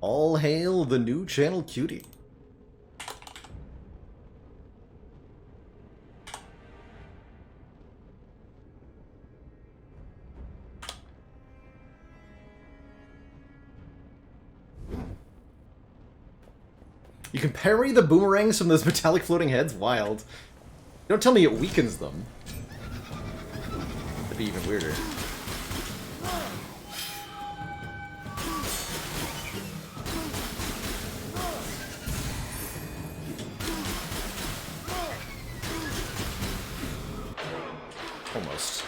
All hail the new channel cutie. You can parry the boomerangs from those metallic floating heads? Wild. Don't tell me it weakens them. That'd be even weirder. Almost.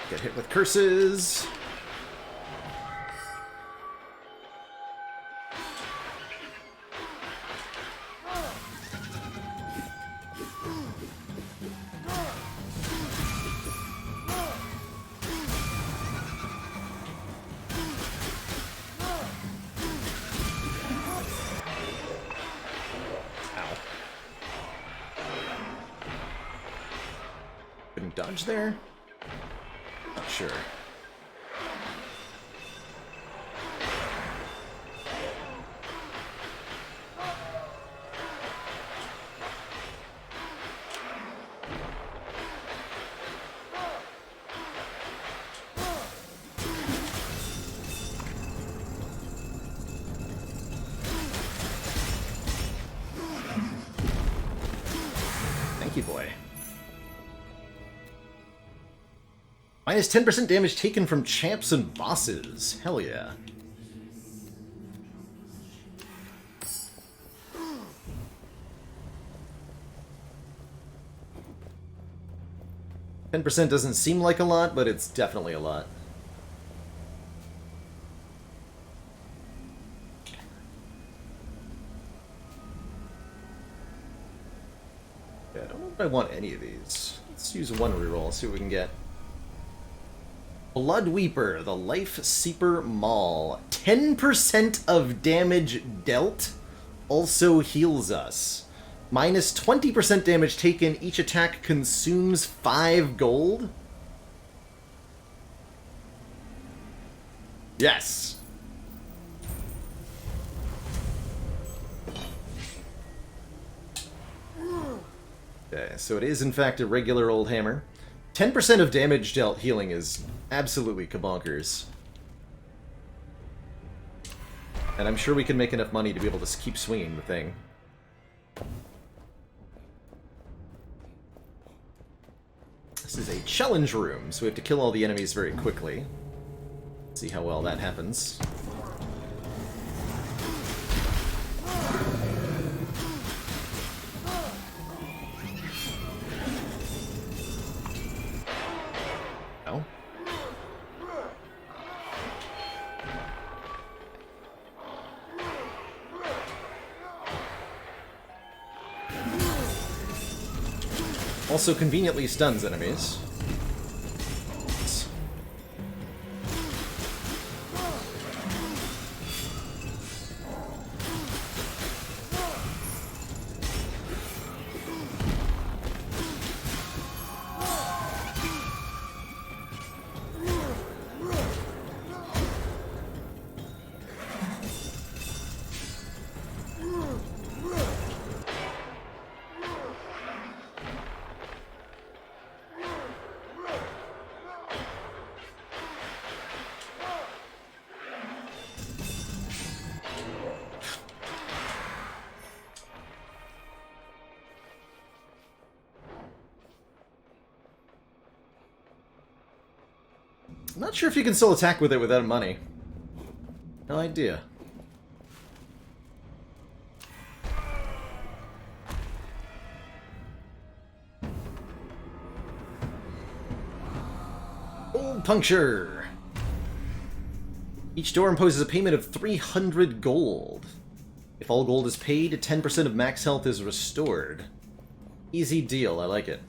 Get hit with curses. Ow. Couldn't dodge there? Not sure. Thank you, boy. Minus 10% damage taken from champs and bosses. Hell yeah. %10 doesn't seem like a lot, but it's definitely a lot. Yeah, I don't know if I want any of these. Let's use one reroll, see what we can get. Blood Weeper, the Life Seeper Maul. 10% of damage dealt also heals us. Minus 20% damage taken, each attack consumes 5 gold? Yes! Okay, so it is in fact a regular old hammer. 10% of damage dealt healing is absolutely kabonkers. And I'm sure we can make enough money to be able to keep swinging the thing. This is a challenge room, so we have to kill all the enemies very quickly. See how well that happens. No. Also conveniently stuns enemies. I'm not sure if you can still attack with it without money. No idea. Old puncture! Each door imposes a payment of 300 gold. If all gold is paid, 10% of max health is restored. Easy deal, I like it.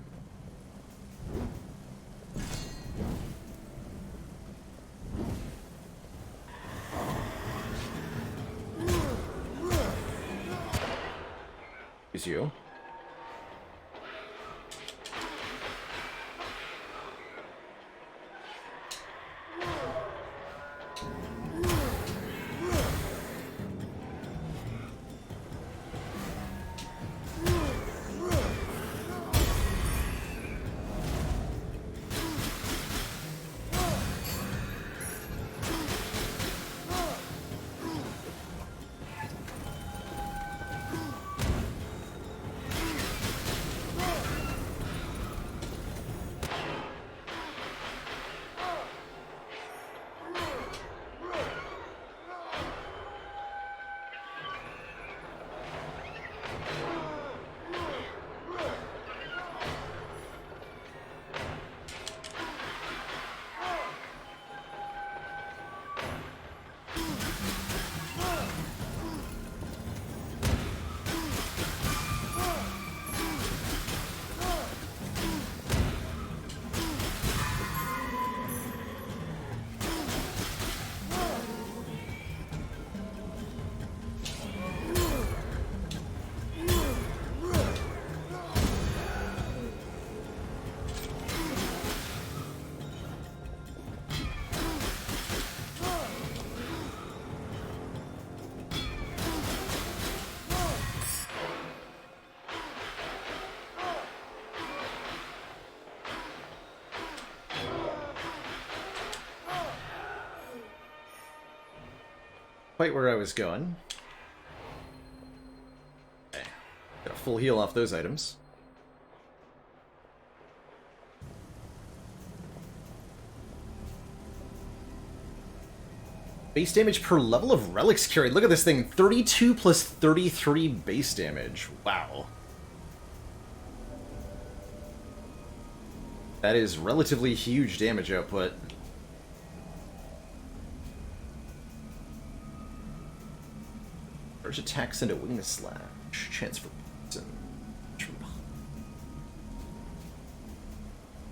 You. Quite where I was going. Okay. Got a full heal off those items. Base damage per level of relics carried. Look at this thing. 32 plus 33 base damage. Wow. That is relatively huge damage output. Charge attacks into wing slash. Chance for poison.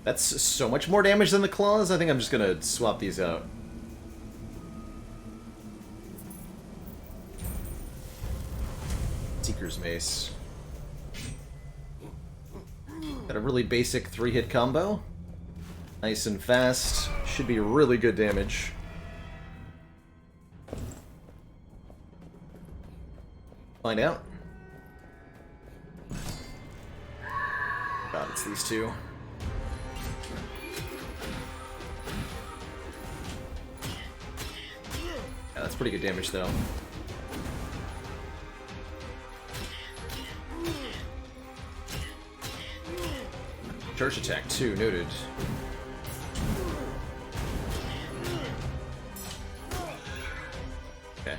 That's so much more damage than the claws. I think I'm just gonna swap these out. Seeker's Mace. Got a really basic 3-hit combo. Nice and fast. Should be really good damage. Find out. God, it's these two. Yeah, that's pretty good damage, though. Charge attack, too, noted. Okay.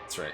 That's right.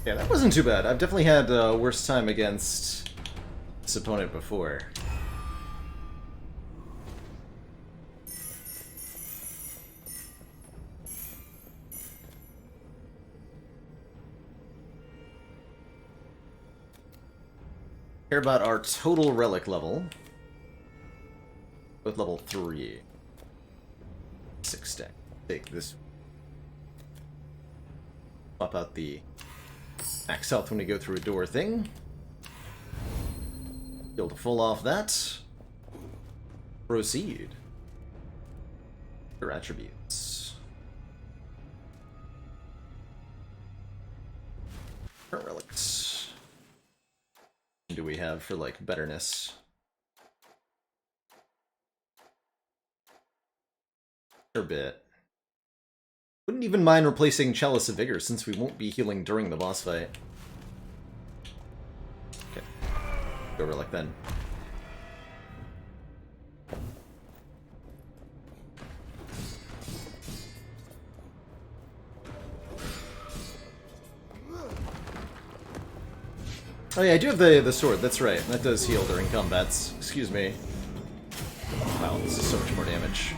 Yeah, that wasn't too bad. I've definitely had a worse time against this opponent before. Care about our total relic level. With level 3. 6 stack. Take this. Pop out the max health when we go through a door thing. Be able to full off that. Proceed. Your attributes. Current relics. What do we have for, like, betterness? A bit. Wouldn't even mind replacing Chalice of Vigor since we won't be healing during the boss fight. Okay. Go relic then. Oh yeah, I do have the sword, that's right. That does heal during combats. Excuse me. Wow, this is so much more damage.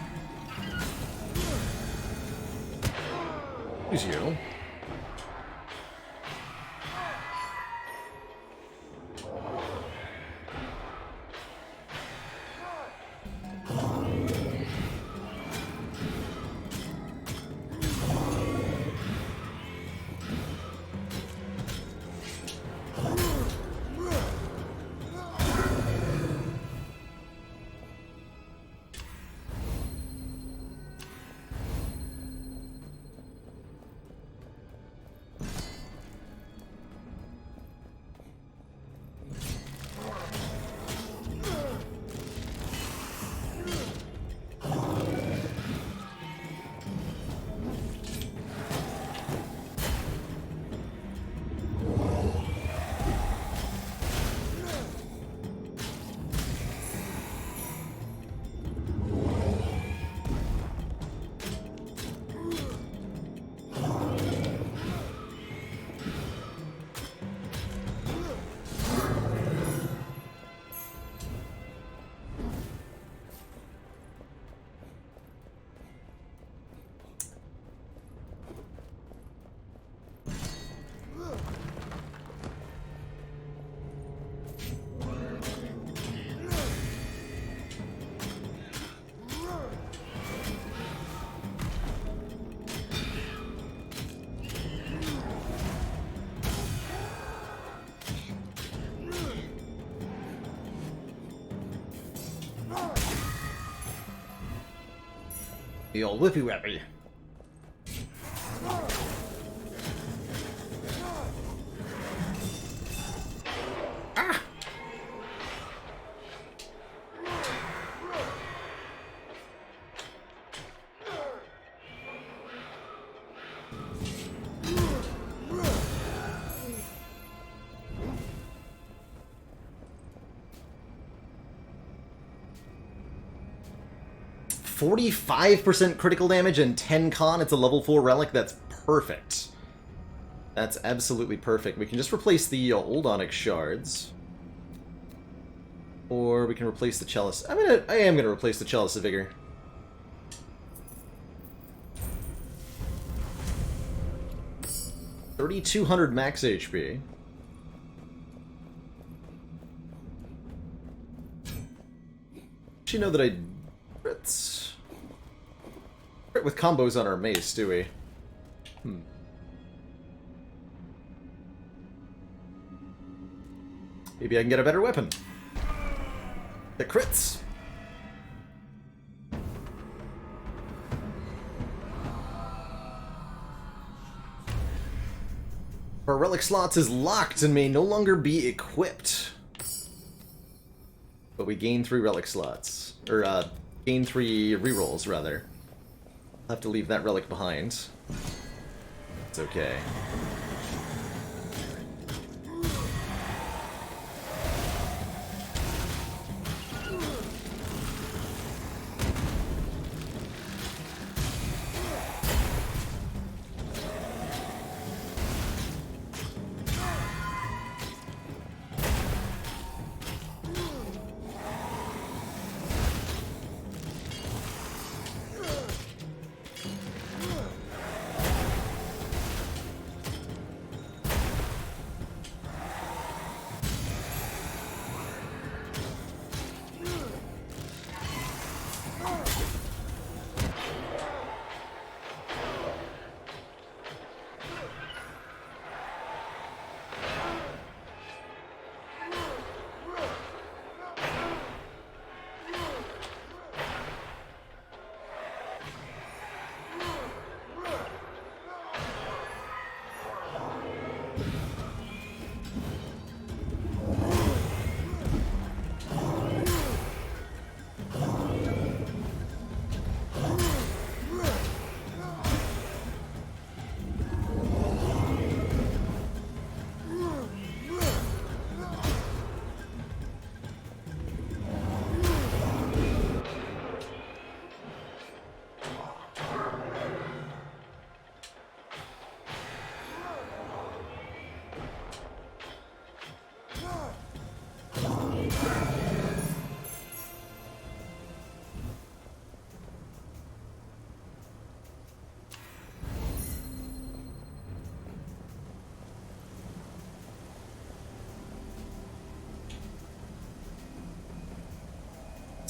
Who's you? The old whippy whippy. Ah! %45% critical damage and 10 con. It's a level 4 relic. That's perfect. That's absolutely perfect. We can just replace the old Onyx shards. Or we can replace the Chalice. I am gonna replace the Chalice of Vigor. $3,200 max HP. Did you know that I... Let's... with combos on our mace, do we? Maybe I can get a better weapon. The crits! Our relic slots is locked and may no longer be equipped. But we gain 3 relic slots. Or, gain 3 rerolls, rather. I'll have to leave that relic behind. It's okay.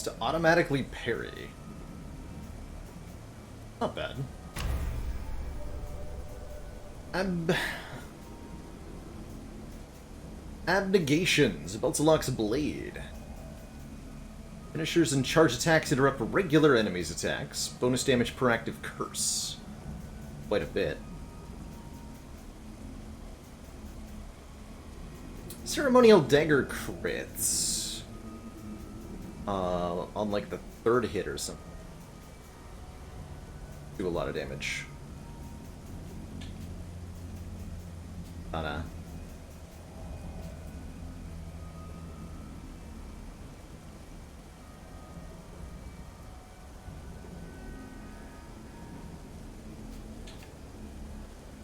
To automatically parry. Not bad. Abnegations. Belzeloc's Blade. Finishers and charge attacks interrupt regular enemies' attacks. Bonus damage per active curse. Quite a bit. Ceremonial Dagger crits. On like the 3rd hit or something. Do a lot of damage.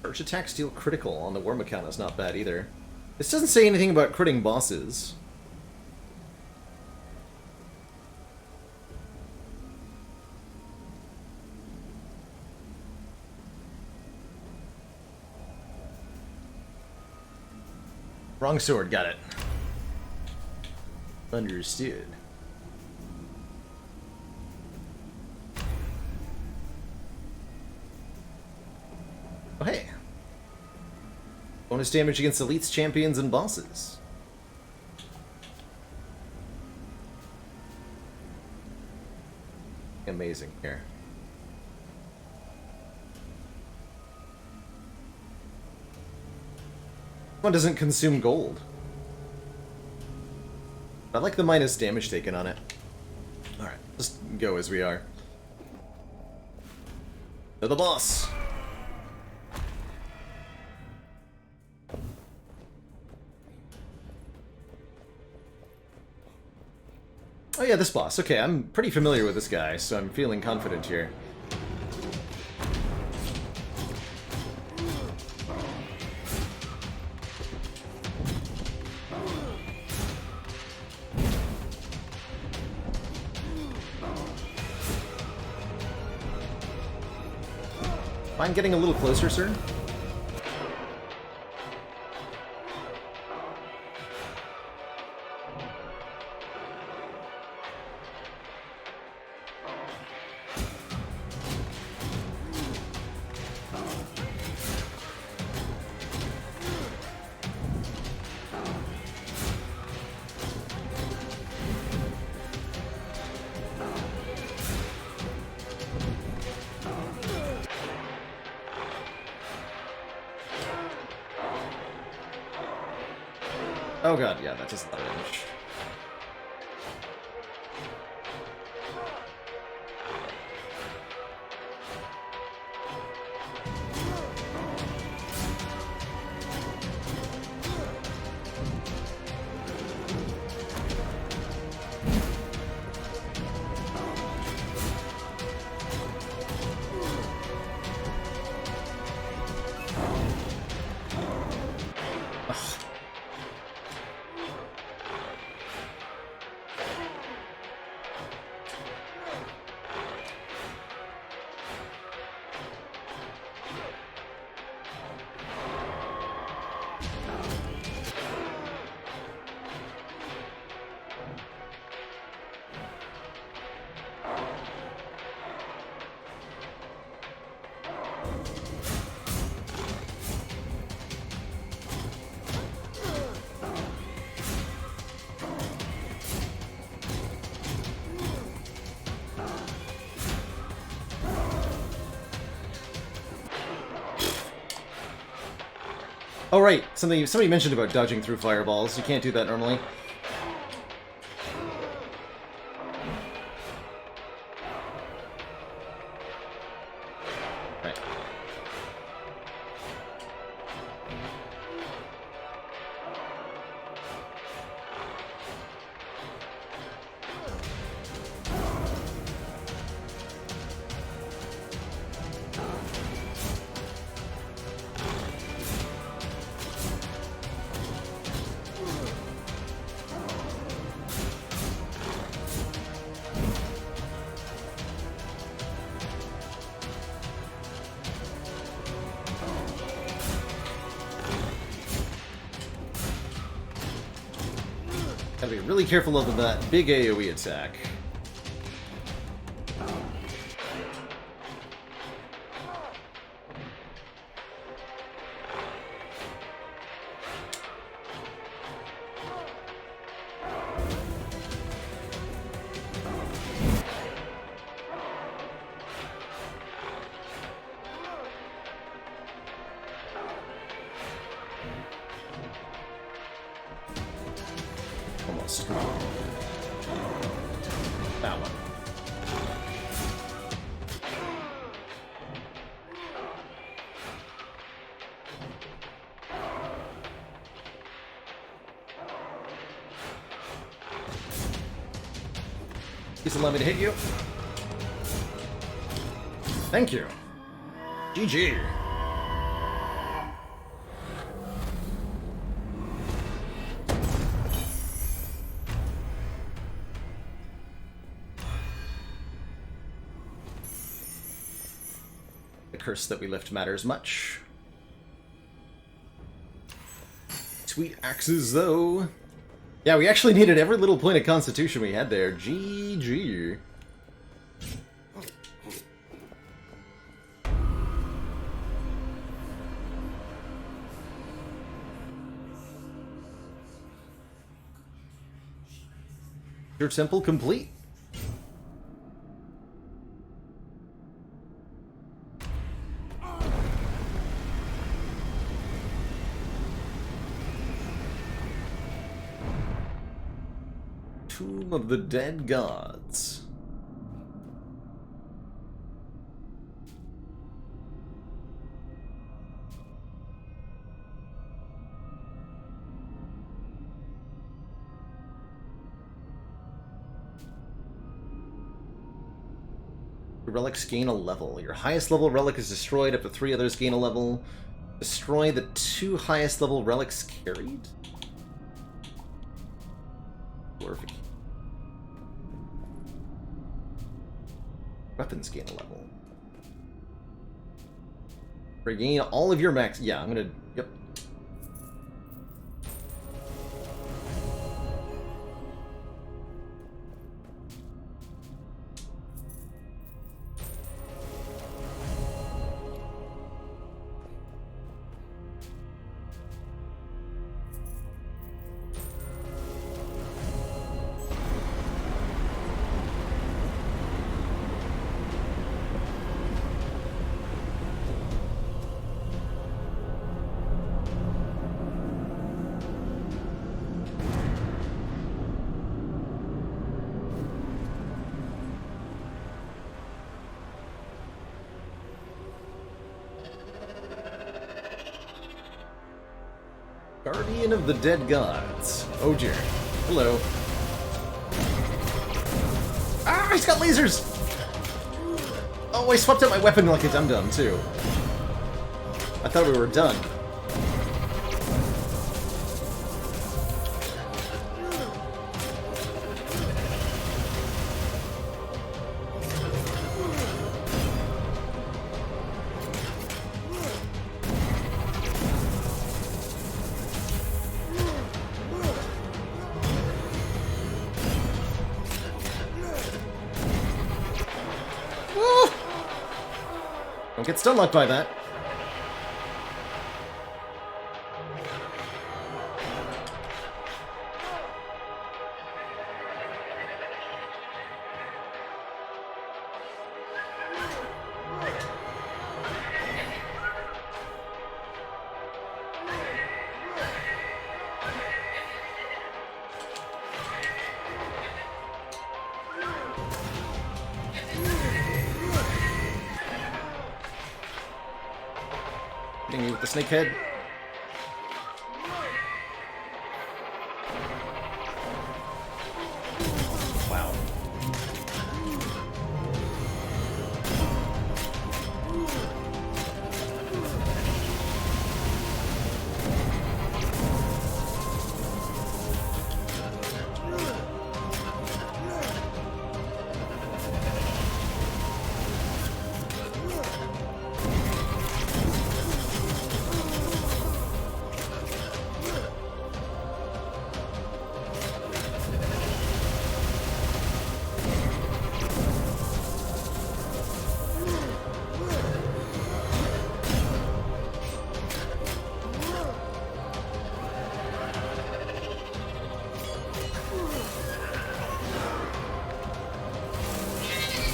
Charge attacks deal critical on the Worm account is not bad either. This doesn't say anything about critting bosses. Wrong sword, got it. Understood. Oh, hey. Bonus damage against elites, champions, and bosses. amazing here. One doesn't consume gold. I like the minus damage taken on it. Alright, let's go as we are. To the boss! Oh yeah, this boss. Okay, I'm pretty familiar with this guy, so I'm feeling confident here. Mind getting a little closer, sir? Oh god, yeah, that does a lot of damage. Oh right, somebody mentioned about dodging through fireballs. You can't do that normally. Right. Gotta be really careful of that big AoE attack. Almost. That one. Please allow me to hit you. Thank you. GG. The curse that we lift matters much. Sweet axes, though. Yeah, we actually needed every little point of constitution we had there. GG. Your temple complete. Tomb of the Dead Gods. Your relics gain a level. Your highest level relic is destroyed. Up to 3 others gain a level. Destroy the 2 highest level relics carried? Glorification. Weapons gain a level. Regain all of your max. Yeah, I'm gonna. Yep. Guardian of the Dead Gods. Oh dear. Hello. Ah, he's got lasers! Oh, I swapped out my weapon like a dum-dum, too. I thought we were done. Don't get stun locked by that. Hitting me with the snake head. Wow.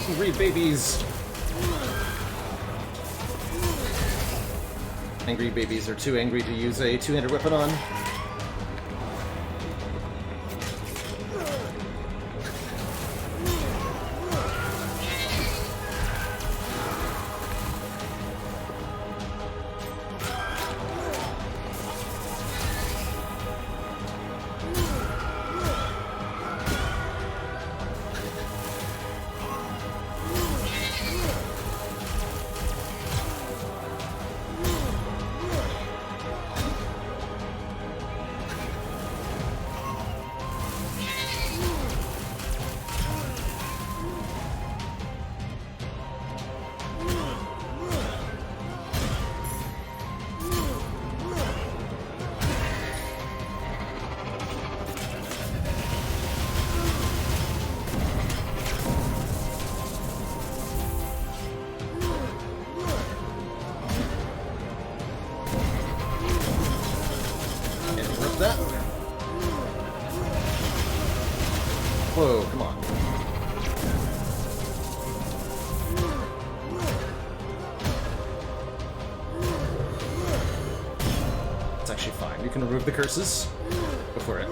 Angry babies. Angry babies are too angry to use a two-handed weapon on. That. Whoa, come on. It's actually fine. You can remove the curses. Go for it.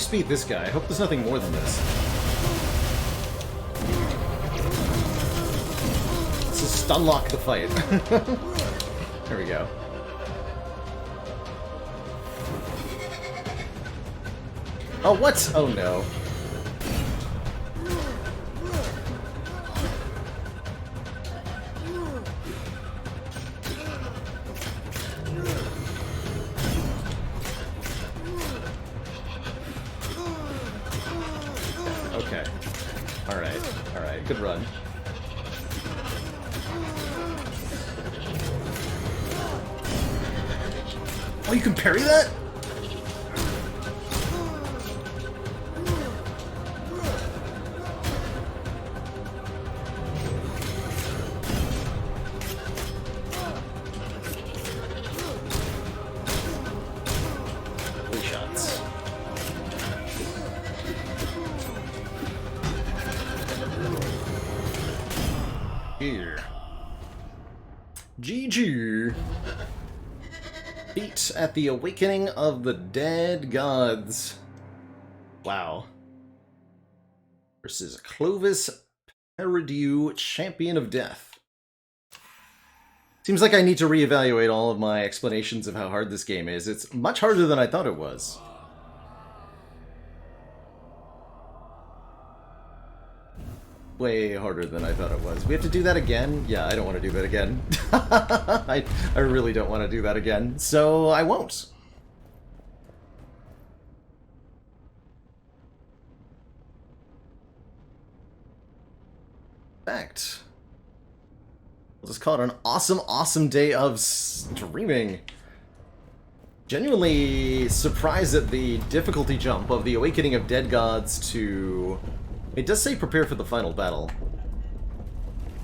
least beat this guy. I hope there's nothing more than this. Let's just unlock the fight. There we go. Oh, what? Oh, no. Okay. Alright. Alright. Good run. Oh, you can parry that? Here. GG. Beat at the Awakening of the Dead Gods. Wow. Versus Clovis Peridew, Champion of Death. Seems like I need to reevaluate all of my explanations of how hard this game is. It's much harder than I thought it was. Way harder than I thought it was. We have to do that again? Yeah, I don't want to do that again. I really don't want to do that again, so I won't. In fact, we'll just call it an awesome, awesome day of streaming. Genuinely surprised at the difficulty jump of the Awakening of Dead Gods to... It does say prepare for the final battle.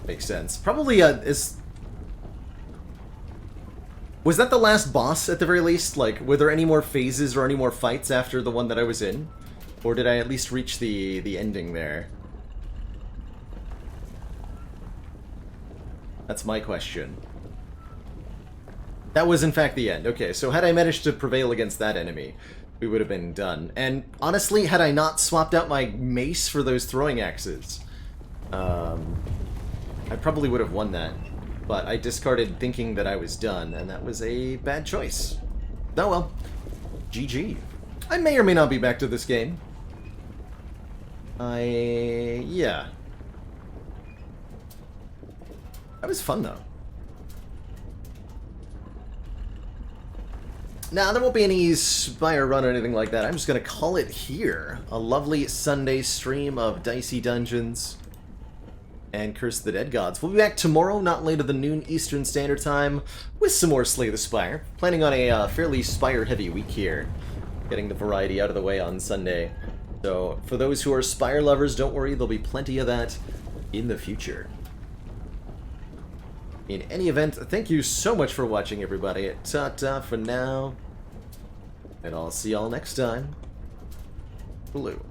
Makes sense. Probably, is... Was that the last boss, at the very least? Like, were there any more phases or any more fights after the one that I was in? Or did I at least reach the ending there? That's my question. That was, in fact, the end. Okay, so had I managed to prevail against that enemy, we would have been done. And honestly, had I not swapped out my mace for those throwing axes, I probably would have won that. But I discarded thinking that I was done, and that was a bad choice. Oh well. GG. I may or may not be back to this game. Yeah. That was fun, though. Now, there won't be any Spire run or anything like that. I'm just going to call it here. A lovely Sunday stream of Dicey Dungeons and Curse of the Dead Gods. We'll be back tomorrow, not later than noon Eastern Standard Time, with some more Slay the Spire. Planning on a fairly Spire-heavy week here. Getting the variety out of the way on Sunday. So, for those who are Spire lovers, don't worry, there'll be plenty of that in the future. In any event, thank you so much for watching, everybody. Ta-ta for now. And I'll see y'all next time. Blue.